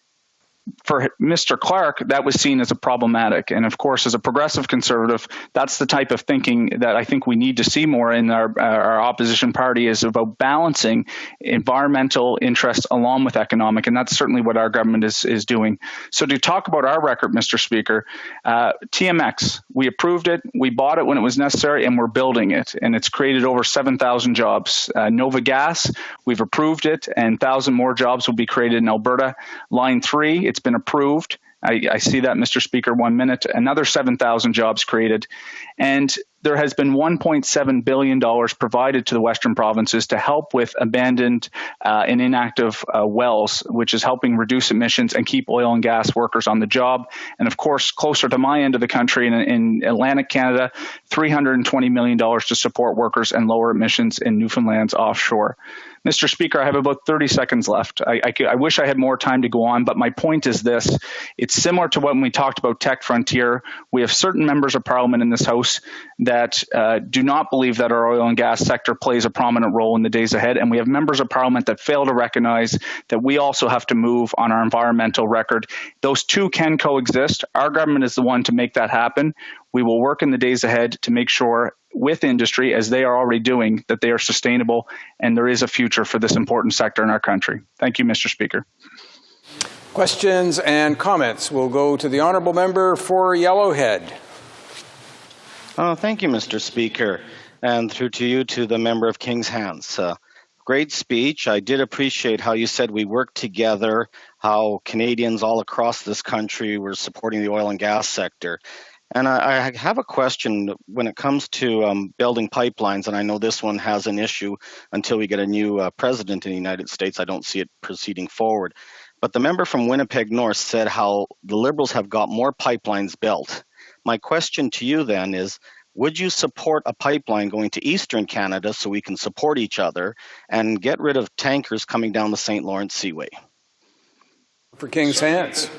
for Mr. Clark, that was seen as a problematic. And of course, as a progressive conservative, that's the type of thinking that I think we need to see more in our opposition party, is about balancing environmental interests along with economic. And that's certainly what our government is doing. So to talk about our record, Mr. Speaker, TMX, we approved it, we bought it when it was necessary, and we're building it. And it's created over 7,000 jobs. Nova Gas, we've approved it, and 1,000 more jobs will be created in Alberta. Line 3, it's been approved. I see that, Mr. Speaker, 1 minute. Another 7,000 jobs created. And there has been $1.7 billion provided to the Western provinces to help with abandoned and inactive wells, which is helping reduce emissions and keep oil and gas workers on the job. And of course, closer to my end of the country in Atlantic Canada, $320 million to support workers and lower emissions in Newfoundland's offshore. Mr. Speaker, I have about 30 seconds left. I wish I had more time to go on, but my point is this. It's similar to when we talked about Tech Frontier. We have certain members of Parliament in this House that do not believe that our oil and gas sector plays a prominent role in the days ahead, and we have members of Parliament that fail to recognize that we also have to move on our environmental record. Those two can coexist. Our government is the one to make that happen. We will work in the days ahead to make sure with industry, as they are already doing, that they are sustainable and there is a future for this important sector in our country. Thank you, Mr. Speaker. Questions and comments will go to the honourable member for Yellowhead. Thank you, Mr. Speaker, and through to you, to the member of King's Hands. Great speech. I did appreciate how you said we work together, how Canadians all across this country were supporting the oil and gas sector. And I have a question when it comes to building pipelines, and I know this one has an issue until we get a new president in the United States. I don't see it proceeding forward. But the member from Winnipeg North said how the Liberals have got more pipelines built. My question to you then is, would you support a pipeline going to Eastern Canada so we can support each other and get rid of tankers coming down the St. Lawrence Seaway? For King's Hands.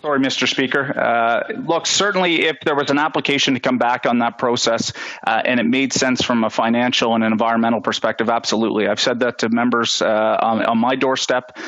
Sorry, Mr. Speaker. Look, certainly if there was an application to come back on that process and it made sense from a financial and an environmental perspective, absolutely. I've said that to members on my doorstep.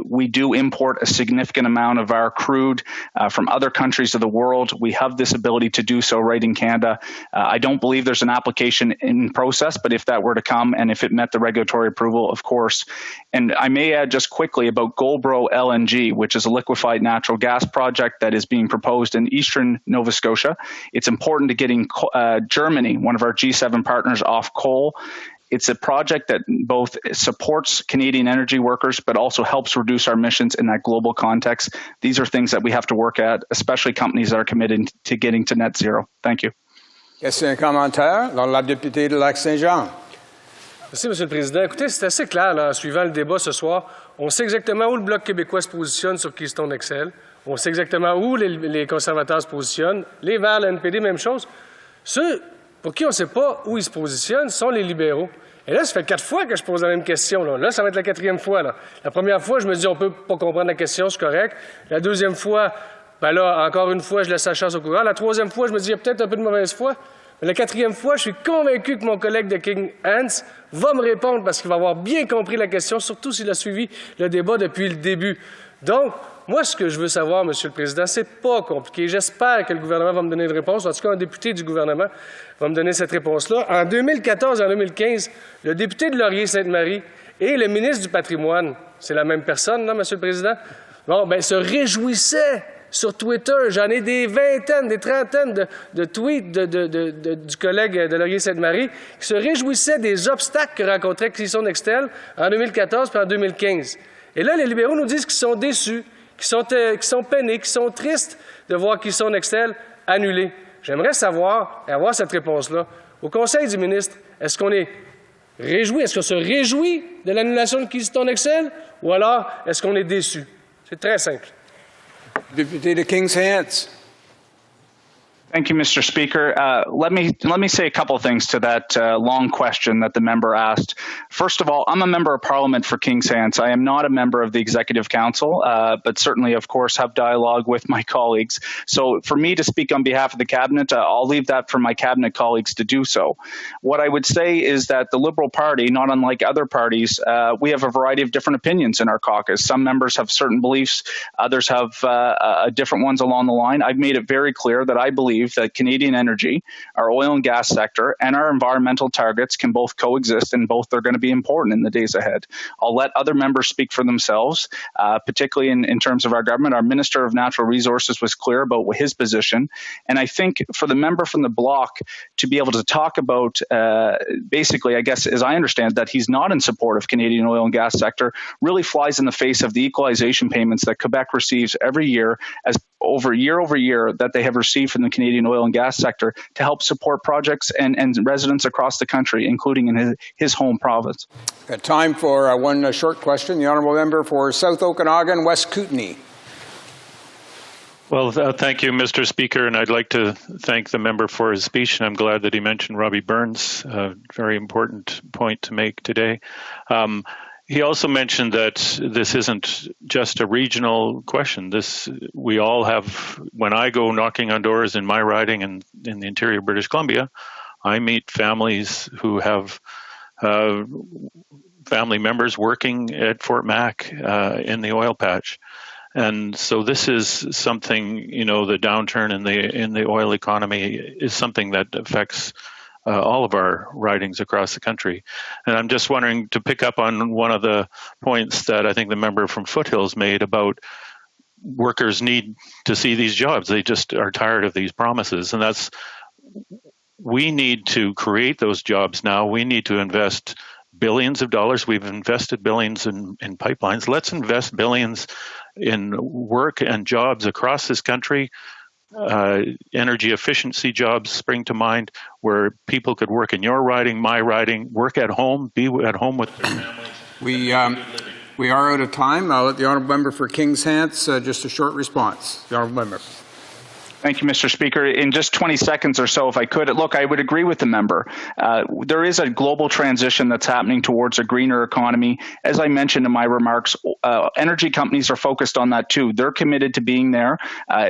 We do import a significant amount of our crude from other countries of the world. We have this ability to do so right in Canada. I don't believe there's an application in process, but if that were to come and if it met the regulatory approval, of course. And I may add just quickly about Goldboro LNG, which is a liquefied natural gas project that is being proposed in eastern Nova Scotia. It's important to getting Germany, one of our G7 partners, off coal. It's a project that both supports Canadian energy workers, but also helps reduce our emissions in that global context. These are things that we have to work at, especially companies that are committed to getting to net zero. Thank you. Question et commentaire dans la députée de Lac-Saint-Jean. Merci, M. le Président. Écoutez, c'est assez clair, là, en suivant le débat ce soir. On sait exactement où le Bloc québécois se positionne sur Keystone XL. On sait exactement où les conservateurs se positionnent. Les Verts, le NPD, même chose. Ceux pour qui on ne sait pas où ils se positionnent sont les libéraux. Et là, ça fait 4 fois que je pose la même question. Là, ça va être la 4e fois. Là. La première fois, je me dis, on ne peut pas comprendre la question, c'est correct. La 2e fois, ben là, encore une fois, je laisse la chance au courant. La 3e fois, je me dis, il y a peut-être un peu de mauvaise foi. Mais la 4e fois, je suis convaincu que mon collègue de King Hans va me répondre parce qu'il va avoir bien compris la question, surtout s'il a suivi le débat depuis le début. Donc, moi, ce que je veux savoir, M. le Président, c'est pas compliqué. J'espère que le gouvernement va me donner une réponse. En tout cas, un député du gouvernement va me donner cette réponse-là. En 2014 et en 2015, le député de Laurier-Sainte-Marie et le ministre du Patrimoine, c'est la même personne, là, M. le Président, bon, ben, se réjouissaient sur Twitter. J'en ai des vingtaines, des trentaines de tweets du collègue de Laurier-Sainte-Marie qui se réjouissaient des obstacles que rencontrait Keystone XL en 2014 et en 2015. Et là, les libéraux nous disent qu'ils sont déçus, qu'ils sont peinés, qu'ils sont tristes de voir Keystone XL annulé. J'aimerais savoir, et avoir cette réponse-là, au Conseil du ministre, est-ce qu'on est réjoui, est-ce qu'on se réjouit de l'annulation de Keystone XL ou alors est-ce qu'on est déçu? C'est très simple. Député de King's Hands. Thank you, Mr. Speaker. Let me say a couple of things to that long question that the member asked. First of all, I'm a member of Parliament for King's Hands. I am not a member of the Executive Council, but certainly, of course, have dialogue with my colleagues. So for me to speak on behalf of the Cabinet, I'll leave that for my Cabinet colleagues to do so. What I would say is that the Liberal Party, not unlike other parties, we have a variety of different opinions in our caucus. Some members have certain beliefs, others have different ones along the line. I've made it very clear that I believe that Canadian energy, our oil and gas sector, and our environmental targets can both coexist, and both are going to be important in the days ahead. I'll let other members speak for themselves, particularly in terms of our government. Our Minister of Natural Resources was clear about his position, and I think for the member from the Bloc to be able to talk about, basically, I guess, as I understand, that he's not in support of Canadian oil and gas sector really flies in the face of the equalization payments that Quebec receives every year as over year that they have received from the Canadian oil and gas sector to help support projects and residents across the country, including in his home province. Got time for one short question. The honourable member for South Okanagan, West Kootenay. Well, thank you, Mr. Speaker, and I'd like to thank the member for his speech, and I'm glad that he mentioned Robbie Burns, a very important point to make today. He also mentioned that this isn't just a regional question. We all have, when I go knocking on doors in my riding and in the interior of British Columbia, I meet families who have family members working at Fort Mac in the oil patch. And so this is something, the downturn in the oil economy is something that affects all of our ridings across the country. And I'm just wondering, to pick up on one of the points that I think the member from Foothills made about workers need to see these jobs. They just are tired of these promises. And we need to create those jobs now. We need to invest billions of dollars. We've invested billions in pipelines. Let's invest billions in work and jobs across this country. Energy efficiency jobs spring to mind, where people could work in your riding, my riding, work at home, be at home with their families. We are out of time. I'll let the honourable member for Kings Hants just a short response. The honourable member. Thank you, Mr. Speaker. In just 20 seconds or so, if I could, look, I would agree with the member. There is a global transition that's happening towards a greener economy. As I mentioned in my remarks, energy companies are focused on that too. They're committed to being there.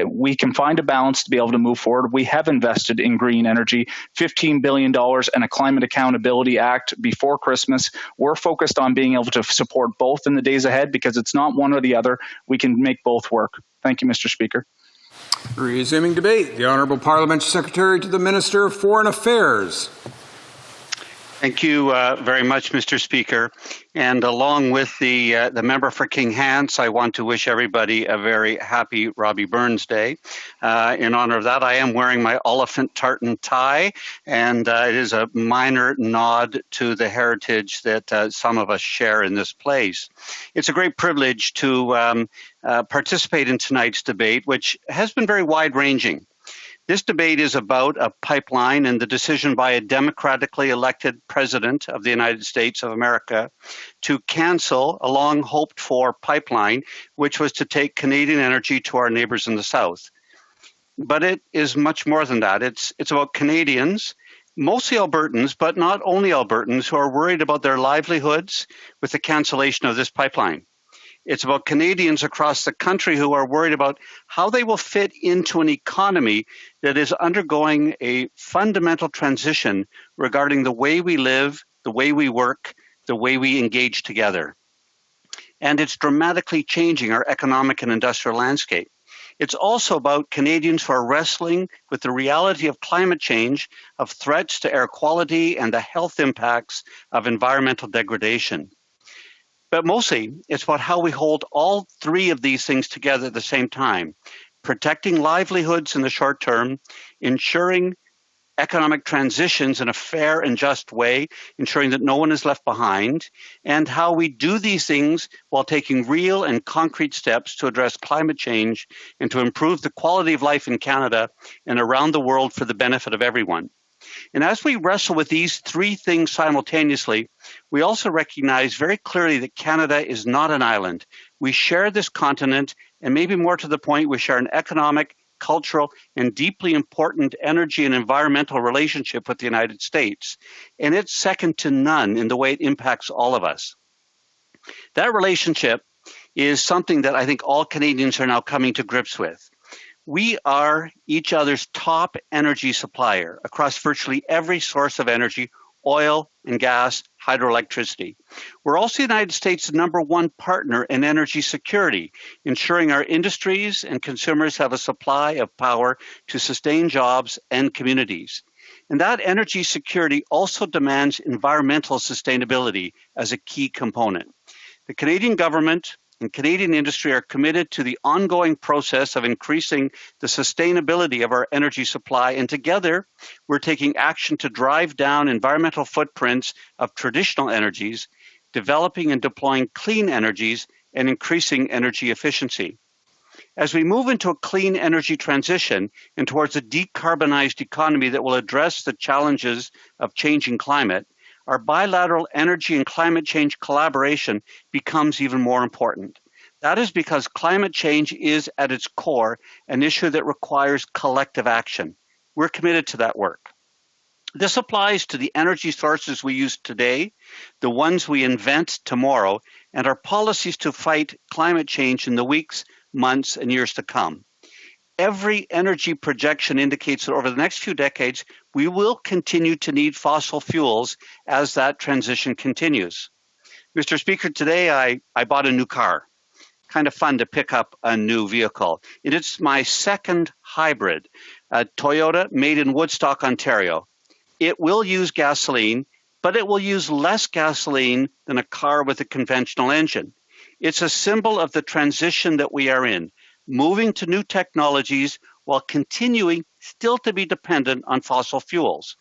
We can find a balance to be able to move forward. We have invested in green energy, $15 billion and a Climate Accountability Act before Christmas. We're focused on being able to support both in the days ahead, because it's not one or the other. We can make both work. Thank you, Mr. Speaker. Resuming debate, the Honourable Parliamentary Secretary to the Minister of Foreign Affairs. Thank you very much, Mr. Speaker. And along with the member for King Hants, I want to wish everybody a very happy Robbie Burns Day. In honor of that, I am wearing my elephant tartan tie, and it is a minor nod to the heritage that some of us share in this place. It's a great privilege to participate in tonight's debate, which has been very wide-ranging. This debate is about a pipeline and the decision by a democratically elected president of the United States of America to cancel a long hoped for pipeline, which was to take Canadian energy to our neighbors in the south. But it is much more than that. It's about Canadians, mostly Albertans, but not only Albertans, who are worried about their livelihoods with the cancellation of this pipeline. It's about Canadians across the country who are worried about how they will fit into an economy that is undergoing a fundamental transition regarding the way we live, the way we work, the way we engage together. And it's dramatically changing our economic and industrial landscape. It's also about Canadians who are wrestling with the reality of climate change, of threats to air quality, and the health impacts of environmental degradation. But mostly, it's about how we hold all three of these things together at the same time: protecting livelihoods in the short term, ensuring economic transitions in a fair and just way, ensuring that no one is left behind, and how we do these things while taking real and concrete steps to address climate change and to improve the quality of life in Canada and around the world for the benefit of everyone. And as we wrestle with these three things simultaneously, we also recognize very clearly that Canada is not an island. We share this continent, and maybe more to the point, we share an economic, cultural, and deeply important energy and environmental relationship with the United States. And it's second to none in the way it impacts all of us. That relationship is something that I think all Canadians are now coming to grips with. We are each other's top energy supplier across virtually every source of energy: oil and gas, hydroelectricity. We're also the United States' #1 partner in energy security, ensuring our industries and consumers have a supply of power to sustain jobs and communities. And that energy security also demands environmental sustainability as a key component. The Canadian government and Canadian industry are committed to the ongoing process of increasing the sustainability of our energy supply, and together we're taking action to drive down environmental footprints of traditional energies, developing and deploying clean energies, and increasing energy efficiency. As we move into a clean energy transition and towards a decarbonized economy that will address the challenges of changing climate, our bilateral energy and climate change collaboration becomes even more important. That is because climate change is at its core an issue that requires collective action. We're committed to that work. This applies to the energy sources we use today, the ones we invent tomorrow, and our policies to fight climate change in the weeks, months, and years to come. Every energy projection indicates that over the next few decades, we will continue to need fossil fuels as that transition continues. Mr. Speaker, today I bought a new car. Kind of fun to pick up a new vehicle. It's my second hybrid, a Toyota made in Woodstock, Ontario. It will use gasoline, but it will use less gasoline than a car with a conventional engine. It's a symbol of the transition that we are in, moving to new technologies while continuing still to be dependent on fossil fuels.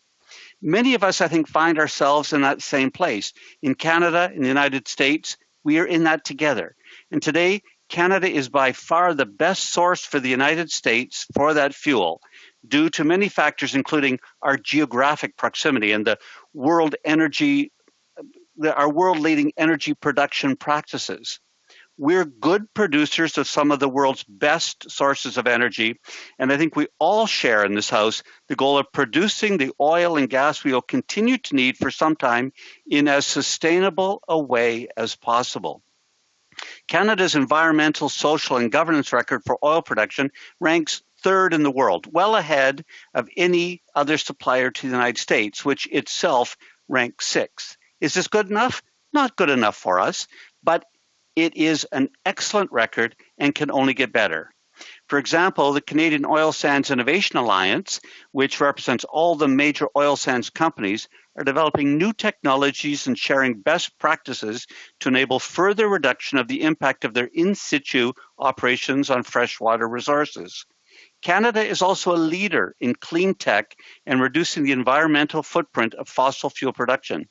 Many of us, I think, find ourselves in that same place. In Canada, in the United States, we are in that together. And today, Canada is by far the best source for the United States for that fuel, due to many factors, including our geographic proximity and our world-leading energy production practices. We're good producers of some of the world's best sources of energy, and I think we all share in this House the goal of producing the oil and gas we will continue to need for some time in as sustainable a way as possible. Canada's environmental, social, and governance record for oil production ranks third in the world, well ahead of any other supplier to the United States, which itself ranks sixth. Is this good enough? Not good enough for us, but it is an excellent record and can only get better. For example, the Canadian Oil Sands Innovation Alliance, which represents all the major oil sands companies, are developing new technologies and sharing best practices to enable further reduction of the impact of their in situ operations on freshwater resources. Canada is also a leader in clean tech and reducing the environmental footprint of fossil fuel production.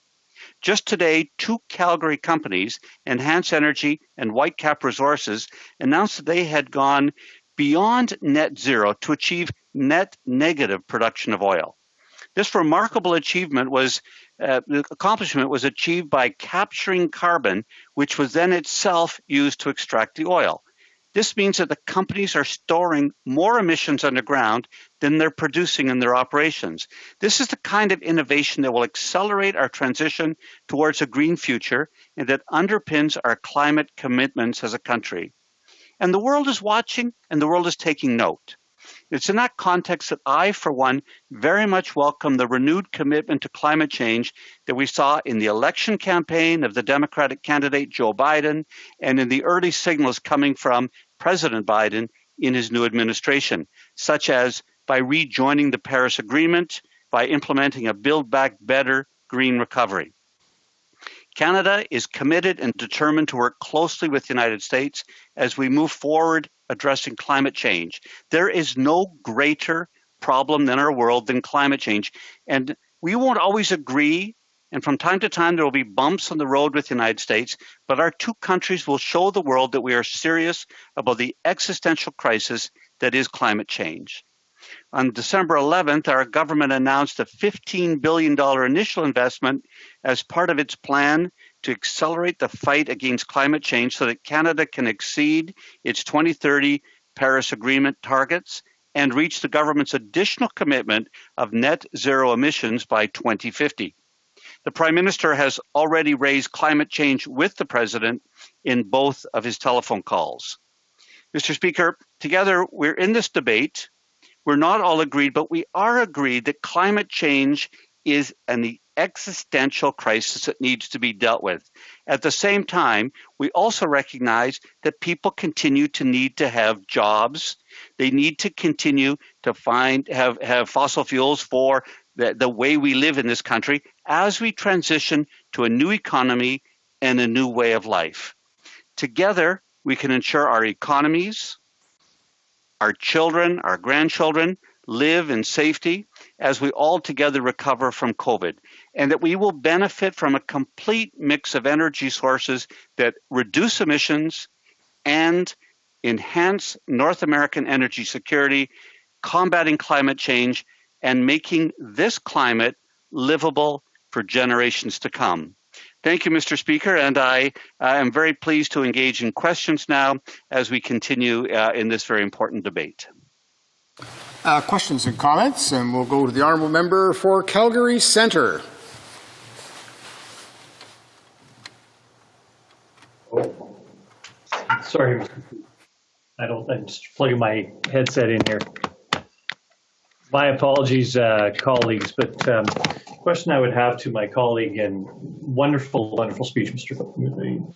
Just today, two Calgary companies, Enhance Energy and Whitecap Resources, announced that they had gone beyond net zero to achieve net negative production of oil. This remarkable accomplishment was achieved by capturing carbon, which was then itself used to extract the oil. This means that the companies are storing more emissions underground than they're producing in their operations. This is the kind of innovation that will accelerate our transition towards a green future and that underpins our climate commitments as a country. And the world is watching and the world is taking note. It's in that context that I, for one, very much welcome the renewed commitment to climate change that we saw in the election campaign of the Democratic candidate Joe Biden and in the early signals coming from President Biden in his new administration, such as by rejoining the Paris Agreement, by implementing a Build Back Better green recovery. Canada is committed and determined to work closely with the United States as we move forward addressing climate change. There is no greater problem in our world than climate change, and we won't always agree, and from time to time there will be bumps on the road with the United States, but our two countries will show the world that we are serious about the existential crisis that is climate change. On December 11th, our government announced a $15 billion initial investment as part of its plan to accelerate the fight against climate change so that Canada can exceed its 2030 Paris Agreement targets and reach the government's additional commitment of net zero emissions by 2050. The Prime Minister has already raised climate change with the President in both of his telephone calls. Mr. Speaker, together we're in this debate. We're not all agreed, but we are agreed that climate change is an existential crisis that needs to be dealt with. At the same time, we also recognize that people continue to need to have jobs. They need to continue to have fossil fuels for the way we live in this country as we transition to a new economy and a new way of life. Together, we can ensure our economies, our children, our grandchildren live in safety as we all together recover from COVID, and that we will benefit from a complete mix of energy sources that reduce emissions and enhance North American energy security, combating climate change, and making this climate livable for generations to come. Thank you, Mr. Speaker, and I am very pleased to engage in questions now as we continue in this very important debate. Questions and comments, and we'll go to the Honourable Member for Calgary Centre. Sorry, I'm just plugging my headset in here. My apologies, colleagues, but question I would have to my colleague, and wonderful speech, Mr.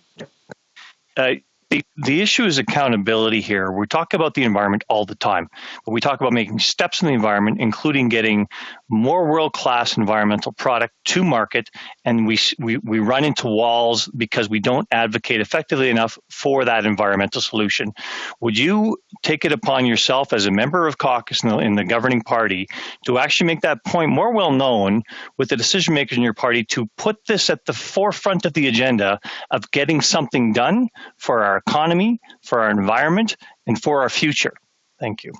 The issue is accountability here. We talk about the environment all the time, but we talk about making steps in the environment, including getting more world-class environmental product to market, and we run into walls because we don't advocate effectively enough for that environmental solution. Would you take it upon yourself as a member of caucus in the governing party to actually make that point more well known with the decision makers in your party to put this at the forefront of the agenda of getting something done for our economy, for our environment, and for our future? Thank you.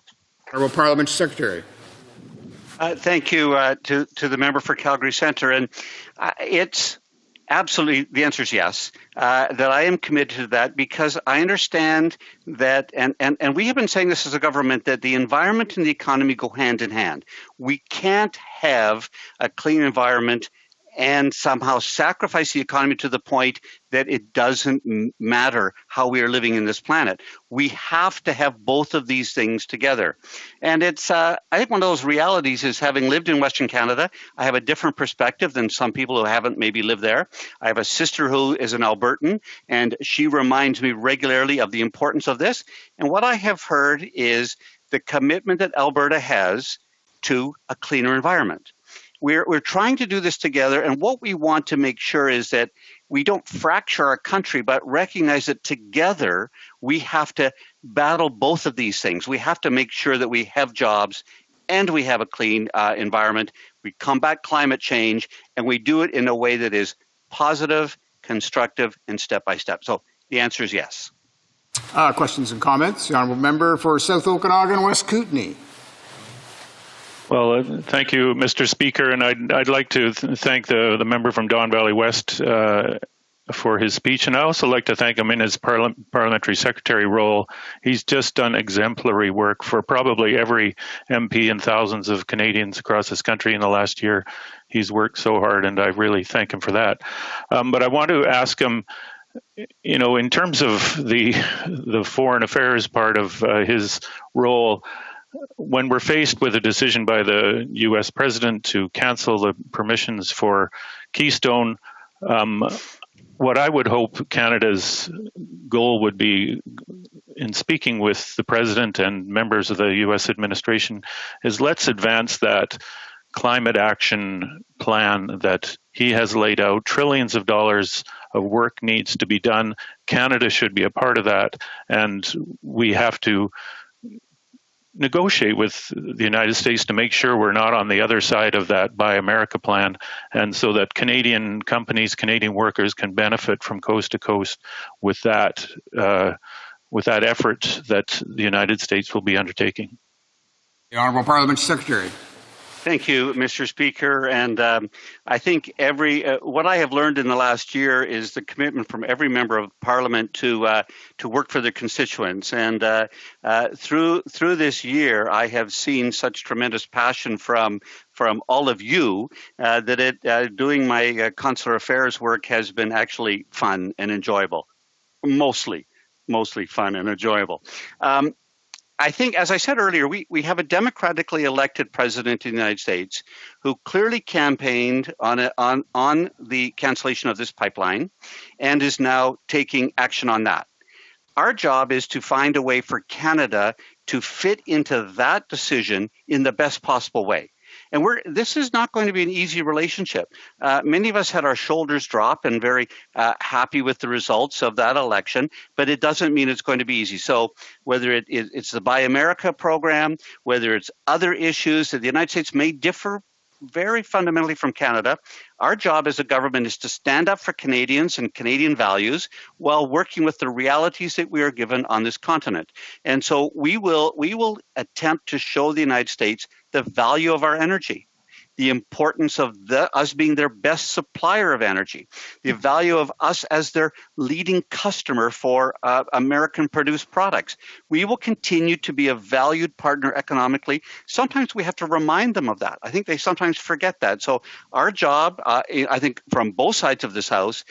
Honourable Parliamentary Secretary. Thank you to the member for Calgary Centre. And it's absolutely, the answer is yes, that I am committed to that because I understand that, and we have been saying this as a government, that the environment and the economy go hand in hand. We can't have a clean environment and somehow sacrifice the economy to the point that it doesn't matter how we are living in this planet. We have to have both of these things together. And it's, I think one of those realities is, having lived in Western Canada, I have a different perspective than some people who haven't maybe lived there. I have a sister who is an Albertan, and she reminds me regularly of the importance of this. And what I have heard is the commitment that Alberta has to a cleaner environment. We're trying to do this together, and what we want to make sure is that we don't fracture our country, but recognize that together we have to battle both of these things. We have to make sure that we have jobs and we have a clean environment. We combat climate change, and we do it in a way that is positive, constructive, and step-by-step. So the answer is yes. Questions and comments? The Honourable Member for South Okanagan, West Kootenay. Well, thank you, Mr. Speaker, and I'd like to thank the member from Don Valley West for his speech, and I also like to thank him in his parliamentary secretary role. He's just done exemplary work for probably every MP and thousands of Canadians across this country in the last year. He's worked so hard, and I really thank him for that. But I want to ask him, you know, in terms of the foreign affairs part of his role, when we're faced with a decision by the U.S. president to cancel the permissions for Keystone, what I would hope Canada's goal would be, in speaking with the president and members of the U.S. administration, is let's advance that climate action plan that he has laid out. Trillions of dollars of work needs to be done. Canada should be a part of that, and we have to negotiate with the United States to make sure we're not on the other side of that Buy America plan, and so that Canadian companies, Canadian workers can benefit from coast to coast with that effort that the United States will be undertaking. The Honourable Parliamentary Secretary. Thank you, Mr. Speaker. And I think what I have learned in the last year is the commitment from every member of Parliament to work for their constituents. And through this year, I have seen such tremendous passion from all of you that doing my consular affairs work has been actually fun and enjoyable, mostly fun and enjoyable. I think, as I said earlier, we have a democratically elected president in the United States who clearly campaigned on the cancellation of this pipeline and is now taking action on that. Our job is to find a way for Canada to fit into that decision in the best possible way. And this is not going to be an easy relationship. Many of us had our shoulders drop and very happy with the results of that election, but it doesn't mean it's going to be easy. So whether it's the Buy America program, whether it's other issues that the United States may differ very fundamentally from Canada. Our job as a government is to stand up for Canadians and Canadian values while working with the realities that we are given on this continent. And so we will attempt to show the United States the value of our energy, the importance of us being their best supplier of energy, the value of us as their leading customer for American-produced products. We will continue to be a valued partner economically. Sometimes we have to remind them of that. I think they sometimes forget that. So our job, I think from both sides of this House,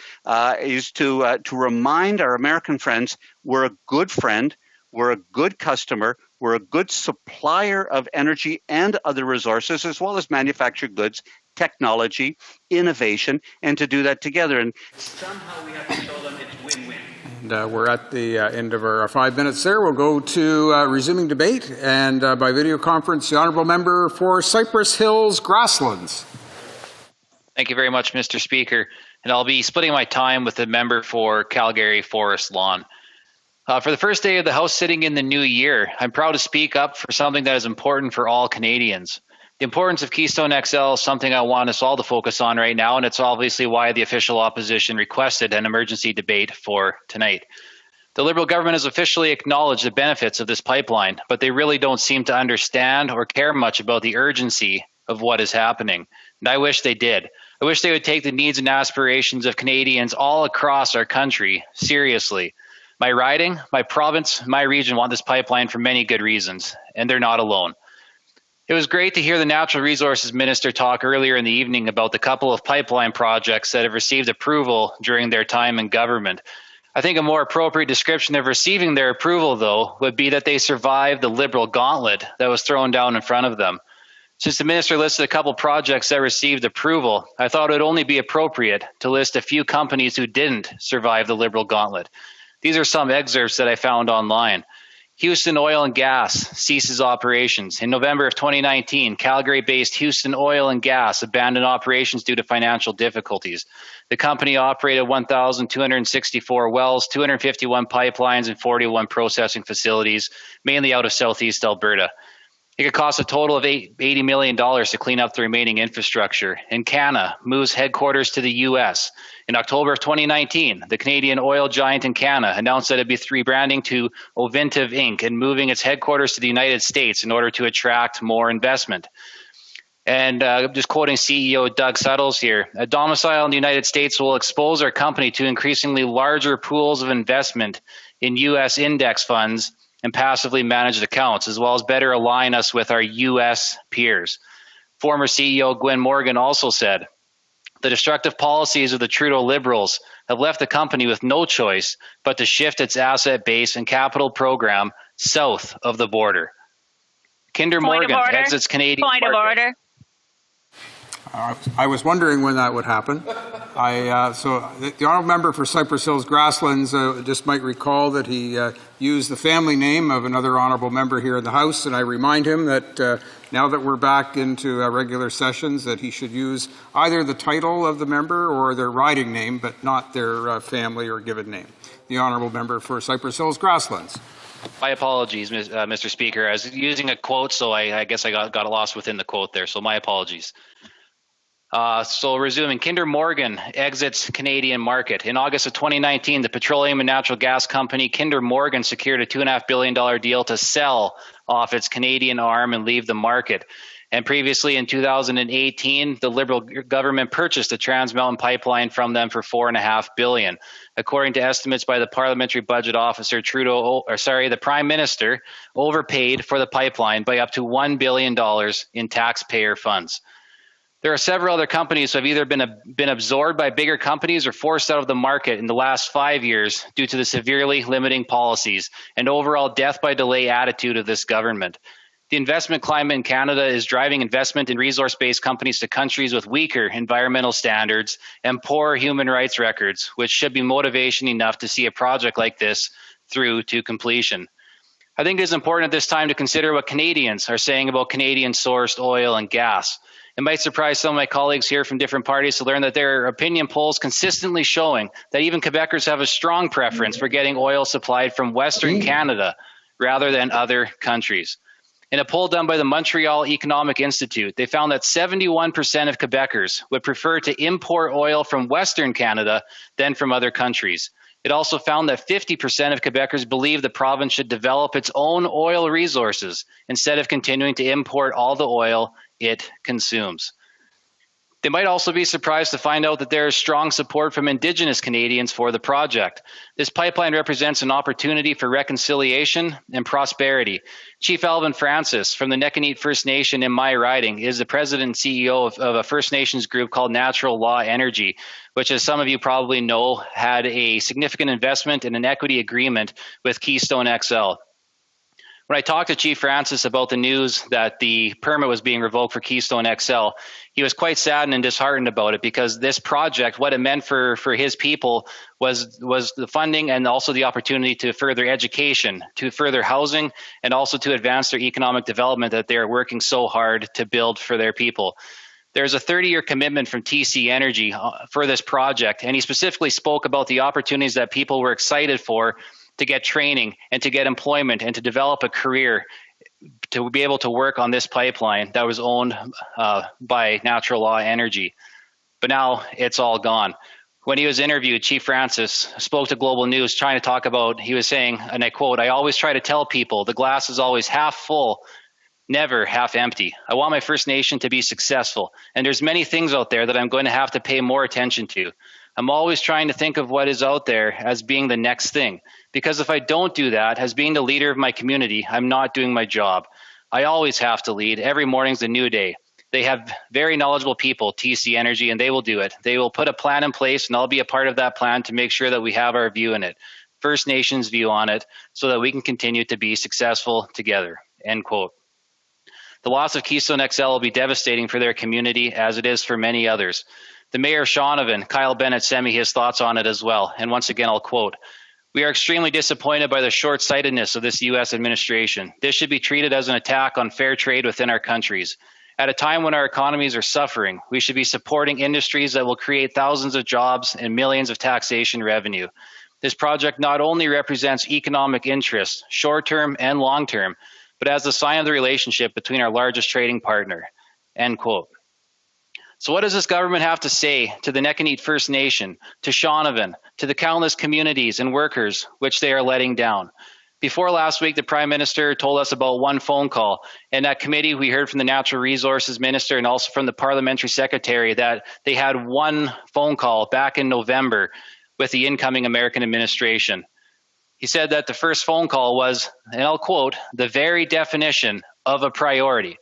is to remind our American friends we're a good friend, we're a good customer, we're a good supplier of energy and other resources, as well as manufactured goods, technology, innovation, and to do that together. And somehow we have to show them it's win-win. And we're at the end of our 5 minutes there. We'll go to resuming debate. And by video conference, the Honourable Member for Cypress Hills Grasslands. Thank you very much, Mr. Speaker. And I'll be splitting my time with the member for Calgary Forest Lawn. For the first day of the House sitting in the new year, I'm proud to speak up for something that is important for all Canadians. The importance of Keystone XL is something I want us all to focus on right now, and it's obviously why the official opposition requested an emergency debate for tonight. The Liberal government has officially acknowledged the benefits of this pipeline, but they really don't seem to understand or care much about the urgency of what is happening. And I wish they did. I wish they would take the needs and aspirations of Canadians all across our country seriously. My riding, my province, my region want this pipeline for many good reasons, and they're not alone. It was great to hear the Natural Resources Minister talk earlier in the evening about the couple of pipeline projects that have received approval during their time in government. I think a more appropriate description of receiving their approval, though, would be that they survived the Liberal gauntlet that was thrown down in front of them. Since the minister listed a couple projects that received approval, I thought it would only be appropriate to list a few companies who didn't survive the Liberal gauntlet. These are some excerpts that I found online. Houston Oil and Gas ceases operations. In November of 2019, Calgary-based Houston Oil and Gas abandoned operations due to financial difficulties. The company operated 1,264 wells, 251 pipelines, and 41 processing facilities, mainly out of southeast Alberta. It could cost a total of $80 million to clean up the remaining infrastructure. And Encana moves headquarters to the U.S. In October of 2019, the Canadian oil giant Encana announced that it would be rebranding to Ovintiv Inc. and moving its headquarters to the United States in order to attract more investment. And just quoting CEO Doug Suttles here, a domicile in the United States will expose our company to increasingly larger pools of investment in U.S. index funds and passively managed accounts, as well as better align us with our U.S. peers. Former CEO Gwen Morgan also said, the destructive policies of the Trudeau Liberals have left the company with no choice but to shift its asset base and capital program south of the border. Kinder Morgan exits Canadian Point of order. I was wondering when that would happen. So the honourable member for Cypress Hills Grasslands just might recall that he used the family name of another honourable member here in the House, and I remind him that now that we're back into regular sessions, that he should use either the title of the member or their riding name, but not their family or given name. The honourable member for Cypress Hills Grasslands. My apologies, Mr. Speaker. I was using a quote, so I guess I got lost within the quote there, so my apologies. So resuming, Kinder Morgan exits Canadian market. In August of 2019, the petroleum and natural gas company Kinder Morgan secured a $2.5 billion deal to sell off its Canadian arm and leave the market. And previously in 2018, the Liberal government purchased a Trans Mountain pipeline from them for $4.5 billion. According to estimates by the Parliamentary Budget Officer, the Prime Minister overpaid for the pipeline by up to $1 billion in taxpayer funds. There are several other companies who have either been absorbed by bigger companies or forced out of the market in the last 5 years due to the severely limiting policies and overall death by delay attitude of this government. The investment climate in Canada is driving investment in resource-based companies to countries with weaker environmental standards and poor human rights records, which should be motivation enough to see a project like this through to completion. I think it is important at this time to consider what Canadians are saying about Canadian-sourced oil and gas. It might surprise some of my colleagues here from different parties to learn that there are opinion polls consistently showing that even Quebecers have a strong preference for getting oil supplied from Western Canada rather than other countries. In a poll done by the Montreal Economic Institute, they found that 71% of Quebecers would prefer to import oil from Western Canada than from other countries. It also found that 50% of Quebecers believe the province should develop its own oil resources instead of continuing to import all the oil it consumes. They might also be surprised to find out that there is strong support from Indigenous Canadians for the project. This pipeline represents an opportunity for reconciliation and prosperity. Chief Alvin Francis from the Nekonit First Nation in my riding is the president and CEO of a First Nations group called Natural Law Energy, which, as some of you probably know, had a significant investment in an equity agreement with Keystone XL. When I talked to Chief Francis about the news that the permit was being revoked for Keystone XL, he was quite saddened and disheartened about it, because this project, what it meant for his people was the funding and also the opportunity to further education, to further housing, and also to advance their economic development that they're working so hard to build for their people. There's a 30-year commitment from TC Energy for this project, and he specifically spoke about the opportunities that people were excited for to get training and to get employment and to develop a career to be able to work on this pipeline that was owned by Natural Law Energy. But now it's all gone. When he was interviewed, Chief Francis spoke to Global News trying to talk about, he was saying, and I quote, "I always try to tell people the glass is always half full, never half empty. I want my First Nation to be successful, and there's many things out there that I'm going to have to pay more attention to. I'm always trying to think of what is out there as being the next thing, because if I don't do that, as being the leader of my community, I'm not doing my job. I always have to lead. Every morning's a new day. They have very knowledgeable people, TC Energy, and they will do it. They will put a plan in place, and I'll be a part of that plan to make sure that we have our view in it, First Nations view on it, so that we can continue to be successful together," end quote. The loss of Keystone XL will be devastating for their community, as it is for many others. The mayor of Shaunavon, Kyle Bennett, sent me his thoughts on it as well. And once again, I'll quote, "We are extremely disappointed by the short-sightedness of this U.S. administration. This should be treated as an attack on fair trade within our countries. At a time when our economies are suffering, we should be supporting industries that will create thousands of jobs and millions of taxation revenue. This project not only represents economic interests, short-term and long-term, but as the sign of the relationship between our largest trading partner," end quote. So what does this government have to say to the Nekonit First Nation, to Shaunavon, to the countless communities and workers which they are letting down? Before last week, the Prime Minister told us about one phone call. And at committee, we heard from the Natural Resources Minister and also from the Parliamentary Secretary that they had one phone call back in November with the incoming American administration. He said that the first phone call was, and I'll quote, "the very definition of a priority."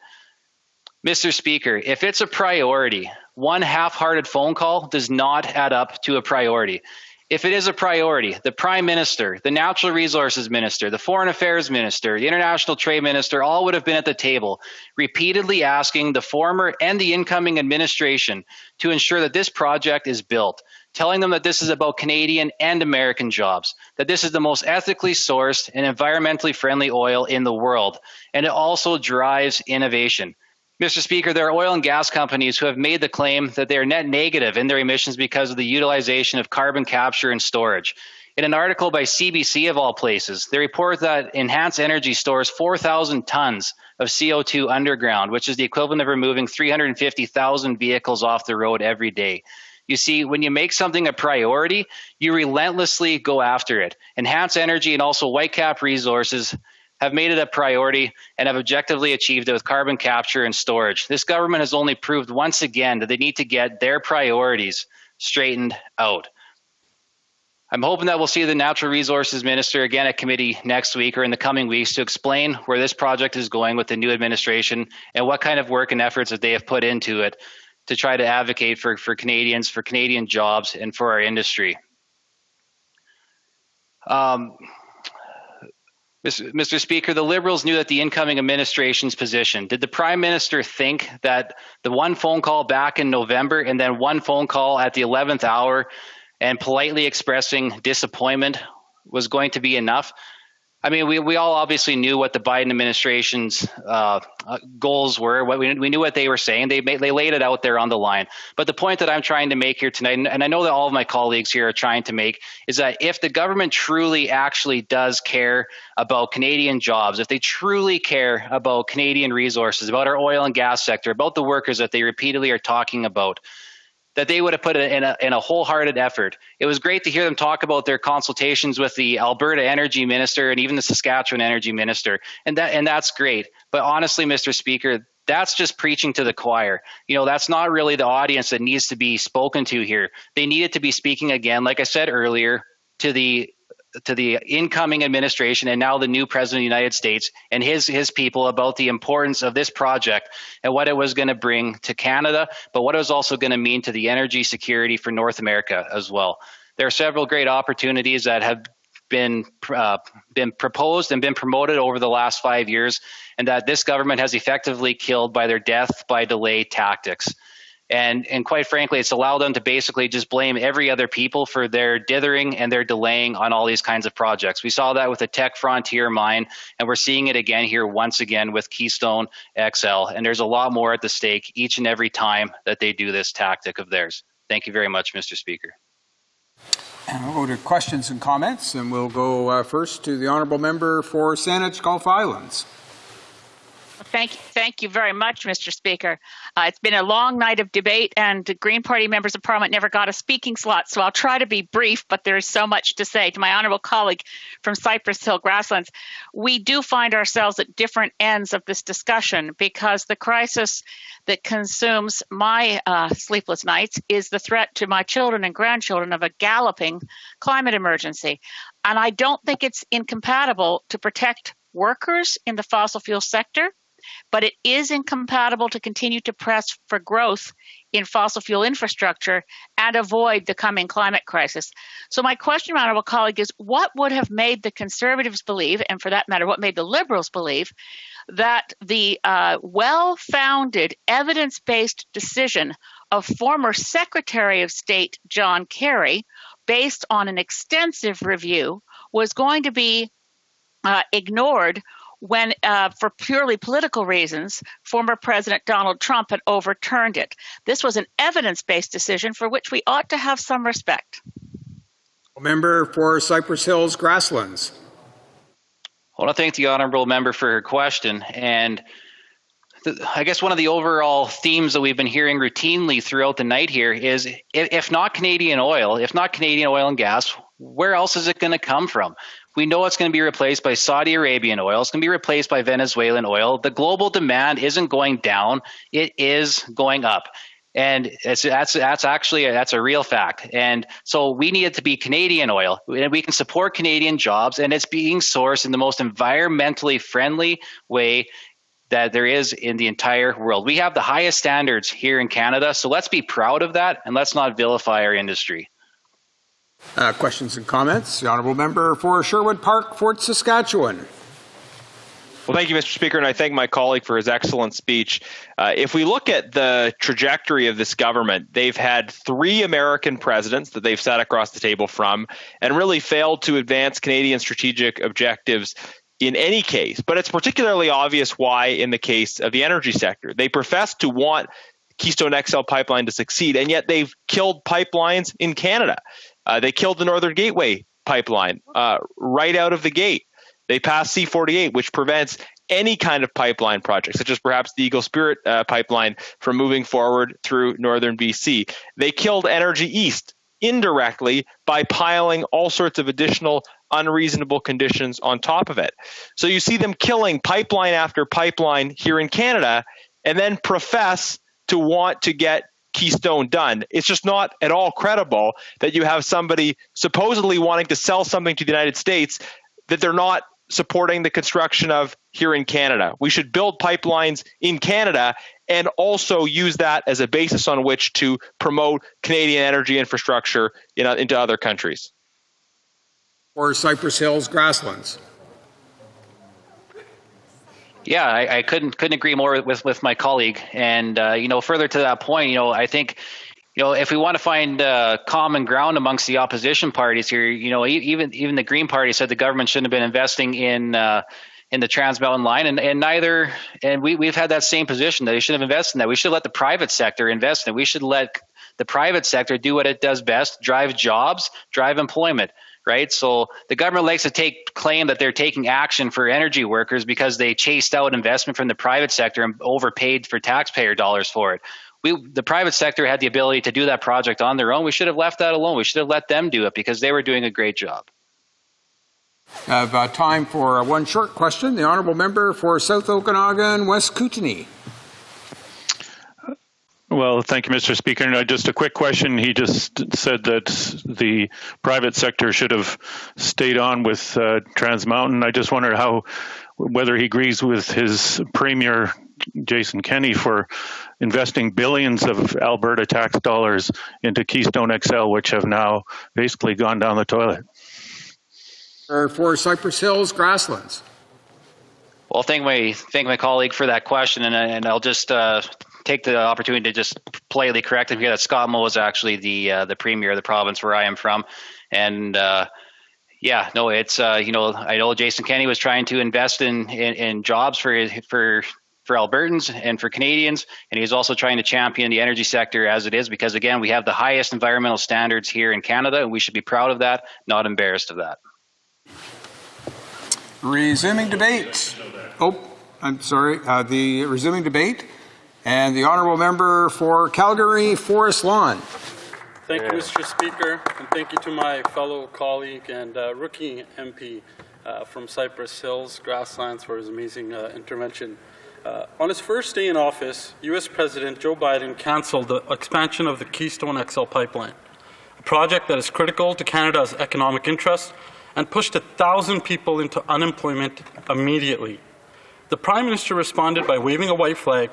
Mr. Speaker, if it's a priority, one half-hearted phone call does not add up to a priority. If it is a priority, the Prime Minister, the Natural Resources Minister, the Foreign Affairs Minister, the International Trade Minister, all would have been at the table, repeatedly asking the former and the incoming administration to ensure that this project is built, telling them that this is about Canadian and American jobs, that this is the most ethically sourced and environmentally friendly oil in the world, and it also drives innovation. Mr. Speaker, there are oil and gas companies who have made the claim that they are net negative in their emissions because of the utilization of carbon capture and storage. In an article by CBC of all places, they report that Enhance Energy stores 4,000 tons of CO2 underground, which is the equivalent of removing 350,000 vehicles off the road every day. You see, when you make something a priority, you relentlessly go after it. Enhance Energy and also Whitecap Resources have made it a priority and have objectively achieved it with carbon capture and storage. This government has only proved once again that they need to get their priorities straightened out. I'm hoping that we'll see the Natural Resources Minister again at committee next week or in the coming weeks to explain where this project is going with the new administration and what kind of work and efforts that they have put into it to try to advocate for Canadians, for Canadian jobs, and for our industry. Mr. Speaker, the Liberals knew that the incoming administration's position. Did the Prime Minister think that the one phone call back in November and then one phone call at the 11th hour and politely expressing disappointment was going to be enough? I mean, we all obviously knew what the Biden administration's goals were. We knew what they were saying. They laid it out there on the line. But the point that I'm trying to make here tonight, and I know that all of my colleagues here are trying to make, is that if the government truly actually does care about Canadian jobs, if they truly care about Canadian resources, about our oil and gas sector, about the workers that they repeatedly are talking about, that they would have put it in a wholehearted effort. It was great to hear them talk about their consultations with the Alberta Energy Minister and even the Saskatchewan Energy Minister, and that's great. But honestly, Mr. Speaker, that's just preaching to the choir. That's not really the audience that needs to be spoken to here. They needed to be speaking again, like I said earlier, to the incoming administration and now the new president of the United States and his people about the importance of this project and what it was going to bring to Canada, but what it was also going to mean to the energy security for North America as well. There are several great opportunities that have been proposed and been promoted over the last 5 years, and that this government has effectively killed by their death by delay tactics. And quite frankly, it's allowed them to basically just blame every other people for their dithering and their delaying on all these kinds of projects. We saw that with the Tech Frontier mine, and we're seeing it again here once again with Keystone XL. And there's a lot more at the stake each and every time that they do this tactic of theirs. Thank you very much, Mr. Speaker. And we'll go to questions and comments, and we'll go first to the Honourable Member for Saanich Gulf Islands. Thank you very much, Mr. Speaker. It's been a long night of debate, and the Green Party members of Parliament never got a speaking slot, so I'll try to be brief, but there is so much to say. To my honourable colleague from Cypress Hill Grasslands, we do find ourselves at different ends of this discussion because the crisis that consumes my sleepless nights is the threat to my children and grandchildren of a galloping climate emergency. And I don't think it's incompatible to protect workers in the fossil fuel sector, but it is incompatible to continue to press for growth in fossil fuel infrastructure and avoid the coming climate crisis. So my question, my honourable colleague, is what would have made the Conservatives believe, and for that matter, what made the Liberals believe, that the well-founded, evidence-based decision of former Secretary of State John Kerry, based on an extensive review, was going to be ignored when, for purely political reasons, former President Donald Trump had overturned it. This was an evidence-based decision for which we ought to have some respect. Member for Cypress Hills Grasslands. I want to thank the honourable member for her question. And I guess one of the overall themes that we've been hearing routinely throughout the night here is if not Canadian oil and gas, where else is it going to come from? We know it's going to be replaced by Saudi Arabian oil. It's going to be replaced by Venezuelan oil. The global demand isn't going down. It is going up. And that's a real fact. And so we need it to be Canadian oil. And we can support Canadian jobs, and it's being sourced in the most environmentally friendly way that there is in the entire world. We have the highest standards here in Canada, so let's be proud of that, and let's not vilify our industry. Questions and comments? The Honourable Member for Sherwood Park, Fort Saskatchewan. Well, thank you, Mr. Speaker, and I thank my colleague for his excellent speech. If we look at the trajectory of this government, they've had 3 American presidents that they've sat across the table from and really failed to advance Canadian strategic objectives in any case. But it's particularly obvious why in the case of the energy sector. They profess to want Keystone XL pipeline to succeed, and yet they've killed pipelines in Canada. They killed the Northern Gateway pipeline right out of the gate. They passed C-48, which prevents any kind of pipeline project, such as perhaps the Eagle Spirit pipeline, from moving forward through northern BC. They killed Energy East indirectly by piling all sorts of additional unreasonable conditions on top of it. So you see them killing pipeline after pipeline here in Canada and then profess to want to get Keystone done. It's just not at all credible that you have somebody supposedly wanting to sell something to the United States that they're not supporting the construction of here in Canada. We should build pipelines in Canada and also use that as a basis on which to promote Canadian energy infrastructure into other countries. Or Cypress Hills Grasslands. Yeah, I couldn't agree more with my colleague. And, further to that point, I think if we want to find common ground amongst the opposition parties here, even the Green Party said the government shouldn't have been investing in the Trans Mountain Line, and we've had that same position that they should have invested in that. We should let the private sector invest in it. We should let the private sector do what it does best: drive jobs, drive employment. Right. So the government likes to claim that they're taking action for energy workers because they chased out investment from the private sector and overpaid for taxpayer dollars for it. The private sector had the ability to do that project on their own. We should have left that alone. We should have let them do it because they were doing a great job. I have time for one short question. The honourable member for South Okanagan, West Kootenay. Well, thank you, Mr. Speaker. And just a quick question. He just said that the private sector should have stayed on with Trans Mountain. I just wondered whether he agrees with his Premier, Jason Kenney, for investing billions of Alberta tax dollars into Keystone XL, which have now basically gone down the toilet. For Cypress Hills Grasslands. Well, thank my colleague for that question, and I'll just take the opportunity to just politely correct him here that Scott Moe is actually the premier of the province where I am from, and it's I know Jason Kenney was trying to invest in jobs for Albertans and for Canadians, and he's also trying to champion the energy sector as it is, because again, we have the highest environmental standards here in Canada, and we should be proud of that, not embarrassed of that. Resuming debate. Oh, I'm sorry. The resuming debate, and the honourable member for Calgary Forest Lawn. Thank you, Mr. Speaker, and thank you to my fellow colleague and rookie MP from Cypress Hills Grasslands for his amazing intervention. On his first day in office, U.S. President Joe Biden canceled the expansion of the Keystone XL pipeline, a project that is critical to Canada's economic interests, and pushed 1,000 people into unemployment immediately. The Prime Minister responded by waving a white flag.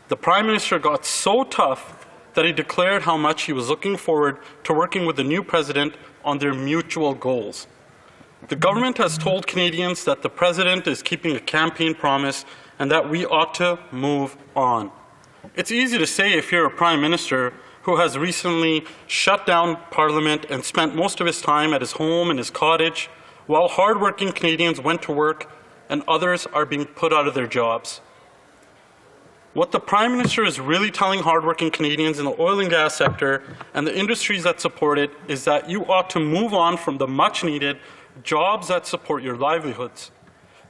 The Prime Minister got so tough that he declared how much he was looking forward to working with the new President on their mutual goals. The government has told Canadians that the President is keeping a campaign promise and that we ought to move on. It's easy to say if you're a Prime Minister who has recently shut down Parliament and spent most of his time at his home in his cottage, while hard-working Canadians went to work and others are being put out of their jobs. What the Prime Minister is really telling hard-working Canadians in the oil and gas sector and the industries that support it is that you ought to move on from the much-needed jobs that support your livelihoods,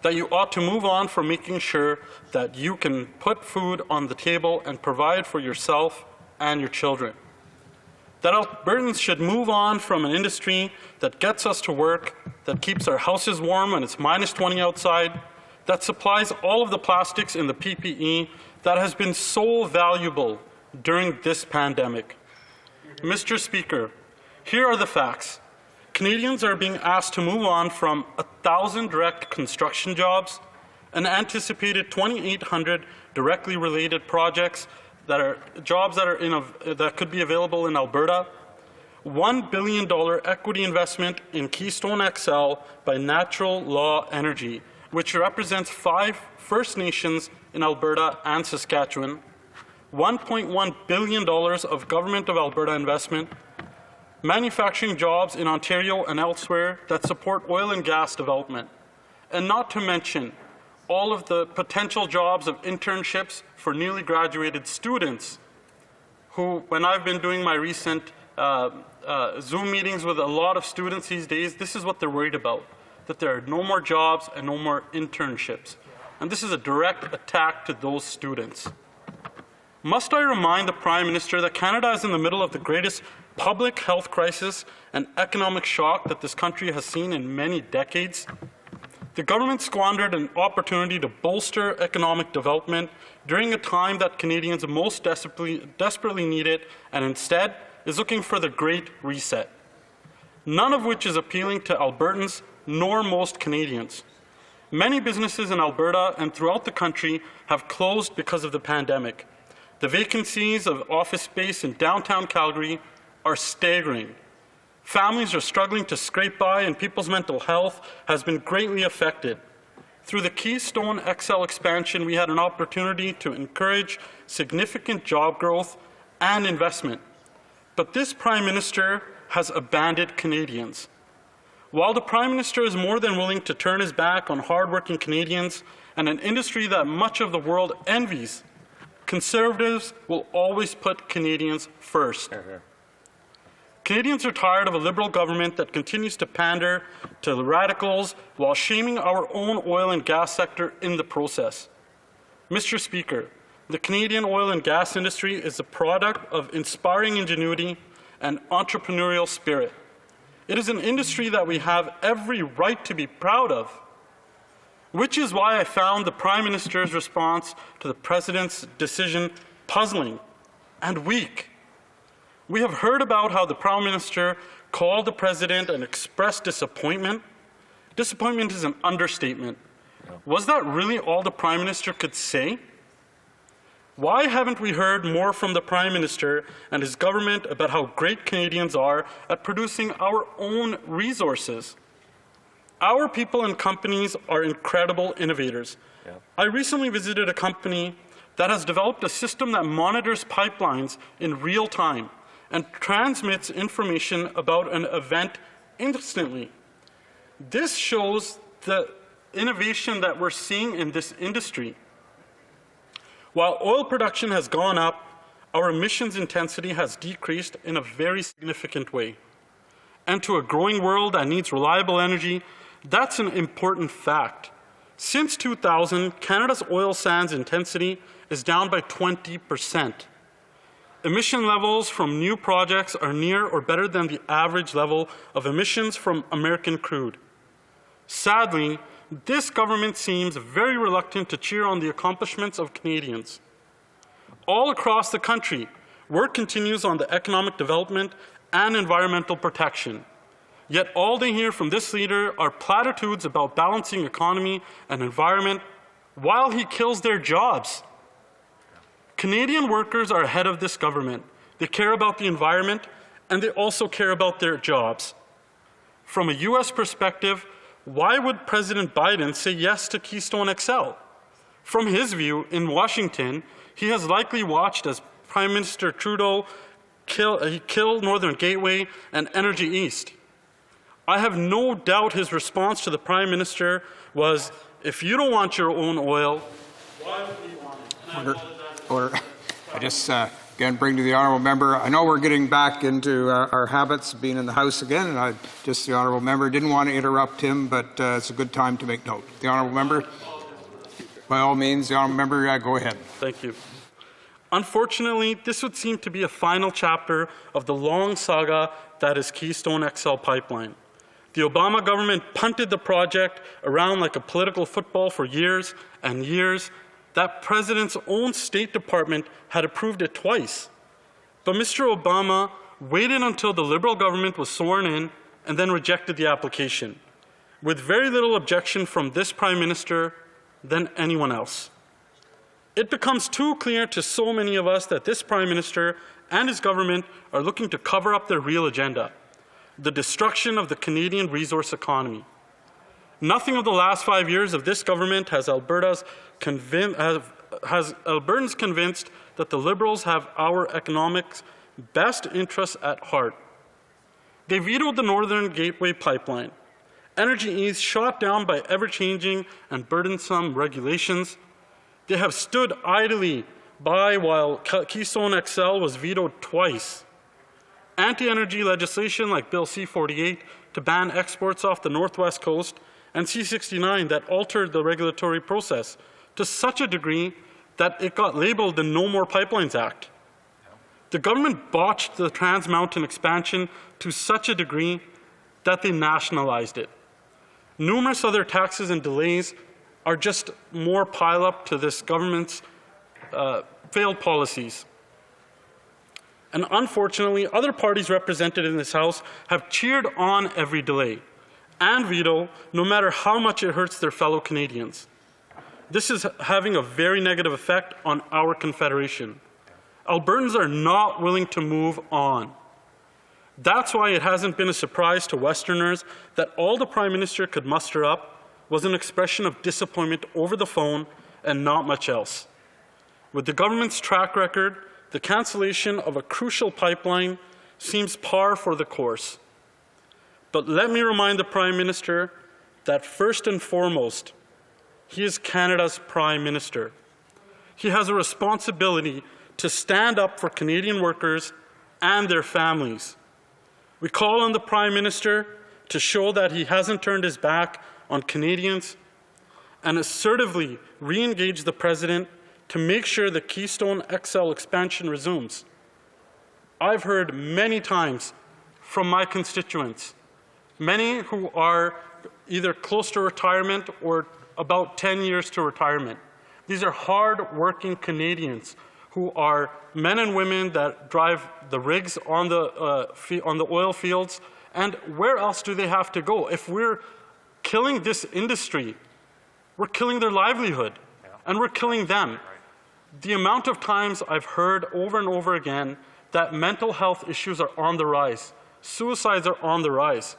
that you ought to move on from making sure that you can put food on the table and provide for yourself and your children. That Albertans should move on from an industry that gets us to work, that keeps our houses warm when it's minus 20 outside, that supplies all of the plastics in the PPE that has been so valuable during this pandemic. Mr. Speaker, here are the facts. Canadians are being asked to move on from 1,000 direct construction jobs, an anticipated 2,800 directly related projects that are jobs that could be available in Alberta, $1 billion equity investment in Keystone XL by Natural Law Energy, which represents 5 First Nations in Alberta and Saskatchewan, $1.1 billion of Government of Alberta investment, manufacturing jobs in Ontario and elsewhere that support oil and gas development, and not to mention all of the potential jobs of internships for newly graduated students who, when I've been doing my recent Zoom meetings with a lot of students these days, this is what they're worried about, that there are no more jobs and no more internships. And this is a direct attack to those students. Must I remind the Prime Minister that Canada is in the middle of the greatest public health crisis and economic shock that this country has seen in many decades? The government squandered an opportunity to bolster economic development during a time that Canadians most desperately need it, and instead is looking for the Great Reset, none of which is appealing to Albertans nor most Canadians. Many businesses in Alberta and throughout the country have closed because of the pandemic. The vacancies of office space in downtown Calgary are staggering. Families are struggling to scrape by, and people's mental health has been greatly affected. Through the Keystone XL expansion, we had an opportunity to encourage significant job growth and investment. But this Prime Minister has abandoned Canadians. While the Prime Minister is more than willing to turn his back on hardworking Canadians and an industry that much of the world envies, Conservatives will always put Canadians first. Canadians are tired of a Liberal government that continues to pander to the radicals while shaming our own oil and gas sector in the process. Mr. Speaker, the Canadian oil and gas industry is a product of inspiring ingenuity and entrepreneurial spirit. It is an industry that we have every right to be proud of, which is why I found the Prime Minister's response to the President's decision puzzling and weak. We have heard about how the Prime Minister called the President and expressed disappointment. Disappointment is an understatement. Was that really all the Prime Minister could say? Why haven't we heard more from the Prime Minister and his government about how great Canadians are at producing our own resources? Our people and companies are incredible innovators. I recently visited a company that has developed a system that monitors pipelines in real time and transmits information about an event instantly. This shows the innovation that we're seeing in this industry. While oil production has gone up, our emissions intensity has decreased in a very significant way. And to a growing world that needs reliable energy, that's an important fact. Since 2000, Canada's oil sands intensity is down by 20%. Emission levels from new projects are near or better than the average level of emissions from American crude. Sadly, this government seems very reluctant to cheer on the accomplishments of Canadians. All across the country, work continues on the economic development and environmental protection. Yet all they hear from this leader are platitudes about balancing economy and environment while he kills their jobs. Canadian workers are ahead of this government. They care about the environment, and they also care about their jobs. From a U.S. perspective, why would President Biden say yes to Keystone XL? From his view, in Washington, he has likely watched as Prime Minister Trudeau kill Northern Gateway and Energy East. I have no doubt his response to the Prime Minister was, if you don't want your own oil, why would we want it? Order. I just, again, bring to the honourable member, I know we're getting back into our habits of being in the House again, and the honourable member didn't want to interrupt him, but it's a good time to make note. The honourable member, by all means, the honourable member, go ahead. Thank you. Unfortunately, this would seem to be a final chapter of the long saga that is Keystone XL pipeline. The Obama government punted the project around like a political football for years and years. That president's own State Department had approved it twice. But Mr. Obama waited until the Liberal government was sworn in and then rejected the application, with very little objection from this Prime Minister than anyone else. It becomes too clear to so many of us that this Prime Minister and his government are looking to cover up their real agenda, the destruction of the Canadian resource economy. Nothing of the last 5 years of this government has Albertans convinced that the Liberals have our economics best interests at heart. They vetoed the Northern Gateway pipeline. Energy East shot down by ever-changing and burdensome regulations. They have stood idly by while Keystone XL was vetoed twice. Anti-energy legislation like Bill C-48 to ban exports off the Northwest Coast and C-69 that altered the regulatory process to such a degree that it got labeled the No More Pipelines Act. The government botched the Trans Mountain expansion to such a degree that they nationalized it. Numerous other taxes and delays are just more pile-up to this government's failed policies. And unfortunately, other parties represented in this House have cheered on every delay and veto, no matter how much it hurts their fellow Canadians. This is having a very negative effect on our Confederation. Albertans are not willing to move on. That's why it hasn't been a surprise to Westerners that all the Prime Minister could muster up was an expression of disappointment over the phone and not much else. With the government's track record, the cancellation of a crucial pipeline seems par for the course. But let me remind the Prime Minister that first and foremost, he is Canada's Prime Minister. He has a responsibility to stand up for Canadian workers and their families. We call on the Prime Minister to show that he hasn't turned his back on Canadians and assertively re-engage the President to make sure the Keystone XL expansion resumes. I've heard many times from my constituents, many who are either close to retirement or about 10 years to retirement. These are hard-working Canadians who are men and women that drive the rigs on the oil fields. And where else do they have to go? If we're killing this industry, we're killing their livelihood, and we're killing them. The amount of times I've heard over and over again that mental health issues are on the rise, suicides are on the rise.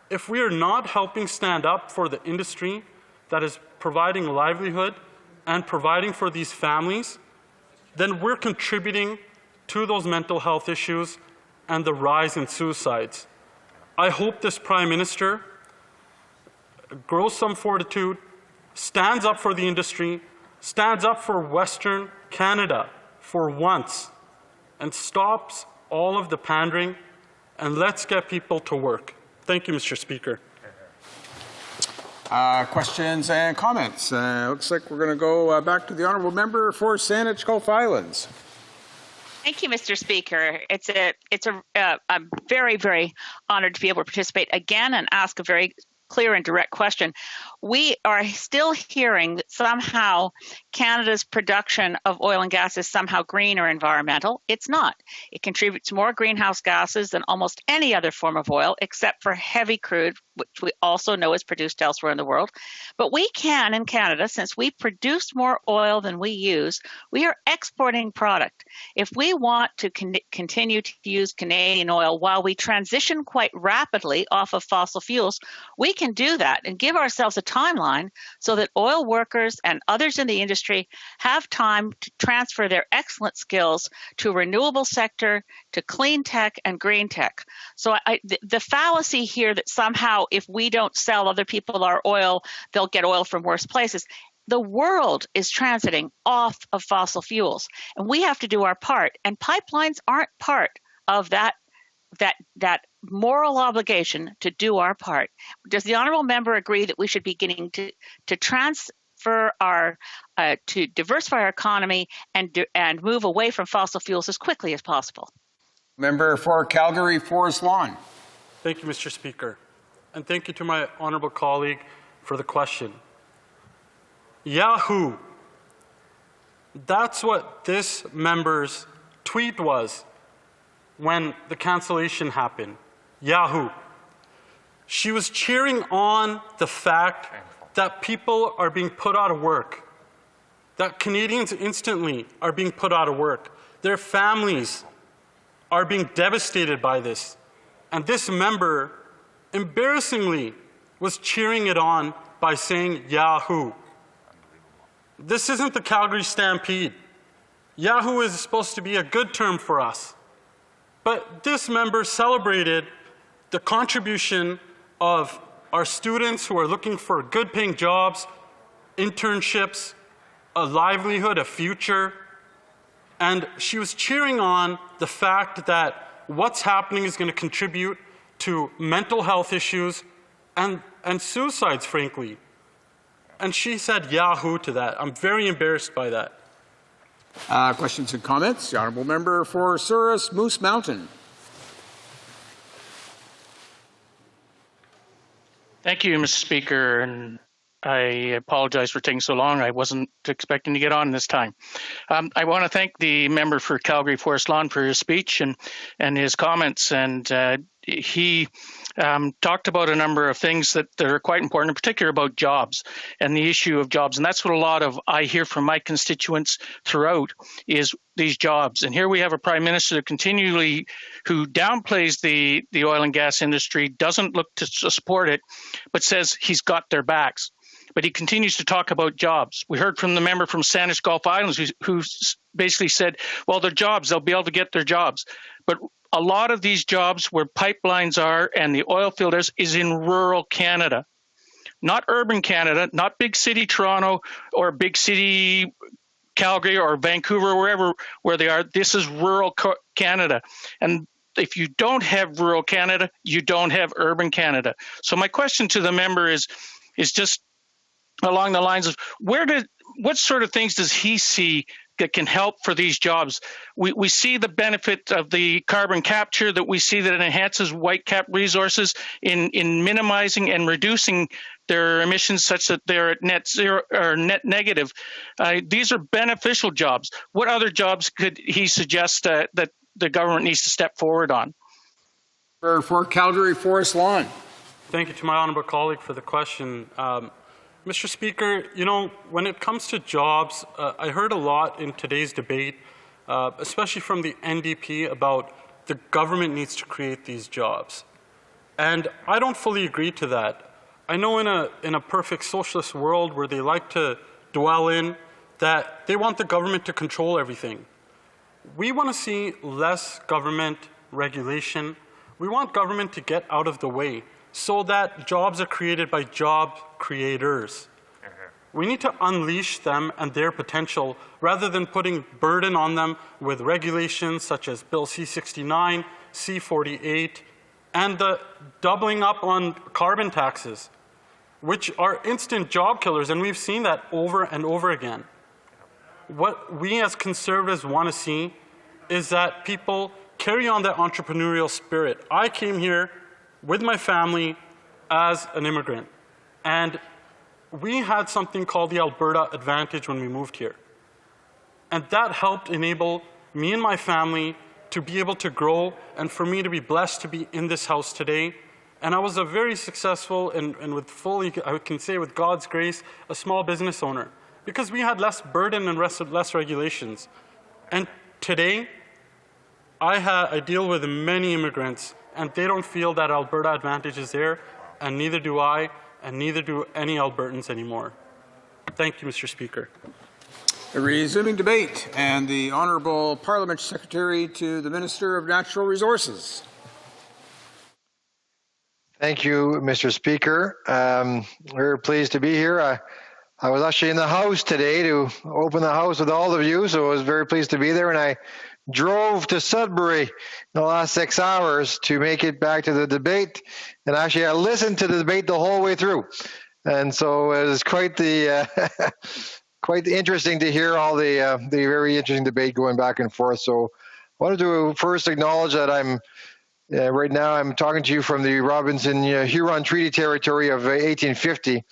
If we are not helping stand up for the industry that is providing livelihood and providing for these families, then we're contributing to those mental health issues and the rise in suicides. I hope this Prime Minister grows some fortitude, stands up for the industry, stands up for Western Canada for once, and stops all of the pandering, and let's get people to work. Thank you, Mr. Speaker. Questions and comments? Looks like we're going to go back to the honourable member for Saanich Gulf Islands. Thank you, Mr. Speaker. I'm very, very honored to be able to participate again and ask a very clear and direct question. We are still hearing that somehow Canada's production of oil and gas is somehow green or environmental. It's not. It contributes more greenhouse gases than almost any other form of oil, except for heavy crude, which we also know is produced elsewhere in the world. But we can, in Canada, since we produce more oil than we use, we are exporting product. If we want to continue to use Canadian oil while we transition quite rapidly off of fossil fuels, we can do that and give ourselves a timeline so that oil workers and others in the industry have time to transfer their excellent skills to a renewable sector, to clean tech and green tech. So the fallacy here that somehow if we don't sell other people our oil, they'll get oil from worse places. The world is transiting off of fossil fuels, and we have to do our part. And pipelines aren't part of that moral obligation to do our part. Does the honourable member agree that we should be beginning to transfer to diversify our economy and move away from fossil fuels as quickly as possible? Member for Calgary Forest Lawn. Thank you, Mr. Speaker. And thank you to my honourable colleague for the question. Yahoo! That's what this member's tweet was when the cancellation happened. Yahoo! She was cheering on the fact that people are being put out of work, that Canadians instantly are being put out of work. Their families are being devastated by this. And this member, embarrassingly, was cheering it on by saying Yahoo! This isn't the Calgary Stampede. Yahoo! Is supposed to be a good term for us. But this member celebrated the contribution of our students who are looking for good-paying jobs, internships, a livelihood, a future. And she was cheering on the fact that what's happening is going to contribute to mental health issues and suicides, frankly. And she said Yahoo! To that. I'm very embarrassed by that. Questions and comments? The honourable member for Souris Moose Mountain. Thank you, Mr. Speaker, and I apologize for taking so long. I wasn't expecting to get on this time. I want to thank the member for Calgary Forest Lawn for his speech and his comments. And he talked about a number of things that are quite important, in particular about jobs and the issue of jobs. And that's what a lot of I hear from my constituents throughout is these jobs. And here we have a Prime Minister that continually who downplays the oil and gas industry, doesn't look to support it, but says he's got their backs. But he continues to talk about jobs. We heard from the member from Saanich Gulf Islands who basically said, well, their jobs, they'll be able to get their jobs. But a lot of these jobs where pipelines are and the oil field is in rural Canada, not urban Canada, not big city Toronto or big city Calgary or Vancouver, where they are. This is rural Canada. And if you don't have rural Canada, you don't have urban Canada. So my question to the member is just along the lines of what sort of things does he see that can help for these jobs? We see the benefit of the carbon capture, that we see that it enhances Whitecap resources in minimizing and reducing their emissions such that they're at net zero or net negative. These are beneficial jobs. What other jobs could he suggest that the government needs to step forward on? For Calgary Forest Lawn. Thank you to my honourable colleague for the question. Mr. Speaker, you know, when it comes to jobs, I heard a lot in today's debate, especially from the NDP, about the government needs to create these jobs. And I don't fully agree to that. I know in a perfect socialist world where they like to dwell in, that they want the government to control everything. We want to see less government regulation. We want government to get out of the way so that jobs are created by job creators. We need to unleash them and their potential rather than putting burden on them with regulations such as Bill C-69, C-48, and the doubling up on carbon taxes, which are instant job killers, and we've seen that over and over again. What we as conservatives want to see is that people carry on that entrepreneurial spirit. I came here with my family as an immigrant, and we had something called the Alberta Advantage when we moved here. And that helped enable me and my family to be able to grow and for me to be blessed to be in this house today. And I was a very successful and with fully, I can say with God's grace, a small business owner because we had less burden and less regulations. And today, I deal with many immigrants and they don't feel that Alberta Advantage is there, and neither do I, and neither do any Albertans anymore. Thank you, Mr. Speaker. Resuming debate, and the Honourable Parliament Secretary to the Minister of Natural Resources. Thank you, Mr. Speaker. We're pleased to be here. I was actually in the House today to open the House with all of you, so I was very pleased to be there, and I drove to Sudbury in the last 6 hours to make it back to the debate. And actually, I listened to the debate the whole way through. And so it was quite interesting to hear all the very interesting debate going back and forth. So I wanted to first acknowledge that right now I'm talking to you from the Robinson-Huron Treaty Territory of 1850.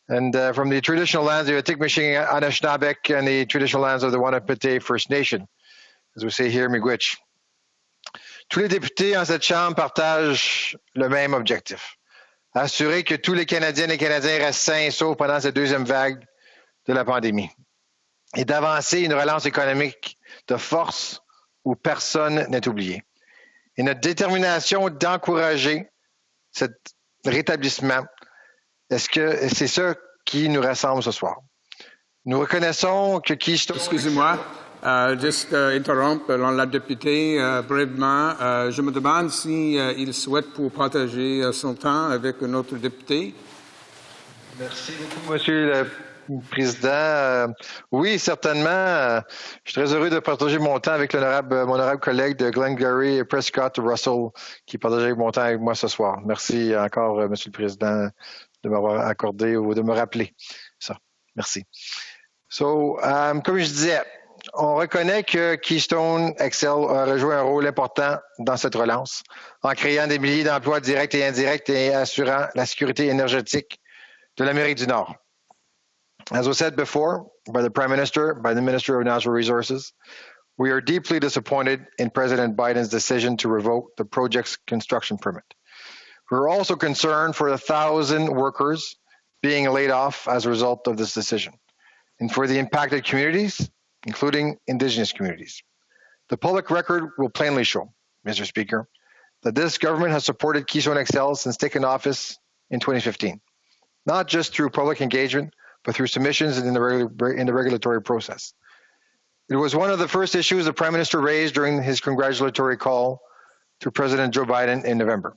And from the traditional lands of the Atikamekw, Anishinaabeg, and the traditional lands of the Wahnapitae First Nation, as we say here, Miigwech. Tous les députés en cette Chambre partagent le même objectif, assurer que tous les Canadiennes et Canadiens restent sains et saufs pendant cette deuxième vague de la pandémie et d'avancer une relance économique de force où personne n'est oublié. Et notre détermination d'encourager cet rétablissement, est-ce que c'est ça qui nous rassemble ce soir? Nous reconnaissons que Keystone... Excusez-moi. Juste interrompre la députée brièvement. Je me demande si il souhaite pour partager son temps avec un autre député. Merci beaucoup, Monsieur le Président. Oui, certainement. Je suis très heureux de partager mon temps avec mon honorable collègue de Glengarry, Prescott Russell, qui partage mon temps avec moi ce soir. Merci encore, Monsieur le Président, de m'avoir accordé ou de me rappeler ça. Merci. Comme je disais, on reconnaît que Keystone XL a joué un rôle important dans cette relance, en créant des milliers d'emplois directs et indirects et assurant la sécurité énergétique de l'Amérique du Nord. As was said before by the Prime Minister, by the Minister of Natural Resources, we are deeply disappointed in President Biden's decision to revoke the project's construction permit. We're also concerned for the 1,000 workers being laid off as a result of this decision, and for the impacted communities, including Indigenous communities. The public record will plainly show, Mr. Speaker, that this government has supported Keystone XL since taking office in 2015, not just through public engagement, but through submissions in the regulatory process. It was one of the first issues the Prime Minister raised during his congratulatory call to President Joe Biden in November.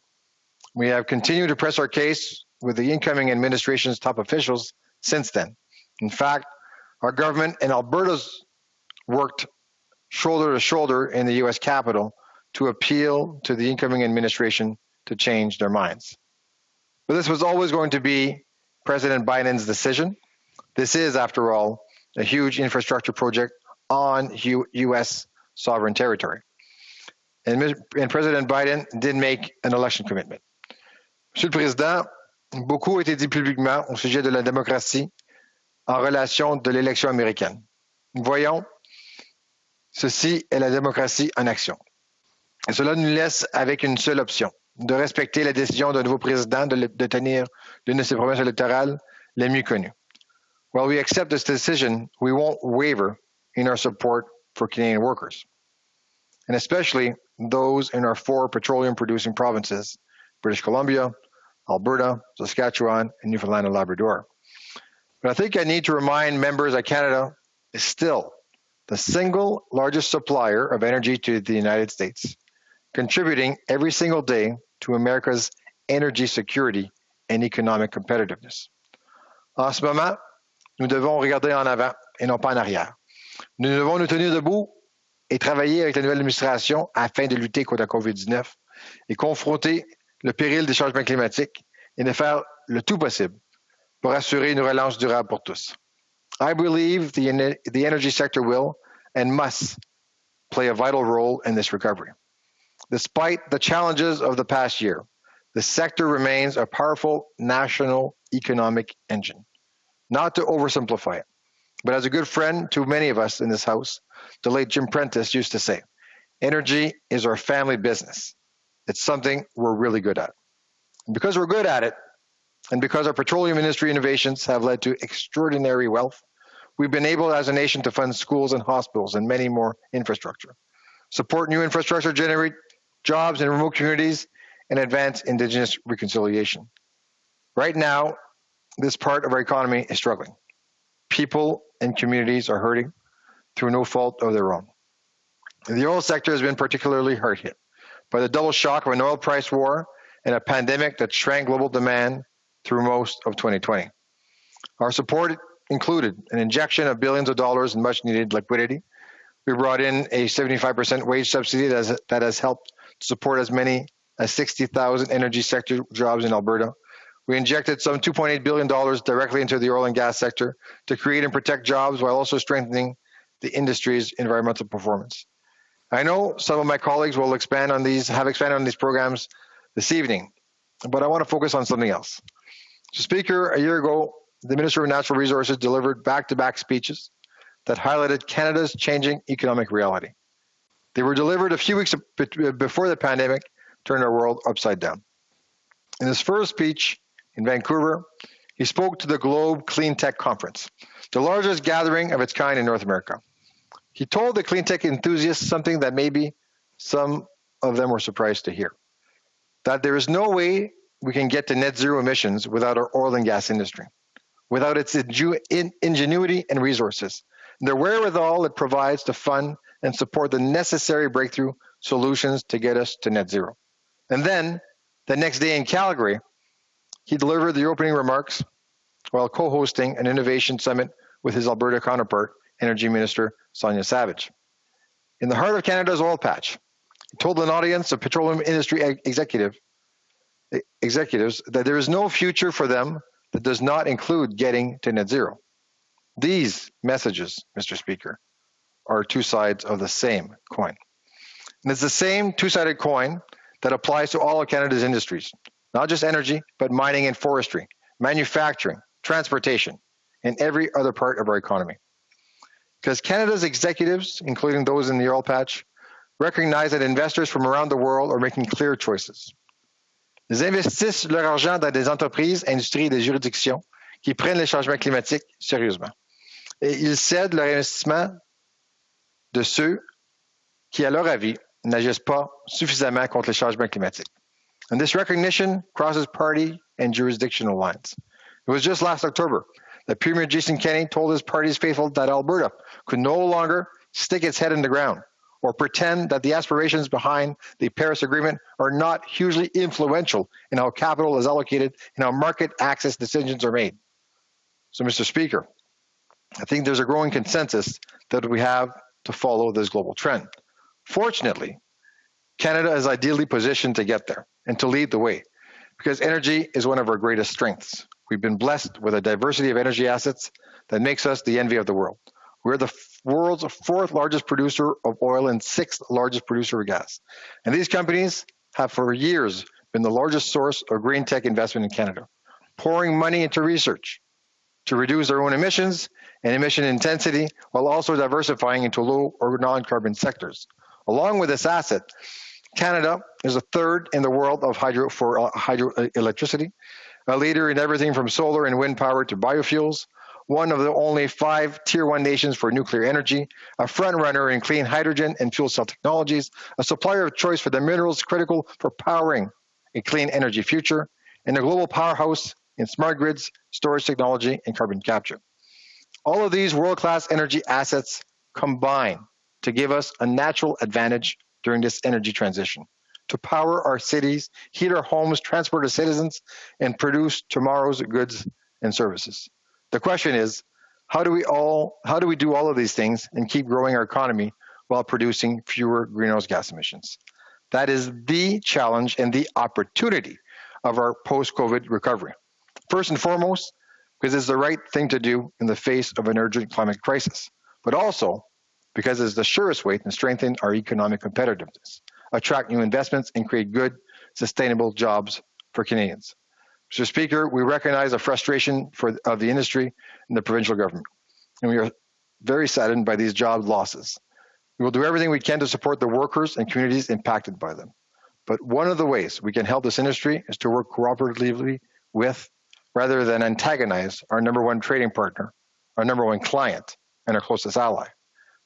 We have continued to press our case with the incoming administration's top officials since then. In fact, our government and Alberta's worked shoulder to shoulder in the U.S. Capitol to appeal to the incoming administration to change their minds. But this was always going to be President Biden's decision. This is, after all, a huge infrastructure project on U.S. sovereign territory. And President Biden did make an election commitment. Monsieur le Président, beaucoup a été dit publiquement au sujet de la démocratie en relation de l'élection américaine. Voyons, ceci est la démocratie en action. Et cela nous laisse avec une seule option, de respecter la décision d'un nouveau président de tenir l'une de ses promesses électorales les mieux connues. While we accept this decision, we won't waver in our support for Canadian workers, and especially those in our 4 petroleum-producing provinces, British Columbia, Alberta, Saskatchewan, and Newfoundland and Labrador. But I think I need to remind members that Canada is still the single largest supplier of energy to the United States, contributing every single day to America's energy security and economic competitiveness. En ce moment, nous devons regarder en avant et non pas en arrière. Nous devons nous tenir debout et travailler avec la nouvelle administration afin de lutter contre la COVID-19 et confronter le péril des changements climatiques et de faire le tout possible pour assurer une relance durable pour tous. I believe the energy sector will and must play a vital role in this recovery. Despite the challenges of the past year, the sector remains a powerful national economic engine. Not to oversimplify it, but as a good friend to many of us in this house, the late Jim Prentice used to say, energy is our family business. It's something we're really good at. And because we're good at it, and because our petroleum industry innovations have led to extraordinary wealth, we've been able as a nation to fund schools and hospitals and many more infrastructure, support new infrastructure, generate jobs in remote communities, and advance Indigenous reconciliation. Right now, this part of our economy is struggling. People and communities are hurting through no fault of their own. The oil sector has been particularly hard hit by the double shock of an oil price war and a pandemic that shrank global demand through most of 2020. Our support included an injection of billions of dollars in much needed liquidity. We brought in a 75% wage subsidy that has helped support as many as 60,000 energy sector jobs in Alberta. We injected some $2.8 billion directly into the oil and gas sector to create and protect jobs while also strengthening the industry's environmental performance. I know some of my colleagues will have expanded on these programs this evening, but I want to focus on something else. So, Speaker, a year ago, the Minister of Natural Resources delivered back-to-back speeches that highlighted Canada's changing economic reality. They were delivered a few weeks before the pandemic turned our world upside down. In his first speech in Vancouver, he spoke to the Globe Clean Tech Conference, the largest gathering of its kind in North America. He told the clean tech enthusiasts something that maybe some of them were surprised to hear, that there is no way we can get to net zero emissions without our oil and gas industry, without its ingenuity and resources, and the wherewithal it provides to fund and support the necessary breakthrough solutions to get us to net zero. And then, the next day in Calgary, he delivered the opening remarks while co-hosting an innovation summit with his Alberta counterpart, Energy Minister Sonia Savage. In the heart of Canada's oil patch, he told an audience of petroleum industry executives that there is no future for them that does not include getting to net zero. These messages, Mr. Speaker, are two sides of the same coin. And it's the same two-sided coin that applies to all of Canada's industries, not just energy, but mining and forestry, manufacturing, transportation, and every other part of our economy. Because Canada's executives, including those in the oil patch, recognize that investors from around the world are making clear choices. Ils investissent leur argent dans des entreprises, industries et des juridictions qui prennent les changements climatiques sérieusement. Et ils cèdent leur investissement de ceux qui, à leur avis, n'agissent pas suffisamment contre les changements climatiques. And this recognition crosses party and jurisdictional lines. It was just last October that Premier Jason Kenney told his party's faithful that Alberta could no longer stick its head in the ground or pretend that the aspirations behind the Paris Agreement are not hugely influential in how capital is allocated and how market access decisions are made. So, Mr. Speaker, I think there's a growing consensus that we have to follow this global trend. Fortunately, Canada is ideally positioned to get there and to lead the way, because energy is one of our greatest strengths. We've been blessed with a diversity of energy assets that makes us the envy of the world. We're the world's 4th largest producer of oil and 6th largest producer of gas. And these companies have for years been the largest source of green tech investment in Canada, pouring money into research to reduce their own emissions and emission intensity while also diversifying into low or non-carbon sectors. Along with this asset, Canada is a 3rd in the world of hydroelectricity, a leader in everything from solar and wind power to biofuels, one of the only 5 Tier 1 nations for nuclear energy, a front runner in clean hydrogen and fuel cell technologies, a supplier of choice for the minerals critical for powering a clean energy future, and a global powerhouse in smart grids, storage technology, and carbon capture. All of these world-class energy assets combine to give us a natural advantage during this energy transition, to power our cities, heat our homes, transport our citizens, and produce tomorrow's goods and services. The question is, how do we do all of these things and keep growing our economy while producing fewer greenhouse gas emissions? That is the challenge and the opportunity of our post-COVID recovery. First and foremost, because it's the right thing to do in the face of an urgent climate crisis, but also because it's the surest way to strengthen our economic competitiveness, attract new investments, and create good, sustainable jobs for Canadians. Mr. Speaker, we recognize the frustration of the industry and the provincial government, and we are very saddened by these job losses. We will do everything we can to support the workers and communities impacted by them. But one of the ways we can help this industry is to work cooperatively with, rather than antagonize, our #1 trading partner, our #1 client, and our closest ally.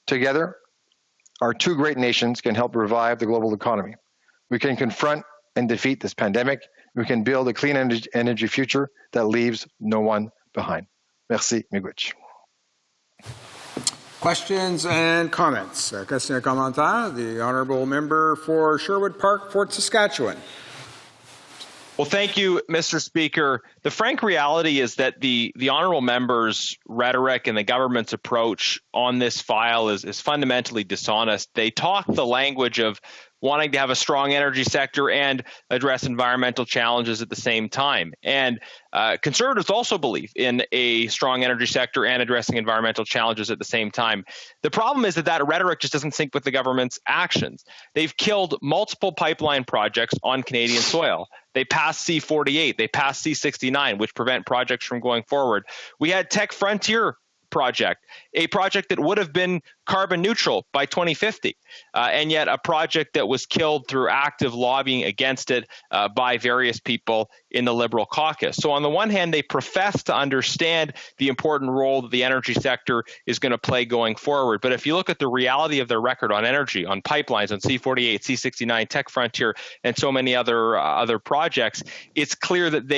Together, our 2 great nations can help revive the global economy. We can confront and defeat this pandemic. We can build a clean energy future that leaves no one behind. Merci, Miigwech. Questions and comments. Question et commentaire. The honourable member for Sherwood Park, Fort Saskatchewan. Well, thank you, Mr. Speaker. The frank reality is that the honourable member's rhetoric and the government's approach on this file is fundamentally dishonest. They talk the language of wanting to have a strong energy sector and address environmental challenges at the same time. And conservatives also believe in a strong energy sector and addressing environmental challenges at the same time. The problem is that rhetoric just doesn't sync with the government's actions. They've killed multiple pipeline projects on Canadian soil. They passed C-48, they passed C-69, which prevent projects from going forward. We had Tech Frontier project, a project that would have been carbon neutral by 2050, and yet a project that was killed through active lobbying against it by various people in the Liberal caucus. So on the one hand, they profess to understand the important role that the energy sector is going to play going forward. But if you look at the reality of their record on energy, on pipelines, on C-48, C-69, Tech Frontier, and so many other projects, it's clear that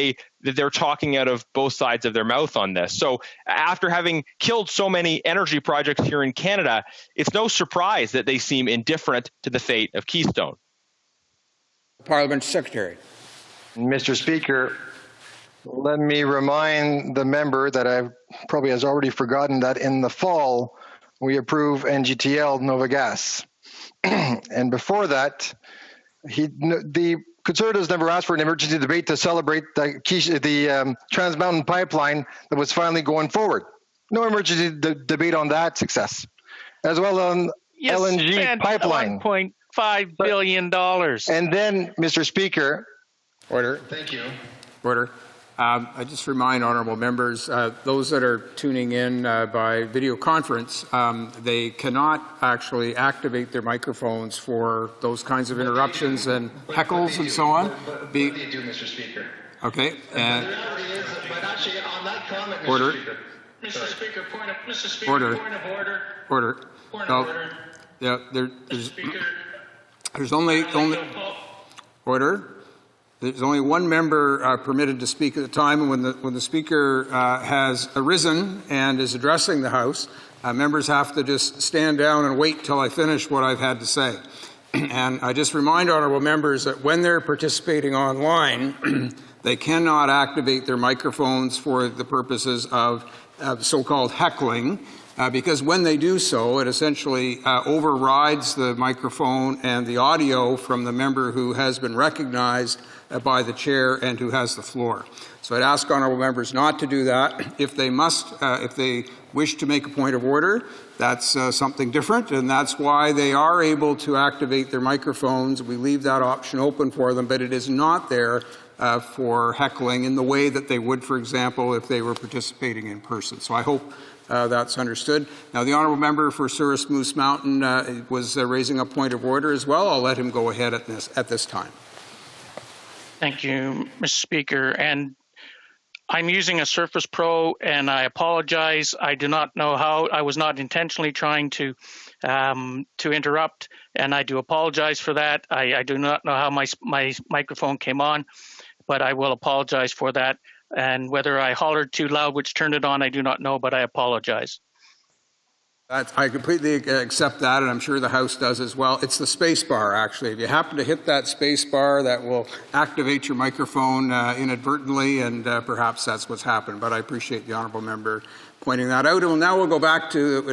they're talking out of both sides of their mouth on this. So after having killed so many energy projects here in Canada, it's no surprise that they seem indifferent to the fate of Keystone. Parliament Secretary. Mr. Speaker, let me remind the member that I probably has already forgotten that in the fall, we approved NGTL Nova Gas. And before that, the Conservatives never asked for an emergency debate to celebrate the Trans Mountain Pipeline that was finally going forward. No emergency debate on that success. As well on LNG pipeline. $1.5 billion. And then, Mr. Speaker. Order. Thank you. Order. I just remind honourable members, those that are tuning in by video conference, they cannot actually activate their microphones for those kinds of interruptions and heckles and so on. What do you do, Mr. Speaker? Okay. And the reality is, but actually on that comment, Mr. Order. Speaker. Mr. Speaker, point of order. Point of order. Order. Point no. of order. Yeah, there's only order. There's only one member permitted to speak at a time, and when the speaker has arisen and is addressing the House, Members have to just stand down and wait till I finish what I've had to say. And I just remind honourable members that when they're participating online, they cannot activate their microphones for the purposes of so-called heckling, because when they do so, it essentially overrides the microphone and the audio from the member who has been recognized by the chair and who has the floor. So I'd ask honourable members not to do that. If they wish to make a point of order, that's something different, and that's why they are able to activate their microphones. We leave that option open for them, but it is not there for heckling in the way that they would, for example, if they were participating in person. So I hope that's understood. Now, the honourable member for Souris Moose Mountain was raising a point of order as well. I'll let him go ahead at this time. Thank you, Mr. Speaker. And I'm using a Surface Pro, and I apologize. I do not know how. I was not intentionally trying to interrupt, and I do apologize for that. I do not know how my microphone came on, but I will apologize for that. And whether I hollered too loud, which turned it on, I do not know, but I apologize. I completely accept that, and I'm sure the House does as well. It's the space bar, actually. If you happen to hit that space bar, that will activate your microphone inadvertently, and perhaps that's what's happened. But I appreciate the honourable member pointing that out. And now we'll go back to,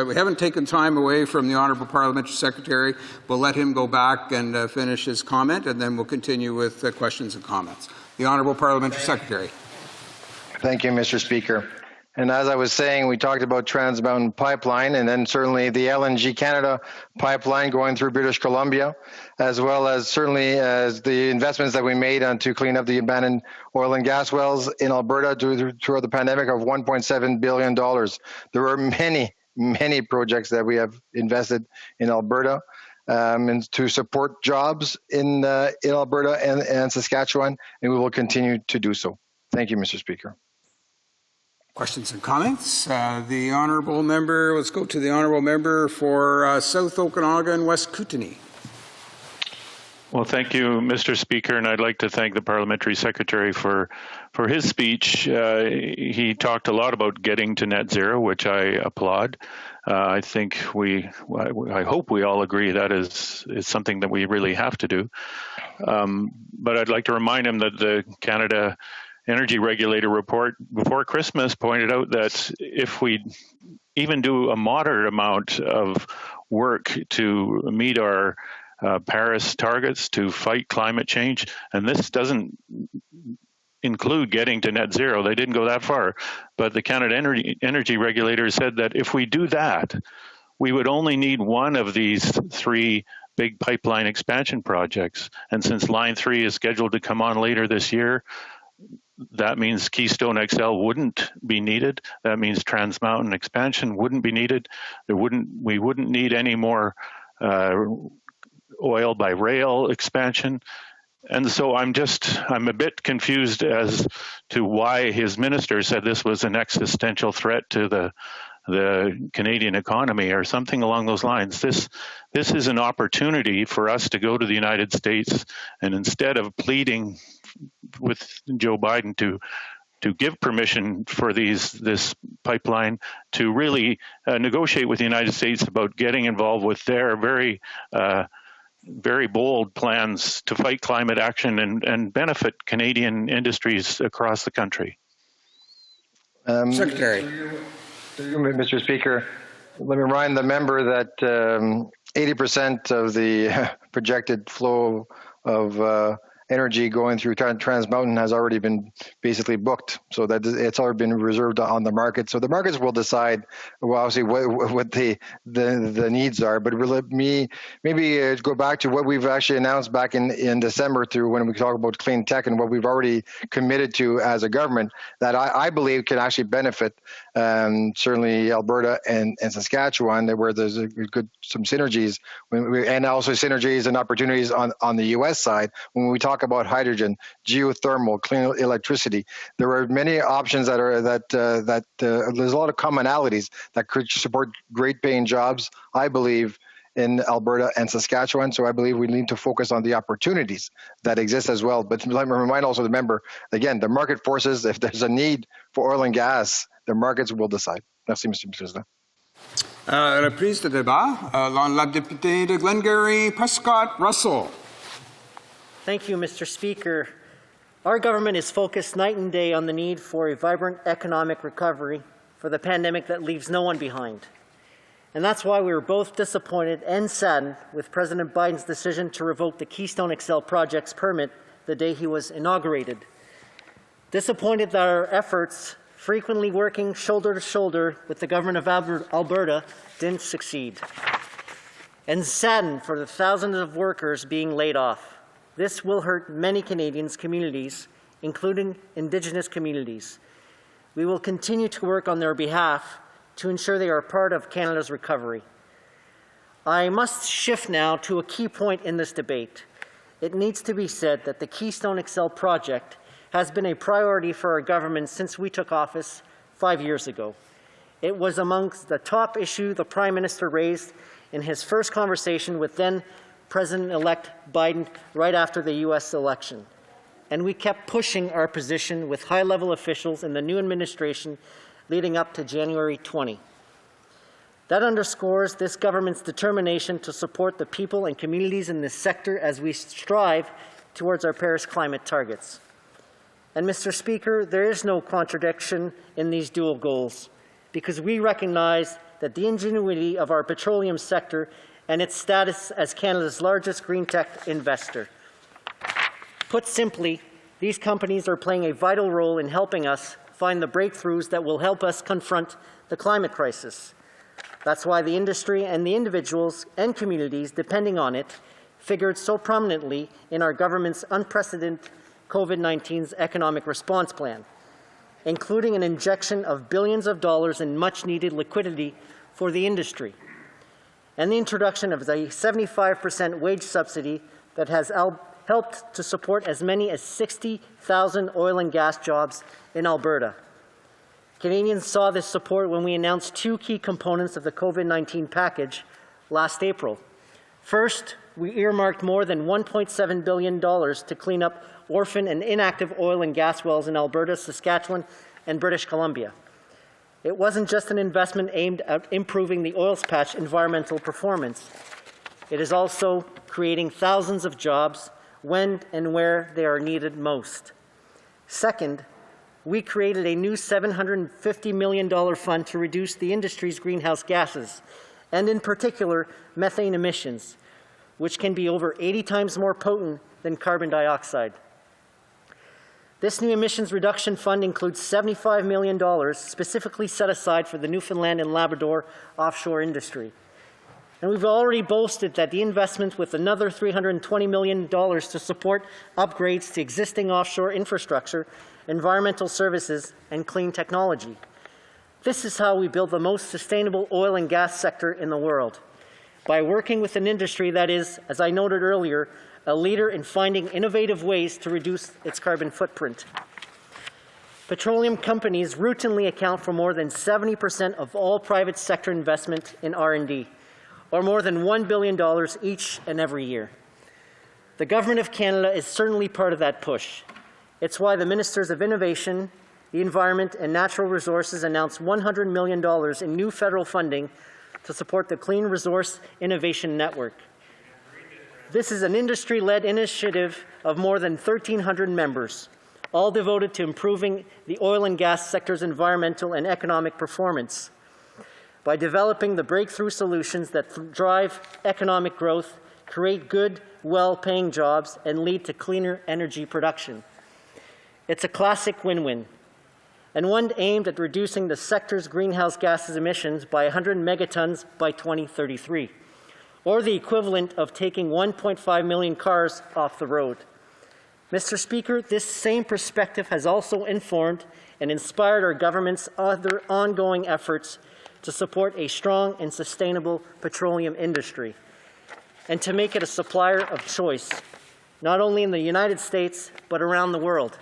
we haven't taken time away from the honourable parliamentary secretary. We'll let him go back and finish his comment, and then we'll continue with questions and comments. The honourable parliamentary secretary. Thank you, Mr. Speaker. And as I was saying, we talked about Trans Mountain Pipeline, and then certainly the LNG Canada pipeline going through British Columbia, as well as certainly as the investments that we made to clean up the abandoned oil and gas wells in Alberta throughout the pandemic of $1.7 billion. There are many projects that we have invested in Alberta and to support jobs in Alberta and Saskatchewan, and we will continue to do so. Thank you, Mr. Speaker. Questions and comments? The honourable member, let's go to the honourable member for South Okanagan, West Kootenay. Well, thank you, Mr. Speaker, and I'd like to thank the Parliamentary Secretary for his speech. He talked a lot about getting to net zero, which I applaud. I think I hope we all agree that is something that we really have to do. But I'd like to remind him that the Canada Energy Regulator report before Christmas pointed out that if we even do a moderate amount of work to meet our Paris targets to fight climate change, and this doesn't include getting to net zero, they didn't go that far, but the Canada Energy Regulator said that if we do that, we would only need one of these three big pipeline expansion projects. And since Line 3 is scheduled to come on later this year, that means Keystone XL wouldn't be needed. That means Trans Mountain expansion wouldn't be needed. We wouldn't need any more oil by rail expansion. And so I'm a bit confused as to why his minister said this was an existential threat to the Canadian economy or something along those lines. This is an opportunity for us to go to the United States, and instead of pleading with Joe Biden to give permission for this pipeline, to really negotiate with the United States about getting involved with their very bold plans to fight climate action and benefit Canadian industries across the country. Secretary. Mr. Speaker, let me remind the member that 80% of the projected flow of energy going through Trans Mountain has already been basically booked, so that it's already been reserved on the market. So the markets will decide, well, obviously what the needs are. But let me maybe go back to what we've actually announced back in December through when we talk about clean tech and what we've already committed to as a government that I believe can actually benefit certainly Alberta and Saskatchewan, where there's some synergies and also synergies and opportunities on the U.S. side when we talk about hydrogen, geothermal, clean electricity. There are many options that there's a lot of commonalities that could support great paying jobs, I believe, in Alberta and Saskatchewan. So I believe we need to focus on the opportunities that exist as well. But let me remind also the member, again, the market forces, if there's a need for oil and gas, the markets will decide. Merci, Mr. President. Reprise de débat. La députée de Glengarry, Prescott Russell. Thank you, Mr. Speaker. Our government is focused night and day on the need for a vibrant economic recovery for the pandemic that leaves no one behind. And that's why we were both disappointed and saddened with President Biden's decision to revoke the Keystone XL project's permit the day he was inaugurated. Disappointed that our efforts, frequently working shoulder to shoulder with the government of Alberta, didn't succeed. And saddened for the thousands of workers being laid off. This will hurt many Canadians' communities, including Indigenous communities. We will continue to work on their behalf to ensure they are part of Canada's recovery. I must shift now to a key point in this debate. It needs to be said that the Keystone XL project has been a priority for our government since we took office 5 years ago. It was amongst the top issue the Prime Minister raised in his first conversation with then President-elect Biden right after the U.S. election. And we kept pushing our position with high-level officials in the new administration leading up to January 20. That underscores this government's determination to support the people and communities in this sector as we strive towards our Paris climate targets. And Mr. Speaker, there is no contradiction in these dual goals, because we recognize that the ingenuity of our petroleum sector and its status as Canada's largest green tech investor. Put simply, these companies are playing a vital role in helping us find the breakthroughs that will help us confront the climate crisis. That's why the industry and the individuals and communities depending on it figured so prominently in our government's unprecedented COVID-19's economic response plan, including an injection of billions of dollars in much-needed liquidity for the industry, and the introduction of a 75% wage subsidy that has helped to support as many as 60,000 oil and gas jobs in Alberta. Canadians saw this support when we announced two key components of the COVID-19 package last April. First, we earmarked more than $1.7 billion to clean up orphan and inactive oil and gas wells in Alberta, Saskatchewan, and British Columbia. It wasn't just an investment aimed at improving the oil patch environmental performance. It is also creating thousands of jobs when and where they are needed most. Second, we created a new $750 million fund to reduce the industry's greenhouse gases, and in particular, methane emissions, which can be over 80 times more potent than carbon dioxide. This new emissions reduction fund includes $75 million specifically set aside for the Newfoundland and Labrador offshore industry. And we've already boasted that the investment with another $320 million to support upgrades to existing offshore infrastructure, environmental services, and clean technology. This is how we build the most sustainable oil and gas sector in the world, by working with an industry that is, as I noted earlier, a leader in finding innovative ways to reduce its carbon footprint. Petroleum companies routinely account for more than 70% of all private sector investment in R&D, or more than $1 billion each and every year. The Government of Canada is certainly part of that push. It's why the Ministers of Innovation, the Environment and Natural Resources announced $100 million in new federal funding to support the Clean Resource Innovation Network. This is an industry-led initiative of more than 1,300 members, all devoted to improving the oil and gas sector's environmental and economic performance by developing the breakthrough solutions that drive economic growth, create good, well-paying jobs, and lead to cleaner energy production. It's a classic win-win, and one aimed at reducing the sector's greenhouse gases emissions by 100 megatons by 2033. Or the equivalent of taking 1.5 million cars off the road. Mr. Speaker, this same perspective has also informed and inspired our government's other ongoing efforts to support a strong and sustainable petroleum industry, and to make it a supplier of choice, not only in the United States, but around the world.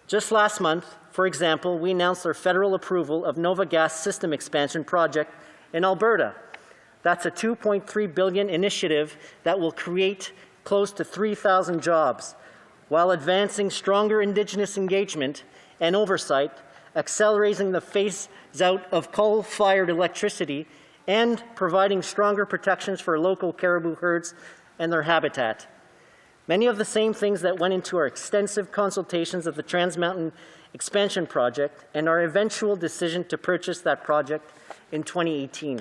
Just last month, for example, we announced our federal approval of Nova Gas System Expansion Project in Alberta. That's a $2.3 billion initiative that will create close to 3,000 jobs, while advancing stronger Indigenous engagement and oversight accelerating the phase-out of coal-fired electricity, and providing stronger protections for local caribou herds and their habitat. Many of the same things that went into our extensive consultations of the Trans Mountain Expansion Project and our eventual decision to purchase that project in 2018.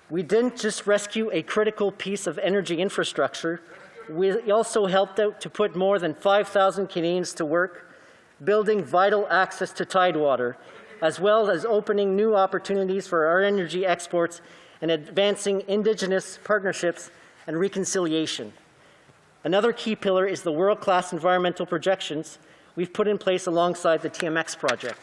We didn't just rescue a critical piece of energy infrastructure, we also helped out to put more than 5,000 Canadians to work, building vital access to tidewater, as well as opening new opportunities for our energy exports and advancing Indigenous partnerships and reconciliation. Another key pillar is the world-class environmental projections we've put in place alongside the TMX project.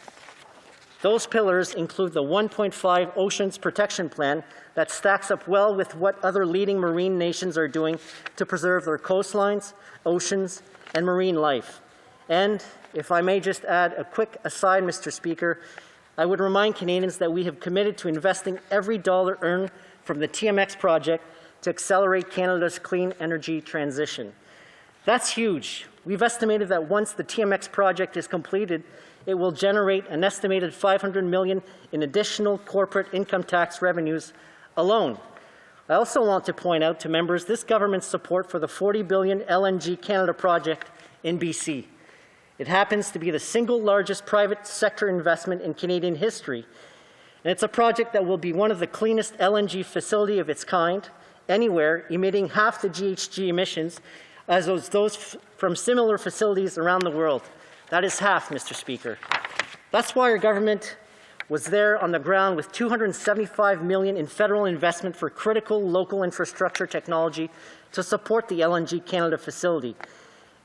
Those pillars include the 1.5 Oceans Protection Plan that stacks up well with what other leading marine nations are doing to preserve their coastlines, oceans, and marine life. And if I may just add a quick aside, Mr. Speaker, I would remind Canadians that we have committed to investing every dollar earned from the TMX project to accelerate Canada's clean energy transition. That's huge. We've estimated that once the TMX project is completed, it will generate an estimated $500 million in additional corporate income tax revenues alone. I also want to point out to members this government's support for the $40 billion LNG Canada project in BC. It happens to be the single largest private sector investment in Canadian history, and it's a project that will be one of the cleanest LNG facility of its kind anywhere, emitting half the GHG emissions as those from similar facilities around the world. That is half, Mr. Speaker. That's why our government was there on the ground with $275 million in federal investment for critical local infrastructure technology to support the LNG Canada facility,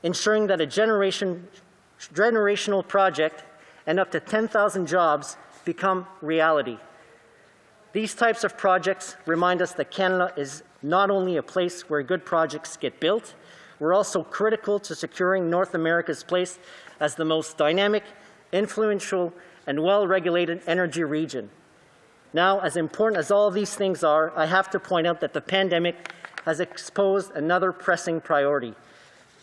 ensuring that a generational project and up to 10,000 jobs become reality. These types of projects remind us that Canada is not only a place where good projects get built, we're also critical to securing North America's place as the most dynamic, influential, and well-regulated energy region. Now, as important as all these things are, I have to point out that the pandemic has exposed another pressing priority.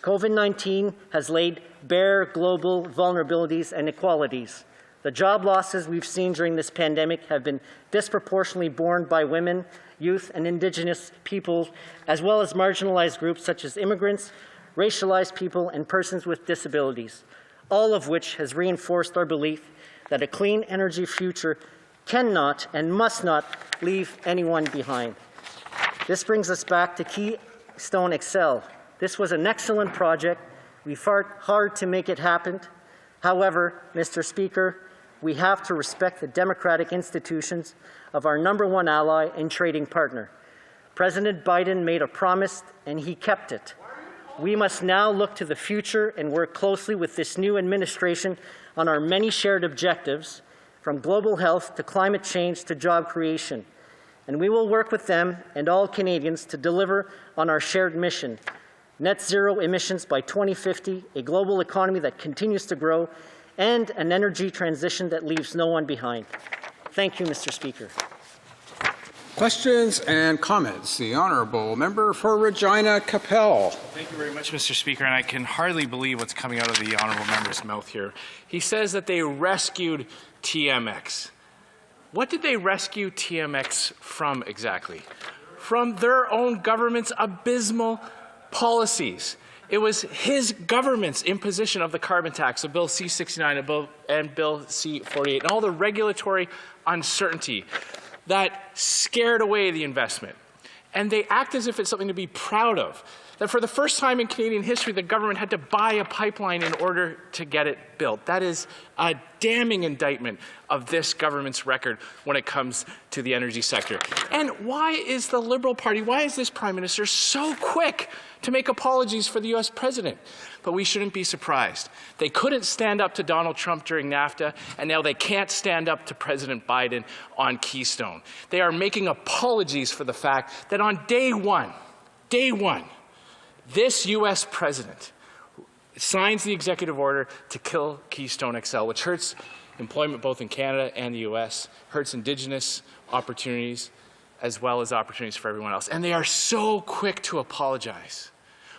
COVID-19 has laid bare global vulnerabilities and inequalities. The job losses we've seen during this pandemic have been disproportionately borne by women, youth, and Indigenous people, as well as marginalized groups such as immigrants, racialized people, and persons with disabilities, all of which has reinforced our belief that a clean energy future cannot and must not leave anyone behind. This brings us back to Keystone XL. This was an excellent project. We fought hard to make it happen. However, Mr. Speaker, we have to respect the democratic institutions of our #1 ally and trading partner. President Biden made a promise and he kept it. We must now look to the future and work closely with this new administration on our many shared objectives, from global health to climate change to job creation. And we will work with them and all Canadians to deliver on our shared mission: net zero emissions by 2050, a global economy that continues to grow, and an energy transition that leaves no one behind. Thank you, Mr. Speaker. Questions and comments. The Honourable Member for Regina Capel. Thank you very much, Mr. Speaker, and I can hardly believe what's coming out of the Honourable Member's mouth here. He says that they rescued TMX. What did they rescue TMX from exactly? From their own government's abysmal policies. It was his government's imposition of the carbon tax, of Bill C-69 and Bill C-48, and all the regulatory uncertainty that scared away the investment. And they act as if it's something to be proud of. That for the first time in Canadian history, the government had to buy a pipeline in order to get it built. That is a damning indictment of this government's record when it comes to the energy sector. And why is the Liberal Party, why is this Prime Minister so quick to make apologies for the US President? But we shouldn't be surprised. They couldn't stand up to Donald Trump during NAFTA, and now they can't stand up to President Biden on Keystone. They are making apologies for the fact that on day one, this US President signs the executive order to kill Keystone XL, which hurts employment both in Canada and the US, hurts Indigenous opportunities, as well as opportunities for everyone else. And they are so quick to apologize.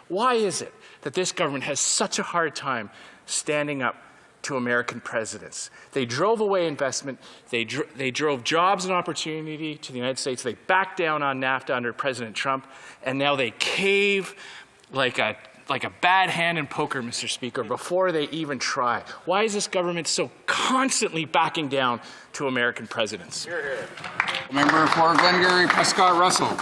Why is it that this government has such a hard time standing up to American presidents. They drove away investment. They drove jobs and opportunity to the United States. They backed down on NAFTA under President Trump, and now they cave like a bad hand in poker, Mr. Speaker, before they even try. Why is this government so constantly backing down to American presidents? Member for Glengarry, Prescott Russell.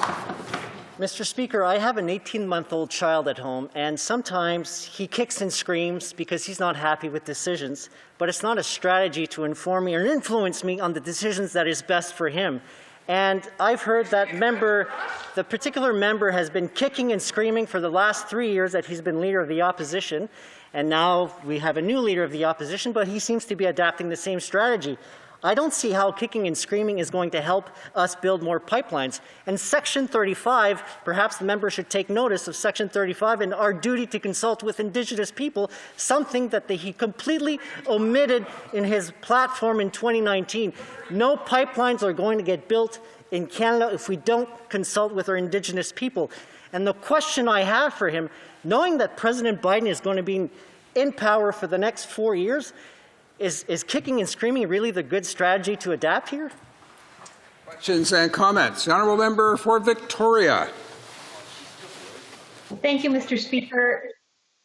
Mr. Speaker, I have an 18-month-old child at home, and sometimes he kicks and screams because he's not happy with decisions, but it's not a strategy to inform me or influence me on the decisions that is best for him. And I've heard that the particular member has been kicking and screaming for the last 3 years that he's been leader of the opposition, and now we have a new leader of the opposition, but he seems to be adapting the same strategy. I don't see how kicking and screaming is going to help us build more pipelines. And Section 35, perhaps the member should take notice of Section 35 and our duty to consult with Indigenous people, something that he completely omitted in his platform in 2019. No pipelines are going to get built in Canada if we don't consult with our Indigenous people. And the question I have for him, knowing that President Biden is going to be in power for the next 4 years, is kicking and screaming really the good strategy to adapt here? Questions and comments. The Honourable Member for Victoria. Thank you, Mr. Speaker.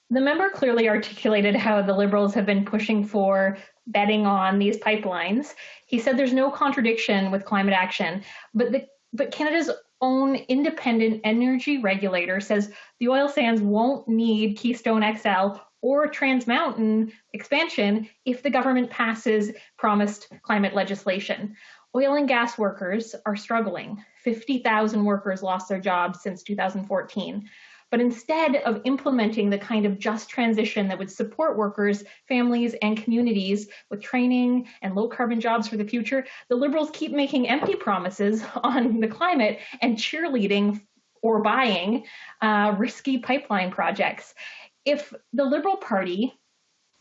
The member clearly articulated how the Liberals have been pushing for betting on these pipelines. He said there's no contradiction with climate action, but Canada's own independent energy regulator says the oil sands won't need Keystone XL or Trans Mountain expansion if the government passes promised climate legislation. Oil and gas workers are struggling. 50,000 workers lost their jobs since 2014. But instead of implementing the kind of just transition that would support workers, families, and communities with training and low carbon jobs for the future, the Liberals keep making empty promises on the climate and cheerleading or buying risky pipeline projects. If the Liberal Party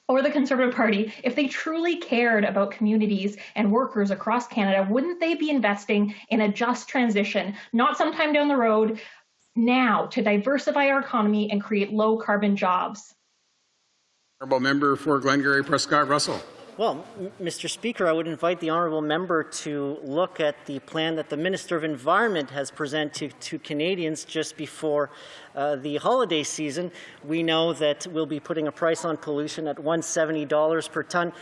or the Conservative Party, if they truly cared about communities and workers across Canada, wouldn't they be investing in a just transition, not sometime down the road, now, to diversify our economy and create low-carbon jobs? Honourable Member for Glengarry, Prescott Russell. Well, Mr. Speaker, I would invite the honourable member to look at the plan that the Minister of Environment has presented to Canadians just before the holiday season. We know that we'll be putting a price on pollution at $170 per ton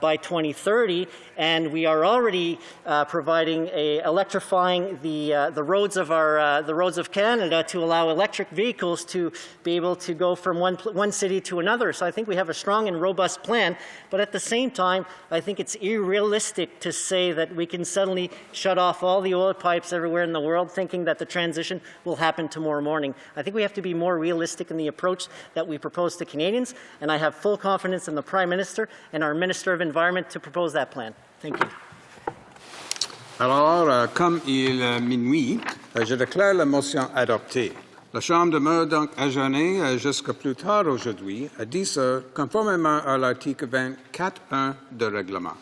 by 2030, and we are already electrifying the roads of Canada to allow electric vehicles to be able to go from one city to another. So I think we have a strong and robust plan, but at the same time, I think it's unrealistic to say that we can suddenly shut off all the oil pipes everywhere in the world thinking that the transition will happen tomorrow morning. I think we have to be more realistic in the approach that we propose to Canadians, and I have full confidence in the Prime Minister and our Minister of Environment to propose that plan. Thank you. Alors, comme il est minuit, je déclare la motion adoptée. La Chambre demeure donc ajournée jusqu'à plus tard aujourd'hui, à 10 heures, conformément à l'article 24.1 du règlement.